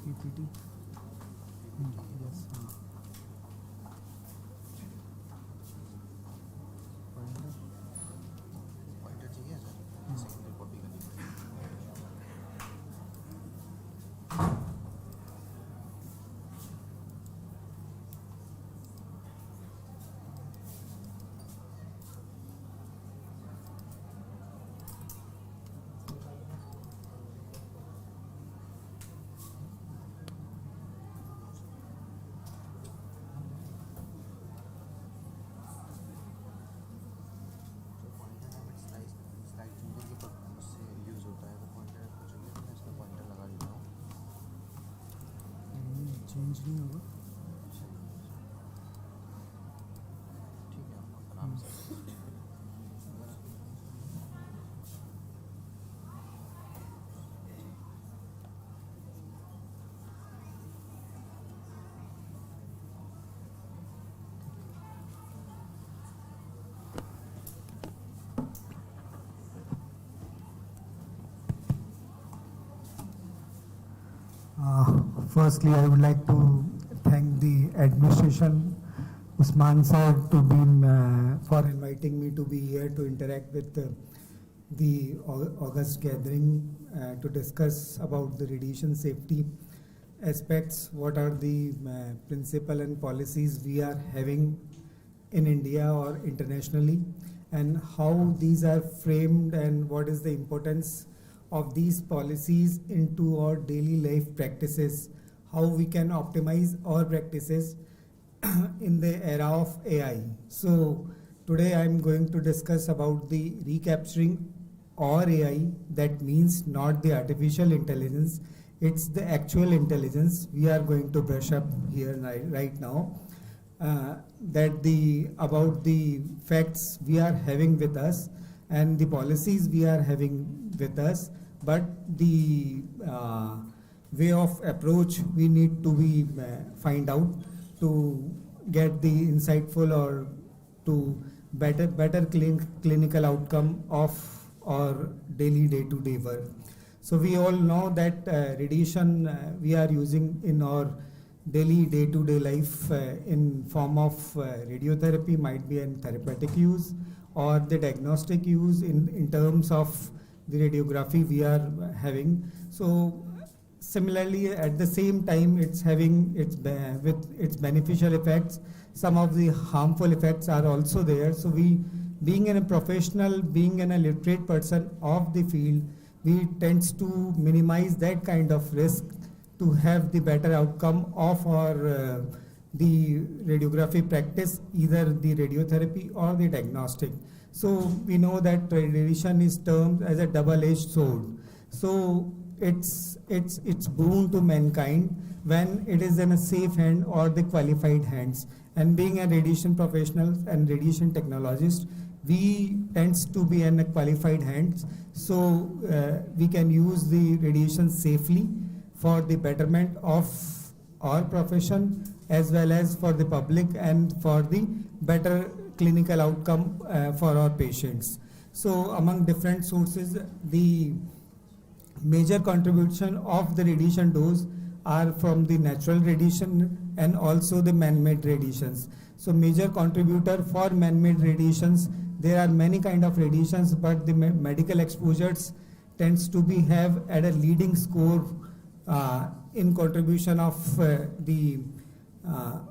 PPT. Yes. Pointer चाहिए sir second copy करनी change नहीं होगा. ठीक है आराम से Firstly, I would like to thank the administration, Usman sir, for inviting me to be here to interact with the August gathering to discuss about the radiation safety aspects. What are the principles and policies we are having in India or internationally, and how these are framed, and what is the importance of these policies into our daily life practices, how we can optimize our practices in the era of AI. So today I'm going to discuss about the recapturing or AI, that means not the artificial intelligence, it's the actual intelligence we are going to brush up here right now. About the facts we are having with us and the policies we are having with us, but the way of approach we need to be find out to get the insightful or to better clinical outcome of our daily day-to-day work. So we all know that radiation we are using in our daily day-to-day life in form of radiotherapy, might be in therapeutic use or the diagnostic use in terms of the radiography we are having. So similarly, at the same time, it's having with its beneficial effects, some of the harmful effects are also there. So we, being a professional, being a literate person of the field, we tends to minimize that kind of risk to have the better outcome of our the radiography practice, either the radiotherapy or the diagnostic. So we know that radiation is termed as a double-edged sword. So it's boon to mankind when it is in a safe hand or the qualified hands. And being a radiation professional and radiation technologist, we tends to be in a qualified hands. So we can use the radiation safely for the betterment of our profession as well as for the public and for the better clinical outcome for our patients. So among different sources, the major contribution of the radiation dose are from the natural radiation and also the man-made radiations. So major contributor for man-made radiations, there are many kind of radiations, but the medical exposures tends to be have at a leading score in contribution of the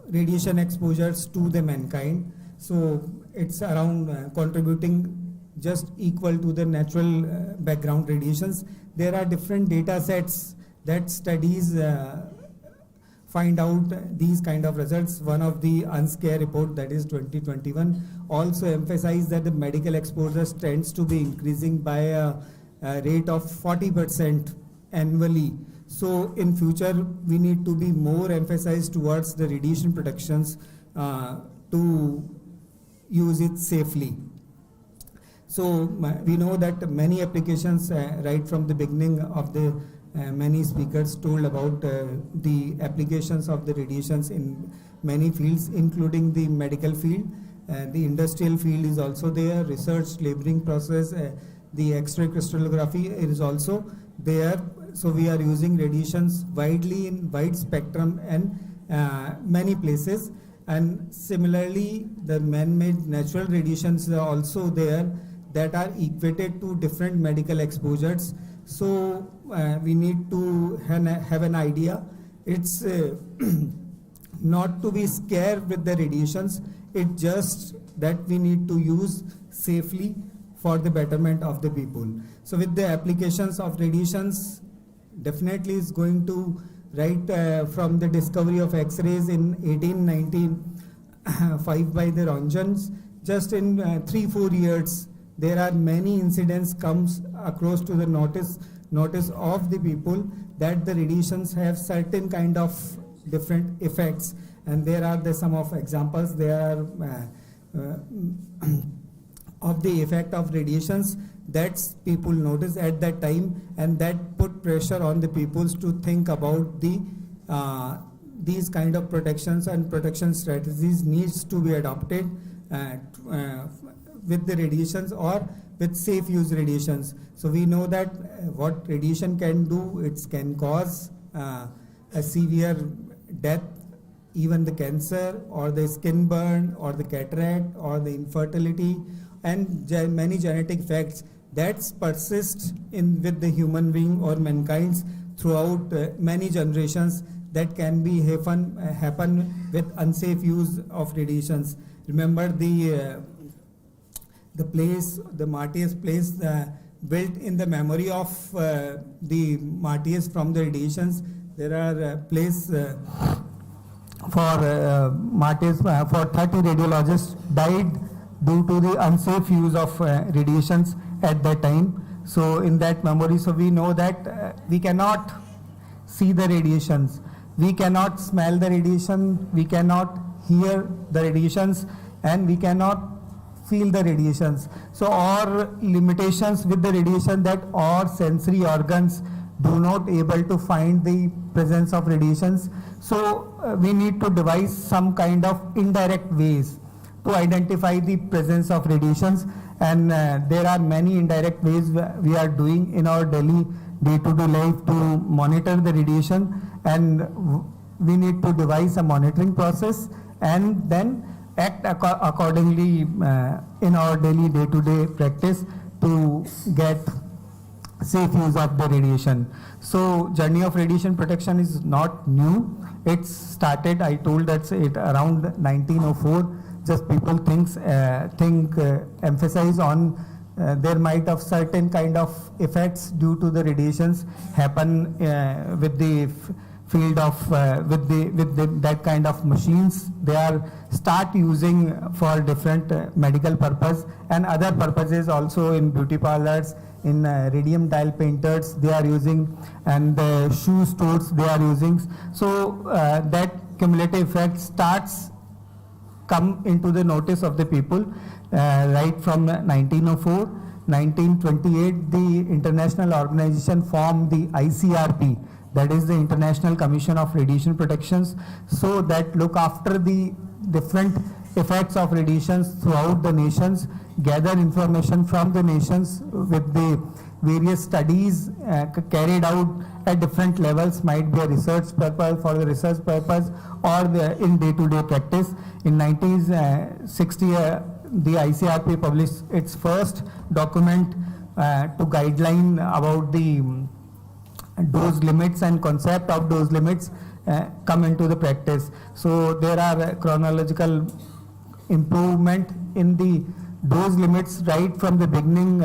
radiation exposures to the mankind. So it's around contributing just equal to the natural background radiations. There are different data sets that studies find out these kind of results. One of the UNSCARE report, that is 2021, also emphasized that the medical exposures tends to be increasing by a rate of 40% annually. So in future, we need to be more emphasized towards the radiation protections to use it safely. So we know that many applications, right from the beginning of the many speakers told about the applications of the radiations in many fields, including the medical field. The industrial field is also there, research, labeling process, the X-ray crystallography is also there. So we are using radiations widely in wide spectrum and many places. And similarly, the man-made natural radiations are also there that are equated to different medical exposures. So we need to have an idea. It's not to be scared with the radiations. It's just that we need to use safely for the betterment of the people. So with the applications of radiations, definitely is going to from the discovery of X-rays in 1895 by the Roentgens, just in 3-4 years, there are many incidents comes across to the notice of the people that the radiations have certain kind of different effects, and there are some of examples there are of the effect of radiations that people notice at that time, and that put pressure on the peoples to think about the these kind of protections and protection strategies needs to be adopted with the radiations or with safe use radiations. So we know that what radiation can do, it can cause a severe death, even the cancer or the skin burn or the cataract or the infertility, and many genetic facts that persist with the human being or mankind throughout many generations that can be happen with unsafe use of radiations. Remember the place, the martyrs place built in the memory of the martyrs from the radiations. There are place for martyrs, for 30 radiologists died due to the unsafe use of radiations at that time. So in that memory, so we know that we cannot see the radiations, we cannot smell the radiation, we cannot hear the radiations, and we cannot feel the radiations. So our limitations with the radiation, that our sensory organs do not able to find the presence of radiations. So we need to devise some kind of indirect ways to identify the presence of radiations, and there are many indirect ways we are doing in our daily day-to-day life to monitor the radiation, and we need to devise a monitoring process and then act accordingly in our daily day-to-day practice to get safe use of the radiation. So journey of radiation protection is not new. It started, I told that it around 1904. Just people emphasize on there might have certain kind of effects due to the radiations happen with the field of that kind of machines. They are start using for different medical purpose and other purposes also in beauty parlors, in radium tile painters they are using, and the shoe stores they are using. So that cumulative effect starts come into the notice of the people right from 1904. 1928 the international organization formed the ICRP, that is the International Commission of Radiation Protections, so that look after the different effects of radiations throughout the nations, gather information from the nations with the various studies carried out at different levels, might be a research purpose, for the research purpose, or in day-to-day practice. In 1960, the ICRP published its first document to guideline about the dose limits, and concept of dose limits come into the practice. So there are chronological improvement in the dose limits right from the beginning,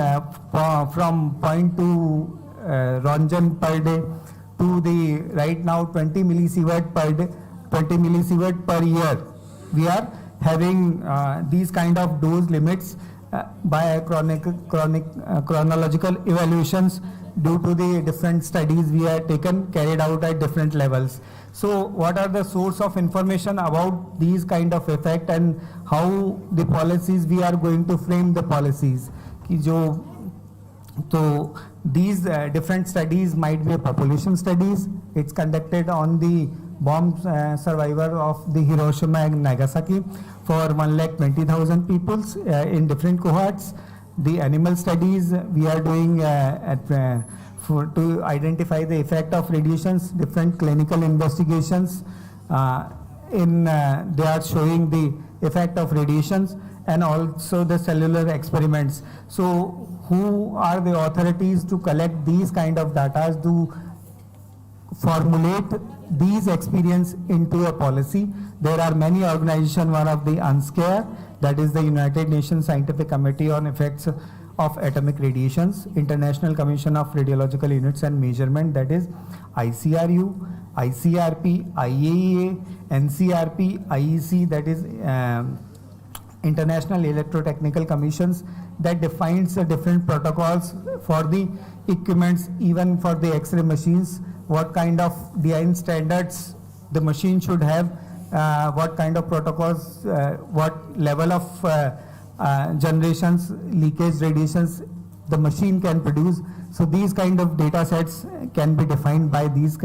from 0.2 Ronjan per day to the right now 20 millisievert per day, 20 millisievert per year. We are having these kind of dose limits by chronological evaluations due to the different studies we have carried out at different levels. So what are the source of information about these kind of effect, and how the policies we are going to frame the policies? So these different studies might be population studies. It's conducted on the bomb survivor of the Hiroshima and Nagasaki for 120,000 people in different cohorts. The animal studies we are doing to identify the effect of radiations, different clinical investigations they are showing the effect of radiations, and also the cellular experiments. So who are the authorities to collect these kind of data, to formulate these experience into a policy? There are many organizations. One of the UNSCARE, that is the United Nations Scientific Committee on Effects of Atomic Radiations, International Commission of Radiological Units and Measurement, that is ICRU, ICRP, IAEA, NCRP, IEC, that is International Electrotechnical Commissions, that defines the different protocols for the equipments, even for the X-ray machines, what kind of design standards the machine should have, what kind of protocols, what level of generations, leakage radiations the machine can produce. So these kind of data sets can be defined by these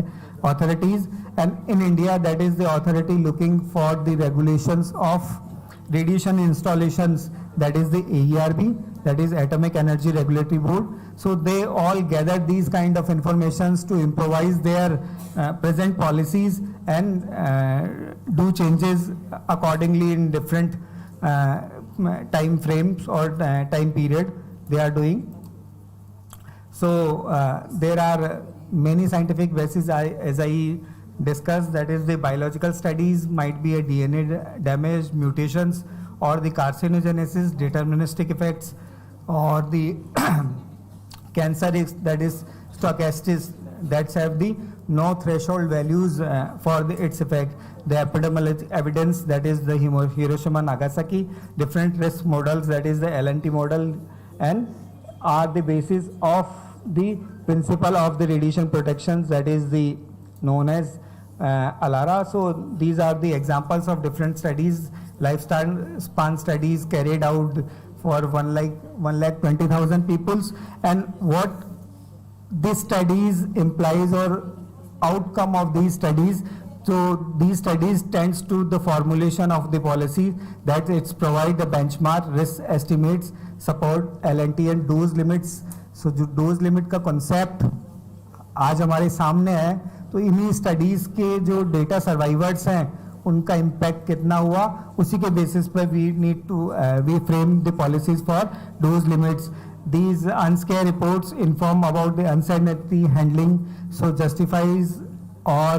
authorities. And in India, that is the authority looking for the regulations of radiation installations, that is the AERB, that is Atomic Energy Regulatory Board. So they all gather these kind of informations to improvise their present policies and do changes accordingly in different time frames or time period they are doing. So there are many scientific bases, as I discussed, that is the biological studies, might be a DNA damage, mutations, or the carcinogenesis, deterministic effects, or the cancer, that is stochastics, that have the no threshold values for its effect. The epidemiological evidence, that is the Hiroshima, Nagasaki, different risk models, that is the LNT model, and are the basis of the principle of the radiation protections, that is the known as ALARA. So these are the examples of different studies, lifespan span studies carried out for 1,20,000 peoples, and what these studies implies or outcome of these studies. So these studies tends to the formulation of the policy, that it's provide the benchmark, risk estimates, support LNT and dose limits. So जो dose limit का concept आज हमारे सामने है, तो इन्हीं studies के जो data survivors हैं उनका impact कितना हुआ, उसी के basis पर we need to we frame the policies for dose limits. These unscare reports inform about the uncertainty handling, so justifies or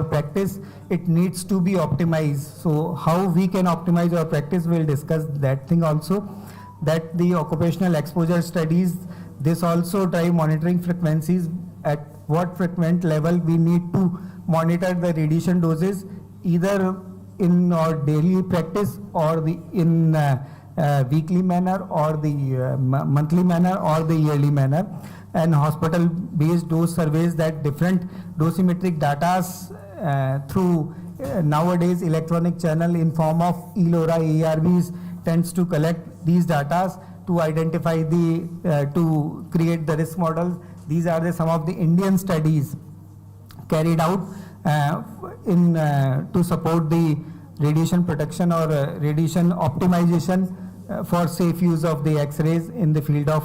practice, it needs to be optimized. So how we can optimize our practice, we'll discuss that thing also. That the occupational exposure studies, this also drive monitoring frequencies, at what frequent level we need to monitor the radiation doses, either in our daily practice or the in weekly manner or the monthly manner or the yearly manner. And hospital-based dose surveys, that different dosimetric data through nowadays electronic channel in form of ELORA, ARVs tends to collect these data to identify the to create the risk models. These are some of the Indian studies carried out in to support the radiation protection or radiation optimization for safe use of the X-rays in the field of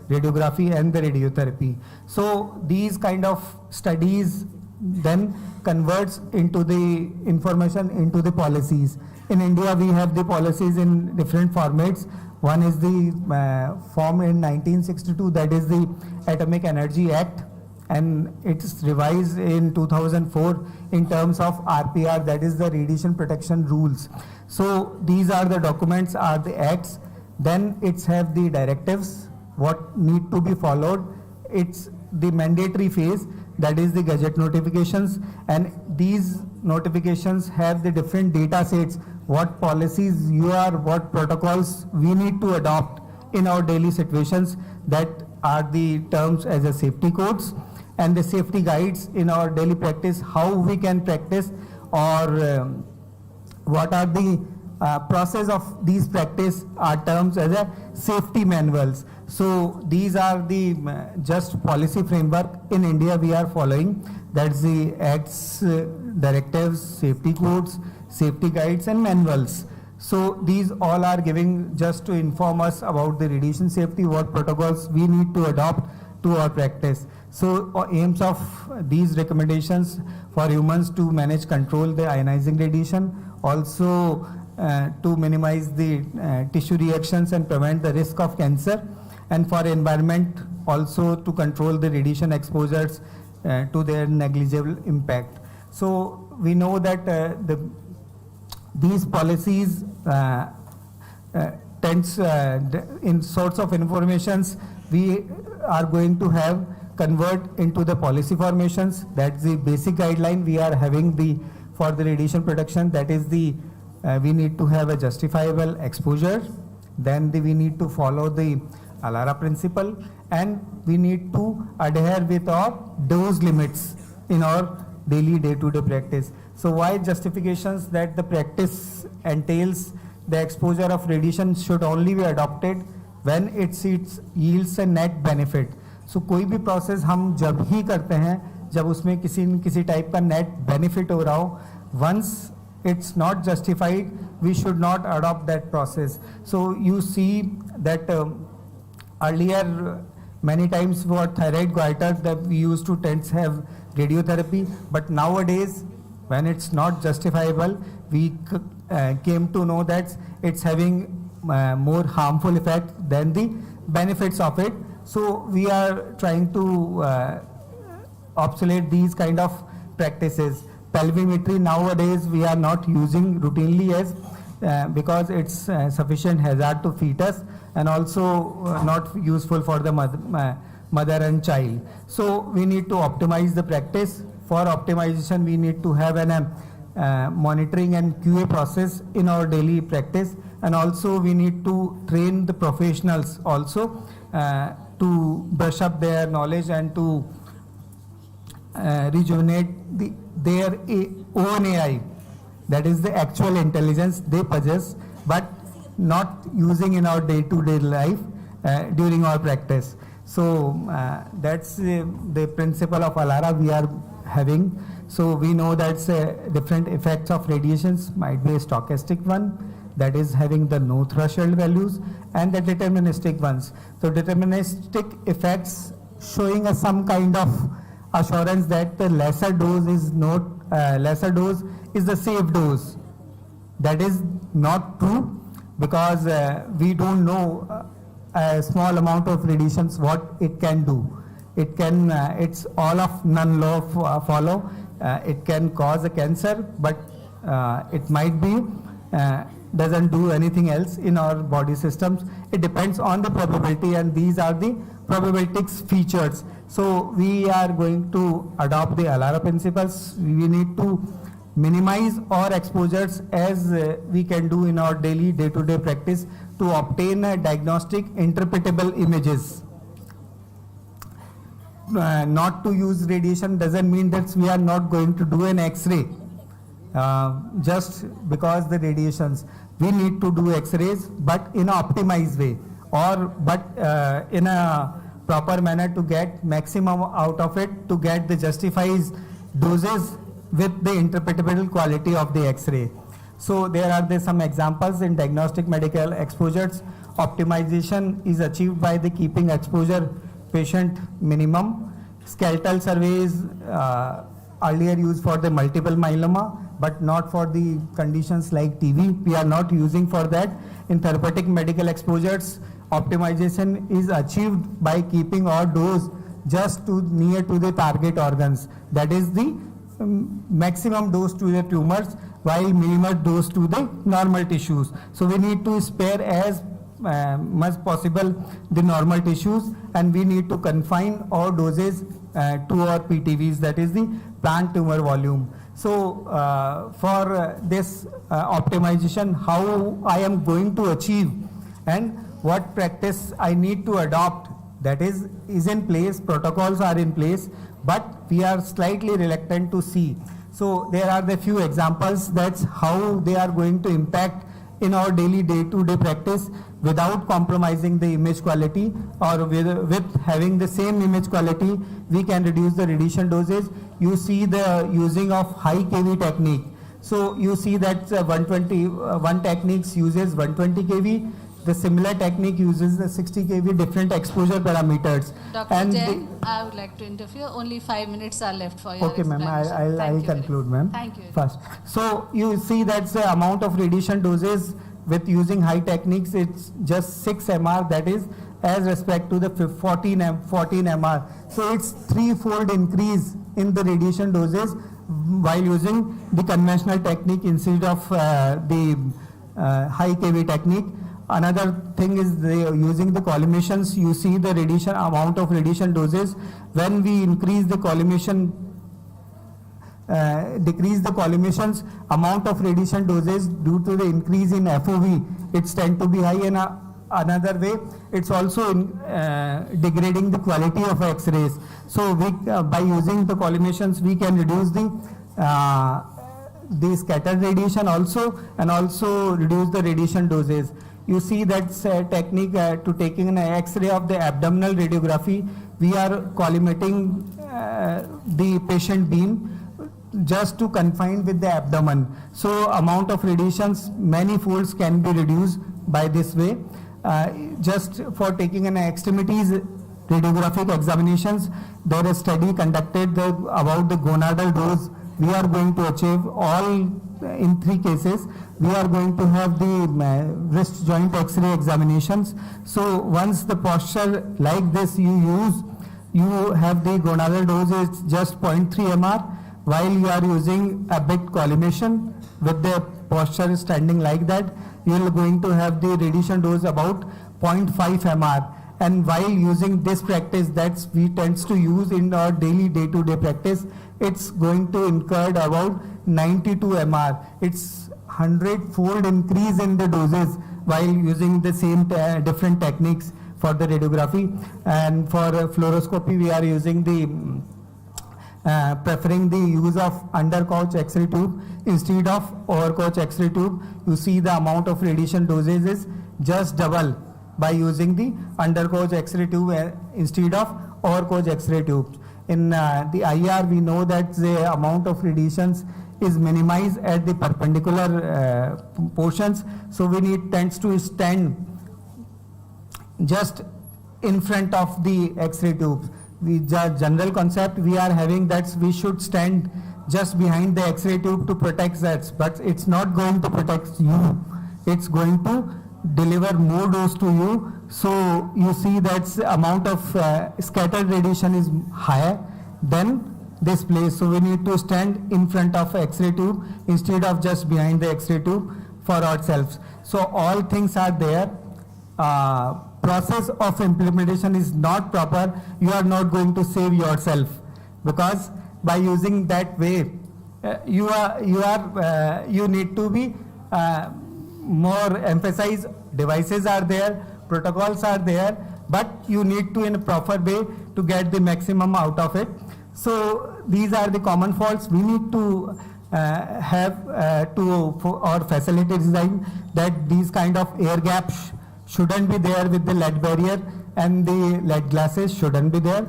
radiography and the radiotherapy. So these kind of studies then converts into the information into the policies. In India, we have the policies in different formats. One is the form in 1962, that is the Atomic Energy Act, and it's revised in 2004 in terms of RPR, that is the Radiation Protection Rules. So these are the documents, are the acts. Then it's have the directives, what need to be followed. It's the mandatory phase, that is the gazette notifications, and these notifications have the different data sets, what policies you are, what protocols we need to adopt in our daily situations, that are the terms as a safety codes and the safety guides in our daily practice, how we can practice, or what are the process of these practice are terms as a safety manuals. So these are the just policy framework in India we are following. That's the acts, directives, safety codes, safety guides and manuals. So these all are giving just to inform us about the radiation safety, what protocols we need to adopt to our practice. So aims of these recommendations for humans to manage, control the ionizing radiation, also to minimize the tissue reactions and prevent the risk of cancer, and for environment also to control the radiation exposures to their negligible impact. So we know that these policies tends in sorts of informations we are going to have convert into the policy formations. That's the basic guideline we are having for the radiation protection. That is the we need to have a justifiable exposure. Then we need to follow the ALARA principle, and we need to adhere with our dose limits in our daily day-to-day practice. So why justifications that the practice entails the exposure of radiation should only be adopted when it yields a net benefit. So कोई भी process हम जब ही करते हैं जब उसमें किसी न किसी type का net benefit हो रहा हो, once it's not justified, we should not adopt that process. So you see that earlier many times for thyroid goiter that we used to tend to have radiotherapy, but nowadays when it's not justifiable, we came to know that it's having more harmful effect than the benefits of it. So we are trying to obsolete these kind of practices. Pelvimetry nowadays we are not using routinely as because it's sufficient hazard to fetus and also not useful for the mother and child. So we need to optimize the practice. For optimization we need to have monitoring and QA process in our daily practice, and also we need to train the professionals also to brush up their knowledge and to rejuvenate their own AI, that is the actual intelligence they possess but not using in our day-to-day life during our practice. So that's the principle of ALARA we are having. So we know that different effects of radiations might be a stochastic one, that is having the no threshold values, and the deterministic ones. So deterministic effects showing us some kind of assurance that the lesser dose is not lesser dose is the safe dose. That is not true, because we don't know a small amount of radiations what it can do. It can it's all of none law follow. It can cause a cancer, but it might be doesn't do anything else in our body systems. It depends on the probability, and these are the probabilistic features. So we are going to adopt the ALARA principles. We need to minimize our exposures as we can do in our daily day-to-day practice to obtain diagnostic interpretable images. Not to use radiation doesn't mean that we are not going to do an X-ray. Just because the radiations, we need to do X-rays, but in an optimized way, or in a proper manner to get maximum out of it, to get the justifies doses with the interpretable quality of the X-ray. So there are some examples in diagnostic medical exposures. Optimization is achieved by the keeping exposure patient minimum. Skeletal surveys earlier used for the multiple myeloma, but not for the conditions like TB. We are not using for that. In therapeutic medical exposures, optimization is achieved by keeping our dose just near to the target organs. That is the maximum dose to the tumors, while minimum dose to the normal tissues. So we need to spare as much possible the normal tissues, and we need to confine our doses to our PTVs, that is the plant tumor volume. So for this optimization, how I am going to achieve and what practice I need to adopt, that is in place, protocols are in place, but we are slightly reluctant to see. So there are the few examples, that's how they are going to impact in our daily day-to-day practice without compromising the image quality, or with having the same image quality, we can reduce the radiation doses. You see the using of high kV technique. So you see that one technique uses 120 kV, the similar technique uses the 60 kV, different exposure parameters. Dr. Jain, I would like to interfere. Only 5 minutes are left for your Okay, ma'am, I'll conclude, ma'am. Thank you. First. So you see that's the amount of radiation doses with using high techniques, it's just 6 MR, that is as respect to the 14 MR. So it's threefold increase in the radiation doses while using the conventional technique instead of the high kV technique. Another thing is using the collimations. You see the radiation amount of radiation doses. When we increase the collimation, decrease the collimations, amount of radiation doses due to the increase in FOV, it's tend to be high. In another way, it's also degrading the quality of X-rays. So we, by using the collimations, we can reduce the scattered radiation also, and also reduce the radiation doses. You see that's a technique to taking an X-ray of the abdominal radiography. We are collimating the patient beam just to confine with the abdomen. So amount of radiations, many folds can be reduced by this way. Just for taking an extremities radiographic examinations, there is a study conducted about the gonadal dose. We are going to achieve all in 3 cases. We are going to have the wrist joint X-ray examinations. So once the posture like this you use, you have the gonadal dose is just 0.3 MR, while you are using a bit collimation with the posture standing like that, you are going to have the radiation dose about 0.5 MR. And while using this practice that we tends to use in our daily day-to-day practice, it's going to incur about 92 mR. It's 100-fold increase in the doses while using the same different techniques for the radiography. And for fluoroscopy, we are using the preferring the use of under-couch X-ray tube instead of over-couch X-ray tube. You see the amount of radiation dosage is just double by using the under-couch X-ray tube instead of over-couch X-ray tubes. In the IR, we know that the amount of radiations is minimized at the perpendicular portions, so we tends to stand just in front of the X-ray tubes. The general concept we are having that we should stand just behind the X-ray tube to protect that, but it's not going to protect you. It's going to deliver more dose to you. So you see that amount of scattered radiation is higher than this place. So we need to stand in front of X-ray tube instead of just behind the X-ray tube for ourselves. So all things are there. Process of implementation is not proper. You are not going to save yourself, because by using that way, you need to be more emphasize. Devices are there, protocols are there, but you need to in a proper way to get the maximum out of it. So these are the common faults we need to have for our facility design, that these kind of air gaps shouldn't be there with the lead barrier, and the lead glasses shouldn't be there.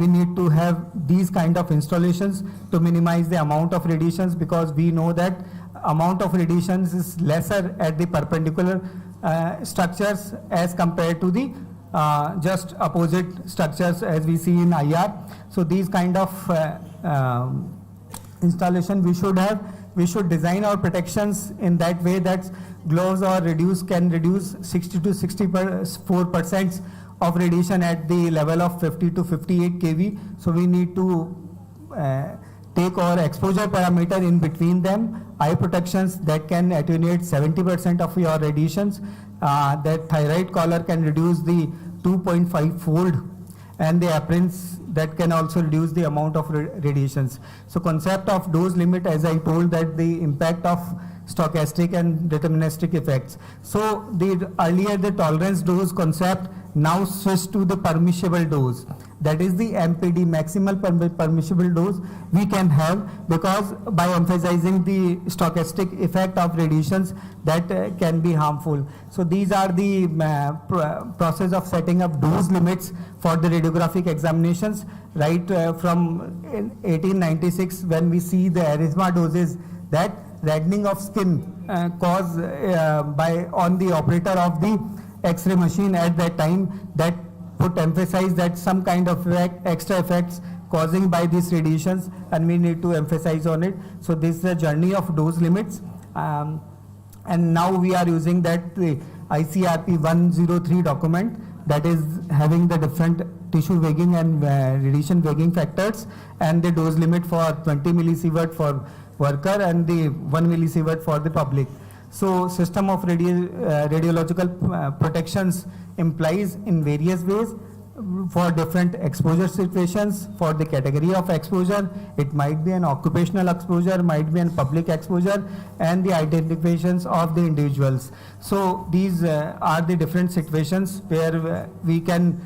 We need to have these kind of installations to minimize the amount of radiations, because we know that amount of radiations is lesser at the perpendicular structures as compared to the just opposite structures as we see in IR. So these kind of installation we should have. We should design our protections in that way that gloves or can reduce 60 to 64% of radiation at the level of 50 to 58 kV. So we need to take our exposure parameter in between them. Eye protections that can attenuate 70% of your radiations. That thyroid collar can reduce the 2.5 fold, and the aprons that can also reduce the amount of radiations. So concept of dose limit, as I told, that the impact of stochastic and deterministic effects. So earlier the tolerance dose concept now switched to the permissible dose. That is the MPD, maximal permissible dose we can have, because by emphasizing the stochastic effect of radiations that can be harmful. So these are the process of setting up dose limits for the radiographic examinations, right from 1896, when we see the erythema doses, that reddening of skin caused on the operator of the X-ray machine at that time, that put emphasize that some kind of extra effects causing by these radiations, and we need to emphasize on it. So this is a journey of dose limits, and now we are using that the ICRP 103 document that is having the different tissue weighing and radiation weighing factors, and the dose limit for 20 millisievert for worker and the 1 millisievert for the public. So system of radiological protections implies in various ways for different exposure situations. For the category of exposure, it might be an occupational exposure, might be an public exposure, and the identifications of the individuals. So these are the different situations where we can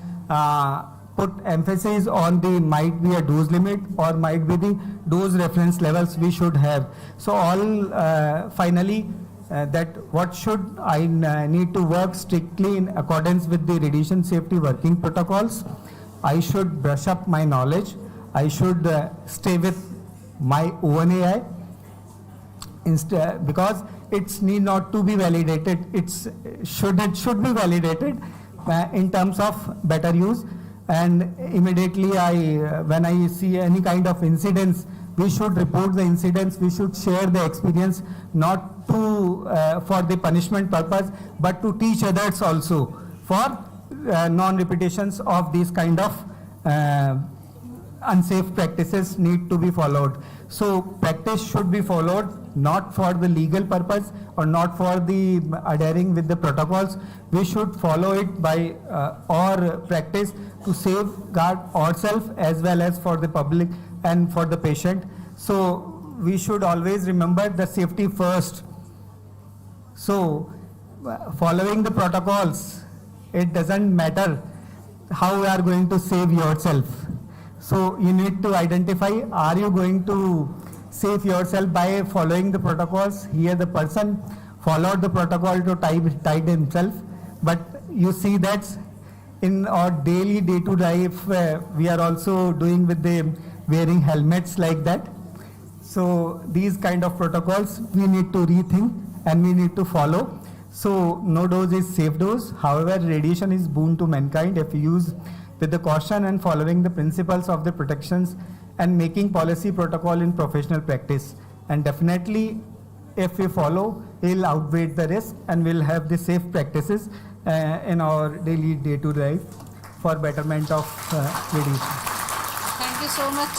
put emphasis on the might be a dose limit or might be the dose reference levels we should have. So all finally that what should I need to work strictly in accordance with the radiation safety working protocols. I should brush up my knowledge. I should stay with my own AI because it's need not to be validated. It should be validated in terms of better use. And immediately when I see any kind of incidents, we should report the incidents, we should share the experience, not to for the punishment purpose, but to teach others also for non-repetitions of these kind of unsafe practices need to be followed. So practice should be followed not for the legal purpose or not for the adhering with the protocols. We should follow it by or practice to safeguard ourselves as well as for the public and for the patient. So we should always remember the safety first. So following the protocols, it doesn't matter how you are going to save yourself. So you need to identify, are you going to save yourself by following the protocols? Here the person followed the protocol to tie himself, but you see that in our daily day-to-day life, we are also doing with the wearing helmets like that. So these kind of protocols we need to rethink and we need to follow. So no dose is safe dose. However, radiation is boon to mankind if used with the caution and following the principles of the protections and making policy protocol in professional practice. And definitely, if we follow, we'll outweigh the risk and we'll have the safe practices in our daily day-to-day life for betterment of radiation. Thank you so much,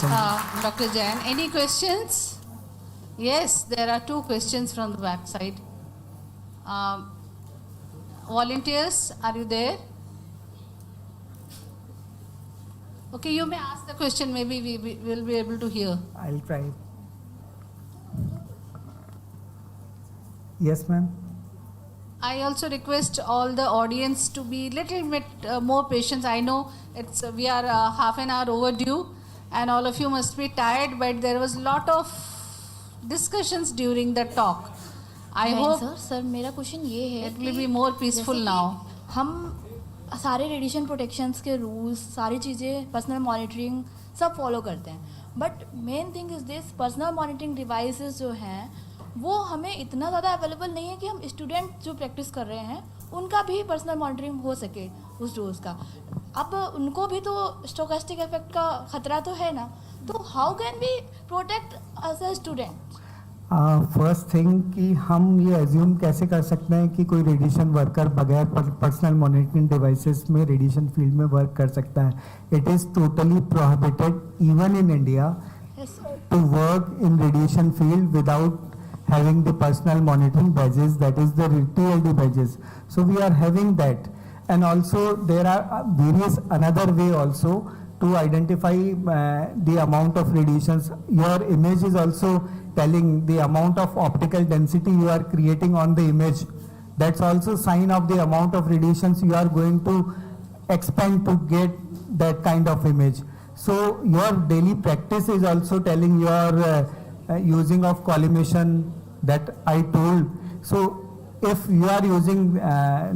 Dr. Jain. Any questions? Yes, there are 2 questions from the back side. Volunteers, are you there? Okay, you may ask the question, maybe we will be able to hear. I'll try. Yes, ma'am. I also request all the audience to be little bit more patient. I know we are half an hour overdue and all of you must be tired, but there was a lot of discussions during the talk. I hope sir मेरा question ये है it will be more peaceful now. हम सारे radiation protections के rules, सारी चीज़ें, personal monitoring सब follow करते हैं, but main thing is this, personal monitoring devices जो हैं वो हमें इतना ज़्यादा अवेलेबल नहीं है कि हम स्टूडेंट जो प्रैक्टिस कर रहे हैं उनका भी पर्सनल मॉनिटरिंग हो सके उस डोज का. अब उनको भी तो स्टोकेस्टिक इफेक्ट का खतरा तो है ना, तो how can we protect as a student? First thing कि हम ये एज्यूम कैसे कर सकते हैं कि कोई रेडिएशन वर्कर बगैर पर्सनल मॉनिटरिंग डिवाइसेस में रेडिएशन फील्ड में वर्क कर सकता है. It is totally prohibited even in India to work in radiation field without having the personal monitoring badges, that is the TLD badges. So we are having that, and also there are various another way also to identify the amount of radiations. Your image is also telling the amount of optical density you are creating on the image. That's also sign of the amount of radiations you are going to expand to get that kind of image. So your daily practice is also telling your using of collimation that I told. So if you are using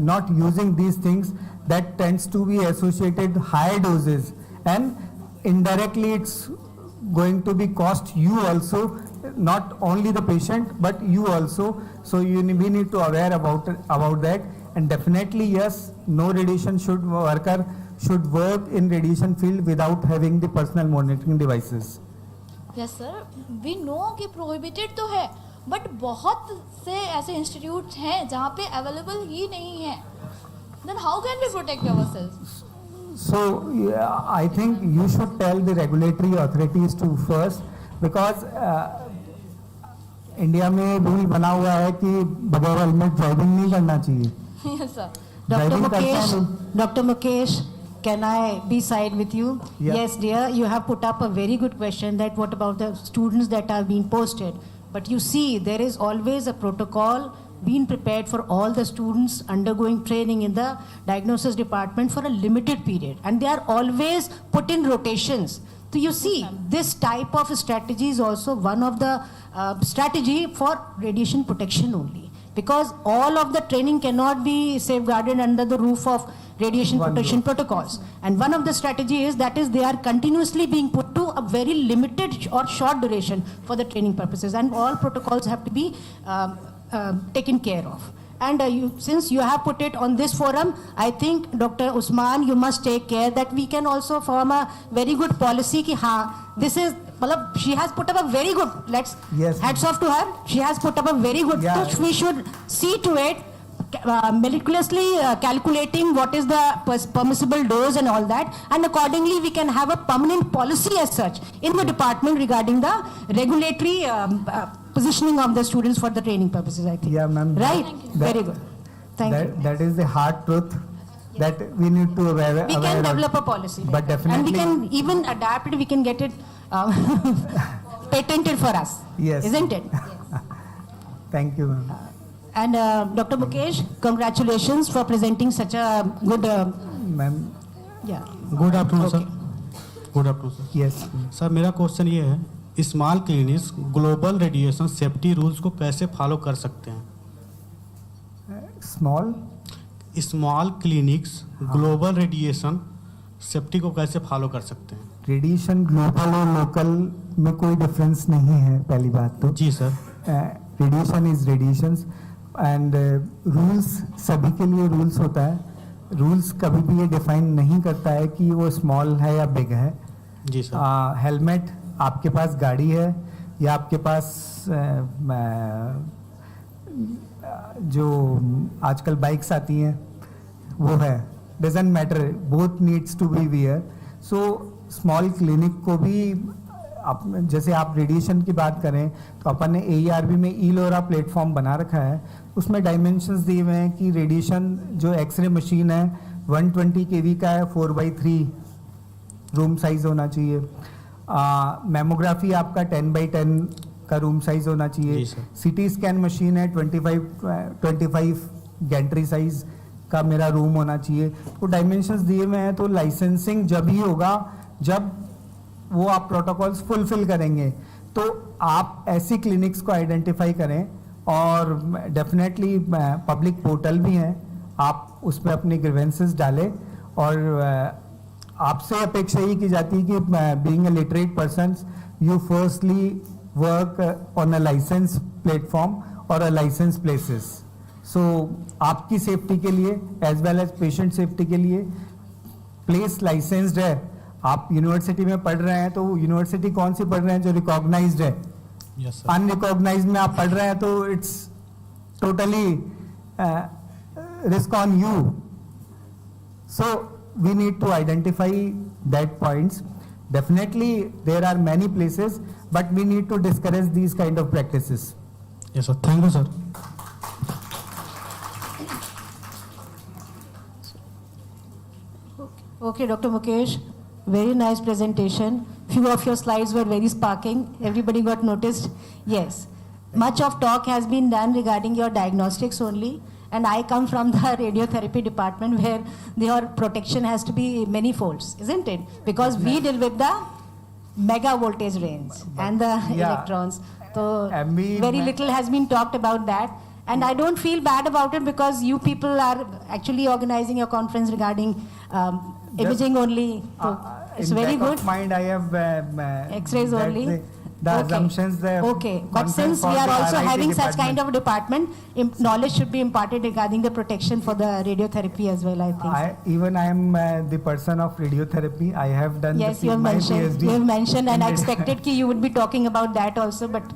not using these things, that tends to be associated high doses, and indirectly it's going to be cost you also, not only the patient but you also. So we need to aware about that, and definitely yes, no radiation worker should work in radiation field without having the personal monitoring devices. Yes sir, we know कि prohibited तो है, but बहुत से ऐसे institute हैं जहाँ पे available ही नहीं है. Then how can we protect ourselves? So I think you should tell the regulatory authorities to first, because India में रूल बना हुआ है कि बगैर हेलमेट ड्राइविंग नहीं करना चाहिए. Yes sir. Dr. Mukesh, can I be side with you? Yeah. Yes, dear, you have put up a very good question that what about the students that are being posted? But you see, there is always a protocol being prepared for all the students undergoing training in the diagnosis department for a limited period, and they are always put in rotations. So you see, this type of strategy is also one of the strategy for radiation protection only, because all of the training cannot be safeguarded under the roof of radiation protection protocols. And one of the strategy is that is they are continuously being put to a very limited or short duration for the training purposes, and all protocols have to be taken care of. And since you have put it on this forum, I think Dr. Usman, you must take care that we can also form a very good policy ki this is, she has put up a very good, hats off to her, she has put up a very good, so we should see to it meticulously calculating what is the permissible dose and all that, and accordingly we can have a permanent policy as such in the department regarding the regulatory positioning of the students for the training purposes, I think. Yeah, ma'am. Right? Very good. Thank you. That is the hard truth that we need to aware We can develop a policy. But definitely. And we can even adapt it, we can get it patented for us. Yes. Isn't it? Thank you, ma'am. And Dr. Mukesh, congratulations for presenting such a good... Ma'am. Yeah. Good afternoon sir. Good afternoon sir. Yes sir, मेरा question ये है, small clinics global radiation safety rules को कैसे follow कर सकते हैं? Small clinics global radiation safety को कैसे फॉलो कर सकते हैं? रेडिएशन ग्लोबल और लोकल में कोई डिफरेंस नहीं है, पहली बात तो. जी sir. Radiation is radiations and rules सभी के लिए रूल्स होता है. रूल्स कभी भी ये डिफाइन नहीं करता है कि वो स्मॉल है या बिग है. जी सर. हेलमेट आपके पास गाड़ी है या आपके पास जो आजकल बाइक्स आती हैं वो है, doesn't matter, both needs to be wear. So small clinic को भी जैसे आप रेडिएशन की बात करें तो अपन ने AERB में ई-लोरा प्लेटफॉर्म बना रखा है. उसमें डायमेंशंस दिए हुए हैं कि रेडिएशन जो एक्सरे मशीन है 120 kV का है, 4x3 रूम साइज होना चाहिए. मेमोग्राफी आपका 10x10 का रूम साइज होना चाहिए. CT स्कैन मशीन है 25 गैंट्री साइज का मेरा रूम होना चाहिए. तो डायमेंशंस दिए हुए हैं. तो लाइसेंसिंग जब ही होगा जब वो आप प्रोटोकॉल्स फुलफिल करेंगे. तो आप ऐसी क्लिनिक्स को आइडेंटिफाई करें और डेफिनेटली पब्लिक पोर्टल भी हैं, आप उस पर अपनी ग्रीवेंसेस डालें. और आपसे अपेक्षा ये की जाती है कि being a literate person you firstly work on a licence platform और अ लाइसेंस प्लेसेस. सो आपकी सेफ्टी के लिए as well as patient safety के लिए प्लेस लाइसेंस्ड है. आप यूनिवर्सिटी में पढ़ रहे हैं तो यूनिवर्सिटी कौन सी पढ़ रहे हैं जो रिकॉग्नाइज्ड है. अनरिकॉग्नाइज्ड में आप पढ़ रहे हैं तो it's totally risk on you. So we need to identify that points. Definitely there are many places, but we need to discourage these kind of practices. Yes sir, thank you sir. Okay, Dr. Mukesh, very nice presentation. Few of your slides were very sparking. Everybody got noticed. Yes. Much of talk has been done regarding your diagnostics only. And I come from the radiotherapy department where your protection has to be many folds, isn't it? Because we deal with the mega voltage range and the electrons. So very little has been talked about that. And I don't feel bad about it because you people are actually organizing a conference regarding imaging only. So it's very good. In mind, I have X-rays only. The assumptions there. Okay, but since we are also having such kind of department, knowledge should be imparted regarding the protection for the radiotherapy as well, I think. I am the person of radiotherapy. I have done my PhD. You have mentioned, and I expected that you would be talking about that also, but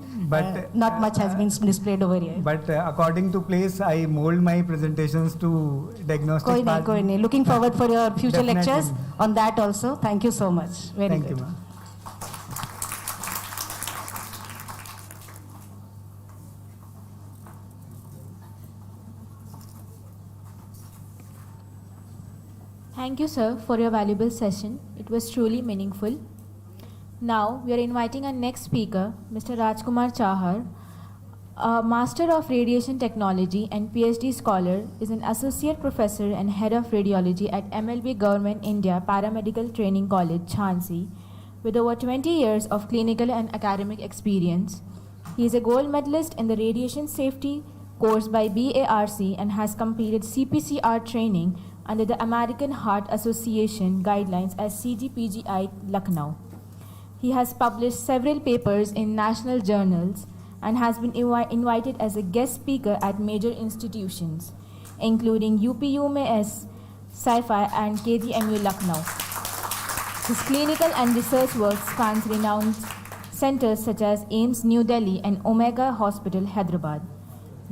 not much has been displayed over here. But according to place, I mold my presentations to diagnostic. Koi nahi. Looking forward for your future lectures on that also. Thank you so much. Very Thank good. you, ma'am. Thank you, sir, for your valuable session. It was truly meaningful. Now, we are inviting our next speaker, Mr. Rajkumar Chahar. A Master of Radiation Technology and PhD scholar, is an Associate Professor and Head of Radiology at MLB Government India Paramedical Training College, Jhansi, with over 20 years of clinical and academic experience. He is a gold medalist in the Radiation Safety course by BARC and has completed CPCR training under the American Heart Association guidelines as CGPGI Lucknow. He has published several papers in national journals and has been invited as a guest speaker at major institutions, including UPUMS, Sci-Fi and KGMU Lucknow. His clinical and research work spans renowned centers such as AIIMS New Delhi and Omega Hospital, Hyderabad.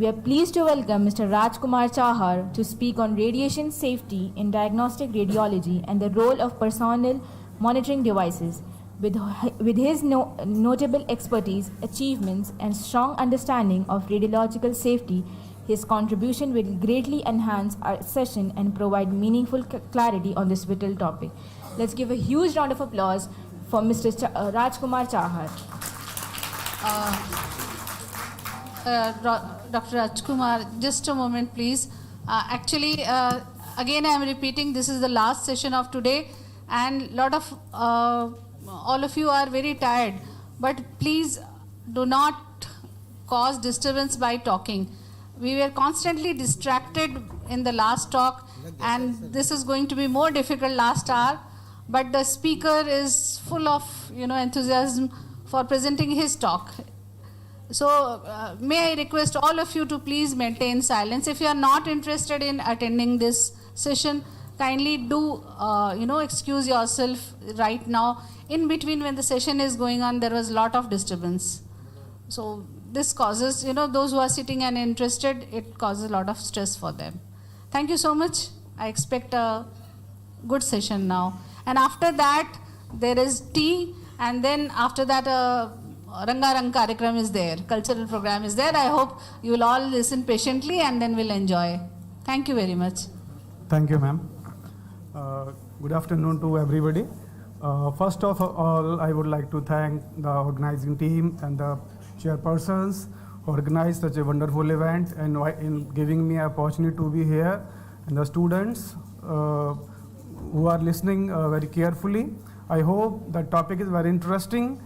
We are pleased to welcome Mr. Rajkumar Chahar to speak on radiation safety in diagnostic radiology and the role of personal monitoring devices. With his notable expertise, achievements, and strong understanding of radiological safety, his contribution will greatly enhance our session and provide meaningful clarity on this vital topic. Let's give a huge round of applause for Mr. Rajkumar Chahar. Dr. Rajkumar, just a moment, please. Actually, again, I am repeating, this is the last session of today, and lot of all of you are very tired. But please do not cause disturbance by talking. We were constantly distracted in the last talk, and this is going to be more difficult last hour. But the speaker is full of enthusiasm for presenting his talk. So may I request all of you to please maintain silence. If you are not interested in attending this session, kindly do excuse yourself right now. In between, when the session is going on, there was a lot of disturbance. So this causes, those who are sitting and interested, it causes a lot of stress for them. Thank you so much. I expect a good session now. And after that, there is tea, and then after that, Rangarang Karikram is there, cultural program is there. I hope you will all listen patiently and then will enjoy. Thank you very much. Thank you, ma'am. Good afternoon to everybody. First of all, I would like to thank the organizing team and the chairpersons who organized such a wonderful event and in giving me an opportunity to be here, and the students who are listening very carefully. I hope the topic is very interesting.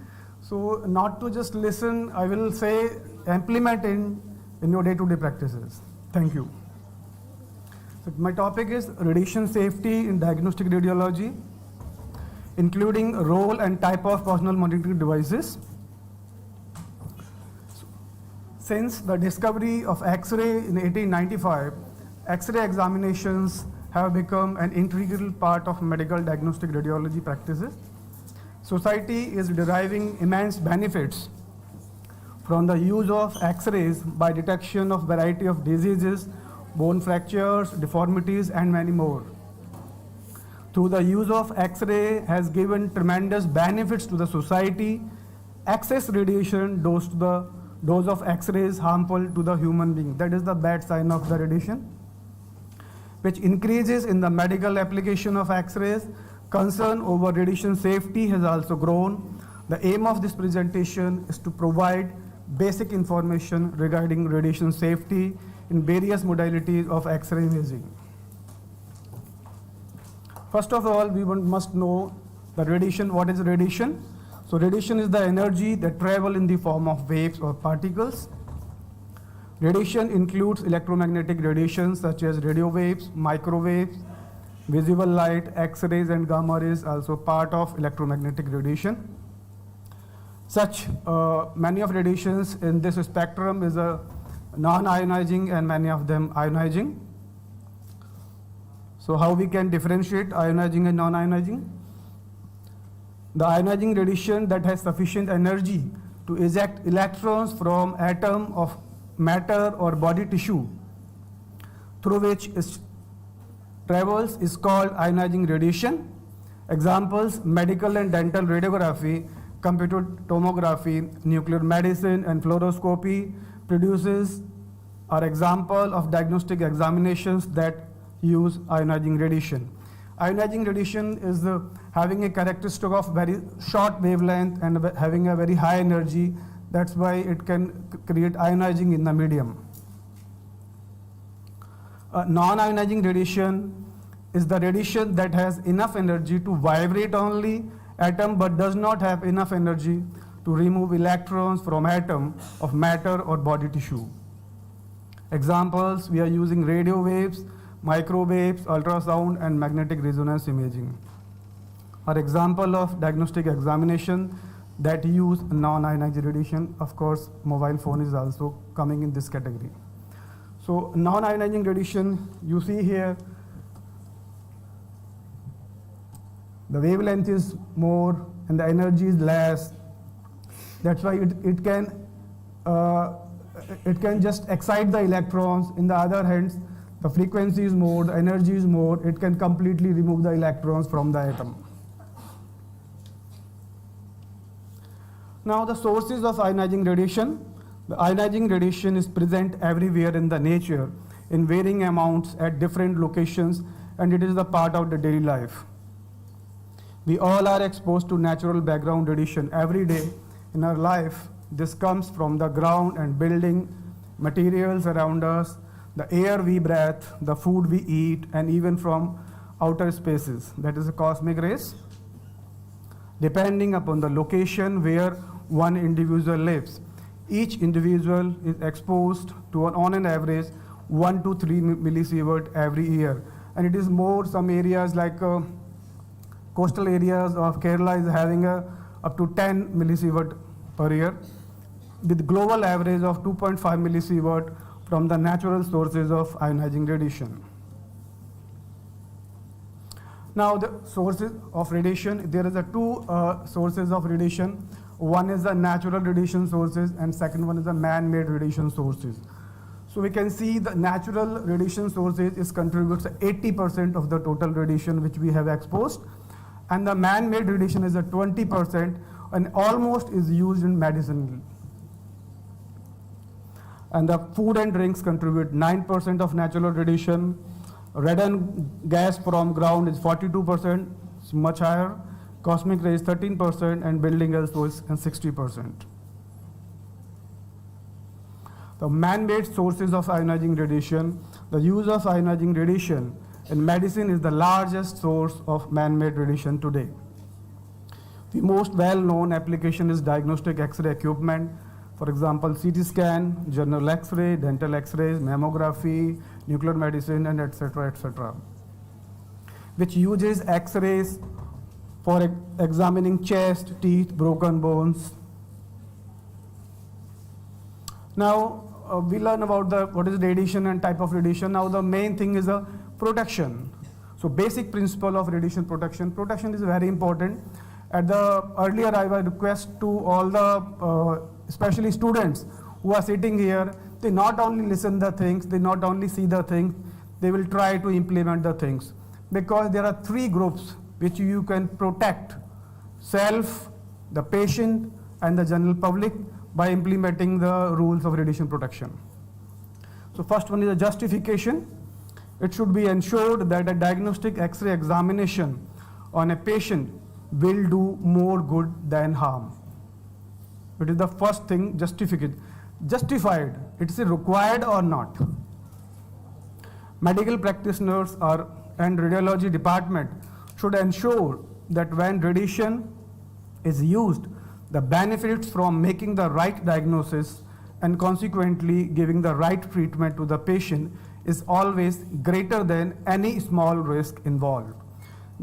So not to just listen, I will say implement in your day-to-day practices. Thank you. So my topic is radiation safety in diagnostic radiology, including role and type of personal monitoring devices. Since the discovery of X-ray in 1895, X-ray examinations have become an integral part of medical diagnostic radiology practices. Society is deriving immense benefits from the use of X-rays by detection of variety of diseases, bone fractures, deformities, and many more. Through the use of X-ray has given tremendous benefits to the society. Excess radiation dose of X-ray is harmful to the human being. That is the bad sign of the radiation, which increases in the medical application of X-rays. Concern over radiation safety has also grown. The aim of this presentation is to provide basic information regarding radiation safety in various modalities of X-ray imaging. First of all, we must know the radiation. What is radiation? So radiation is the energy that travels in the form of waves or particles. Radiation includes electromagnetic radiation such as radio waves, microwaves, visible light, X-rays, and gamma rays, also part of electromagnetic radiation. Such many of radiations in this spectrum is a non-ionizing and many of them ionizing. So how we can differentiate ionizing and non-ionizing? The ionizing radiation that has sufficient energy to eject electrons from atom of matter or body tissue through which it travels is called ionizing radiation. Examples: medical and dental radiography, computer tomography, nuclear medicine, and fluoroscopy produces are example of diagnostic examinations that use ionizing radiation. Ionizing radiation is having a characteristic of very short wavelength and having a very high energy. That's why it can create ionizing in the medium. Non-ionizing radiation is the radiation that has enough energy to vibrate only atom but does not have enough energy to remove electrons from atom of matter or body tissue. Examples: we are using radio waves, microwaves, ultrasound, and magnetic resonance imaging are example of diagnostic examination that use non-ionizing radiation. Of course, mobile phone is also coming in this category. So non-ionizing radiation, you see here, the wavelength is more and the energy is less. That's why it can it can just excite the electrons. In the other hand, the frequency is more, the energy is more, it can completely remove the electrons from the atom. Now the sources of ionizing radiation. The ionizing radiation is present everywhere in the nature in varying amounts at different locations, and it is the part of the daily life. We all are exposed to natural background radiation every day in our life. This comes from the ground and building, materials around us, the air we breathe, the food we eat, and even from outer spaces, that is the cosmic rays. Depending upon the location where one individual lives, each individual is exposed to on an average 1 to 3 millisievert every year, and it is more. Some areas like coastal areas of Kerala is having up to 10 millisievert per year, with global average of 2.5 millisievert from the natural sources of ionizing radiation. Now the sources of radiation, there is two sources of radiation. One is the natural radiation sources and second one is the man-made radiation sources. So we can see the natural radiation sources contributes 80% of the total radiation which we have exposed, and the man-made radiation is 20% and almost is used in medicine. And the food and drinks contribute 9% of natural radiation. Radon gas from ground is 42%, it's much higher. Cosmic rays 13% and building also is 60%. The man-made sources of ionizing radiation. The use of ionizing radiation in medicine is the largest source of man-made radiation today. The most well-known application is diagnostic X-ray equipment. For example, CT scan, general X-ray, dental X-rays, mammography, nuclear medicine, and etc., which uses X-rays for examining chest, teeth, broken bones. Now we learn about what is radiation and type of radiation. Now the main thing is protection. So basic principle of radiation protection. Protection is very important. At the earlier, I would request to all the especially students who are sitting here, they not only listen the things, they not only see the things, they will try to implement the things, because there are three groups which you can protect: self, the patient, and the general public by implementing the rules of radiation protection. So first one is a justification. It should be ensured that a diagnostic X-ray examination on a patient will do more good than harm. It is the first thing, justified. It is required or not. Medical practitioners and radiology department should ensure that when radiation is used, the benefits from making the right diagnosis and consequently giving the right treatment to the patient is always greater than any small risk involved.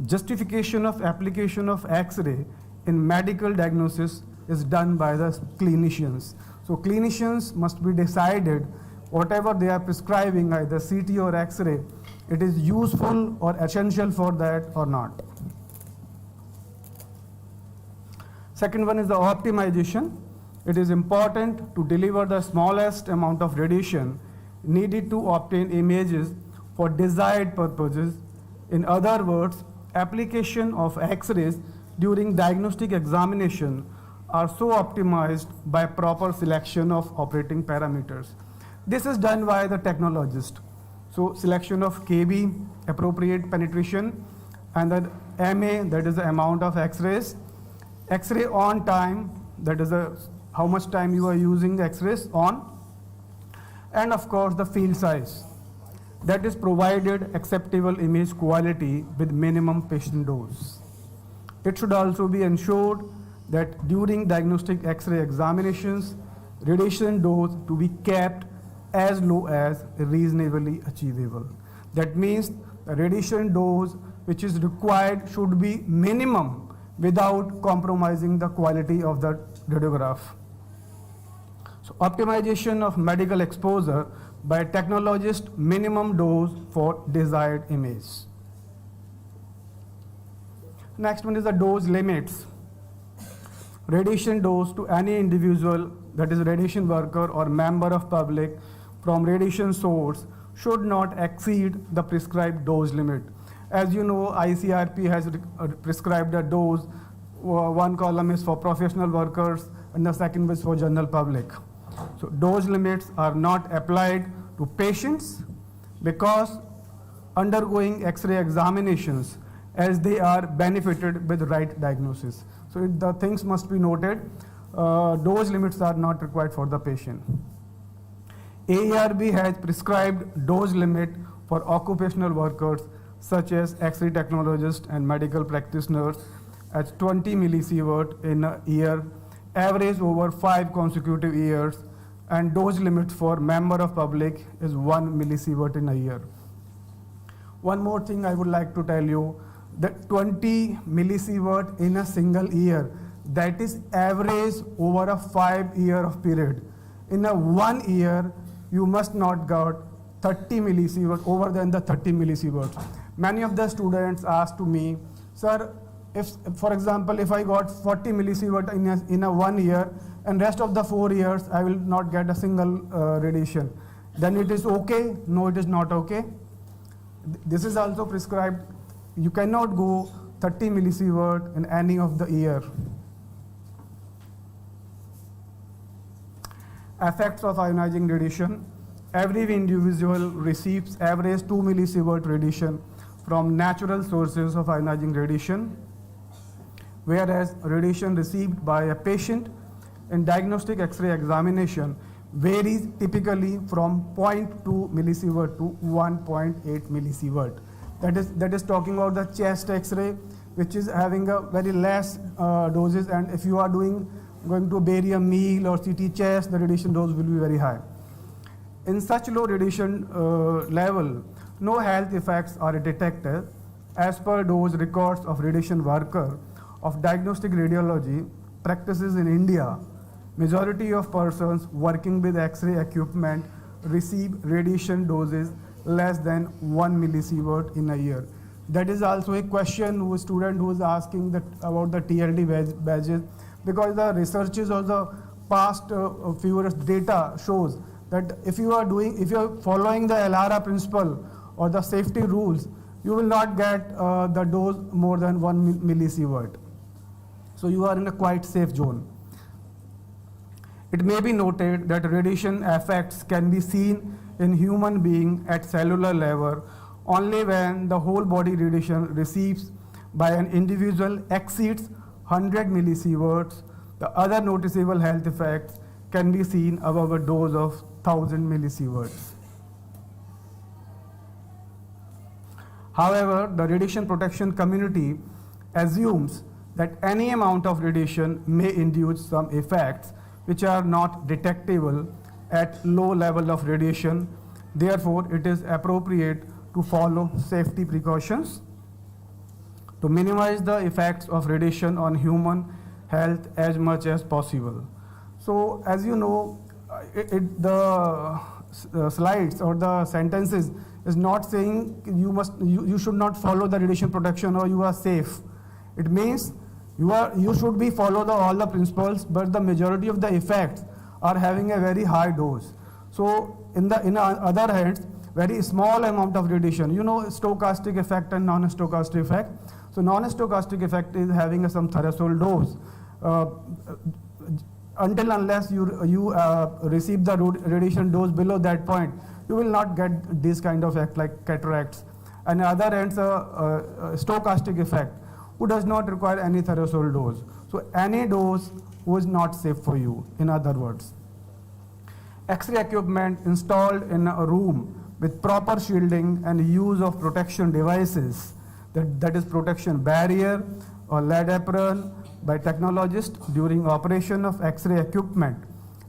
Justification of application of X-ray in medical diagnosis is done by the clinicians. So clinicians must be decided whatever they are prescribing, either CT or X-ray, it is useful or essential for that or not. Second one is the optimization. It is important to deliver the smallest amount of radiation needed to obtain images for desired purposes. In other words, application of X-rays during diagnostic examination are so optimized by proper selection of operating parameters. This is done by the technologist. So selection of KB, appropriate penetration, and the MA, that is the amount of X-rays. X-ray on time, that is how much time you are using the X-rays on. And of course the field size, that is provided acceptable image quality with minimum patient dose. It should also be ensured that during diagnostic X-ray examinations, radiation dose to be kept as low as reasonably achievable. That means the radiation dose which is required should be minimum without compromising the quality of the radiograph. So optimization of medical exposure by technologist, minimum dose for desired image. Next one is the dose limits. Radiation dose to any individual that is radiation worker or member of public, from radiation source should not exceed the prescribed dose limit. As you know, ICRP has prescribed a dose. One column is for professional workers and the second is for general public. So dose limits are not applied to patients because undergoing X-ray examinations, as they are benefited with right diagnosis. So the things must be noted. Dose limits are not required for the patient. AARB has prescribed dose limit for occupational workers such as X-ray technologists and medical practitioners at 20 millisievert in a year, average over 5 consecutive years, and dose limit for member of public is 1 millisievert in a year. One more thing I would like to tell you, that 20 millisievert in a single year, that is average over a 5-year of period. In a 1 year, you must not get 30 millisievert over than the 30 millisieverts. Many of the students ask to me, sir, if, for example, if I got 40 millisievert in a 1 year and rest of the 4 years I will not get a single radiation, then it is okay? No, it is not okay. This is also prescribed. You cannot go 30 millisievert in any of the year. Effects of ionizing radiation. Every individual receives average 2 millisievert radiation from natural sources of ionizing radiation, whereas radiation received by a patient in diagnostic X-ray examination varies typically from 0.2 millisievert to 1.8 millisievert. That is talking about the chest X-ray, which is having a very less doses, and if you are going to barium meal or CT chest, the radiation dose will be very high. In such low radiation level, no health effects are detected. As per those records of radiation worker of diagnostic radiology practices in India, majority of persons working with X-ray equipment receive radiation doses less than 1 millisievert in a year. That is also a question who student who is asking that about the TLD badges, because the researches of the past few years data shows that if you are following the LRA principle or the safety rules, you will not get the dose more than 1 millisievert. So you are in a quite safe zone. It may be noted that radiation effects can be seen in human being at cellular level only when the whole body radiation received by an individual exceeds 100 millisieverts. The other noticeable health effects can be seen above a dose of 1000 millisieverts. However, the radiation protection community assumes that any amount of radiation may induce some effects which are not detectable at low level of radiation. Therefore, it is appropriate to follow safety precautions to minimize the effects of radiation on human health as much as possible. So, as you know, the slides or the sentences is not saying you should not follow the radiation protection or you are safe. It means you should be follow all the principles, but the majority of the effects are having a very high dose. So in other hands, very small amount of radiation, stochastic effect and non-stochastic effect. So non-stochastic effect is having some threshold dose. Until unless you receive the radiation dose below that point, you will not get this kind of effect like cataracts. And other ends, stochastic effect, who does not require any threshold dose. So any dose was not safe for you, in other words. X-ray equipment installed in a room with proper shielding and use of protection devices, that is protection barrier or lead apron by technologists during operation of X-ray equipment,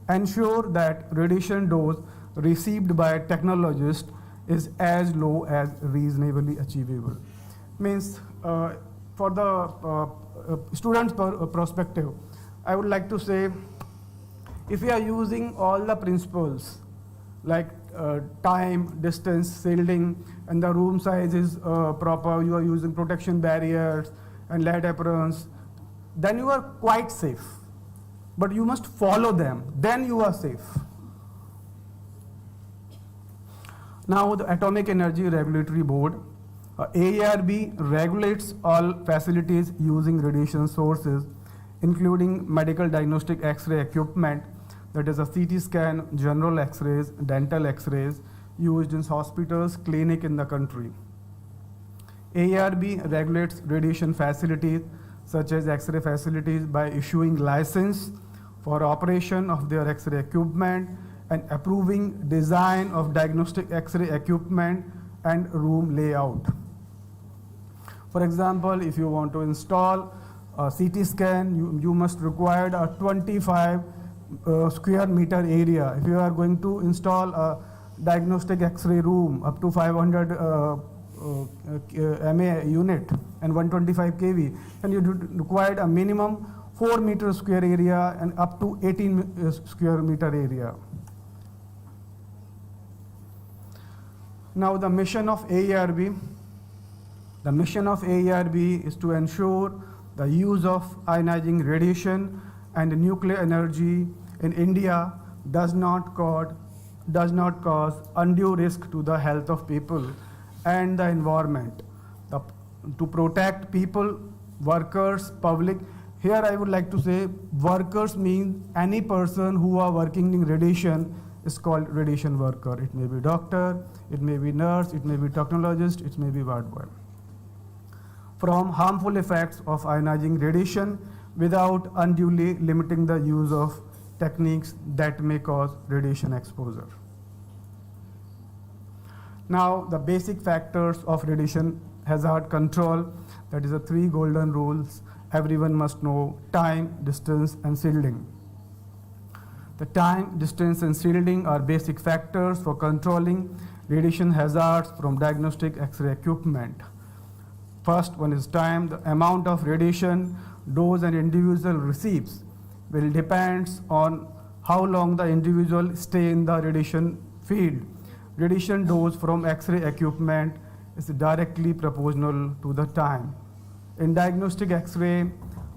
ensure that radiation dose received by a technologist is as low as reasonably achievable. Means for the student's perspective, I would like to say, if you are using all the principles like time, distance, shielding, and the room size is proper, you are using protection barriers and lead aprons, then you are quite safe. but you must follow them, then you are safe. Now the Atomic Energy Regulatory Board, AERB, regulates all facilities using radiation sources, including medical diagnostic X-ray equipment, that is a CT scan, general X-rays, dental X-rays, used in hospitals, clinic in the country. AERB regulates radiation facilities such as X-ray facilities by issuing license for operation of their X-ray equipment and approving design of diagnostic X-ray equipment and room layout. For example, if you want to install a CT scan, you must require a 25 square meter area. If you are going to install a diagnostic X-ray room up to 500 MA unit and 125 kV, then you require a minimum 4 meter square area and up to 18 square meter area. Now the mission of AERB. The mission of AERB is to ensure the use of ionizing radiation and nuclear energy in India does not cause undue risk to the health of people and the environment. To protect people, workers, public. Here I would like to say workers means any person who are working in radiation is called radiation worker. It may be doctor, it may be nurse, it may be technologist, it may be ward boy. From harmful effects of ionizing radiation without unduly limiting the use of techniques that may cause radiation exposure. Now the basic factors of radiation hazard control, that is the 3 golden rules everyone must know: time, distance and shielding. The time, distance and shielding are basic factors for controlling radiation hazards from diagnostic X-ray equipment. First one is time. The amount of radiation dose an individual receives will depend on how long the individual stay in the radiation field. Radiation dose from X-ray equipment is directly proportional to the time. In diagnostic X-ray,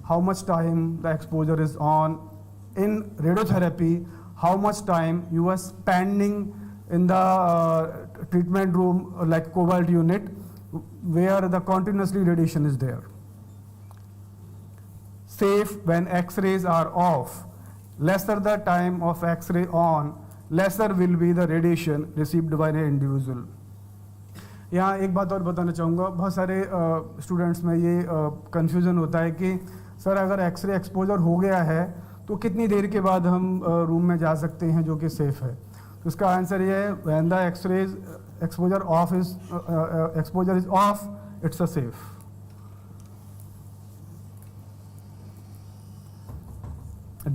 how much time the exposure is on. In radiotherapy, how much time you are spending in the treatment room like cobalt unit where the continuously radiation is there. Safe when X-rays are off. Lesser the time of X-ray on, lesser will be the radiation received by an individual. यहाँ एक बात और बताना चाहूँगा, बहुत सारे students में ये कंफ्यूजन होता है कि सर अगर एक्सरे एक्सपोजर हो गया है तो कितनी देर के बाद हम रूम में जा सकते हैं जो कि सेफ है. तो इसका आंसर ये है, when the exposure is off, it's a safe.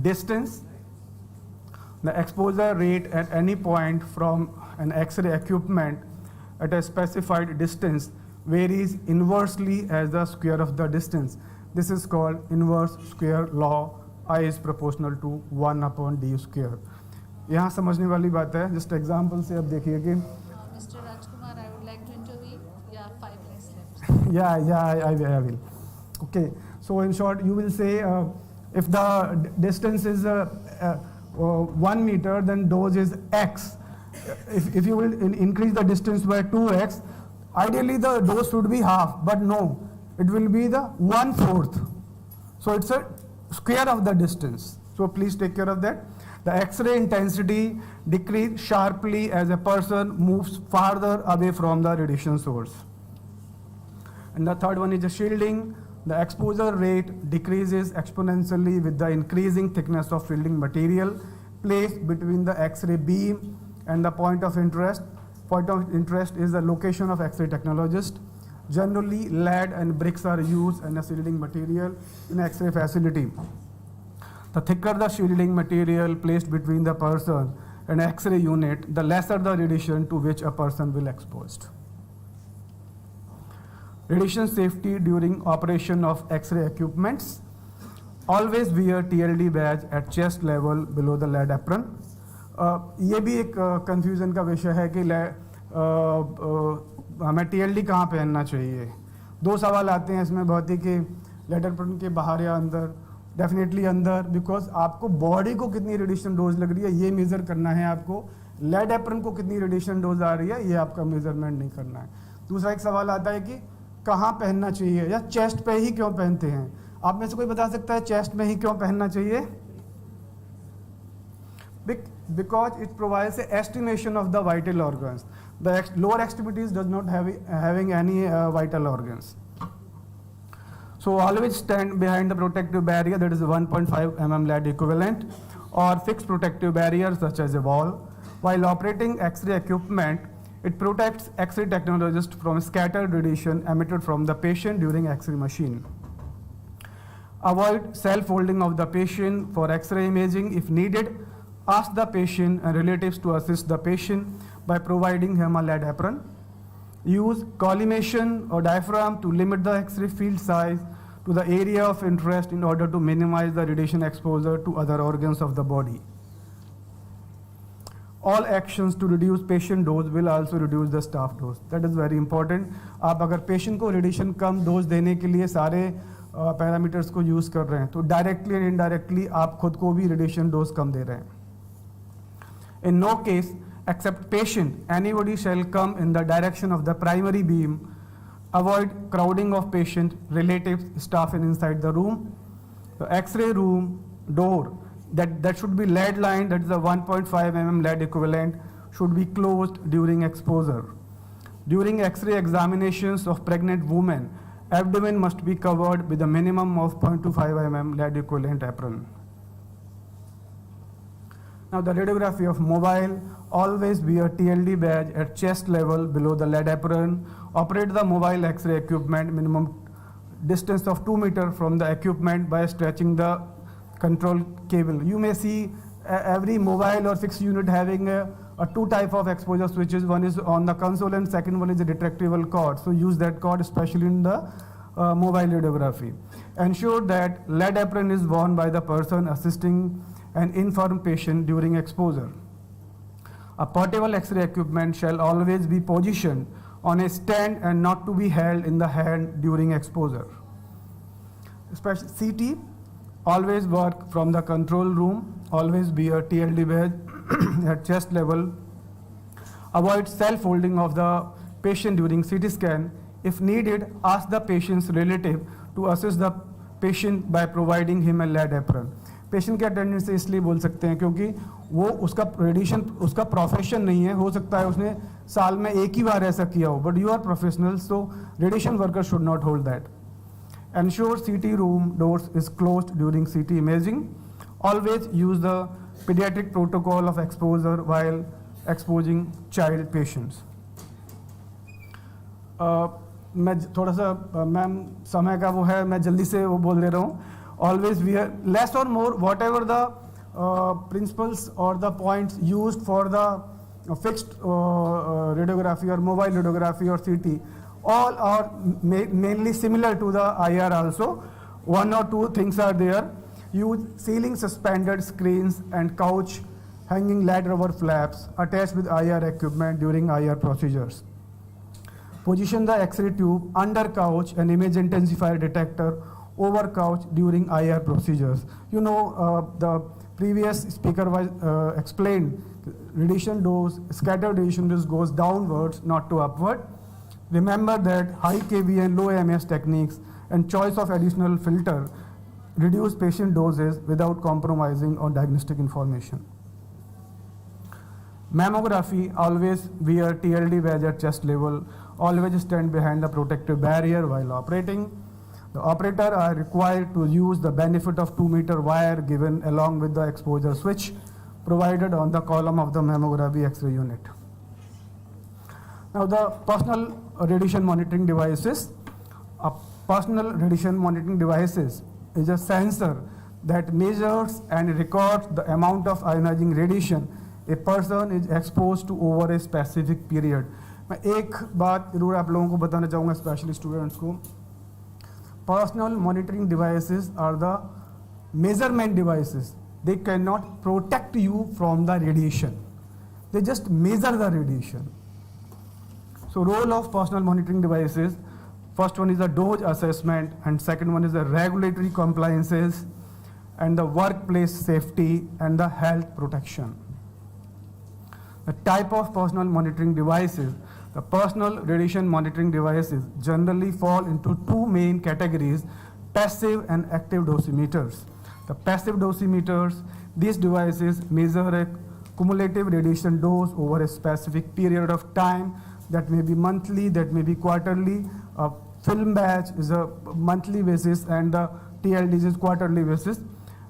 Distance. The exposure rate at any point from an X-ray equipment at a specified distance varies inversely as the square of the distance. This is called inverse square law. I is proportional to 1 upon d square. यहाँ समझने वाली बात है. Just example से अब देखिए कि Mr. Rajkumar, I would like to intervene. Yeah, 5 minutes left. Yeah, I will. Okay. So in short, you will say if the distance is 1 meter, then dose is x. If you will increase the distance by 2x, ideally the dose should be half, but no, it will be the 1/4. So it's a square of the distance. So please take care of that. The X-ray intensity decreases sharply as a person moves farther away from the radiation source. And the third one is the shielding. The exposure rate decreases exponentially with the increasing thickness of shielding material placed between the X-ray beam and the point of interest. Point of interest is the location of X-ray technologist. Generally, lead and bricks are used as a shielding material in X-ray facility. The thicker the shielding material placed between the person and X-ray unit, the lesser the radiation to which a person will exposed. Radiation safety during operation of X-ray equipments. Always wear TLD badge at chest level below the lead apron. ये भी एक confusion का विषय है कि हमें TLD कहाँ पहनना चाहिए. 2 सवाल आते हैं इसमें बहुत ही कि लेड एप्रन के बाहर या अंदर. डेफिनेटली अंदर, बिकॉज आपको बॉडी को कितनी रेडिएशन डोज लग रही है ये मेज़र करना है आपको, लेड एप्रन को कितनी रेडिएशन डोज आ रही है ये आपका मेजरमेंट नहीं करना है। दूसरा एक सवाल आता है कि कहाँ पहनना चाहिए या चेस्ट पे ही क्यों पहनते हैं। आप में से कोई बता सकता है चेस्ट में ही क्यों पहनना चाहिए? Because it provides an estimation of the vital organs. The lower extremities does not having any vital organs. So always stand behind the protective barrier, that is a 1.5 mm lead equivalent, or fixed protective barriers such as a wall. While operating X-ray equipment, it protects X-ray technologist from scattered radiation emitted from the patient during X-ray machine. Avoid self-holding of the patient for X-ray imaging if needed. Ask the patient and relatives to assist the patient by providing him a lead apron. Use collimation or diaphragm to limit the X-ray field size to the area of interest in order to minimize the radiation exposure to other organs of the body. All actions to reduce patient dose will also reduce the staff dose. That is very important. आप अगर patient को radiation कम dose देने के लिए सारे parameters को use कर रहे हैं तो डायरेक्टली एंड इनडायरेक्टली आप खुद को भी रेडिएशन डोज कम दे रहे हैं। In no case, except patient, anybody shall come in the direction of the primary beam. Avoid crowding of patient, relatives, staff inside the room. The X-ray room door that should be lead lined, that is a 1.5 mm lead equivalent, should be closed during exposure. During X-ray examinations of pregnant women, abdomen must be covered with a minimum of 0.25 mm lead equivalent apron. Now the radiography of mobile, always wear TLD badge at chest level below the lead apron. Operate the mobile X-ray equipment minimum distance of 2 meters from the equipment by stretching the control cable. You may see every mobile or fixed unit having two type of exposure switches. One is on the console and second one is a retractable cord. So use that cord especially in the mobile radiography. Ensure that lead apron is worn by the person assisting an infirm patient during exposure. A portable X-ray equipment shall always be positioned on a stand and not to be held in the hand during exposure. Especially CT, always work from the control room, always wear TLD badge at chest level. Avoid self-holding of the patient during CT scan. If needed, ask the patient's relative to assist the patient by providing him a lead apron. Patient के attendance से इसलिए बोल सकते हैं क्योंकि वो उसका radiation उसका प्रोफेशन नहीं है, हो सकता है उसने साल में एक ही बार ऐसा किया हो, but you are professional so radiation worker should not hold that. Ensure CT room doors is closed during CT imaging. Always use the pediatric protocol of exposure while exposing child patients. मैं थोड़ा सा ma'am समय का वो है, मैं जल्दी से वो बोल दे रहा हूँ. Always wear less or more whatever the principles or the points used for the fixed radiography or mobile radiography or CT, all are mainly similar to the IR also. One or two things are there. Use ceiling suspended screens and couch hanging lead rubber flaps attached with IR equipment during IR procedures. Position the X-ray tube under couch and image intensifier detector over couch during IR procedures. You know, the previous speaker was explained radiation dose, scattered radiation dose goes downwards, not to upward. Remember that high kV and low MS techniques and choice of additional filter reduce patient doses without compromising on diagnostic information. Mammography, always wear TLD badge at chest level, always stand behind the protective barrier while operating. The operator are required to use the benefit of 2-meter wire given along with the exposure switch provided on the column of the mammography X-ray unit. Now the personal radiation monitoring devices. A personal radiation monitoring devices is a sensor that measures and records the amount of ionizing radiation a person is exposed to over a specific period. मैं एक बात जरूर आप लोगों को बताना चाहूँगा, specially students को. Personal monitoring devices are the measurement devices. They cannot protect you from the radiation. They just measure the radiation. So role of personal monitoring devices, first one is the dose assessment and second one is the regulatory compliances and the workplace safety and the health protection. The type of personal monitoring devices. The personal radiation monitoring devices generally fall into two main categories, passive and active dosimeters. The passive dosimeters, these devices measure a cumulative radiation dose over a specific period of time, that may be monthly, that may be quarterly. A film batch is a monthly basis and the TLDs is quarterly basis,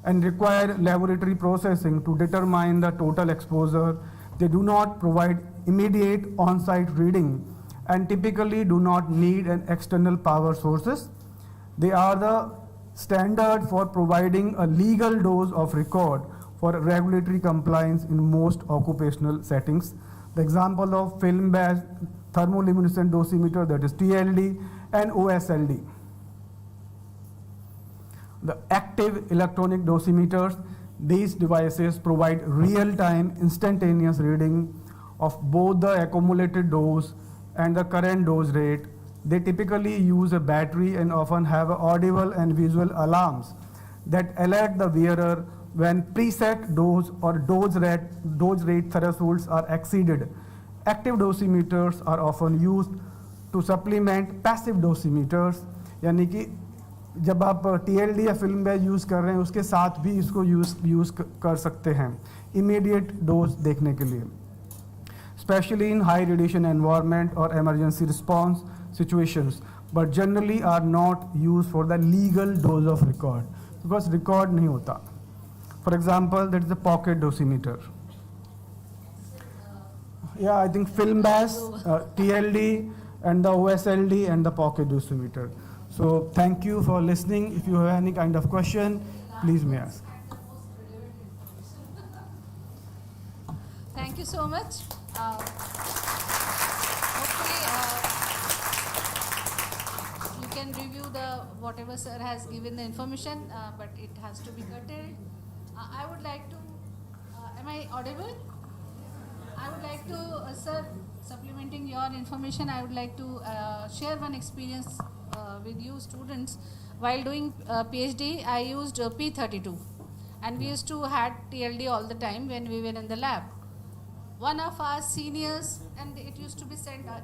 and require laboratory processing to determine the total exposure. They do not provide immediate on-site reading and typically do not need an external power sources. They are the standard for providing a legal dose of record for regulatory compliance in most occupational settings. The example of film based thermoluminescent dosimeter, that is TLD, and OSLD. The active electronic dosimeters, these devices provide real-time instantaneous reading of both the accumulated dose and the current dose rate. They typically use a battery and often have audible and visual alarms that alert the wearer when preset dose or dose rate thresholds are exceeded. Active dosimeters are often used to supplement passive dosimeters, यानी कि जब आप TLD या film batch use कर रहे हैं उसके साथ भी इसको यूज़ कर सकते हैं immediate dose देखने के लिए, especially in high radiation environment or emergency response situations, but generally are not used for the legal dose of record because record नहीं होता. For example, that is the pocket dosimeter. Yeah, I think film bass, TLD, and the OSLD and the pocket dosimeter. So thank you for listening. If you have any kind of question, please may ask. Thank you so much. Hopefully, you can review whatever sir has given the information, but it has to be curtailed. I would like to, am I audible? I would like to, sir, supplementing your information, I would like to share one experience with you students. While doing PhD, I used P32 and we used to had TLD all the time when we were in the lab. One of our seniors, and it used to be sent, as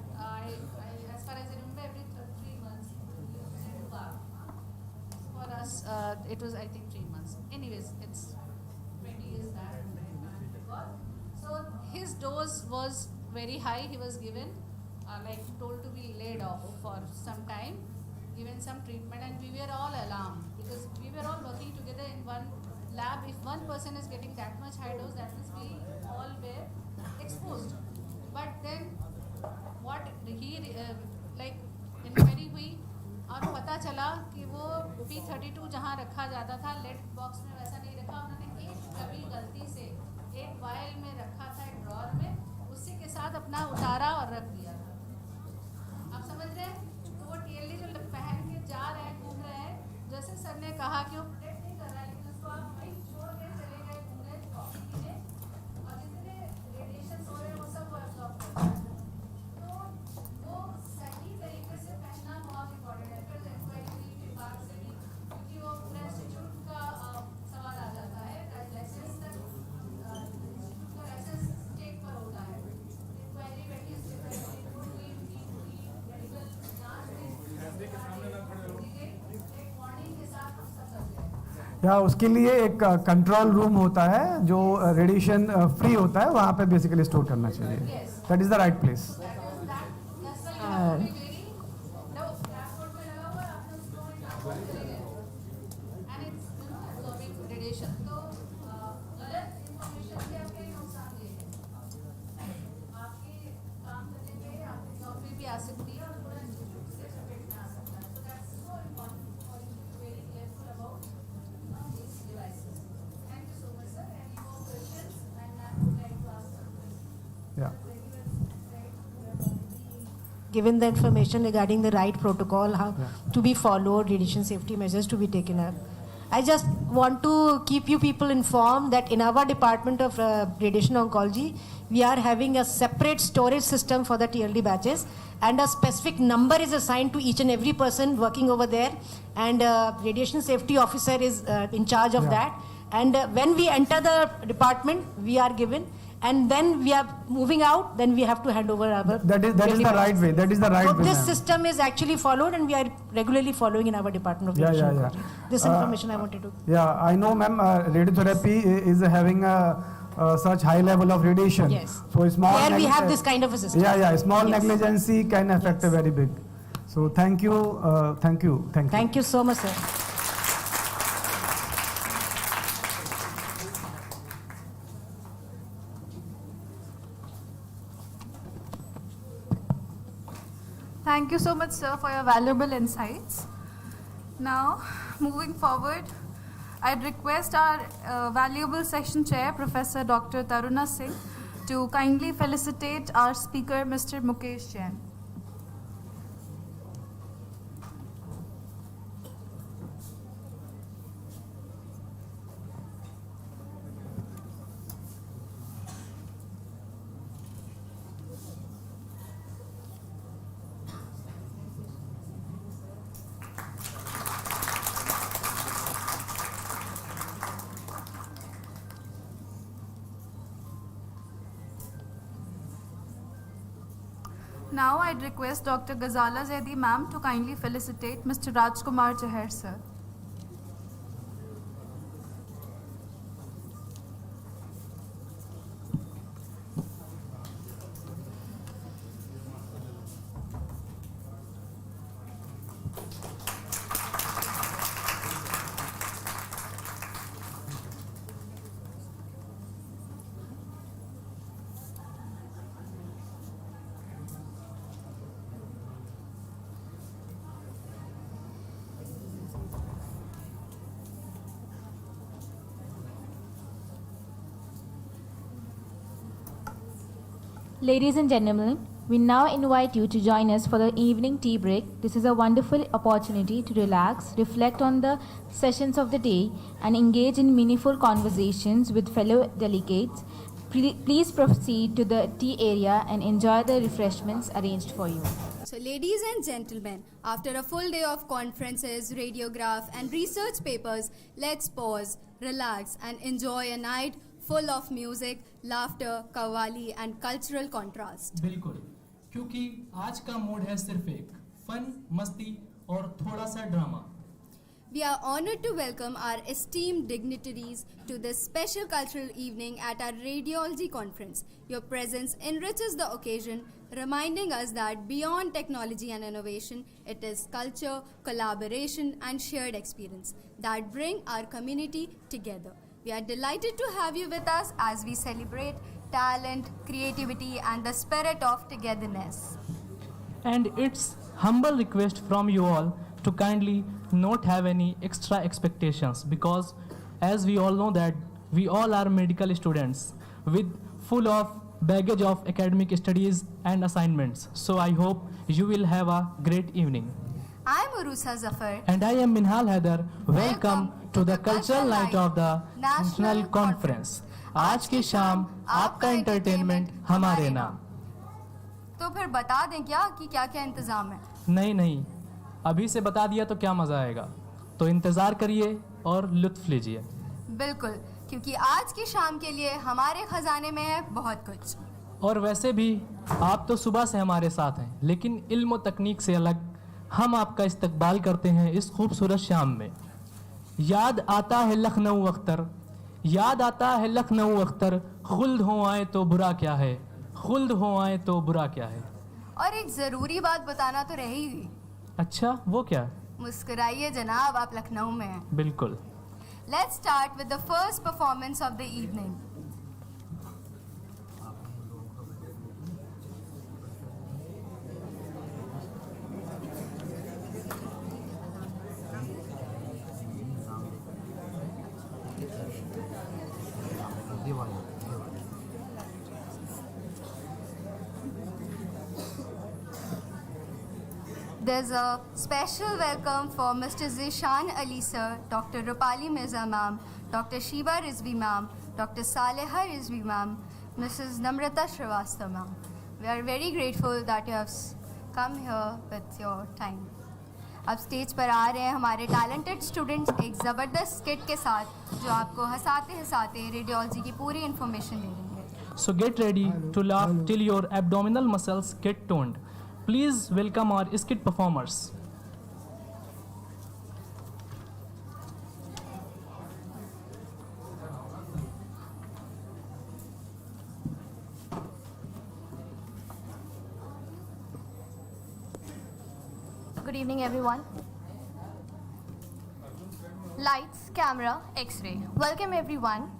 far as I remember, every 3 months. For us, it was I think 3 months. Anyways, it's 20 years back. So his dose was very high. He was given, like told to be laid off for some time, given some treatment, and we were all alarmed because we were all working together in one lab. If one person is getting that much high dose, that means we all were exposed. But then what he like inquiry हुई और पता चला कि वो P32 जहाँ रखा जाता था लेड बॉक्स में वैसा नहीं रखा, उन्होंने एक कभी गलती से एक वायल में रखा था एक ड्रॉर में, उसी के साथ अपना उतारा और रख दिया था. आप समझ रहे हैं? तो वो TLD जो पहन के जा रहे हैं, घूम रहे हैं, जैसे सर ने कहा कि वो प्रोटेक्ट नहीं कर रहा है, लेकिन उसको आप भाई छोड़ के चले गए, घूम गए कॉफी पीने, और जितने रेडिएशन हो रहे हैं वो सब वो एब्जॉर्ब कर रहे हैं. तो वो सही तरीके से पहनना बहुत इम्पोर्टेंट है. फिर इंक्वायरी विभाग से भी, क्योंकि वो पूरा इंस्टीट्यूट का सवाल आ जाता है, लाइसेंस तक लाइसेंस टेक पर होता है. इंक्वायरी बैठी उसके रिपोर्ट हुई, मेडिकल जांच हुई, एक वार्निंग के साथ हम सब करते हैं. या उसके लिए एक कंट्रोल रूम होता है जो रेडिएशन फ्री होता है, वहाँ पे बेसिकली स्टोर करना चाहिए. That is the right place. Given the information regarding the right protocol, how to be followed, radiation safety measures to be taken up. I just want to keep you people informed that in our department of radiation oncology, we are having a separate storage system for the TLD batches, and a specific number is assigned to each and every person working over there, and radiation safety officer is in charge of that. And when we enter the department, we are given, and then we are moving out, then we have to hand over our That is the right way. That is the right way. So this system is actually followed, and we are regularly following in our department of radiation oncology. This information I wanted to. Yeah, I know, ma'am. Radiotherapy is having such high level of radiation. Yes. So small. Here we have this kind of a system. Yeah. Small negligency can affect a very big. So thank you. Thank you. Thank you so much, sir. Thank you so much, sir, for your valuable insights. Now, moving forward, I'd request our valuable section chair, Professor Dr. Taruna Singh, to kindly felicitate our speaker, Mr. Mukesh Jain. Now I'd request Dr. Ghazala Zaidi ma'am to kindly felicitate Mr. Rajkumar Chahar sir. Ladies and gentlemen, we now invite you to join us for the evening tea break. This is a wonderful opportunity to relax, reflect on the sessions of the day, and engage in meaningful conversations with fellow delegates. Please proceed to the tea area and enjoy the refreshments arranged for you. So ladies and gentlemen, after a full day of conferences, radiograph and research papers, let's pause, relax and enjoy a night full of music, laughter, qawwali and cultural contrast. बिल्कुल, क्योंकि आज का mood है सिर्फ एक fun, मस्ती और थोड़ा सा drama. We are honored to welcome our esteemed dignitaries to this special cultural evening at our Radiology conference. Your presence enriches the occasion, reminding us that beyond technology and innovation, it is culture, collaboration and shared experience that bring our community together. We are delighted to have you with us as we celebrate talent, creativity and the spirit of togetherness. And it's humble request from you all to kindly not have any extra expectations, because as we all know that we all are medical students with full of baggage of academic studies and assignments. So I hope you will have a great evening. I am Urusa Zafar. And I am Minhal Haider. Welcome to the cultural night of the National Conference. आज की शाम आपका entertainment हमारे नाम. तो फिर बता दें क्या कि क्या इंतजाम है? नहीं, अभी से बता दिया तो क्या मजा आएगा. तो इंतजार करिए और लुत्फ लीजिए. बिल्कुल, क्योंकि आज की शाम के लिए हमारे खजाने में है बहुत कुछ. और वैसे भी आप तो सुबह से हमारे साथ हैं, लेकिन इल्म और तकनीक से अलग हम आपका इस्तकबाल करते हैं इस खूबसूरत शाम में. याद आता है लखनऊ अख्तर, याद आता है लखनऊ अख्तर, खुल्द हो आए तो बुरा क्या है, खुल्द हो आए तो बुरा क्या है. और एक जरूरी बात बताना तो रह ही गई. अच्छा, वो क्या? मुस्कुराइए जनाब, आप लखनऊ में हैं. बिल्कुल. Let's start with the first performance of the evening. There's a special welcome for Mr. Zishan Ali sir, Dr. Rupali Mirza ma'am, Dr. Shiba Rizvi ma'am, Dr. Saleha Rizvi ma'am, Mrs. Namrata Shrivastava ma'am. We are very grateful that you have come here with your time. अब stage पर आ रहे हैं हमारे talented students एक ज़बरदस्त skit के साथ जो आपको हंसाते हंसाते रेडियोलॉजी की पूरी इन्फॉर्मेशन दे देंगे. So get ready to laugh till your abdominal muscles get toned. Please welcome our skit performers. Good evening, everyone. Lights, camera, X-ray. Welcome, everyone.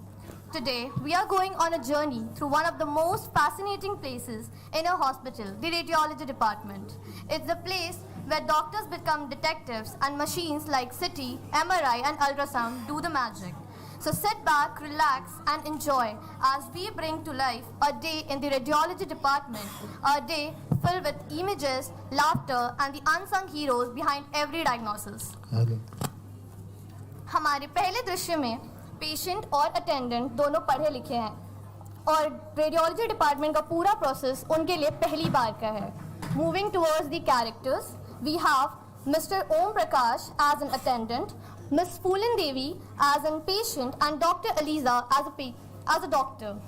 Today, we are going on a journey through one of the most fascinating places in a hospital, the radiology department. It's the place where doctors become detectives and machines like CT, MRI, and ultrasound do the magic. So sit back, relax, and enjoy as we bring to life a day in the radiology department, a day filled with images, laughter, and the unsung heroes behind every diagnosis. हमारे पहले दृश्य में patient और attendant दोनों पढ़े लिखे हैं और रेडियोलॉजी डिपार्टमेंट का पूरा प्रोसेस उनके लिए पहली बार का है. Moving towards the characters, we have mister Om Prakash as an attendant, miss Phoolan Devi as an patient and doctor Aliza as a doctor.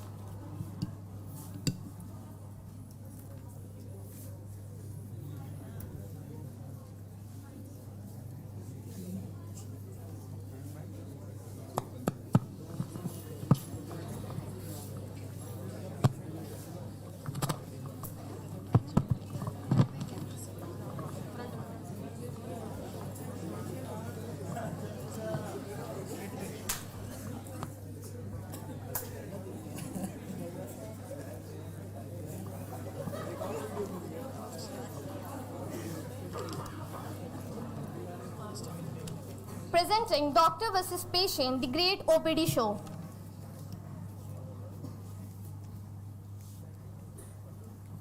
Presenting Doctor versus Patient, the Great OPD Show.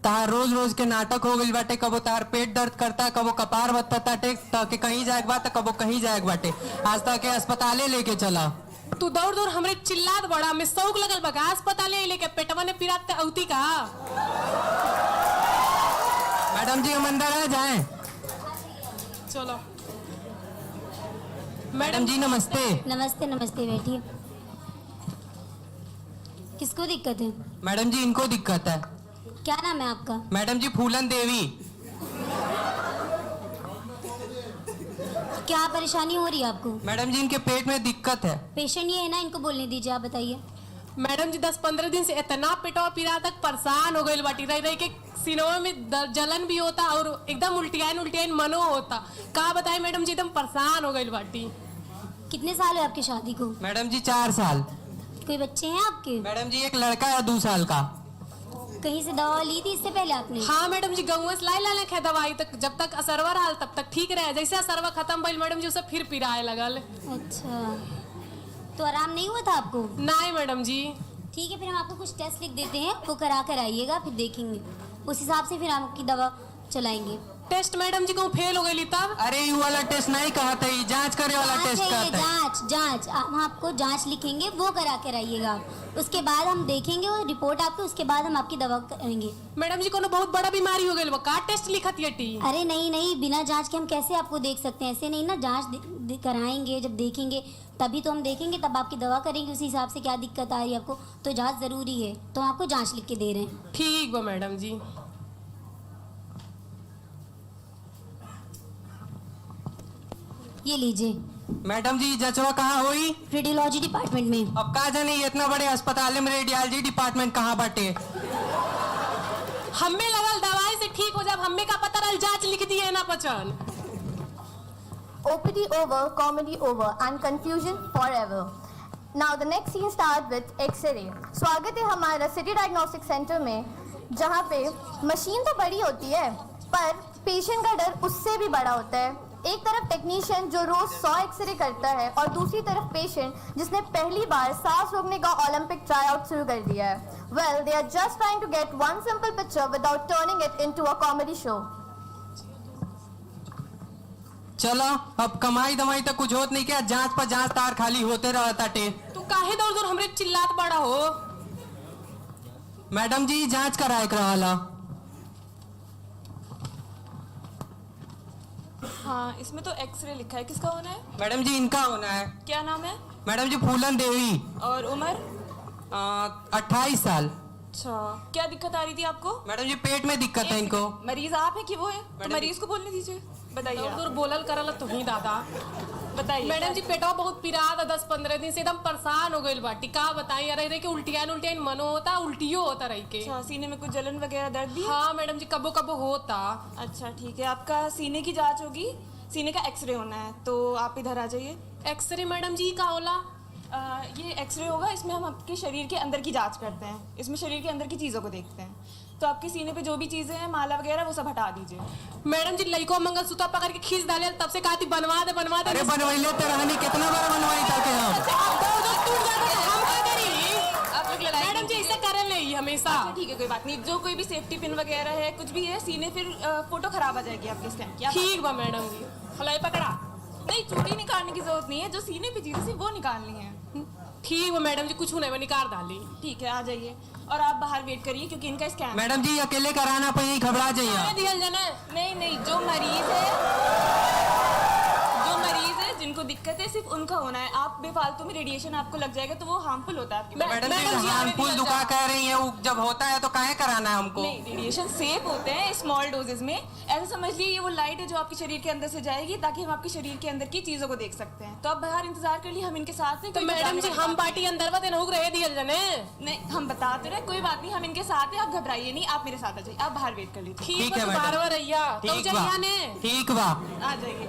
तार रोज रोज के नाटक हो गई बाटे. कबो तार पेट दर्द करता, कबो कपार बत्ता ताटे, ताकि कहीं जाए बाटे, कबो कहीं जाए बाटे. आज तक के अस्पताले लेके चला. तू दौड़ दौड़ हमरे चिल्लात बड़ा में शौक लगल बगा अस्पताले लेके पेटवा ने पिरात औती का. मैडम जी हम अंदर आ जाएं. चलो. मैडम जी नमस्ते. नमस्ते नमस्ते बैठिए. किसको दिक्कत है? मैडम जी इनको दिक्कत है. क्या नाम है आपका? मैडम जी फूलन देवी. क्या परेशानी हो रही है आपको? मैडम जी इनके पेट में दिक्कत है. पेशेंट ये है ना, इनको बोलने दीजिए. आप बताइए. मैडम जी 10-15 दिन से इतना पेटवा पिरा तक परेशान हो गई बाटी. रह रह के सीनों में जलन भी होता और एकदम उल्टियान मनो होता. कहा बताए मैडम जी, एकदम परेशान हो गई बाटी. कितने साल है आपकी शादी को? मैडम जी 4 साल. कोई बच्चे हैं आपके? मैडम जी एक लड़का है 2 साल का. कहीं से दवा ली थी इससे पहले आपने? हाँ मैडम जी, गौवा से लाई खे दवाई तक जब तक असरवा रहा तब तक ठीक रहे. जैसे असरवा खत्म भइल मैडम जी उसे फिर पिराए लगल. अच्छा, तो आराम नहीं हुआ था आपको? नहीं मैडम जी. ठीक है, फिर हम आपको कुछ टेस्ट लिख देते हैं, वो करा कर आइएगा, फिर देखेंगे उस हिसाब से फिर हम आपकी दवा चलाएंगे. टेस्ट मैडम जी को फेल हो गई तब? अरे ये वाला टेस्ट नहीं कहा था, ये जांच करे वाला टेस्ट कहता है. जांच हम आपको जांच लिखेंगे, वो करा कर आइएगा. उसके बाद हम देखेंगे वो रिपोर्ट आपको, उसके बाद हम आपकी दवा करेंगे. मैडम जी को बहुत बड़ा बीमारी हो गई, का टेस्ट लिखत ये टी? अरे नहीं, बिना जांच के हम कैसे आपको देख सकते हैं? ऐसे नहीं ना, जांच कराएंगे, जब देखेंगे तभी तो हम देखेंगे, तब आपकी दवा करेंगे उसी हिसाब से. क्या दिक्कत आ रही है आपको? तो जांच जरूरी है, तो हम आपको जांच लिख के दे रहे हैं. ठीक बा मैडम जी. ये लीजिए. मैडम जी जचवा कहाँ हुई? रेडियोलॉजी डिपार्टमेंट में. अब कहा जाने इतना बड़े अस्पताल में रेडियोलॉजी डिपार्टमेंट कहाँ बाटे? हमें लगल दवाई से ठीक हो जाए, हमें का पता रहा जांच लिख दिए ना पहचान. OPD over, comedy over, and confusion forever. Now the next scene starts with X-ray. स्वागत है हमारा सिटी डायग्नोस्टिक सेंटर में, जहाँ पे मशीन तो बड़ी होती है पर पेशेंट का डर उससे भी बड़ा होता है. एक तरफ टेक्नीशियन जो रोज 100 एक्सरे करता है और दूसरी तरफ पेशेंट जिसने पहली बार सांस रोकने का ओलंपिक ट्राई आउट शुरू कर दिया है. Well, they are just trying to get one simple picture without turning it into a comedy show. चलो अब कमाई दमाई तो कुछ होत नहीं क्या, जांच पर जांच तार खाली होते रहता टे। तू काहे दौड़ दौड़ हमरे चिल्लात बड़ा हो। मैडम जी जांच कराए कराला। हाँ, इसमें तो एक्सरे लिखा है, किसका होना है? मैडम जी इनका होना है। क्या नाम है? मैडम जी फूलन देवी। और उम्र? 28 साल। अच्छा, क्या दिक्कत आ रही थी आपको? मैडम जी पेट में दिक्कत है इनको। मरीज आप है कि वो है? तो मरीज को बोलने दीजिए। बताइए। दूर दूर बोलल करल तो ही दादा। बताइए। मैडम जी पेटवा बहुत पिरात 10-15 दिन से एकदम परेशान हो गइल बाटी। का बताई रह रहे कि उल्टियान मनो होता, उल्टियो होता रही के। अच्छा, सीने में कुछ जलन वगैरह दर्द भी? हाँ मैडम जी कबो कबो होता। अच्छा ठीक है, आपका सीने की जांच होगी, सीने का एक्सरे होना है, तो आप इधर आ जाइए। एक्सरे मैडम जी का होला? ये एक्सरे होगा, इसमें हम आपके शरीर के अंदर की जांच करते हैं, इसमें शरीर के अंदर की चीज़ों को देखते हैं। तो आपके सीने पे जो भी चीज़ें हैं, माला वगैरह, वो सब हटा दीजिए। मैडम जी लइको मंगलसूत्र पकड़ के खींच डाले, तब से कहती बनवा दे। अरे बनवाइले तो रहनी कितना बार बनवाई था के हम। आप लोग लड़ाई मैडम जी ऐसे करे नहीं हमेशा। अच्छा ठीक है, कोई बात नहीं। जो कोई भी सेफ्टी पिन वगैरह है, कुछ भी है सीने, फिर फोटो खराब आ जाएगी आपके स्कैन की। ठीक बा मैडम जी, हलाई पकड़ा। नहीं, चूड़ी निकालने की जरूरत नहीं है, जो सीने पे चीजें वो निकालनी है। ठीक है मैडम जी, कुछ नहीं निकाल डाली। ठीक है, आ जाइए और आप बाहर वेट करिए क्योंकि इनका स्कैन। मैडम जी अकेले कराना पे ही घबरा जाइए। नहीं, जो मरीज है जिनको दिक्कत है सिर्फ उनका होना है। आप बेफालतू में रेडिएशन आपको लग जाएगा तो वो हार्मफुल होता है आपके। मैडम जी हार्मफुल दुखा कह रही है, जब होता है तो काहे कराना है हमको? नहीं, रेडिएशन सेफ होते हैं स्मॉल डोजेज में। ऐसा समझ लीजिए ये वो लाइट है जो आपके शरीर के अंदर से जाएगी ताकि हम आपके शरीर के अंदर की चीजों को देख सकते हैं। तो आप बाहर इंतजार कर लिए, हम इनके साथ हैं। तो मैडम जी हम पार्टी अंदर बत नहुक रहे दियल जने। नहीं, हम बताते रहे, कोई बात नहीं, हम इनके साथ हैं, आप घबराइए नहीं, आप मेरे साथ आ जाइए, आप बाहर वेट कर लीजिए। ठीक है मैडम। ठीक बा। आ जाइए।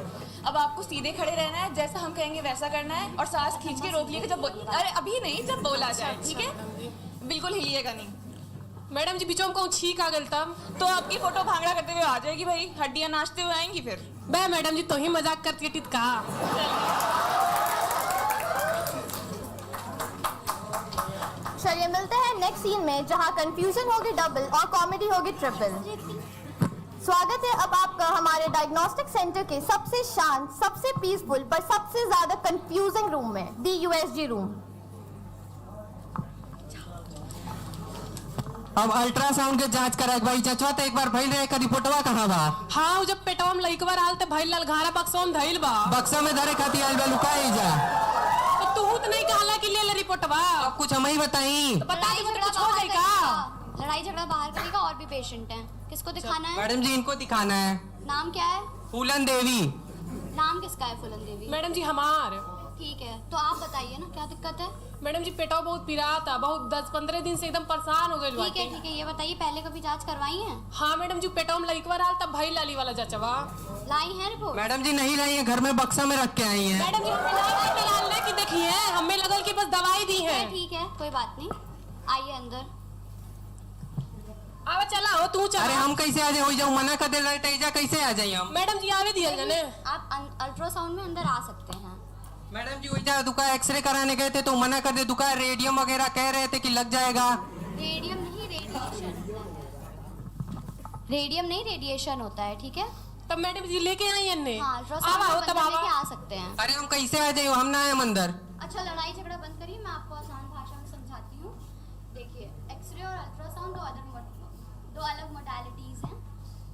अब आपको सीधे खड़े रहना है, जैसा हम कहेंगे वैसा करना है और सांस खींच के रोक लिएगा जब अरे अभी नहीं, जब बोला जाए। ठीक है, बिल्कुल हिलिएगा नहीं। मैडम जी बीचों में कहूँ छींक आ गल तब तो आपकी फोटो भांगड़ा करते हुए आ जाएगी भाई, हड्डियां नाचते हुए आएंगी फिर। बे मैडम जी तो ही मजाक करती है टिटका। चलिए मिलते हैं नेक्स्ट सीन में, जहां कंफ्यूजन होगी डबल और कॉमेडी होगी ट्रिपल। स्वागत है अब आपका हमारे डायग्नोस्टिक सेंटर के सबसे शांत, सबसे पीसफुल पर सबसे ज्यादा कंफ्यूजिंग रूम में, दी यूएसजी रूम। अब अल्ट्रासाउंड के जांच करा भाई चचवा, तो एक बार भइल रहे का रिपोर्टवा कहां बा? हाँ जब पेटवा में लइकवा आल त भइल ललघारा बक्सवा में धइल बा। बक्सा में धरे खाती आइल बा, लुकाई जा। तो तू तो नहीं कहला कि ले रिपोर्टवा। अब कुछ हम ही बताई। तो बता दे कुछ हो जाएगा। लड़ाई झगड़ा बाहर करेगा, और भी पेशेंट हैं, किसको दिखाना है? मैडम जी इनको दिखाना है। नाम क्या है? फूलन देवी। नाम किसका है? फूलन देवी। मैडम जी हमार। ठीक है, तो आप बताइए ना क्या दिक्कत है? मैडम जी पेटवा बहुत पिराता, बहुत 10-15 दिन से एकदम परेशान हो गइल बा। ठीक है, ये बताइए पहले कभी जांच करवाई है? हाँ मैडम जी पेटवा में लइकवा आल तब भइल लाली वाला जांचवा। लाई है रिपोर्ट? मैडम जी नहीं लाई है, घर में बक्सा में रख के आई है। मैडम जी हम की देखिए, हमें लगल कि बस दवाई दी है। ठीक है, कोई बात नहीं, आइए अंदर। आवा चला हो तू चला। अरे हम कैसे आ जाए, हो जाओ मना कर दे रहे तेजा, कैसे आ जाइए हम? मैडम जी आवे दिया जने। आप अल्ट्रासाउंड में अंदर आ सकते हैं। मैडम जी वही दुकान एक्सरे कराने गए थे तो मना कर दे, दुकान रेडियम वगैरह कह रहे थे कि लग जाएगा। रेडियम नहीं, रेडिएशन होता है। ठीक है, तब मैडम जी लेके आई अन्ने। हाँ, तब लेके आ सकते हैं। अरे हम कैसे आ जाइए, हम ना आए अंदर। अच्छा लड़ाई झगड़ा बंद करिए, मैं आपको आसान भाषा में समझाती हूँ। देखिए, एक्सरे और अल्ट्रासाउंड दो अलग मोडालिटीज हैं।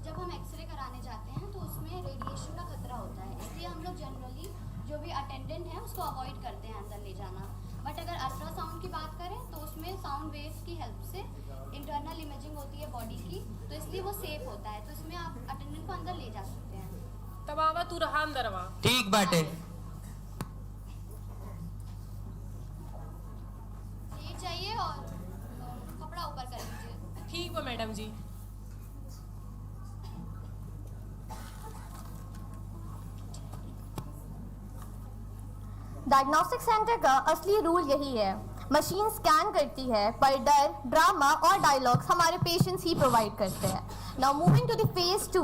जब हम एक्सरे कराने जाते हैं तो उसमें रेडिएशन का खतरा होता है, इसलिए हम लोग जनरली जो भी अटेंडेंट है उसको अवॉइड करते हैं अंदर ले जाना। बट अगर अल्ट्रासाउंड की बात करें तो उसमें साउंड वेव्स की हेल्प से इंटरनल इमेजिंग होती है बॉडी की, तो इसलिए वो सेफ होता है, तो इसमें आप अटेंडेंट को अंदर ले जा सकते हैं। तब आवा तू रहा अंदर वा। ठीक बाटे। लेट जाइए और कपड़ा ऊपर कर लीजिए। ठीक है मैडम जी। डायग्नोस्टिक सेंटर का असली रूल यही है, मशीन स्कैन करती है पर डर, ड्रामा और डायलॉग्स हमारे पेशेंट्स ही प्रोवाइड करते हैं। Now moving to the phase 2,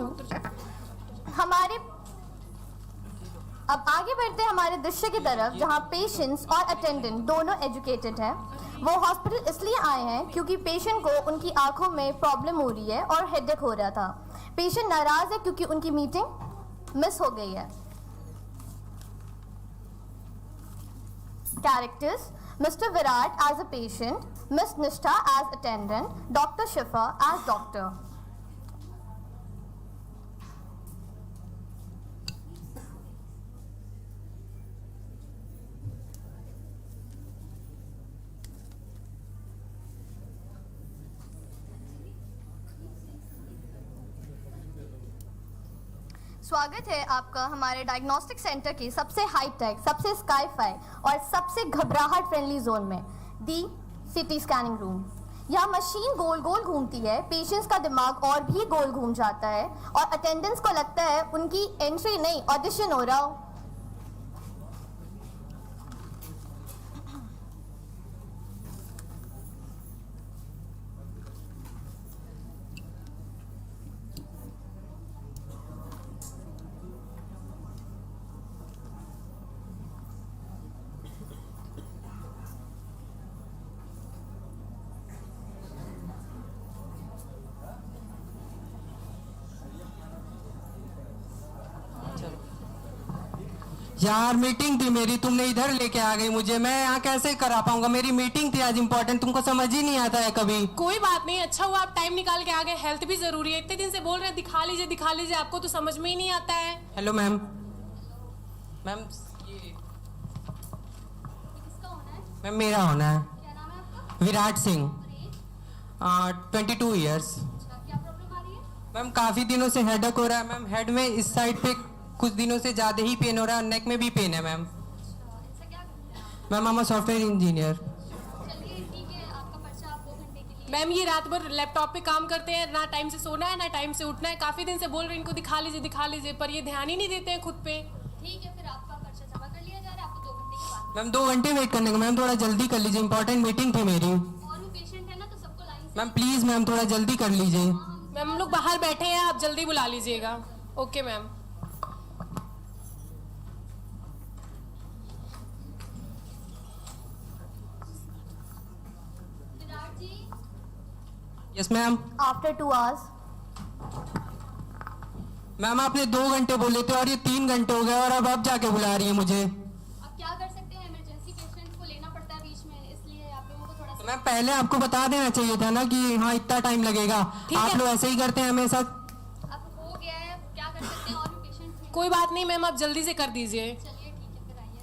अब आगे बढ़ते हैं हमारे दृश्य की तरफ, जहां पेशेंट्स और अटेंडेंट दोनों एजुकेटेड हैं। वो हॉस्पिटल इसलिए आए हैं क्योंकि पेशेंट को उनकी आंखों में प्रॉब्लम हो रही है और हेडेक हो रहा था। पेशेंट नाराज है क्योंकि उनकी मीटिंग मिस हो गई है। Characters: Mr. Virat as a patient, Miss Nishtha as attendant, Dr. Shifa as doctor. स्वागत है आपका हमारे डायग्नोस्टिक सेंटर के सबसे हाईटेक, सबसे स्काई-फाई और सबसे घबराहट फ्रेंडली जोन में, दी सिटी स्कैनिंग रूम। यहाँ मशीन गोल गोल घूमती है, पेशेंट्स का दिमाग और भी गोल घूम जाता है और अटेंडेंट्स को लगता है उनकी एंट्री नहीं ऑडिशन हो रहा हो। यार मीटिंग थी मेरी, तुमने इधर लेके आ गई मुझे, मैं यहाँ कैसे करा पाऊंगा? मेरी मीटिंग थी आज इम्पोर्टेंट, तुमको समझ ही नहीं आता है कभी। कोई बात नहीं, अच्छा हुआ आप टाइम निकाल के आ गए, हेल्थ भी जरूरी है। इतने दिन से बोल रहे हैं दिखा लीजिए, आपको तो समझ में ही नहीं आता है। Hello ma'am. मैम ये मैम मेरा होना है। विराट सिंह, 22 ईयर्स। मैम काफी दिनों से हेडेक हो रहा है मैम, हेड में इस साइड पे कुछ दिनों से ज्यादा ही पेन हो रहा है, नेक में भी पेन है ma'am. Ma'am I'm a software engineer. Ma'am ये रात भर लैपटॉप पे काम करते हैं, ना टाइम से सोना है ना टाइम से उठना है। काफी दिन से बोल रहे हैं इनको दिखा लीजिए, पर ये ध्यान ही नहीं देते हैं खुद पे। ठीक है, फिर आपका पर्चा जमा कर लिया जा रहा है, आपको 2 घंटे के बाद। मैम 2 घंटे वेट करने का मैम, थोड़ा जल्दी कर लीजिए, इंपॉर्टेंट मीटिंग थी मेरी। और भी पेशेंट है ना, तो सबको लाइन से। मैम प्लीज मैम थोड़ा जल्दी कर लीजिए। मैम हम लोग बाहर बैठे हैं, आप जल्दी बुला लीजिएगा। Okay ma'am. Yes ma'am. After 2 hours. Ma'am आपने 2 घंटे बोले थे और ये 3 घंटे हो गए और अब जाके बुला रही है मुझे। अब क्या कर सकते हैं, इमरजेंसी पेशेंट को लेना पड़ता है बीच में, इसलिए आप लोगों को थोड़ा सा। मैम पहले आपको बता देना चाहिए था ना कि हाँ इतना टाइम लगेगा, आप लोग ऐसे ही करते हैं हमेशा। अब हो गया है, क्या कर सकते हैं, और भी पेशेंट। कोई बात नहीं मैम, आप जल्दी से कर दीजिए। चलिए ठीक है, फिर आइए।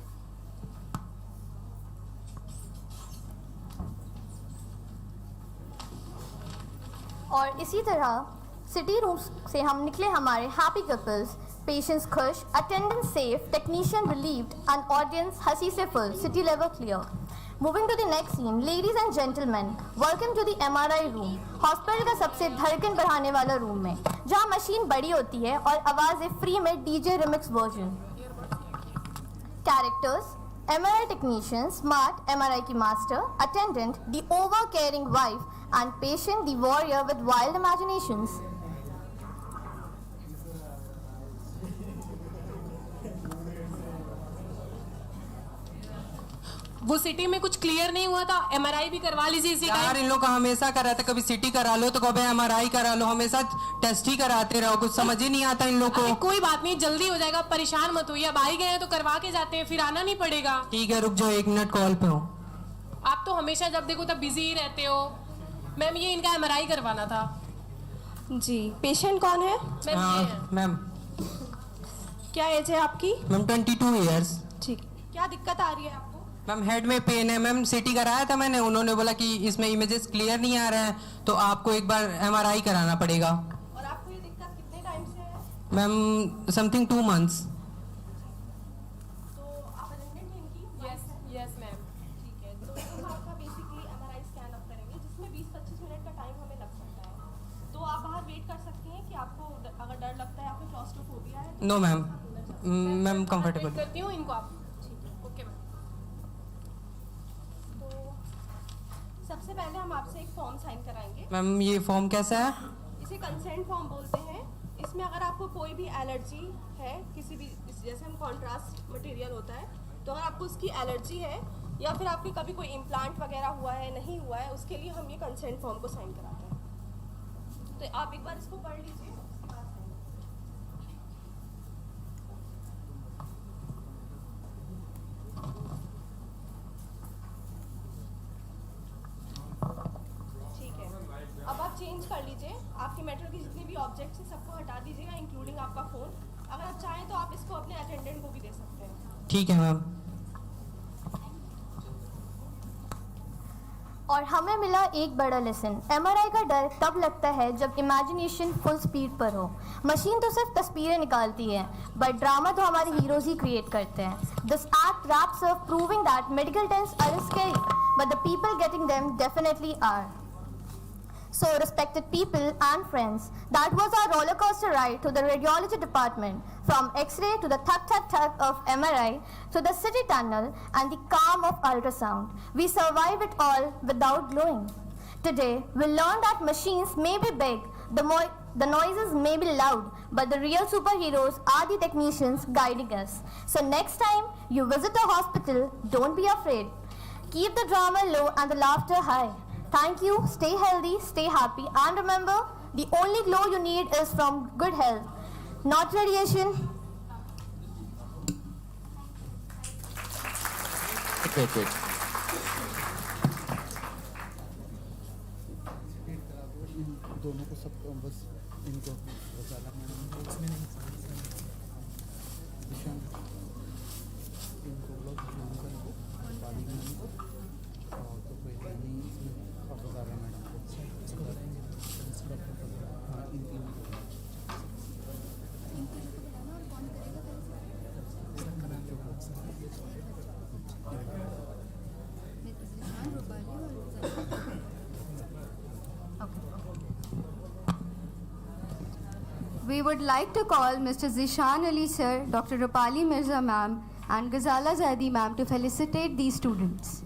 और इसी तरह सिटी रूम से हम निकले हमारे हैप्पी कपल्स, पेशेंट्स खुश, attendant safe, technician relieved and audience हंसी से फुल, CT level clear. Moving to the next scene, ladies and gentlemen, welcome to the MRI room, hospital का सबसे धड़कन बढ़ाने वाला रूम में, जहां मशीन बड़ी होती है और आवाज़ें फ्री में DJ remix version. Characters: MRI technician, smart MRI की master, attendant, the over-caring wife, and patient, the warrior with wild imaginations. वो सिटी में कुछ क्लियर नहीं हुआ था, MRI भी करवा लीजिए इसी यार इन लोग का हमेशा करा था, कभी सिटी करा लो तो कभी MRI करा लो, हमेशा टेस्ट ही कराते रहो, कुछ समझ ही नहीं आता इन लोग को। कोई बात नहीं, जल्दी हो जाएगा, परेशान मत होइए। अब आ ही गए हैं तो करवा के जाते हैं, फिर आना नहीं पड़ेगा। ठीक है रुक जाओ, 1 मिनट कॉल पे हो। आप तो हमेशा जब देखो तब बिजी ही रहते हो। मैम ये इनका MRI करवाना था। जी, पेशेंट कौन है? मैम क्या एज है आपकी? Ma'am 22 years. ठीक, क्या दिक्कत आ रही है आपको? मैम हेड में पेन है मैम, सिटी कराया था मैंने, उन्होंने बोला कि इसमें इमेजेस क्लियर नहीं आ रहे हैं तो आपको एक बार MRI कराना पड़ेगा। और आपको ये दिक्कत कितने टाइम से है? Ma'am something 2 months. तो आप अटेंडेंट हैं इनकी? Yes ma'am. ठीक है, तो हम आपका बेसिकली MRI स्कैन अप करेंगे, जिसमें 20-25 मिनट का टाइम हमें लग सकता है। तो आप बाहर वेट कर सकती हैं कि आपको अगर डर लगता है, आपको क्लॉस्ट्रोफोबिया है? नो मैम, मैम कंफर्टेबल करती हूँ इनको आप। Okay ma'am. सबसे पहले हम आपसे एक फॉर्म साइन कराएंगे। मैम ये फॉर्म कैसा है? इसे कंसेंट फॉर्म बोलते हैं। इसमें अगर आपको कोई भी एलर्जी है, किसी भी जैसे हम कॉन्ट्रास्ट मटेरियल होता है, तो अगर आपको उसकी एलर्जी है या फिर आपके कभी कोई इम्प्लांट वगैरह हुआ है, नहीं हुआ है, उसके लिए हम ये कंसेंट फॉर्म को साइन कराते हैं। तो आप एक बार इसको पढ़ लीजिए। बाकी मेट्रो की जितनी भी ऑब्जेक्ट्स हैं सबको हटा दीजिएगा, इंक्लूडिंग आपका फ़ोन। अगर आप चाहें तो आप इसको अपने अटेंडेंट को भी दे सकते हैं। ठीक है मैम। और हमें मिला एक बड़ा लेसन। एमआरआई का डर तब लगता है जब इमेजिनेशन फुल स्पीड पर हो। मशीन तो सिर्फ तस्वीरें निकालती है, बट ड्रामा तो हमारे हीरोज ही क्रिएट करते हैं। This act wraps up proving that medical terms aren't scary, but the people getting them definitely are. So, respected people and friends, that was our roller coaster ride to the radiology department, from X-ray to the thug of MRI to the city tunnel and the calm of ultrasound. We survived it all without glowing. Today, we learned that machines may be big, the noises may be loud, but the real superheroes are the technicians guiding us. So next time you visit a hospital, don't be afraid. Keep the drama low and the laughter high. Thank you, stay healthy, stay happy, and remember, the only glow you need is from good health, not radiation. Wait. दोनों को सब बस इनको वजाला madam इसमें नहीं इनको लोग को बाली मैडम को तो कोई नहीं इसमें वजाला मैडम को इसको बताएंगे। हाँ इन तीनों को We would like to call Mr. 𝐍𝐚𝐭𝐢𝐴 sir, Dr. Rupali Mirza ma'am and 𝐂𝐨𝐧𝐼 ma'am to felicitate these students.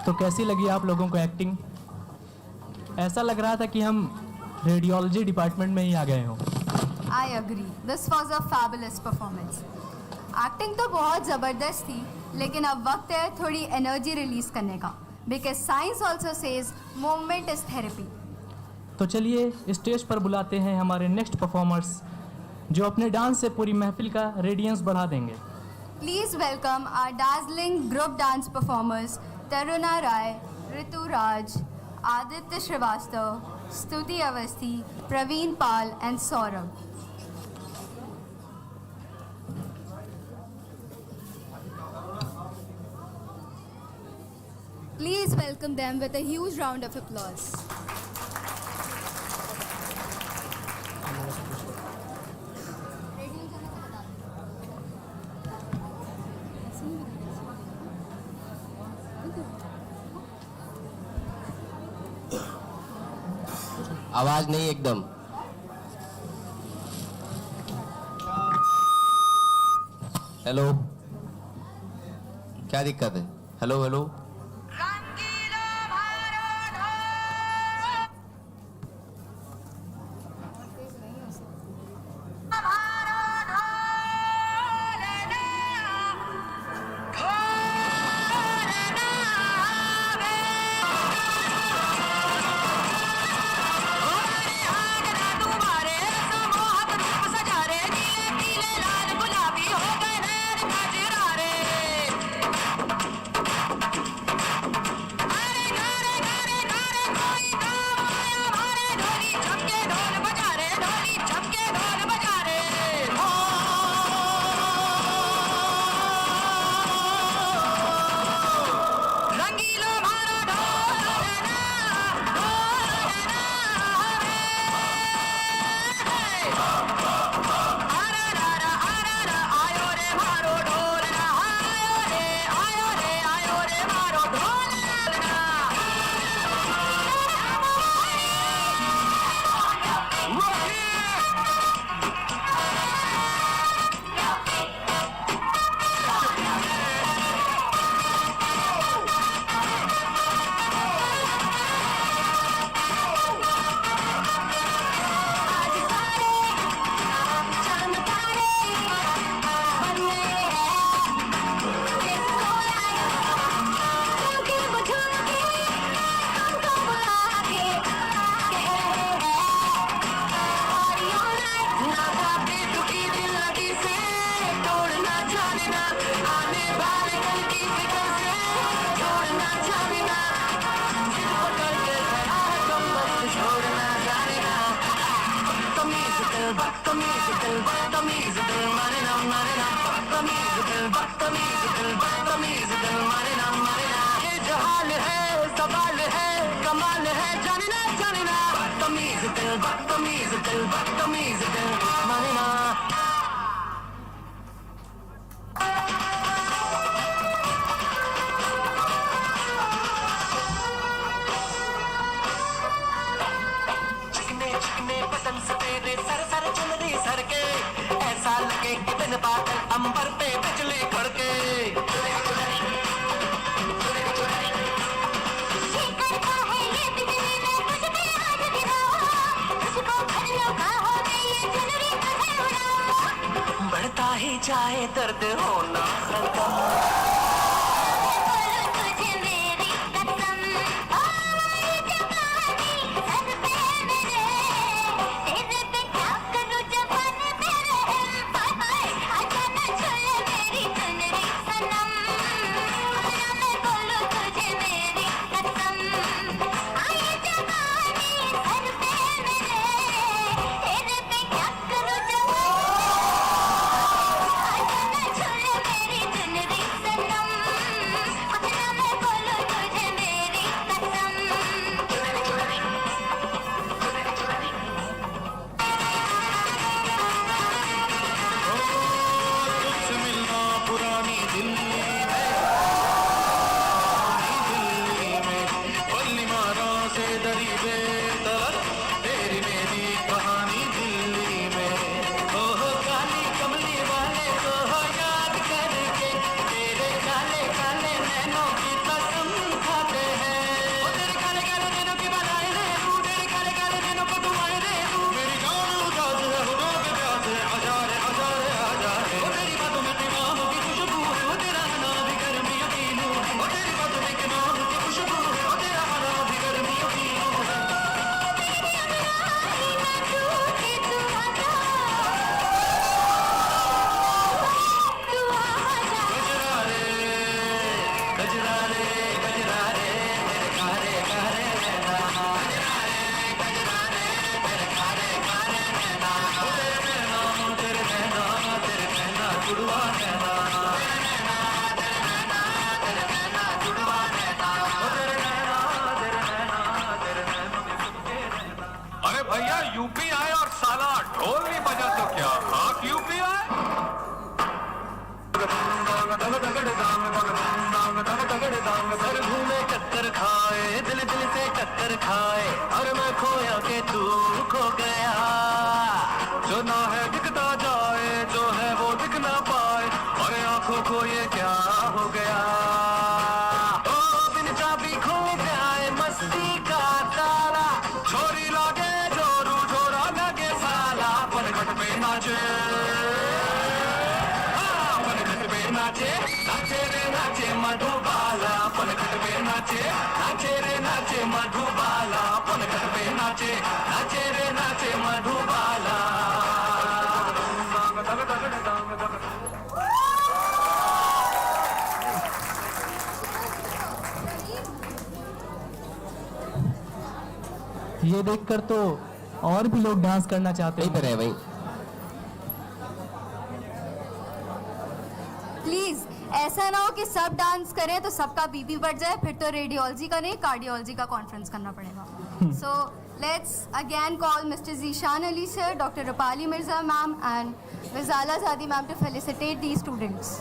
तो कैसी लगी आप लोगों को एक्टिंग? ऐसा लग रहा था कि हम रेडियोलॉजी डिपार्टमेंट में ही आ गए हों। I agree. This was a fabulous performance. Acting तो बहुत ज़बरदस्त थी, लेकिन अब वक्त है थोड़ी एनर्जी रिलीज करने का, because science also says movement is therapy. तो चलिए स्टेज पर बुलाते हैं हमारे नेक्स्ट परफॉर्मर्स, जो अपने डांस से पूरी महफिल का रेडियंस बढ़ा देंगे। Please welcome our dazzling group dance performers Taruna Rai, Ritu Raj, Aditya Srivastav, Stuti Avasthi, Praveen Pal and Saurabh. Please welcome them with a huge round of applause. आवाज नहीं एकदम। हेलो, क्या दिक्कत है? Hello hello. गुलाब बदतमीज दिल बदतमीज दिल माने ना बदतमीज दिल बदतमीज दिल माने ना ये जहाल है सवाल है कमाल है जाने ना बदतमीज दिल माने ना बदन से तेरे सर चुनरी सर के ऐसा लगे कि दिन बादल अंबर पे बिजली कड़के बढ़ता ही जाए दर्द होना खत्म ये देखकर तो और भी लोग डांस करना चाहते हैं भाई। प्लीज ऐसा ना हो कि सब डांस करें तो सबका बीपी बढ़ जाए, फिर तो रेडियोलॉजी का नहीं कार्डियोलॉजी का कॉन्फ्रेंस करना पड़ेगा। So let's again call mister Zeeshan Ali sir, doctor Rupali Mirza ma'am and Vijala Jadi ma'am to felicitate the students.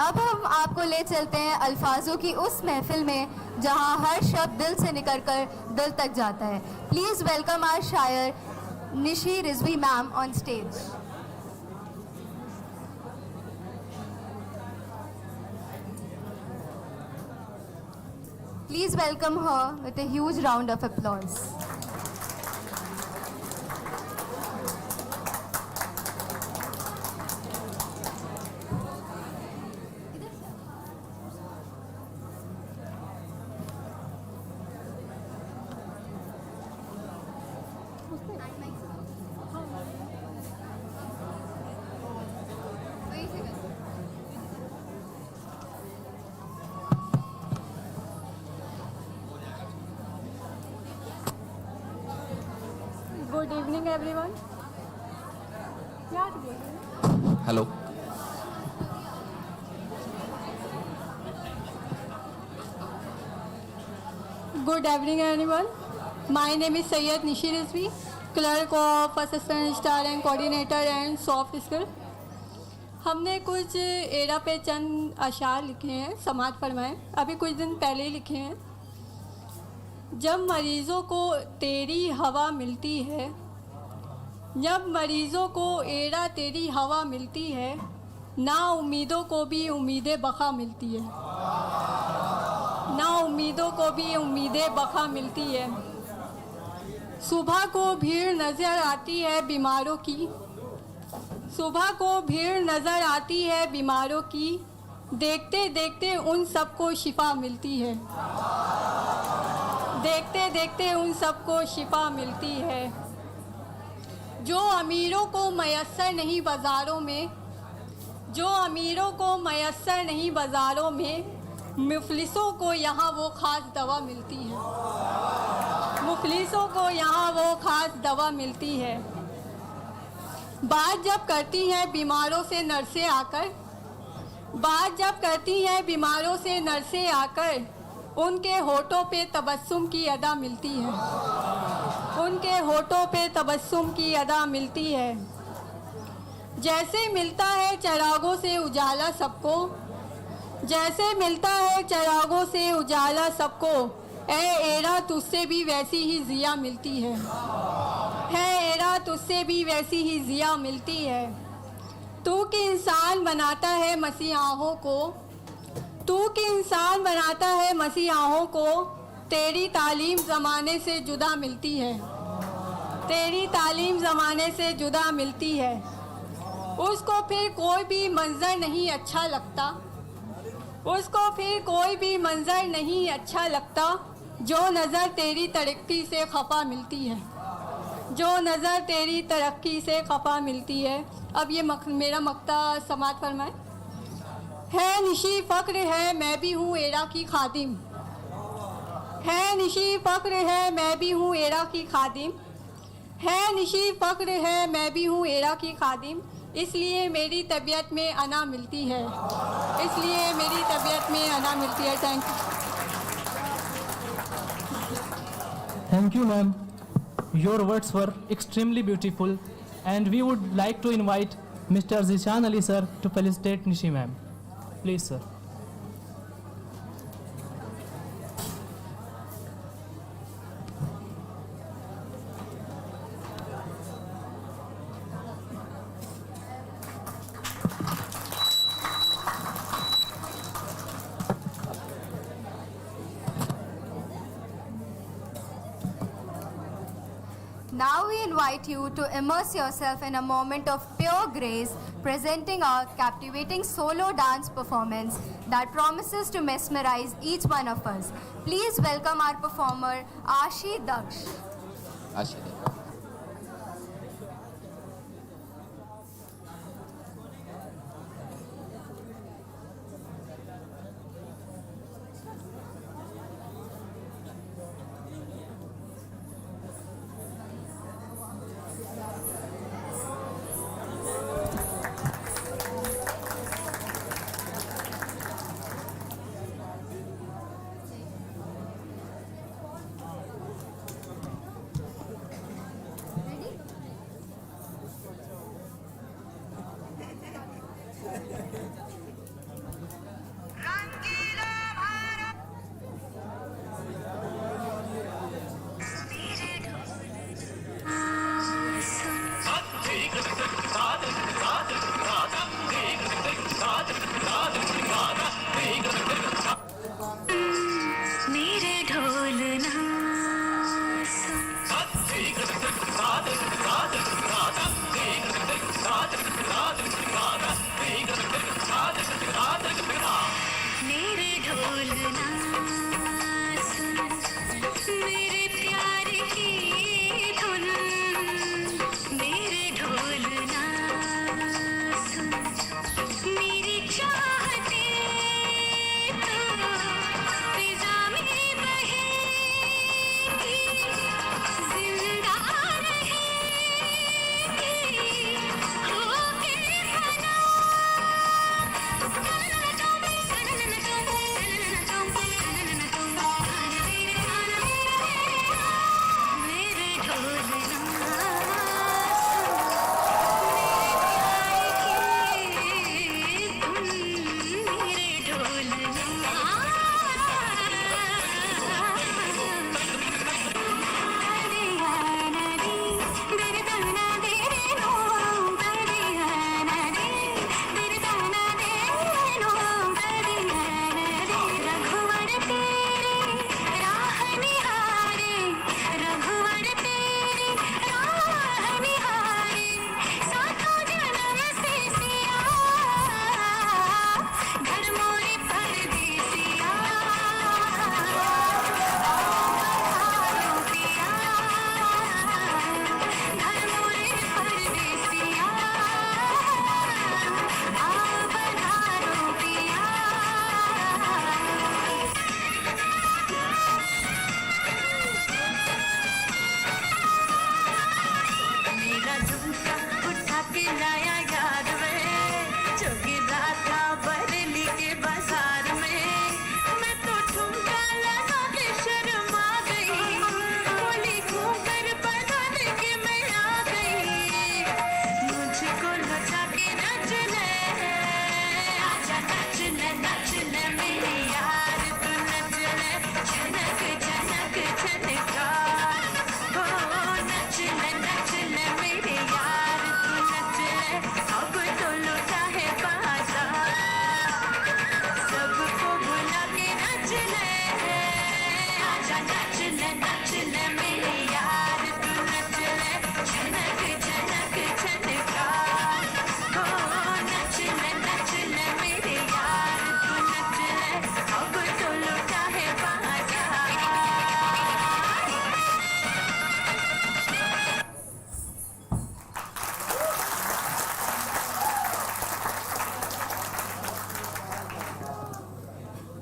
अब हम आपको ले चलते हैं अल्फाजों की उस महफिल में जहां हर शब्द दिल से निकलकर दिल तक जाता है. प्लीज वेलकम आवर शायर Nishi Rizvi ma'am on stage. Please welcome her with a huge round of applause. Good evening, everyone. Hello. Good evening, everyone. My name is Sayyed Nishi Rizvi, clerk of assistant star and coordinator and soft skill. हमने कुछ era पे चंद अशार लिखे हैं, समाज फरमाएं. अभी कुछ दिन पहले ही लिखे हैं. जब मरीज़ों को तेरी हवा मिलती है, जब मरीज़ों को एरा तेरी हवा मिलती है, ना उम्मीदों को भी उम्मीदें बका मिलती है, ना उम्मीदों को भी उम्मीदें बका मिलती है. सुबह को भीड़ नज़र आती है बीमारों की, सुबह को भीड़ नज़र आती है बीमारों की, देखते देखते उन सबको शिफा मिलती है, देखते देखते उन सबको शिफा मिलती है. जो अमीरों को मयस्सर नहीं बाज़ारों में, जो अमीरों को मयस्सर नहीं बाज़ारों में, मुफलिसों को यहाँ वो ख़ास दवा मिलती है, मुफलिसों को यहाँ वो ख़ास दवा मिलती है. बात जब करती हैं बीमारों से नर्सें आकर, बात जब करती हैं बीमारों से नर्सें आकर, उनके होठों पे तबस्सुम की अदा मिलती है, उनके होठों पे तबस्सुम की अदा मिलती है. जैसे मिलता है चिरागों से उजाला सबको, जैसे मिलता है चिरागों से उजाला सबको, ए एरा तुझसे भी वैसी ही ज़िया मिलती है एरा तुझसे भी वैसी ही ज़िया मिलती है. तू कि इंसान बनाता है मसीहाओं को, तू कि इंसान बनाता है मसीहाओं को, तेरी तालीम ज़माने से जुदा मिलती है, तेरी तालीम ज़माने से जुदा मिलती है. उसको फिर कोई भी मंज़र नहीं अच्छा लगता, उसको फिर कोई भी मंज़र नहीं अच्छा लगता, जो नज़र तेरी तरक्की से खफा मिलती है, जो नज़र तेरी तरक्की से खफा मिलती है. अब ये मेरा मक्ता समात फरमाए. है निशी फ़क्र है मैं भी हूँ एरा की खादिम, है निशी फ़क्र है मैं भी हूँ एरा की खादिम, है निशी फ़क्र है मैं भी हूँ एरा की खादिम. इसलिए मेरी तबीयत में अना मिलती है, इसलिए मेरी तबीयत में अना मिलती है. Thank you. Thank you, ma'am. Your words were extremely beautiful, and we would like to invite Mr. Zishan Ali sir to felicitate Nishi ma'am. Please, sir. Now we invite you to immerse yourself in a moment of pure grace, presenting a captivating solo dance performance that promises to mesmerize each one of us. Please welcome our performer, Ashi Daksh.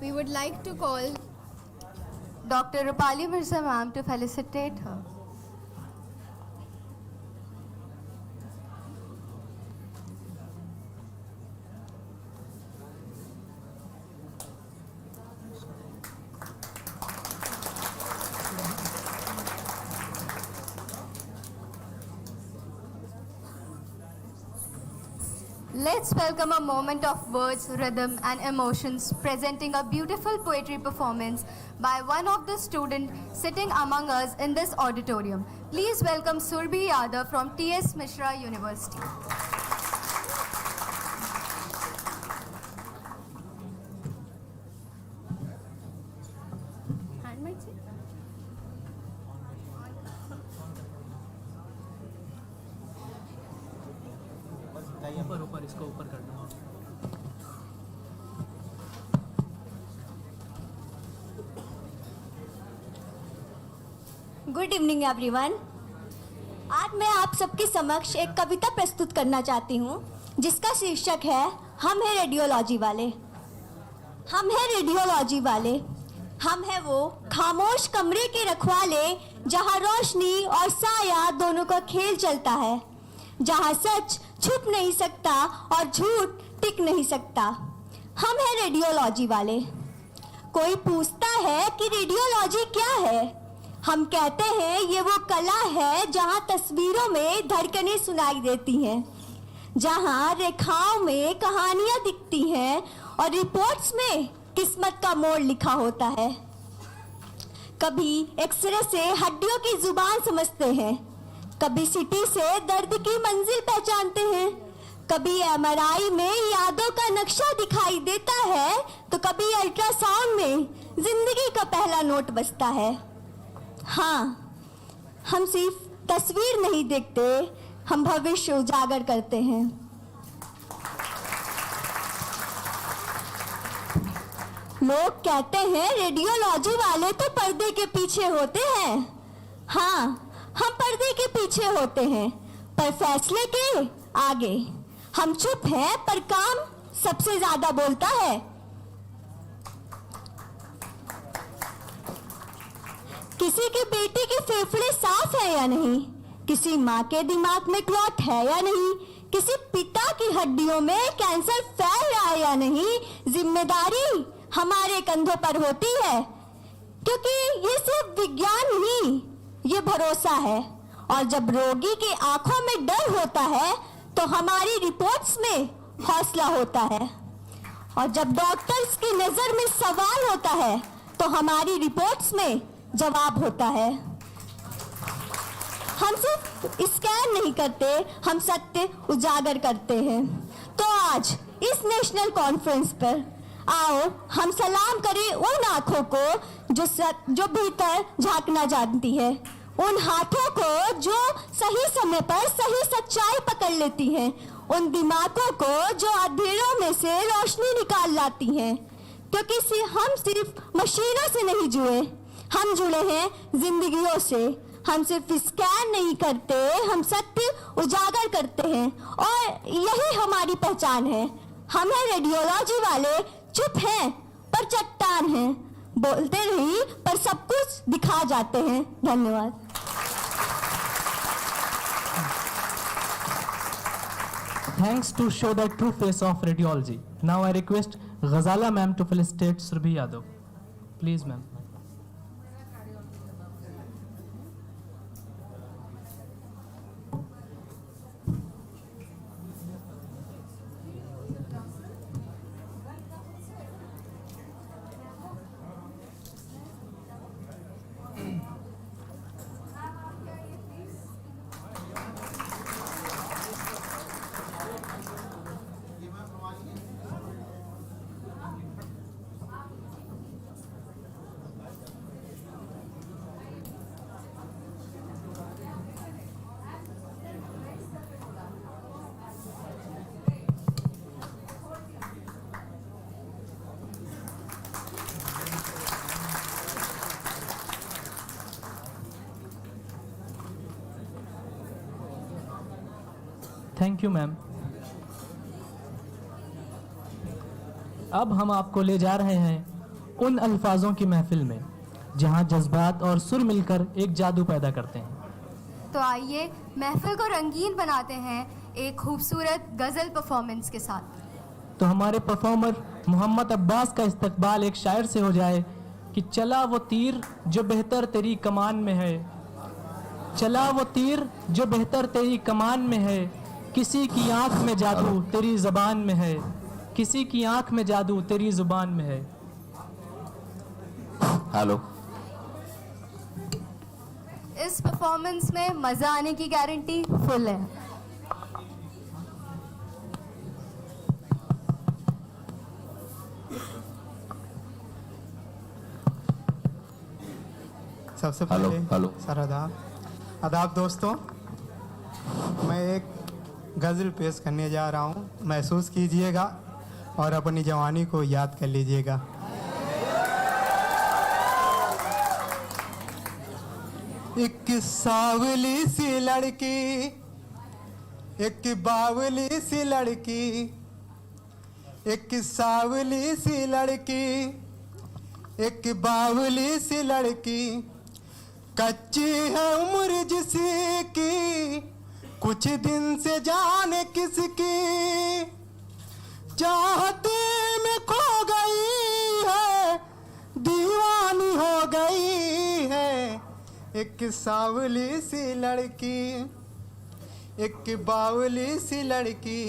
We would like to call Dr. Rupali Mirza ma'am to felicitate her. Let's welcome a moment of words, rhythm and emotions, presenting a beautiful poetry performance by one of the students sitting among us in this auditorium. Please welcome Surbhi Yadav from T.S. Mishra University. ऊपर इसको ऊपर कर दो. Good evening everyone. आज मैं आप सबके समक्ष एक कविता प्रस्तुत करना चाहती हूँ जिसका शीर्षक है हम हैं रेडियोलॉजी वाले. हम हैं रेडियोलॉजी वाले, हम हैं वो खामोश कमरे के रखवाले जहाँ रोशनी और साया दोनों का खेल चलता है, जहाँ सच छुप नहीं सकता और झूठ टिक नहीं सकता. हम हैं रेडियोलॉजी वाले. कोई पूछता है कि रेडियोलॉजी क्या है, हम कहते हैं ये वो कला है जहाँ तस्वीरों में धड़कनें सुनाई देती हैं, जहाँ रेखाओं में कहानियाँ दिखती हैं और रिपोर्ट्स में किस्मत का मोड़ लिखा होता है. कभी एक्सरे से हड्डियों की जुबान समझते हैं, कभी सिटी से दर्द की मंजिल पहचानते हैं, कभी एमआरआई में यादों का नक्शा दिखाई देता है तो कभी अल्ट्रासाउंड में जिंदगी का पहला नोट बजता है. हाँ, हम सिर्फ तस्वीर नहीं देखते, हम भविष्य उजागर करते हैं. लोग कहते हैं रेडियोलॉजी वाले तो पर्दे के पीछे होते हैं. हाँ, हम पर्दे के पीछे होते हैं पर फैसले के आगे. हम चुप हैं पर काम सबसे ज्यादा बोलता है. किसी की बेटी के फेफड़े साफ है या नहीं, किसी माँ के दिमाग में क्लॉट है या नहीं, किसी पिता की हड्डियों में कैंसर फैल रहा है या नहीं, जिम्मेदारी हमारे कंधों पर होती है. क्योंकि ये सिर्फ विज्ञान नहीं, ये भरोसा है. और जब रोगी की आंखों में डर होता है तो हमारी रिपोर्ट्स में हौसला होता है. और जब डॉक्टर्स की नजर में सवाल होता है तो हमारी रिपोर्ट्स में जवाब होता है. हम सिर्फ स्कैन नहीं करते, हम सत्य उजागर करते हैं. तो आज इस नेशनल कॉन्फ्रेंस पर आओ हम सलाम करें उन आंखों को जो भीतर झांकना जानती है, उन हाथों को जो सही समय पर सही सच्चाई पकड़ लेती हैं, उन दिमागों को जो अंधेरों में से रोशनी निकाल लाती हैं. क्योंकि हम सिर्फ मशीनों से नहीं जुड़े, हम जुड़े हैं जिंदगियों से. हम सिर्फ स्कैन नहीं करते, हम सत्य उजागर करते हैं और यही हमारी पहचान है. हम हैं रेडियोलॉजी वाले, चुप हैं पर चट्टान हैं, बोलते नहीं पर सब कुछ दिखा जाते हैं. धन्यवाद. Thanks to show the true face of radiology. Now I request Ghazala ma'am to felicitate Surbhi Yadav. Please ma'am. Thank you ma'am. अब हम आपको ले जा रहे हैं उन अल्फाजों की महफिल में जहां जज्बात और सुर मिलकर एक जादू पैदा करते हैं। तो आइए महफिल को रंगीन बनाते हैं एक खूबसूरत गज़ल परफॉर्मेंस के साथ। तो हमारे परफॉर्मर मोहम्मद अब्बास का इस्तकबाल एक शायर से हो जाए कि चला वो तीर जो बेहतर तेरी कमान में है, चला वो तीर जो बेहतर तेरी कमान में है, किसी की आंख में जादू तेरी ज़बान में है, किसी की आंख में जादू तेरी ज़ुबान में है। हेलो। इस परफॉर्मेंस में मज़ा आने की गारंटी फुल है। सबसे पहले सर आदाब दोस्तों, मैं एक गज़ल पेश करने जा रहा हूँ, महसूस कीजिएगा और अपनी जवानी को याद कर लीजिएगा। एक सावली सी लड़की, एक बावली सी लड़की, एक सावली सी लड़की, एक बावली सी लड़की, कच्ची है उम्र जिसकी, कुछ दिन से जाने किसकी, चाहते में खो गई है, दीवानी हो गई है। एक सावली सी लड़की, एक बावली सी लड़की,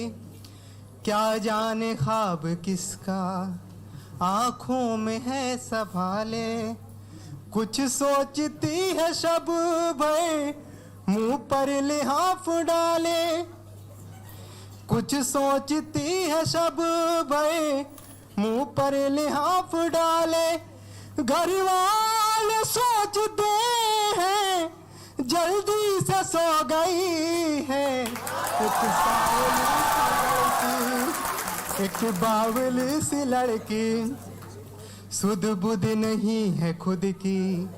क्या जाने ख्वाब किसका आँखों में है संभाले, कुछ सोचती है शब भर मुंह पर लिहाफ डाले, कुछ सोचती है शब भर मुंह पर लिहाफ डाले, घर वाले सोचते हैं जल्दी से सो गई है। एक सावली सी लड़की, एक बावली सी लड़की, सुध बुध नहीं है खुद की,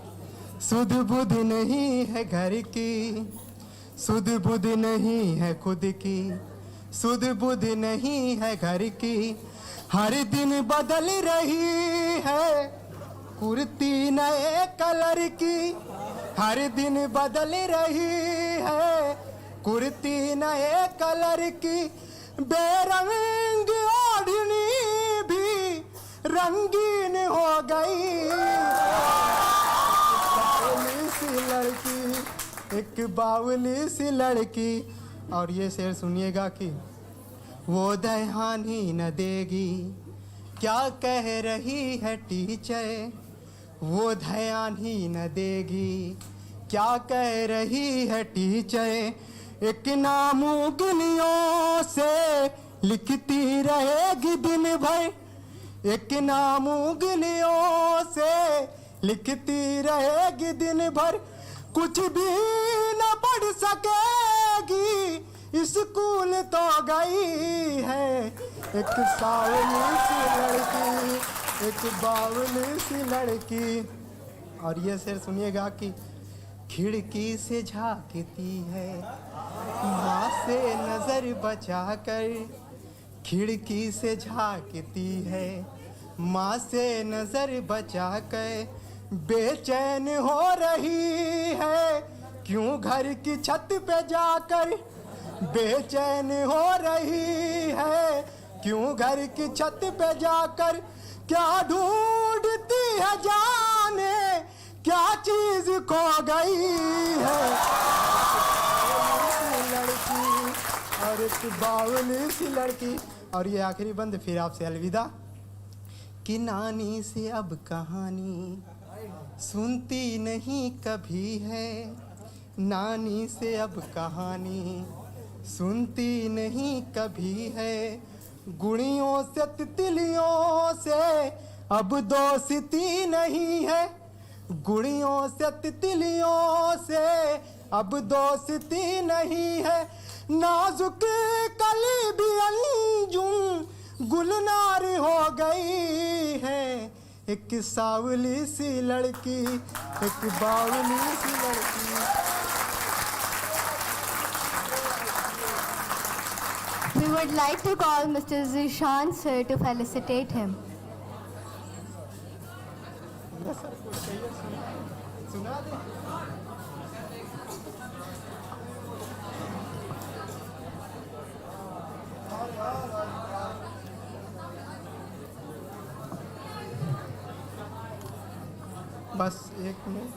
सुध बुध नहीं है घर की, सुध बुध नहीं है खुद की, सुध बुध नहीं है घर की, हर दिन बदल रही है कुर्ती नए कलर की, हर दिन बदल रही है कुर्ती नए कलर की, बेरंग ओढ़नी भी रंगीन हो गई। बावली सी लड़की, एक बावली सी लड़की। और ये शेर सुनिएगा कि वो ध्यान ही न देगी, क्या कह रही है टीचर, वो ध्यान ही न देगी, क्या कह रही है टीचर, एक नामुमकिनों से लिखती रहेगी दिन भर, एक नामुमकिनों से लिखती रहेगी दिन भर, कुछ भी न पढ़ सकेगी स्कूल तो गई है। एक सावली सी लड़की, एक बावली सी लड़की। और ये शेर सुनिएगा कि खिड़की से झांकती है माँ से नजर बचाकर, खिड़की से झांकती है माँ से नजर बचाकर, बेचैन हो रही है क्यों घर की छत पे जाकर, बेचैन हो रही है क्यों घर की छत पे जाकर, क्या ढूंढती है जाने क्या चीज खो गई है। लड़की और एक बावली सी लड़की। और ये आखिरी बंद, फिर आपसे अलविदा। कि नानी से अब कहानी सुनती नहीं कभी है, नानी से अब कहानी सुनती नहीं कभी है, गुड़ियों से तितलियों से अब दोस्ती नहीं है, गुड़ियों से तितलियों से अब दोस्ती नहीं है, नाजुक कली भी अंजुम गुलनार हो गई है। एक सावली सी लड़की, एक बावली सी लड़की। would like to call Mr. Zishan sir to felicitate him. बस एक मिनट।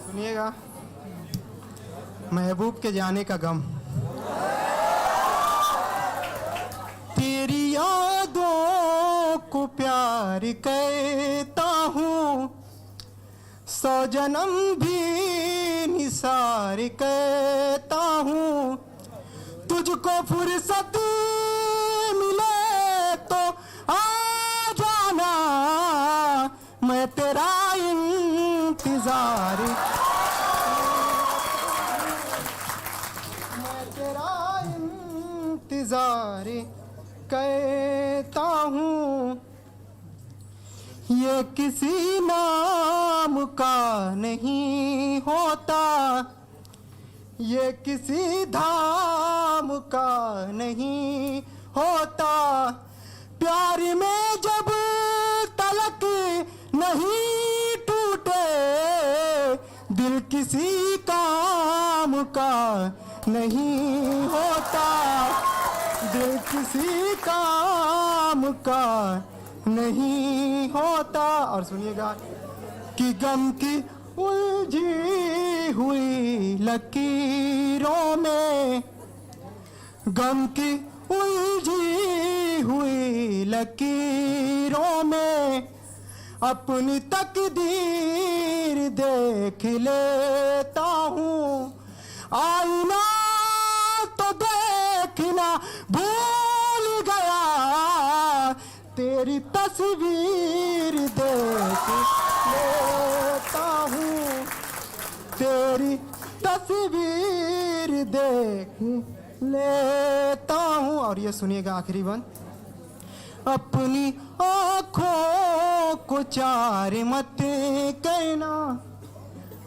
सुनिएगा, महबूब के जाने का गम। तेरी यादों को प्यार कहता हूँ, 100 जन्म भी निसार कहता हूँ। तुझको फुर्सत मिले तो आ जाना, मैं तेरा इंतजार कहता हूँ। ये किसी नाम का नहीं होता, ये किसी धाम का नहीं होता। प्यार में जब तलक नहीं टूटे, दिल किसी काम का नहीं होता, दिल किसी काम का नहीं होता। और सुनिएगा कि गम की उलझी हुई लकीरों में, गम की उलझी हुई लकीरों में अपनी तकदीर देख लेता हूँ। आईना तो देखना भूल गया, तेरी तस्वीर देख लेता हूँ, तेरी तस्वीर देख लेता हूँ। और ये सुनिएगा आखिरी बंद। अपनी आँखों को चार मत कहना,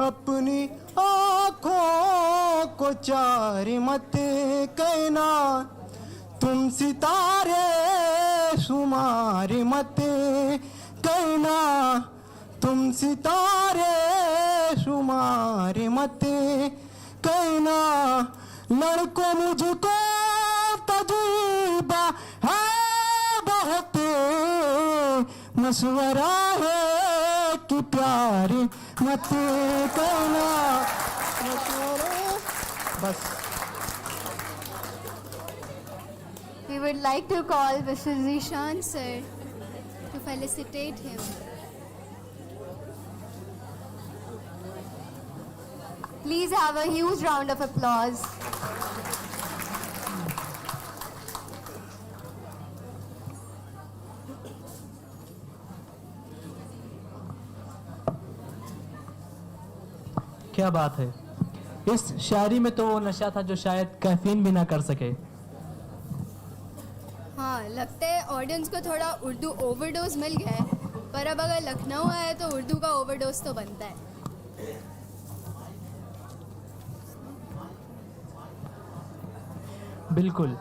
अपनी आँखों को चार मत कहना। तुम सितारे शुमार मत कहना, तुम सितारे शुमार मत कहना। लड़कों मुझको तजुर्बा है बहुत, मशवरा है कि प्यार मत करना। बस। We would like to call Mr. Zishan sir to felicitate him. Please have a huge round of applause. क्या बात है, इस शायरी में तो वो नशा था जो शायद कैफीन भी ना कर सके। हाँ, लगता है ऑडियंस को थोड़ा उर्दू ओवरडोज मिल गया है, पर अब अगर लखनऊ आए तो उर्दू का ओवरडोज तो बनता है। बिल्कुल,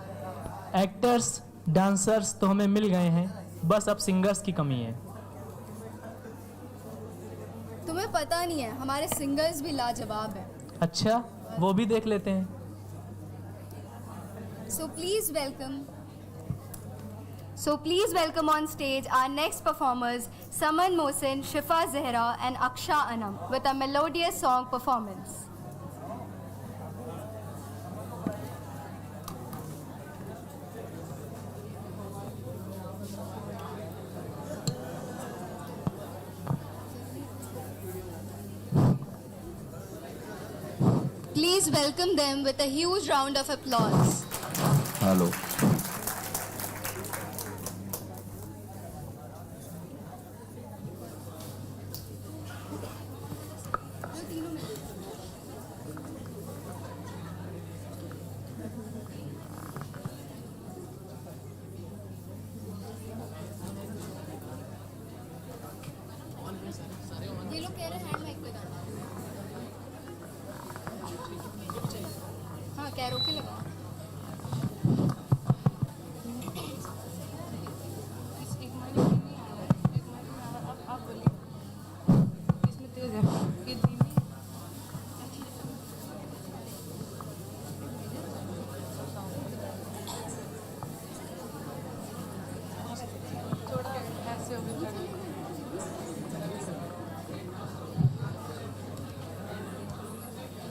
एक्टर्स डांसर्स तो हमें मिल गए हैं, बस अब सिंगर्स की कमी है। तुम्हें पता नहीं है, हमारे सिंगर्स भी लाजवाब हैं। अच्छा, वो भी देख लेते हैं। So please welcome on stage our next performers, Saman Mohsin, Shifa Zehra and Aksha Anam with a melodious song performance. Please welcome them with a huge round of applause. Hello. ये लोग कह रहे हैं हैंड माइक लगाना। Cairo के लगा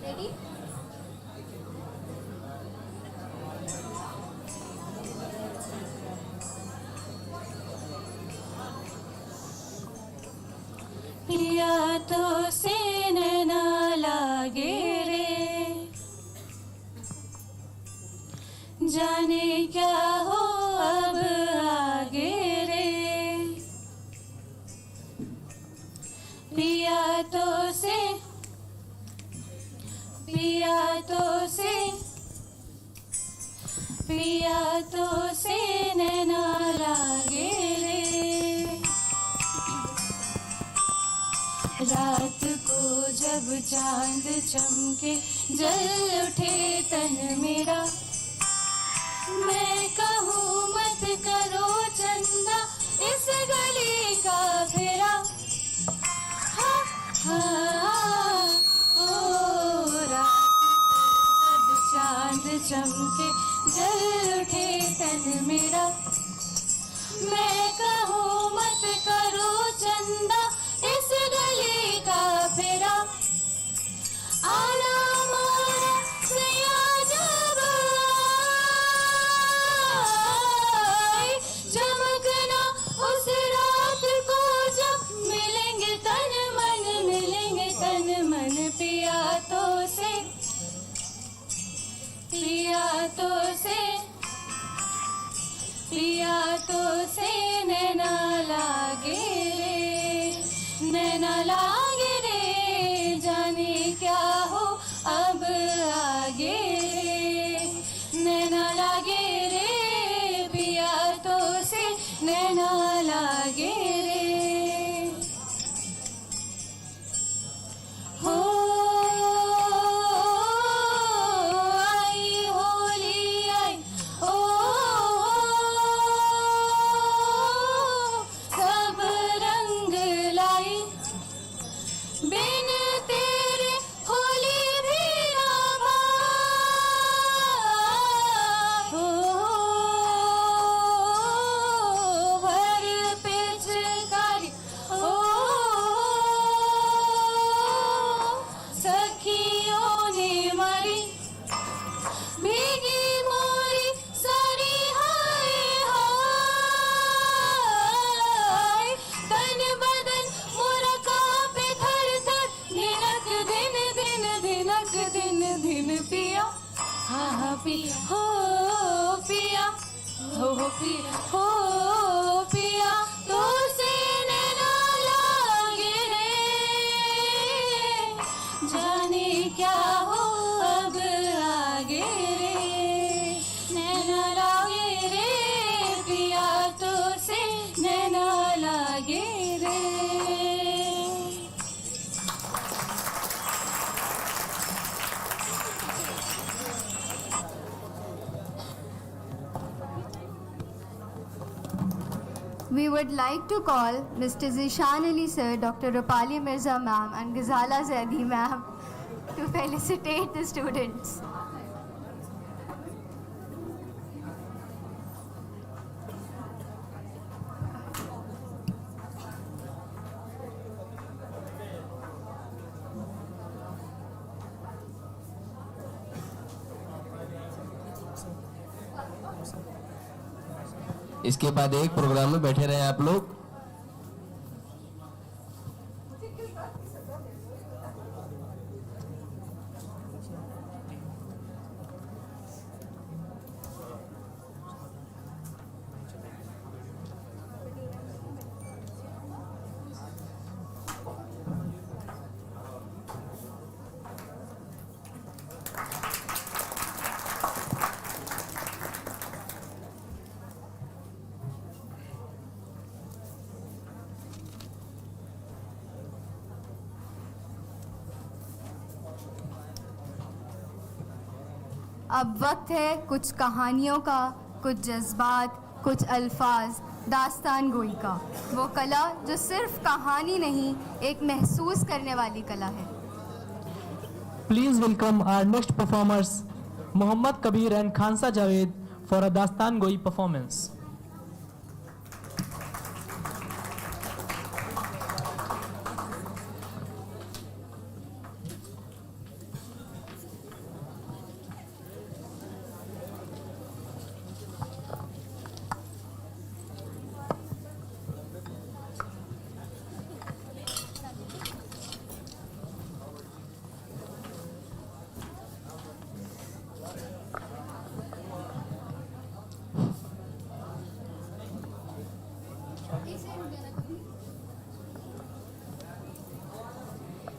ready पिया तो से नैना लागे रे, जाने क्या हो अब आगे रे। पिया तो से पिया तो से पिया तो से नैना लागे रे, रात को जब चांद चमके जल उठे तन मेरा, मैं कहूँ मत करो चंदा इस गली का फेरा। हाँ हाँ ओ रात को जब चांद चमके जल उठे तन मेरा, मैं कहूँ मत करो चंदा इस गली का फेरा। आना मारा सया जब आए, चमकना उस रात को जब मिलेंगे तन मन, मिलेंगे तन मन। पिया तो से पिया तो से पिया तो से नैना लागे रे, नैना लागे रे, जाने क्या हो अब आगे रे, नैना लागे रे। पिया तो से नैना लागे रे। हो आई होली आई, ओ सब रंग लाई, बिन तेरे होली भी ना भाए। हो भर पिचकारी ओ सखियों ने मारी, भीगी मोरी सारी हाय हाय। तन बदन मोरा कांपे थर थर, धिनक दिन दिन धिनक दिन दिन। पिया हाँ हाँ पिया हो पिया हो पिया हो पिया तो से नैना लागे रे, जाने क्या हो अब आगे रे, नैना लागे रे। पिया तो से नैना लागे रे। We would like to call Mr. Zishan Ali sir, Dr. Rupali Mirza ma'am and Ghazala Zaidi ma'am to felicitate the students. इसके बाद एक प्रोग्राम में बैठे रहे आप लोग। अब वक्त है कुछ कहानियों का, कुछ जज्बात, कुछ अल्फाज, दास्तान गोई का। वो कला जो सिर्फ कहानी नहीं, एक महसूस करने वाली कला है। Please welcome our next performers, Mohammad Kabir and Khansa Javed, for a Dastan Goi performance.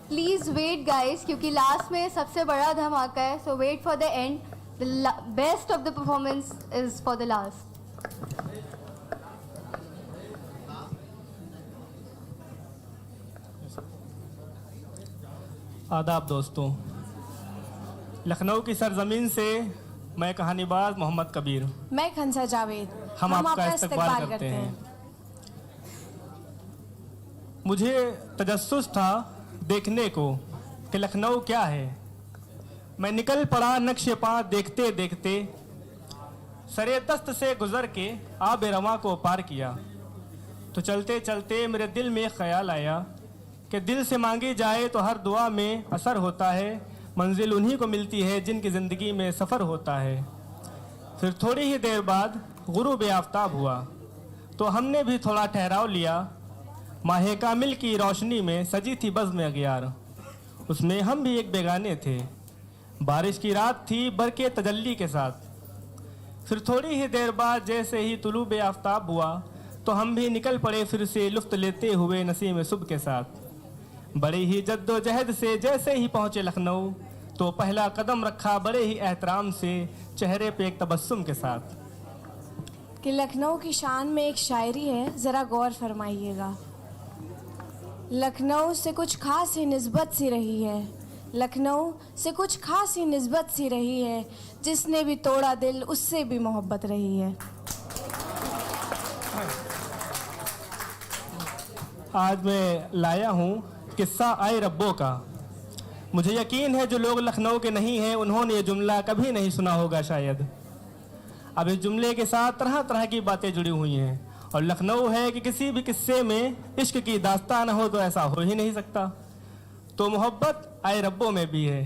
Please wait guys, क्योंकि लास्ट में सबसे बड़ा धमाका है। So wait for the end. The best of the performance is for the last. आदाब दोस्तों, लखनऊ की सरजमीन से मैं कहानीबाज मोहम्मद कबीर, मैं खंसा जावेद, हम आपका इस्तकबाल करते हैं। मुझे तजस्सुस था देखने को कि लखनऊ क्या है। मैं निकल पड़ा नक्शे पा देखते देखते, सरे दस्त से गुजर के आब रवां को पार किया। तो चलते चलते मेरे दिल में ख्याल आया कि दिल से मांगी जाए तो हर दुआ में असर होता है। मंजिल उन्हीं को मिलती है जिनकी ज़िंदगी में सफ़र होता है। फिर थोड़ी ही देर बाद गुरूब आफ्ताब हुआ तो हमने भी थोड़ा ठहराव लिया। माहे कामिल की रोशनी में सजी थी बज़्म अगियार, उसमें हम भी एक बेगाने थे। बारिश की रात थी बरके तजल्ली के साथ। फिर थोड़ी ही देर बाद जैसे ही तुलूब आफ्ताब हुआ तो हम भी निकल पड़े फिर से लुफ्त लेते हुए नसीम सुबह के साथ। बड़ी ही जद्दोजहद से जैसे ही पहुँचे लखनऊ तो पहला कदम रखा बड़े ही एहतराम से, चेहरे पे एक तबस्सुम के साथ। कि लखनऊ की शान में एक शायरी है, ज़रा गौर फरमाइएगा। लखनऊ से कुछ खास ही निस्बत सी रही है, लखनऊ से कुछ खास ही निस्बत सी रही है, जिसने भी तोड़ा दिल उससे भी मोहब्बत रही है। आज मैं लाया हूँ किस्सा आए रब्बों का। मुझे यकीन है जो लोग लखनऊ के नहीं हैं उन्होंने ये जुमला कभी नहीं सुना होगा शायद। अब इस जुमले के साथ तरह तरह की बातें जुड़ी हुई हैं और लखनऊ है कि किसी भी किस्से में इश्क की दास्तान हो तो ऐसा हो ही नहीं सकता। तो मोहब्बत आए रब्बों में भी है।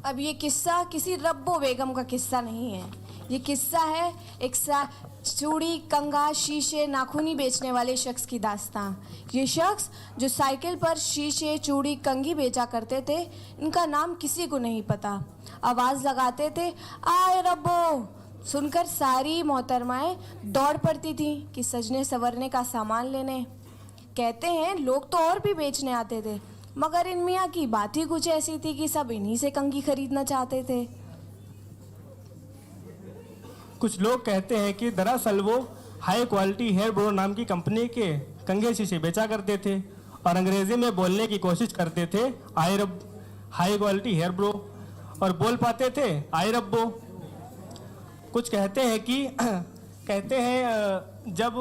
अब ये किस्सा किसी रब्बो बेगम का किस्सा नहीं है, ये किस्सा है एक चूड़ी, कंघा, शीशे, नाखूनी बेचने वाले शख्स की दास्तान। ये शख्स जो साइकिल पर शीशे, चूड़ी, कंघी बेचा करते थे, इनका नाम किसी को नहीं पता। आवाज़ लगाते थे आए रब्बो, सुनकर सारी मोहतरमाएँ दौड़ पड़ती थी कि सजने संवरने का सामान लेने। कहते हैं लोग तो और भी बेचने आते थे, मगर इन मियाँ की बात ही कुछ ऐसी थी कि सब इन्हीं से कंघी खरीदना चाहते थे। कुछ लोग कहते हैं कि दरअसल वो हाई क्वालिटी हेयर ब्रो नाम की कंपनी के कंघे शीशे बेचा करते थे और अंग्रेज़ी में बोलने की कोशिश करते थे हाई क्वालिटी हेयर ब्रो, और बोल पाते थे आई रब्बो। कुछ कहते हैं कि जब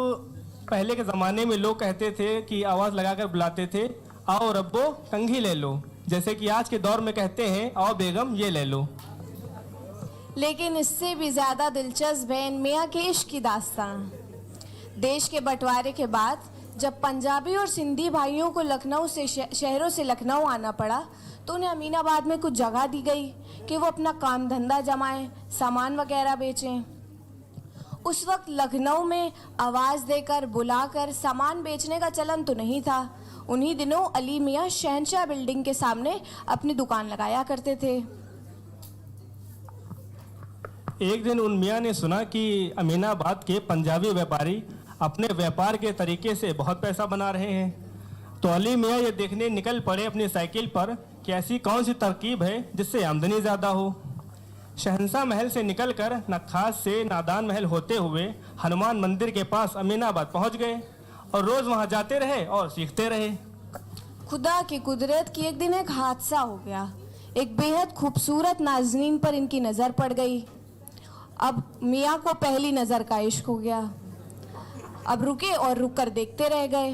पहले के ज़माने में लोग कहते थे कि आवाज़ लगाकर बुलाते थे आओ रब्बो कंघी ले लो, जैसे कि आज के दौर में कहते हैं आओ बेगम ये ले लो। लेकिन इससे भी ज़्यादा दिलचस्प है इन मियाँ के इश्क की दास्तान। देश के बंटवारे के बाद जब पंजाबी और सिंधी भाइयों को लखनऊ से शहरों से लखनऊ आना पड़ा तो उन्हें अमीनाबाद में कुछ जगह दी गई कि वो अपना काम धंधा जमाएं, सामान वगैरह बेचें। उस वक्त लखनऊ में आवाज़ देकर बुलाकर सामान बेचने का चलन तो नहीं था। उन्हीं दिनों अली मियाँ शहनशाह बिल्डिंग के सामने अपनी दुकान लगाया करते थे। एक दिन उन मियाँ ने सुना कि अमीनाबाद के पंजाबी व्यापारी अपने व्यापार के तरीके से बहुत पैसा बना रहे हैं। तो अली मियाँ ये देखने निकल पड़े अपनी साइकिल पर कि ऐसी कौन सी तरकीब है जिससे आमदनी ज़्यादा हो। शहंशाह महल से निकलकर नक्खास से नादान महल होते हुए हनुमान मंदिर के पास अमीनाबाद पहुँच गए और रोज़ वहाँ जाते रहे और सीखते रहे। खुदा की कुदरत की एक दिन एक हादसा हो गया। एक बेहद खूबसूरत नाज़नीन पर इनकी नज़र पड़ गई। अब मियाँ को पहली नज़र का इश्क हो गया। अब रुके और रुक कर देखते रह गए।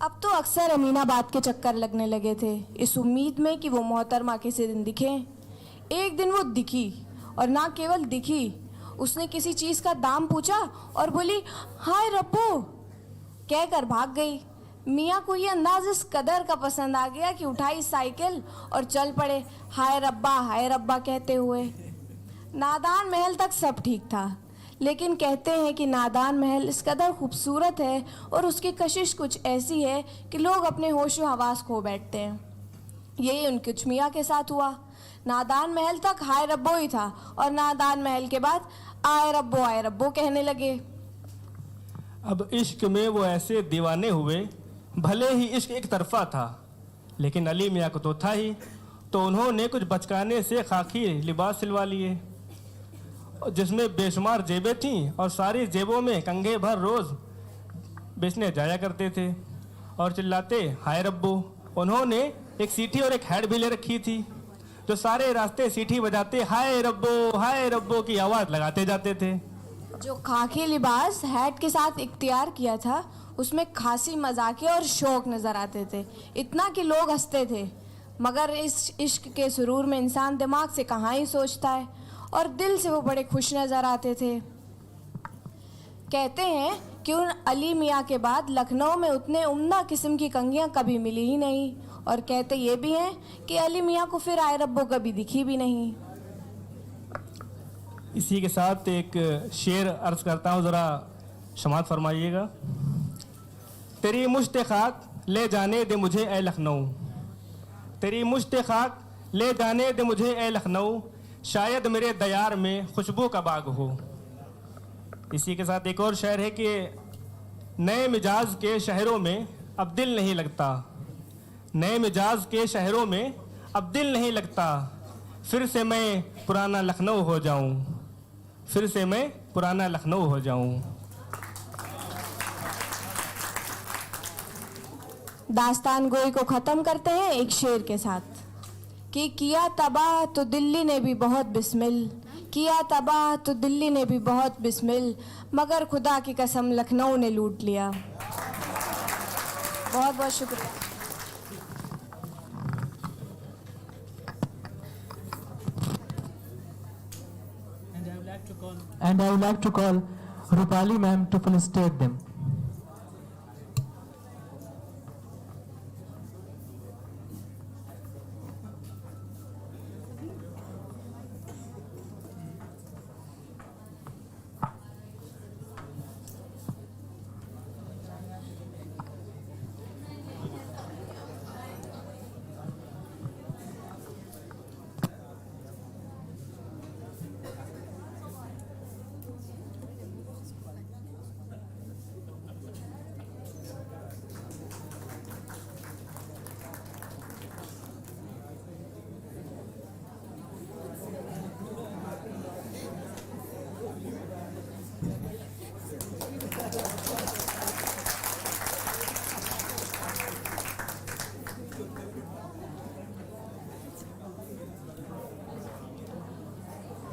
अब तो अक्सर अमीनाबाद के चक्कर लगने लगे थे, इस उम्मीद में कि वो मोहतरमा किसी दिन दिखें। एक दिन वो दिखी, और ना केवल दिखी, उसने किसी चीज़ का दाम पूछा और बोली हाय रब्बो कहकर भाग गई। मियाँ को ये अंदाज इस कदर का पसंद आ गया कि उठाई साइकिल और चल पड़े हाय रब्बा कहते हुए। नादान महल तक सब ठीक था, लेकिन कहते हैं कि नादान महल इस कदर खूबसूरत है और उसकी कशिश कुछ ऐसी है कि लोग अपने होश व हवास खो बैठते हैं। यही उनके मियाँ के साथ हुआ। नादान महल तक हाय रब्बो ही था, और नादान महल के बाद आए रब्बो कहने लगे। अब इश्क में वो ऐसे दीवाने हुए, भले ही इश्क एक तरफा था, लेकिन अली मियाँ को तो था ही, तो उन्होंने कुछ बचकाने से खाकी लिबास सिलवा लिए जिसमें बेशुमार जेबें थीं, और सारी जेबों में कंघे भर रोज़ बेचने जाया करते थे और चिल्लाते हाय रब्बो। उन्होंने एक सीटी और एक हेड भी ले रखी थी, जो सारे रास्ते सीटी बजाते हाय रब्बो की आवाज़ लगाते जाते थे। जो खाकी लिबास हैट के साथ इख्तियार किया था, उसमें खासी मजाकिया और शौक नज़र आते थे, इतना कि लोग हंसते थे। मगर इस इश्क के सुरूर में इंसान दिमाग से कहाँ ही सोचता है, और दिल से वो बड़े खुश नज़र आते थे। कहते हैं कि उन अली मियाँ के बाद लखनऊ में उतने उम्दा किस्म की कंघियाँ कभी मिली ही नहीं, और कहते ये भी हैं कि अली मियाँ को फिर आए रब्बो कभी दिखी भी नहीं। इसी के साथ एक शेर अर्ज करता हूँ, ज़रा समाअत फरमाइएगा। तेरी मुश्त खाक ले जाने दे मुझे ए लखनऊ, तेरी मुश्त खाक ले जाने दे मुझे ए लखनऊ, शायद मेरे दयार में खुशबू का बाग हो। इसी के साथ एक और शेर है कि नए मिजाज के शहरों में अब दिल नहीं लगता, नए मिजाज के शहरों में अब दिल नहीं लगता, फिर से मैं पुराना लखनऊ हो जाऊं, फिर से मैं पुराना लखनऊ हो जाऊं। दास्तान गोई को ख़त्म करते हैं एक शेर के साथ कि किया तबाह तो दिल्ली ने भी बहुत बिस्मिल, किया तबाह तो दिल्ली ने भी बहुत बिस्मिल, मगर खुदा की कसम लखनऊ ने लूट लिया। बहुत बहुत शुक्रिया। And I would like to call Rupali ma'am to felicitate them.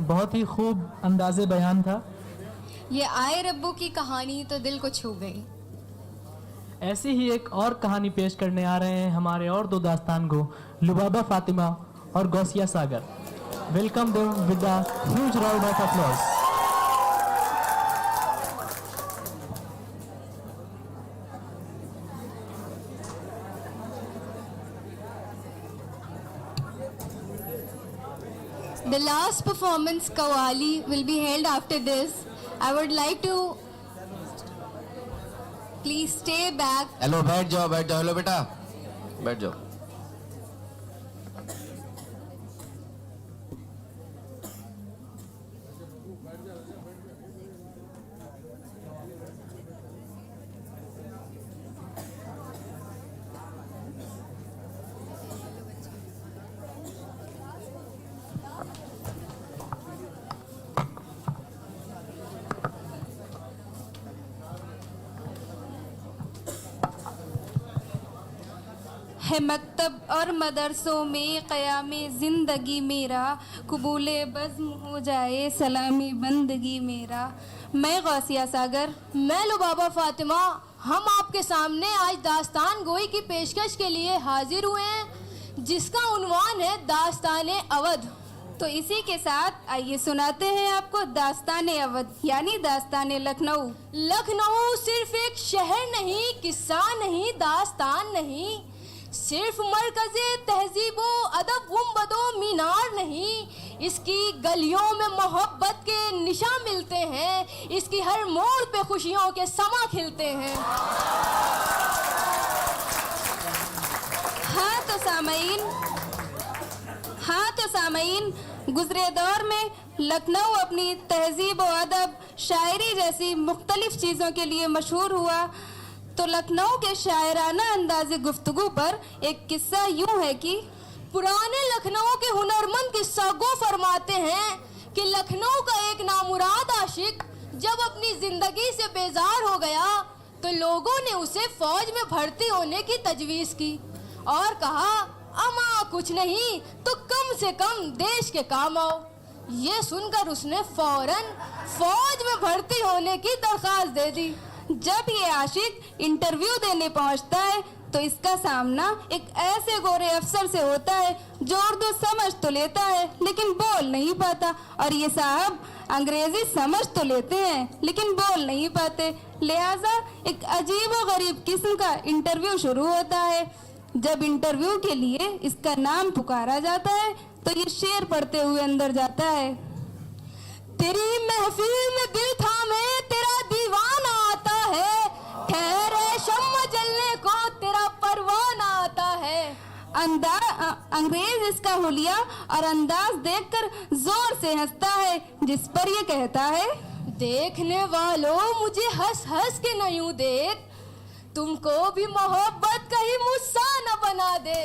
बहुत ही खूब अंदाज़े बयान था। ये आए रब्बो की कहानी तो दिल को छू गई। ऐसी ही एक और कहानी पेश करने आ रहे हैं हमारे और दो दास्तान को, लुबाबा फातिमा और Gausiya Sagar. Welcome them with a huge round of applause. The last performance, Qawwali, will be held after this. I would like to please stay back. Hello बैठ जाओ हेलो बेटा बैठ जाओ। है मकतब और मदरसों में क़याम ज़िंदगी मेरा, कबूले बज़्म हो जाए सलामी बंदगी मेरा। मैं गौसिया सागर। मैं लुबाबा फातिमा। हम आपके सामने आज दास्तान गोई की पेशकश के लिए हाजिर हुए हैं, जिसका उन्वान है दास्तान अवध। तो इसी के साथ आइए सुनाते हैं आपको दास्तान अवध यानी दास्तान लखनऊ। लखनऊ सिर्फ एक शहर नहीं, किस्सा नहीं, दास्तान नहीं, सिर्फ मरकज़े तहजीबो अदब गुंबदो मीनार नहीं, इसकी गलियों में मोहब्बत के निशान मिलते हैं, इसकी हर मोड़ पे खुशियों के समा खिलते हैं। हाँ तो सामईन, गुज़रे दौर में लखनऊ अपनी तहजीब व अदब, शायरी जैसी मुख्तलिफ चीज़ों के लिए मशहूर हुआ। तो लखनऊ के शायराना अंदाज़े गुफ्तगू पर एक किस्सा यूँ है कि पुराने लखनऊ के हुनरमंद किस्सा गो फरमाते हैं कि लखनऊ का एक नामुराद आशिक जब अपनी ज़िंदगी से बेजार हो गया तो लोगों ने उसे फौज में भर्ती होने की तजवीज़ की और कहा, अमा कुछ नहीं तो कम से कम देश के काम आओ। ये सुनकर उसने फौरन फौज में भर्ती होने की दरख्वास्त दे दी। जब ये आशिक इंटरव्यू देने पहुंचता है तो इसका सामना एक ऐसे गोरे अफसर से होता है जो उर्दू समझ तो लेता है लेकिन बोल नहीं पाता, और ये साहब अंग्रेजी समझ तो लेते हैं लेकिन बोल नहीं पाते। लिहाजा एक अजीब व गरीब किस्म का इंटरव्यू शुरू होता है। जब इंटरव्यू के लिए इसका नाम पुकारा जाता है तो ये शेर पढ़ते हुए अंदर जाता है। तेरी महफिल में दिल थामे तेरा दीवाना आता है, ठहरे शम्मा जलने को तेरा परवाना आता है। अंग्रेज इसका हुलिया और अंदाज देखकर जोर से हंसता है, जिस पर ये कहता है, देखने वालों मुझे हंस हंस के न यूं देख, तुमको भी मोहब्बत कहीं मुझसा न बना दे।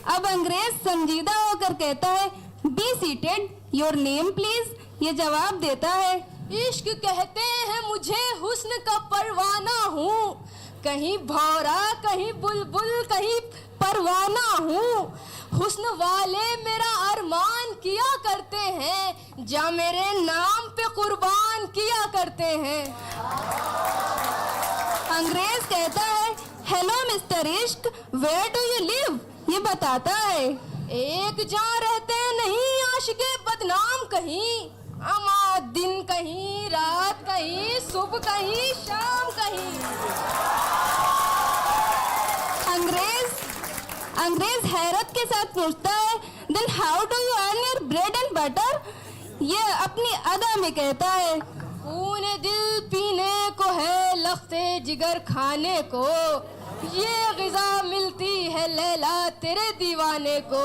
अब अंग्रेज संजीदा होकर कहता है, be seated, your name please. ये जवाब देता है, इश्क कहते हैं मुझे हुस्न का परवाना हूँ, कहीं भौरा कहीं बुलबुल कहीं परवाना हूँ। हुस्न वाले मेरा अरमान किया करते हैं, जा मेरे नाम पे कुर्बान किया करते हैं। अंग्रेज कहता है, हेलो मिस्टर इश्क, वेयर डू यू लिव? ये बताता है, एक जहाँ रहते नहीं आशिके बदनाम कहीं, अमा दिन कहीं रात कहीं, सुबह कहीं शाम कहीं। अंग्रेज हैरत के साथ पूछता है, then how do you earn your bread and butter? ये अपनी अदा में कहता है, खूने दिल पीने को है लख्ते जिगर खाने को, ये ग़िज़ा मिलती है लैला तेरे दीवाने को।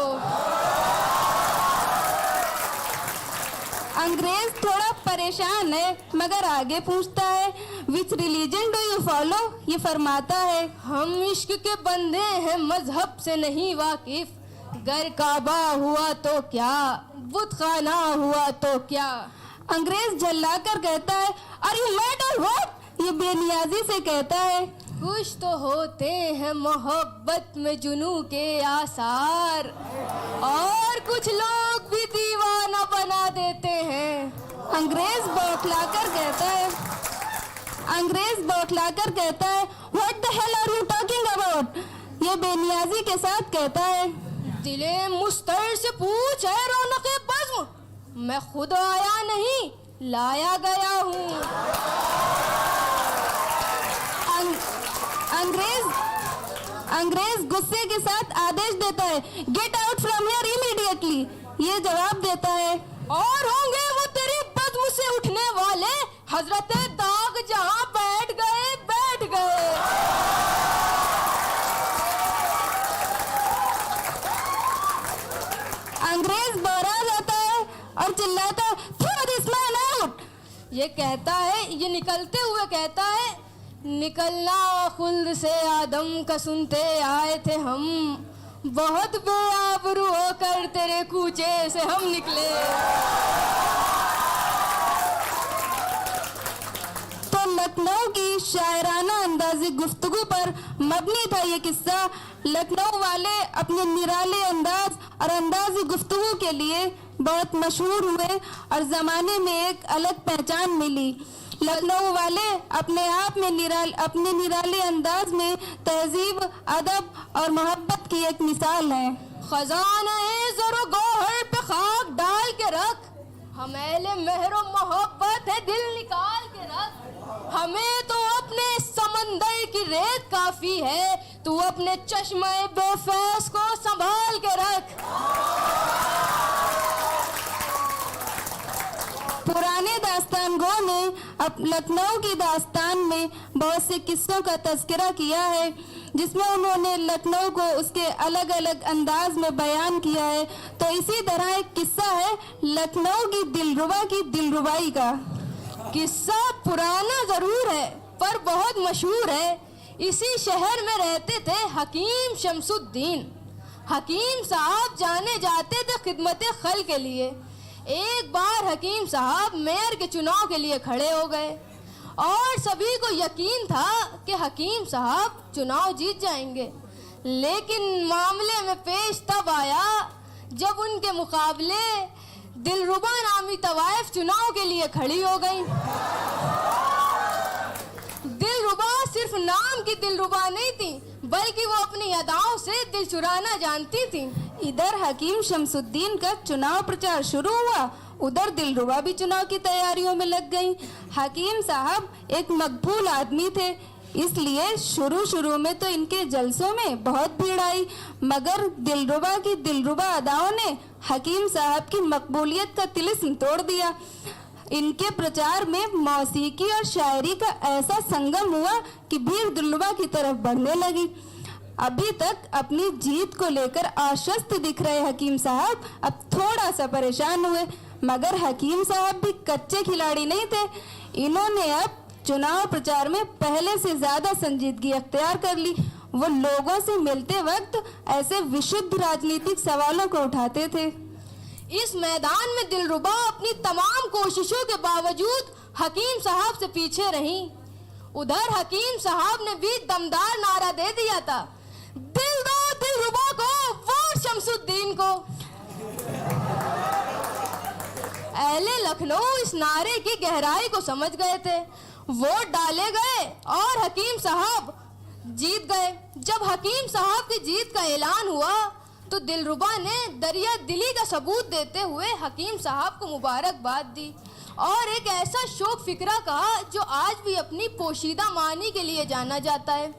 अंग्रेज थोड़ा परेशान है मगर आगे पूछता है, विच रिलीजन डू यू फॉलो? ये फरमाता है, हम इश्क के बंदे हैं मजहब से नहीं वाकिफ, गर काबा हुआ तो क्या बुत खाना हुआ तो क्या। अंग्रेज झल्ला कर कहता है, आर यू मैड और व्हाट? ये बेनियाजी से कहता है, कुछ तो होते हैं मोहब्बत में जुनू के आसार, और कुछ लोग भी दीवाना बना देते हैं। अंग्रेज बौखलाकर कहता है, what the hell are you talking about? ये बेनियाजी के साथ कहता है, दिले मुस्तर से पूछ है रौनके बज़्म, मैं खुद आया नहीं लाया गया हूँ। अंग्रेज गुस्से के साथ आदेश देता है, get out from here immediately. ये जवाब देता है, और होंगे वो तेरी बज़्म से उठने वाले, हजरते दाग जहां बैठ गए बैठ गए। अंग्रेज बौरा जाता है और चिल्लाता है, थ्रो दिस मैन आउट। ये कहता है, ये निकलते हुए कहता है, निकलना खुल्द से आदम का सुनते आए थे हम, बहुत बेआबरू होकर तेरे कूचे से हम निकले। तो लखनऊ की शायराना अंदाज़े गुफ्तगू पर मबनी था ये किस्सा। लखनऊ वाले अपने निराले अंदाज और अंदाज़े गुफ्तगू के लिए बहुत मशहूर हुए और ज़माने में एक अलग पहचान मिली। लखनऊ वाले अपने आप में अपने निराले अंदाज में तहजीब, अदब और मोहब्बत की एक मिसाल है। खजाना-ए ज़रो गौहर पे खाक डाल के रख, हम अहले मेहरो मोहब्बत है दिल निकाल के रख। हमें तो अपने समंदर की रेत काफी है, तू अपने चश्मे बेफैस को संभाल के रख। पुराने दास्तानगो ने अब लखनऊ की दास्तान में बहुत से किस्सों का तज़किरा किया है, जिसमें उन्होंने लखनऊ को उसके अलग अलग अंदाज में बयान किया है। तो इसी तरह एक किस्सा है लखनऊ की दिलरुबा की दिलरुबाई का। किस्सा पुराना जरूर है पर बहुत मशहूर है। इसी शहर में रहते थे हकीम शमसुद्दीन। हकीम साहब जाने जाते थे खिदमत खल के लिए। एक बार हकीम साहब मेयर के चुनाव के लिए खड़े हो गए और सभी को यकीन था कि हकीम साहब चुनाव जीत जाएंगे, लेकिन मामले में पेश तब आया जब उनके मुकाबले दिलरुबा नामी तवाइफ चुनाव के लिए खड़ी हो गई। दिलरुबा सिर्फ नाम की दिलरुबा नहीं थी, बल्कि वो अपनी अदाओं से दिल चुराना जानती थी। इधर हकीम शमसुद्दीन का चुनाव प्रचार शुरू हुआ, उधर दिलरुबा भी चुनाव की तैयारियों में लग गई। हकीम साहब एक मकबूल आदमी थे, इसलिए शुरू में तो इनके जलसों में बहुत भीड़ आई, मगर दिलरुबा की दिलरुबा अदाओं ने हकीम साहब की मकबूलियत का तिलिस्म तोड़ दिया। इनके प्रचार में मौसीकी और शायरी का ऐसा संगम हुआ कि भीड़ दिलरुबा की तरफ बढ़ने लगी। अभी तक अपनी जीत को लेकर आश्वस्त दिख रहे हकीम साहब अब थोड़ा सा परेशान हुए, मगर हकीम साहब भी कच्चे खिलाड़ी नहीं थे। इन्होंने अब चुनाव प्रचार में पहले से ज्यादा संजीदगी अख्तियार कर ली। वो लोगों से मिलते वक्त ऐसे विशुद्ध राजनीतिक सवालों को उठाते थे। इस मैदान में दिलरुबा अपनी तमाम कोशिशों के बावजूद हकीम साहब से पीछे रहीं। उधर हकीम साहब ने भी दमदार नारा दे दिया था, दिल दो दिलरुबा को, वोट शमसुद्दीन को। अहले लखनऊ इस नारे की गहराई को समझ गए थे। वोट डाले गए और हकीम साहब जीत गए। जब हकीम साहब की जीत का ऐलान हुआ तो दिलरुबा ने दरिया दिली का सबूत देते हुए हकीम साहब को मुबारकबाद दी और एक ऐसा शौक फिक्रा कहा जो आज भी अपनी पोशीदा मानी के लिए जाना जाता है।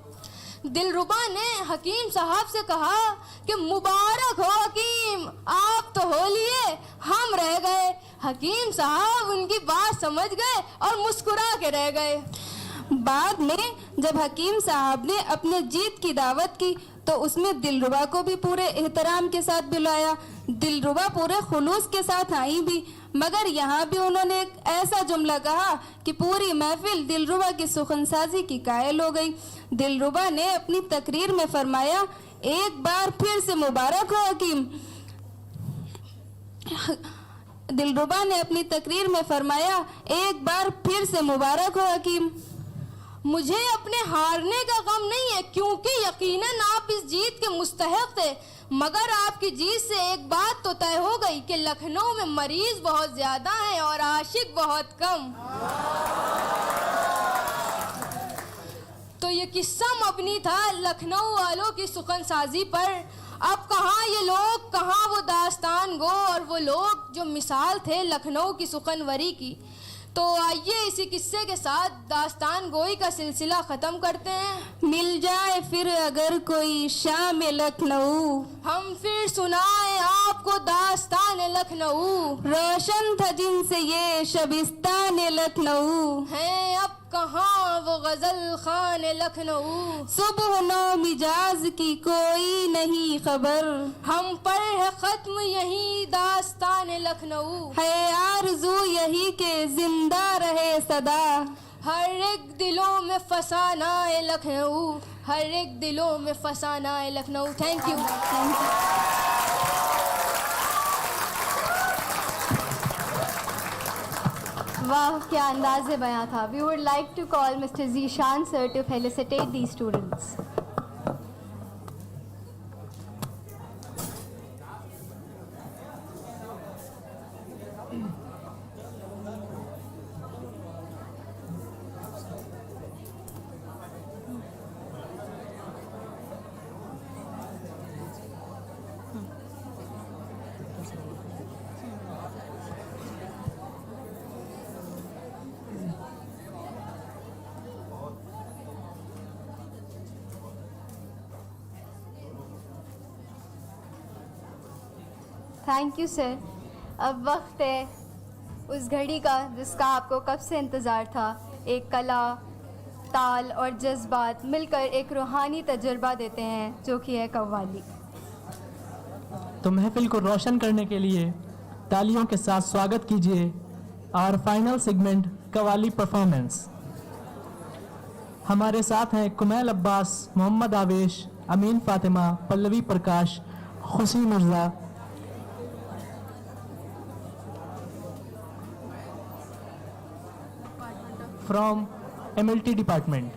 दिलरुबा ने हकीम साहब से कहा कि मुबारक हो हकीम, आप तो हो लिए, हम रह गए। हकीम साहब उनकी बात समझ गए और मुस्कुरा के रह गए। बाद में जब हकीम साहब ने अपने जीत की दावत की तो उसमें दिलरुबा को भी पूरे एहतराम के साथ बुलाया। दिलरुबा पूरे खुलूस के साथ आई भी, मगर यहाँ भी उन्होंने एक ऐसा जुमला कहा कि पूरी महफिल दिलरुबा की सुखनसाजी की कायल हो गई। दिलरुबा ने अपनी तकरीर में फरमाया, एक बार फिर से मुबारक हो हकीम। दिलरुबा ने अपनी तकरीर में फरमाया, एक बार फिर से मुबारक हो हकीम। मुझे अपने हारने का गम नहीं है, क्योंकि यकीनन आप इस जीत के मुस्तहक थे, मगर आपकी जीत से एक बात तो तय हो गई कि लखनऊ में मरीज बहुत ज्यादा हैं और आशिक बहुत कम। तो ये किस्सा मबनी था लखनऊ वालों की सुखनसाजी पर। अब कहाँ ये लोग, कहाँ वो दास्तान गो और वो लोग जो मिसाल थे लखनऊ की सुखनवरी की। तो आइए इसी किस्से के साथ दास्तान गोई का सिलसिला ख़त्म करते हैं। मिल जाए फिर अगर कोई शाम लखनऊ, हम फिर सुनाए आपको दास्तान लखनऊ। रोशन था जिनसे ये शबिस्तान लखनऊ, है अब कहाँ वो गजल खान लखनऊ। सुबह नौ मिजाज की कोई नहीं खबर, हम पर है खत्म यही दास्तान लखनऊ। है आरज़ू यही के जिंदा रहे सदा, हर एक दिलों में फसाना है लखनऊ, हर एक दिलों में फसाना है लखनऊ। Thank you. वाह, क्या अंदाज़े बयां था. We would like to call Mr. Zishan sir to felicitate these students. Thank you sir. अब वक्त है उस घड़ी का जिसका आपको कब से इंतज़ार था. एक कला, ताल और जज्बात मिलकर एक रूहानी तजुर्बा देते हैं जो कि है कव्वाली. तो महफिल को रोशन करने के लिए तालियों के साथ स्वागत कीजिए our final segment qawwali performance. हमारे साथ हैं कुमैल अब्बास, मोहम्मद आवेश, अमीन फातिमा, पल्लवी प्रकाश, खुशी मिर्ज़ा. From MLT department.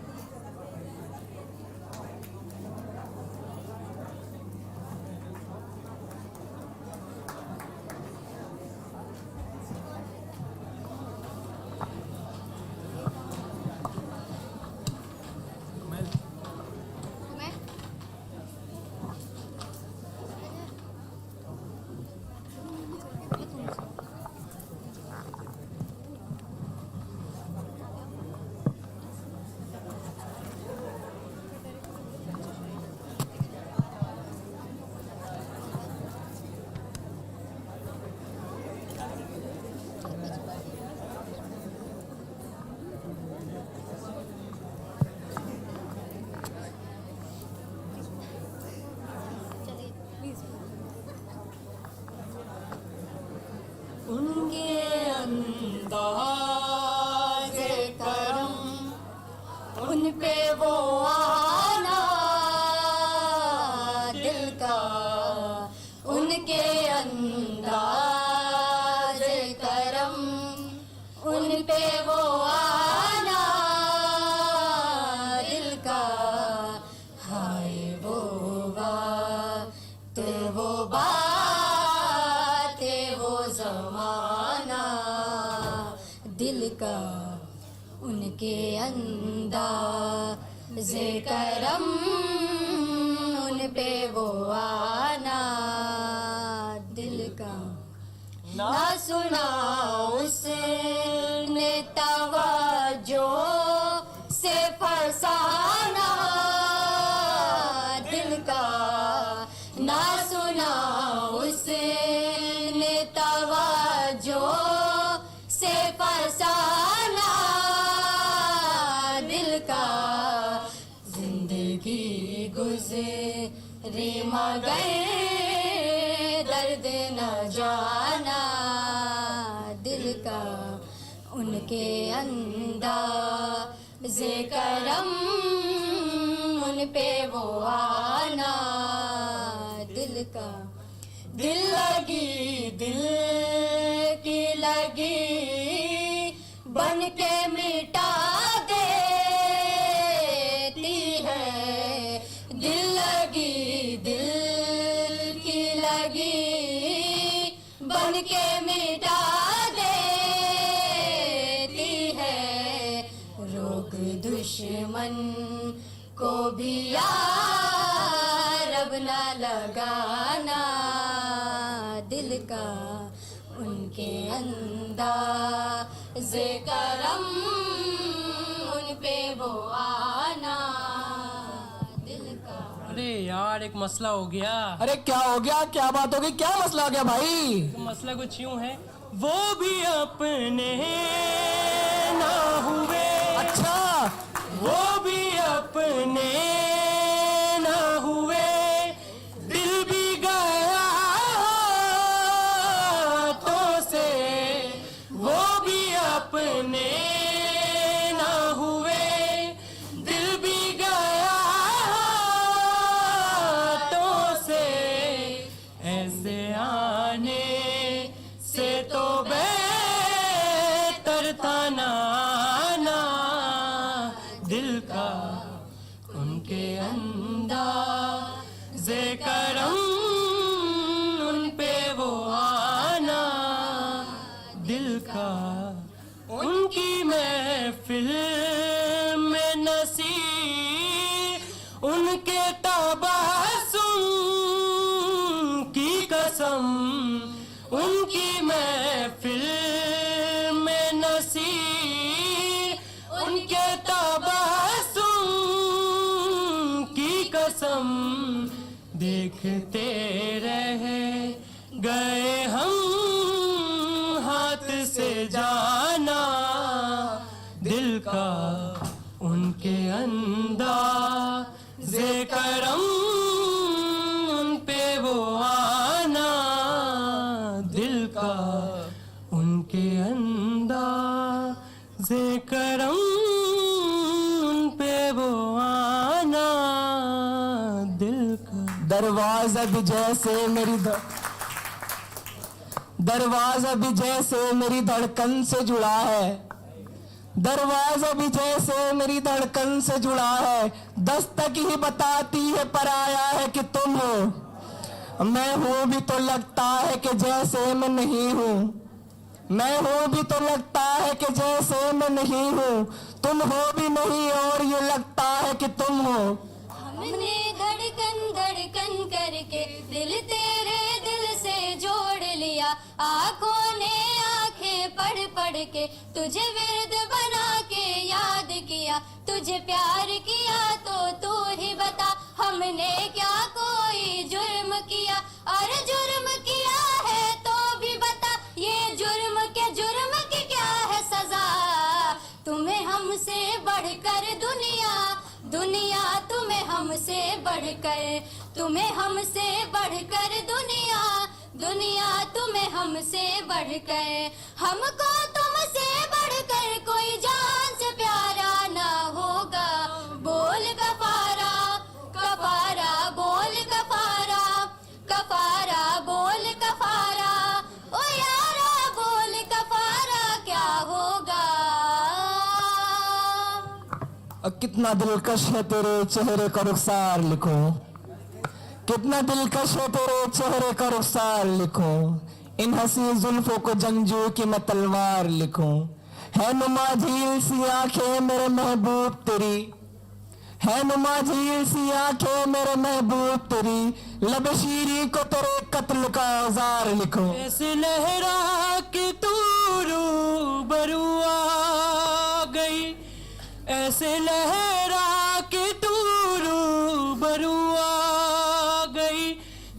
उनके अंदाज़े करम, उन पे वो आना दिल का, उनके अंदाज़े करम, उन पे वो आना दिल का. हाय वो बात, वो बात, वो ज़माना दिल का, उनके अंदाज़े करम, उन पे वो आना दिल का. ना सुना उसने तवज्जो से फसाना दिल का. ना सुना उसने तवज्जो से फसाना दिल का. जिंदगी गुज़री मगर दर्द न जाना दिल का. उनके अंदाज़े करम, उन पे वो आना दिल का. दिल लगी दिल की लगी बन के मिटा देती है. दिल लगी दिल की लगी बन के मिटा देती है. रोग दुश्मन को भी यार अब न लगाना दिल का. उनके अंदाज़े करम, उन पे वो आना दिल का. अरे यार एक मसला हो गया. अरे क्या हो गया, क्या बात हो गई, क्या मसला हो गया भाई? तो मसला कुछ यूं है, वो भी अपने ना हुए. अच्छा, वो भी अपने ना हुए, दिल भी गया हाथों से. वो भी अपने ना हुए, दिल भी गया हाथों से. ऐसे आने से तो बेहतर था कसम उनकी महफिल में नसीर, उनके तबस्सुम की कसम देखते रह गए हम हाथ से जाना दिल का उनके अंदाज़े करम उन पे वो आना दिल का उनके अंदाज़े करम उन पे वो आना दिल का। दरवाज़ा भी जैसे मेरी दरवाज़ा भी जैसे मेरी धड़कन से जुड़ा है, दरवाज़ा भी जैसे मेरी धड़कन से जुड़ा है, दस्तक ही बताती है पर आया है कि तुम हो। मैं हूँ भी तो लगता है कि जैसे मैं नहीं हूँ, मैं हूँ भी तो लगता है कि जैसे मैं नहीं हूँ, तुम हो भी नहीं और ये लगता है कि तुम हो। हमने धड़कन धड़कन करके दिल तेरे दिल से जोड़ लिया, आँखों ने आंखें पढ़ पढ़ के तुझे विरद बना के याद किया, तुझे प्यार किया तो तू ही बता हमने क्या कोई जुर्म किया, और जुर्म किया है तो भी बता ये जुर्म की क्या है सजा। तुम्हें हमसे बढ़कर दुनिया दुनिया तुम्हें हमसे बढ़कर, तुम्हें हमसे बढ़कर दुनिया दुनिया तुम्हें हमसे बढ़कर, हमको तुमसे बढ़कर कोई जान से प्यारा ना होगा। बोल कफारा कफारा बोल कफारा कफारा बोल कफारा, ओ यारा बोल कफारा क्या होगा। कितना दिलकश है तेरे चेहरे का रुखसार लिखूं, कितना दिलकश है तेरे चेहरे का रुखसार लिखूं, इन हंसी जुल्फों को जंगजू की मैं तलवार लिखूं। है नुमा झील सी आंखें मेरे महबूब तेरी, है नुमा झील सी आंखें मेरे महबूब तेरी, लब शीरी को तेरे कत्ल का औजार लिखूं। ऐसे लहरा के तू रूबरू आ गई, ऐसे लहरा के तू रूबरू आ गई,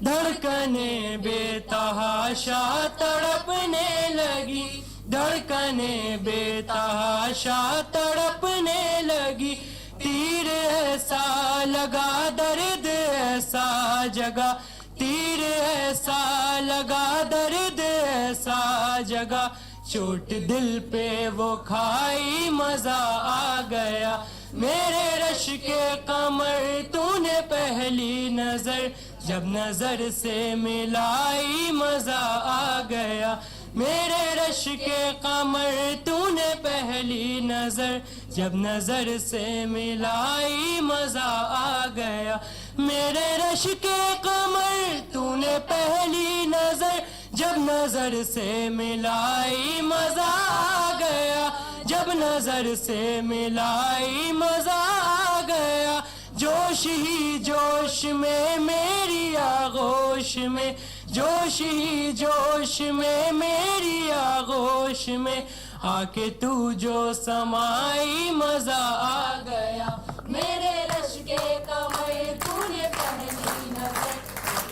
धड़कने बेतहाशा तड़पने लगी, धड़कने बेतहाशा तड़पने लगी, तीर ऐसा लगा दर्द ऐसा जगा, तीर ऐसा लगा दर्द ऐसा जगा, चोट दिल पे वो खाई मजा आ गया, मेरे रश के कमर तूने पहली नजर जब नजर से मिलाई मजा आ गया, मेरे रश के कमर तूने पहली नजर जब नजर से मिलाई मजा आ गया, मेरे रश के कमर तूने पहली नजर जब नजर से मिलाई मजा आ गया, जब नजर से मिलाई मजा आ गया, जोश ही जोश में मेरी आगोश में, जोश ही जोश में मेरी आगोश में, आके तू जो समाई मजा आ गया, मेरे रश के कमर तूने पहली नजर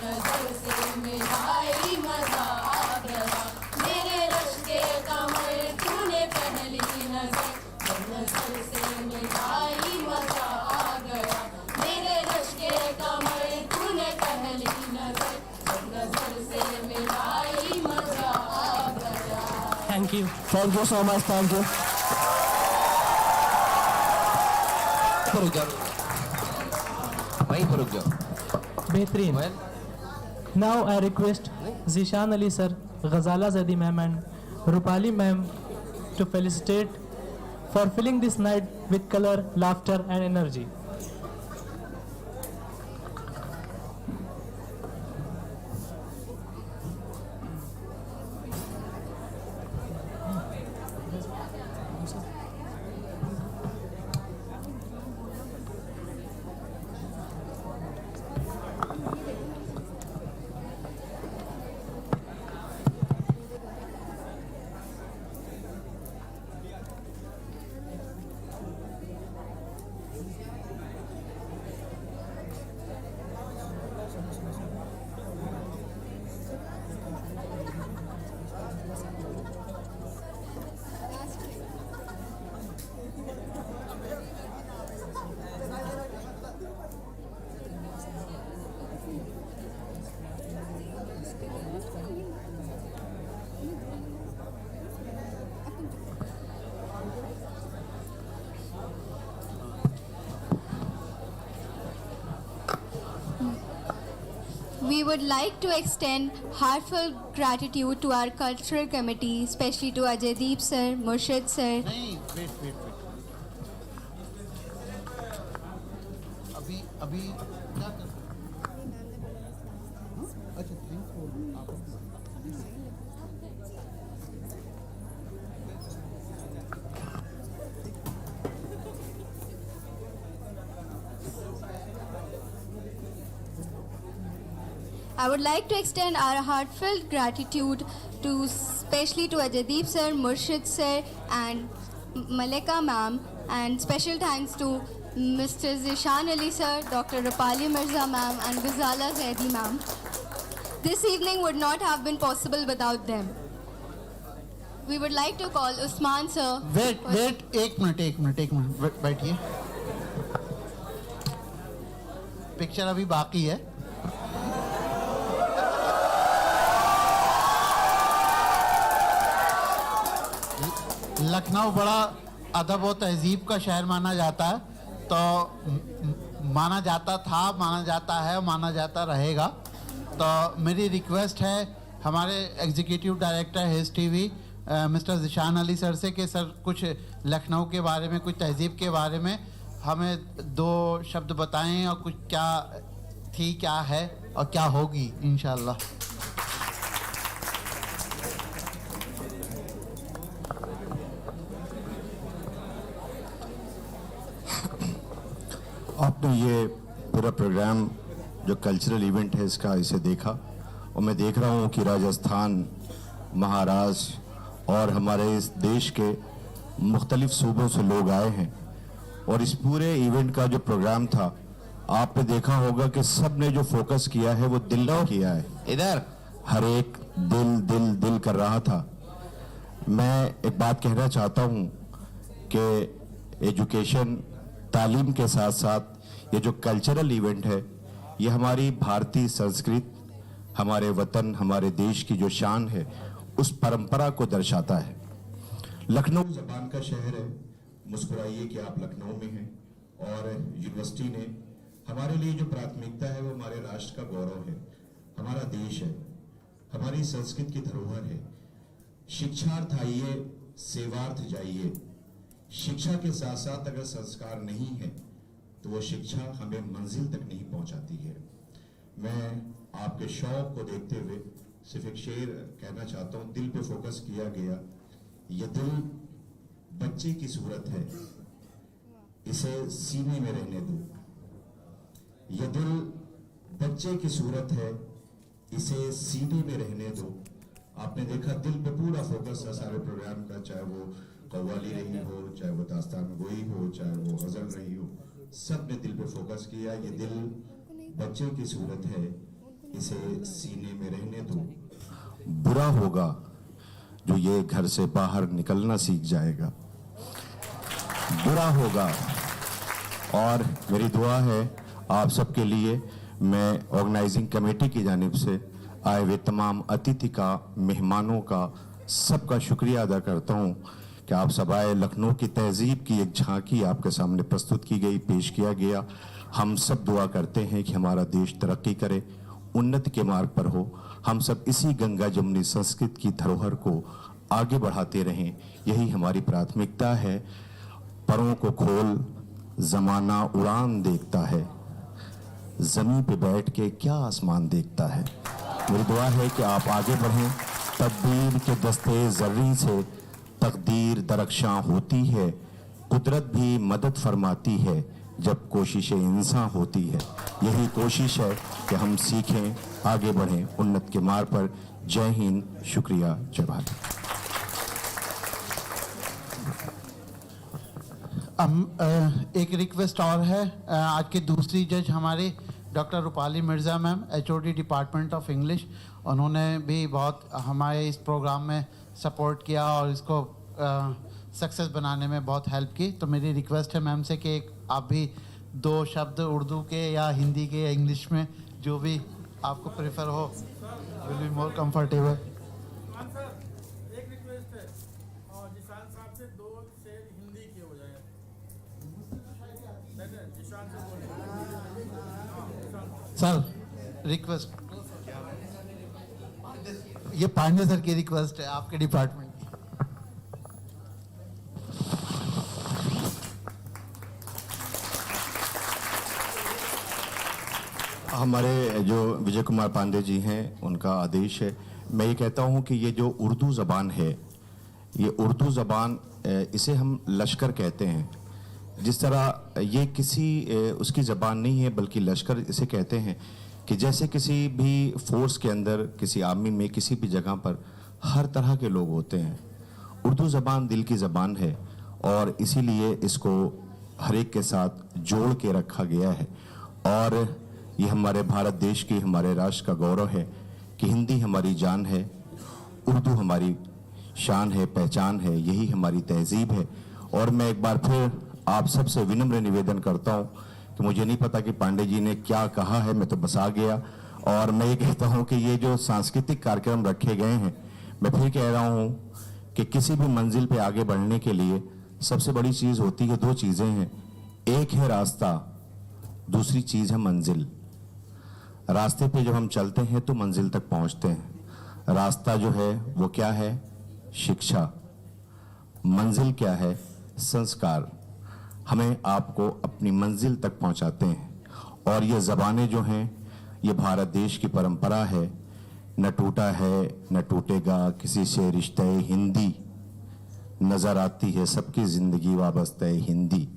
नजर से मिलाई मजा आ गया, मेरे रश के कमर तूने पहली नजर नजर से मिलाई मजा आ गया, मेरे रश के कमर तूने पहली नजर नजर से मिलाई मजा आ गया। Thank you so much, thank you. रुक जाओ, वहीं पर रुक जाओ। बेहतरीन। Now I request Zishan Ali sir, Ghazala Zadi ma'am and Rupali ma'am to felicitate for filling this night with color, laughter and energy. We would like to extend heartfelt gratitude to our cultural committee, especially to Ajaydeep sir, Murshid sir. नहीं, wait. अभी क्या कर? अच्छा, thanks for I would like to extend our heartfelt gratitude to especially to Ajaydeep sir, Murshid sir and Malika ma'am, and special thanks to Mr. Zishan Ali sir, Dr. Rupali Mirza ma'am and Ghazala Zaidi ma'am. This evening would not have been possible without them. We would like to call Usman sir. Wait एक minute बैठिए. Picture अभी बाकी है. लखनऊ बड़ा अदब और तहजीब का शहर माना जाता है, तो माना जाता था, माना जाता है, माना जाता रहेगा. तो मेरी रिक्वेस्ट है हमारे executive director his TV mister Zeeshan Ali sir से कि सर कुछ लखनऊ के बारे में, कुछ तहजीब के बारे में हमें 2 शब्द बताएं और कुछ क्या थी, क्या है और क्या होगी इंशाल्लाह. आपने ये पूरा प्रोग्राम जो कल्चरल इवेंट है इसे देखा, और मैं देख रहा हूँ कि राजस्थान, महाराष्ट्र और हमारे इस देश के मुख्तलिफ सूबों से लोग आए हैं. और इस पूरे इवेंट का जो प्रोग्राम था, आपने देखा होगा कि सब ने जो फोकस किया है वो दिल पर किया है. इधर हर एक दिल कर रहा था. मैं एक बात कहना चाहता हूँ कि एजुकेशन, तालीम के साथ साथ ये जो कल्चरल इवेंट है, ये हमारी भारतीय संस्कृति, हमारे वतन, हमारे देश की जो शान है, उस परंपरा को दर्शाता है. लखनऊ ज़बान का शहर है. मुस्कुराइए कि आप लखनऊ में हैं. और यूनिवर्सिटी ने हमारे लिए जो प्राथमिकता है वो हमारे राष्ट्र का गौरव है, हमारा देश है, हमारी संस्कृति की धरोहर है. शिक्षार्थ आइए, सेवार्थ जाइए. शिक्षा के साथ साथ अगर संस्कार नहीं है तो वो शिक्षा हमें मंजिल तक नहीं पहुंचाती है. मैं आपके शौक को देखते हुए सिर्फ एक शेर कहना चाहता हूं. दिल पे फोकस किया गया. ये दिल बच्चे की सूरत है, इसे सीने में रहने दो. ये दिल बच्चे की सूरत है, इसे सीने में रहने दो. आपने देखा दिल पे पूरा फोकस था सारे प्रोग्राम का, चाहे वो कव्वाली रही हो, चाहे वो दास्तान गोई हो, चाहे वो गजल रही हो, सब ने दिल पे फोकस किया. ये दिल बच्चे की सूरत है, इसे सीने में रहने दो. बुरा होगा जो ये घर से बाहर निकलना सीख जाएगा, बुरा होगा. और मेरी दुआ है आप सबके लिए. मैं ऑर्गेनाइजिंग कमेटी की जानिब से आए हुए तमाम अतिथि का, मेहमानों का, सबका शुक्रिया अदा करता हूँ कि आप सब आए. लखनऊ की तहजीब की एक झांकी आपके सामने प्रस्तुत की गई, पेश किया गया. हम सब दुआ करते हैं कि हमारा देश तरक्की करे, उन्नति के मार्ग पर हो. हम सब इसी गंगा जमुनी संस्कृति की धरोहर को आगे बढ़ाते रहें, यही हमारी प्राथमिकता है. परों को खोल, जमाना उड़ान देखता है, जमीन पे बैठ के क्या आसमान देखता है. मेरी दुआ है कि आप आगे बढ़ें. तकदीर के दस्ते जर्री से तकदीर दरख्शां होती है. कुदरत भी मदद फरमाती है जब कोशिशें इंसान होती है. यही कोशिश है कि हम सीखें, आगे बढ़ें उन्नत के मार्ग पर. जय हिंद, शुक्रिया, जय भारत. एक रिक्वेस्ट और है. आज की दूसरी जज हमारी doctor Rupali Mirza ma'am, HOD department of English. उन्होंने भी बहुत हमारे इस प्रोग्राम में सपोर्ट किया और इसको सक्सेस बनाने में बहुत हेल्प की. तो मेरी रिक्वेस्ट है मैम से कि आप भी 2 शब्द उर्दू के या हिंदी के या इंग्लिश में, जो भी आपको प्रेफर हो, विल बी मोर कंफर्टेबल. एक रिक्वेस्ट है, और जिशान साहब से 2 शेर हिंदी के हो जाए. जिशान से सर रिक्वेस्ट ये पांडे सर की रिक्वेस्ट है आपके डिपार्टमेंट की। हमारे जो विजय कुमार पांडे जी हैं उनका आदेश है। मैं ये कहता हूँ कि ये जो उर्दू ज़बान है, ये उर्दू ज़बान इसे हम लश्कर कहते हैं। जिस तरह ये किसी उसकी ज़बान नहीं है बल्कि लश्कर इसे कहते हैं कि जैसे किसी भी फोर्स के अंदर, किसी आर्मी में, किसी भी जगह पर हर तरह के लोग होते हैं। उर्दू ज़बान दिल की ज़बान है और इसीलिए इसको हर एक के साथ जोड़ के रखा गया है। और ये हमारे भारत देश की, हमारे राष्ट्र का गौरव है कि हिंदी हमारी जान है, उर्दू हमारी शान है, पहचान है, यही हमारी तहजीब है। और मैं एक बार फिर आप सबसे विनम्र निवेदन करता हूँ कि मुझे नहीं पता कि पांडे जी ने क्या कहा है, मैं तो बस आ गया। और मैं ये कहता हूँ कि ये जो सांस्कृतिक कार्यक्रम रखे गए हैं, मैं फिर कह रहा हूँ कि किसी भी मंजिल पे आगे बढ़ने के लिए सबसे बड़ी चीज़ होती है, दो चीज़ें हैं। एक है रास्ता, दूसरी चीज़ है मंजिल। रास्ते पे जब हम चलते हैं तो मंजिल तक पहुँचते हैं। रास्ता जो है वो क्या है? शिक्षा। मंजिल क्या है? संस्कार। हमें आपको अपनी मंजिल तक पहुंचाते हैं। और ये ज़बानें जो हैं, ये भारत देश की परंपरा है। न टूटा है न टूटेगा किसी से रिश्ते हिंदी, नज़र आती है सबकी ज़िंदगी वाबस्ते हिंदी।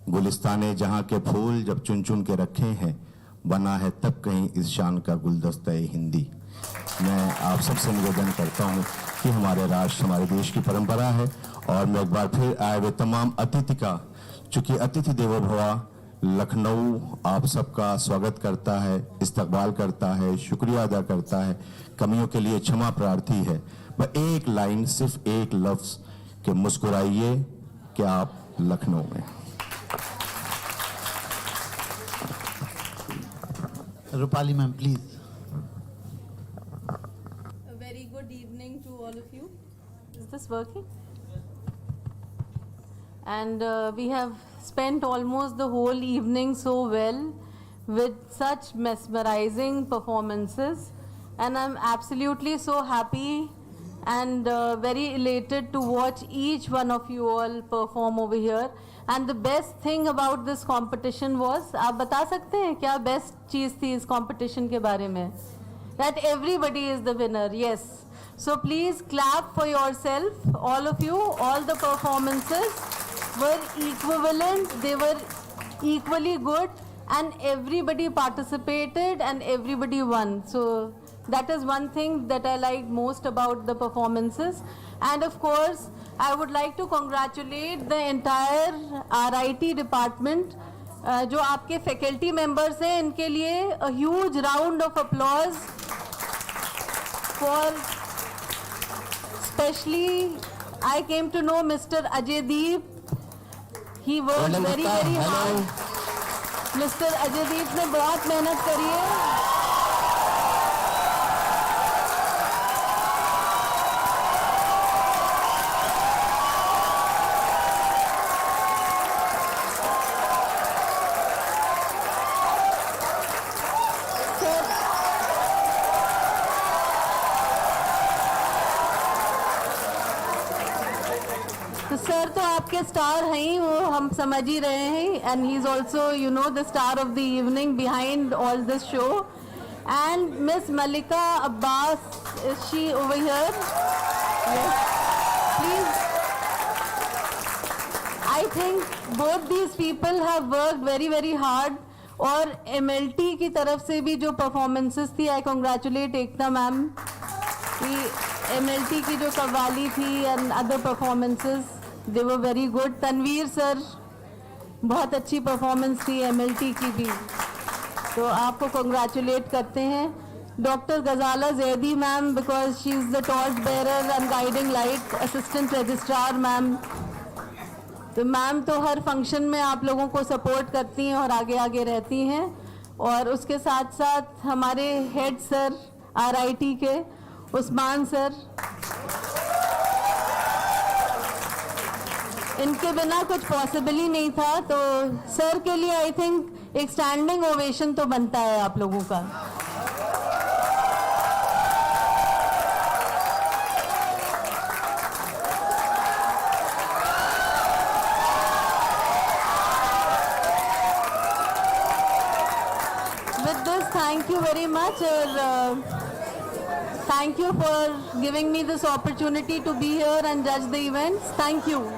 गुलिस्ताने जहाँ के फूल जब चुन चुन के रखे हैं, बना है तब कहीं इस शान का गुलदस्ता हिंदी। मैं आप सबसे निवेदन करता हूँ कि हमारे राष्ट्र, हमारे देश की परंपरा है। और मैं एक बार फिर आए हुए तमाम अतिथि का, चूँकि अतिथि देवो भव, लखनऊ आप सबका स्वागत करता है, इस्तकबाल करता है, शुक्रिया अदा करता है, कमियों के लिए क्षमा प्रार्थी है। मैं एक लाइन, सिर्फ एक लफ्ज़ कि मुस्कुराइए कि आप लखनऊ में। Rupali ma'am please. Very good evening to all of you. Is this working? And we have spent almost the whole evening so well with such mesmerizing performances, and I'm absolutely so happy and very elated to watch each one of you all perform over here. And the best thing about this competition was, आप बता सकते हैं क्या best चीज़ थी इस competition के बारे में? That everybody is the winner, yes. So please clap for yourself, all of you. All the performances were equivalent, they were equally good, and everybody participated and everybody won. So that is one thing that I liked most about the performances. And of course, I would like to congratulate the entire RIT department. जो आपके faculty members हैं, इनके लिए a huge round of applause for, especially I came to know Mr. 𝐂𝐨𝐳𝐷. He worked very hard. Mr. 𝐂𝐨𝐳𝐷 ने बहुत मेहनत करी है। सर तो आपके स्टार हैं ही, वो हम समझ ही रहे हैं, and he is also you know the star of the evening behind all this show. And miss Malika Abbas, is she over here? Yes please. I think both these people have worked very very hard. और MLT की तरफ से भी जो performances थी, आई congratulate Ekta ma'am. MLT की जो कव्वाली थी and other performances, they were very good. Tanveer sir, बहुत अच्छी परफॉर्मेंस थी MLT की भी, तो आपको कॉन्ग्रेचुलेट करते हैं. Doctor Ghazala Zaidi ma'am, because she is the torch bearer and guiding light. Assistant registrar ma'am, तो मैम तो हर फंक्शन में आप लोगों को सपोर्ट करती हैं और आगे आगे रहती हैं. और उसके साथ साथ हमारे हेड सर RIT के उस्मान सर, इनके बिना कुछ पॉसिबल ही नहीं था. तो सर के लिए आई थिंक एक स्टैंडिंग ओवेशन तो बनता है आप लोगों का. with this, thank you very much. Thank you for giving me this opportunity to be here and judge the events. Thank you.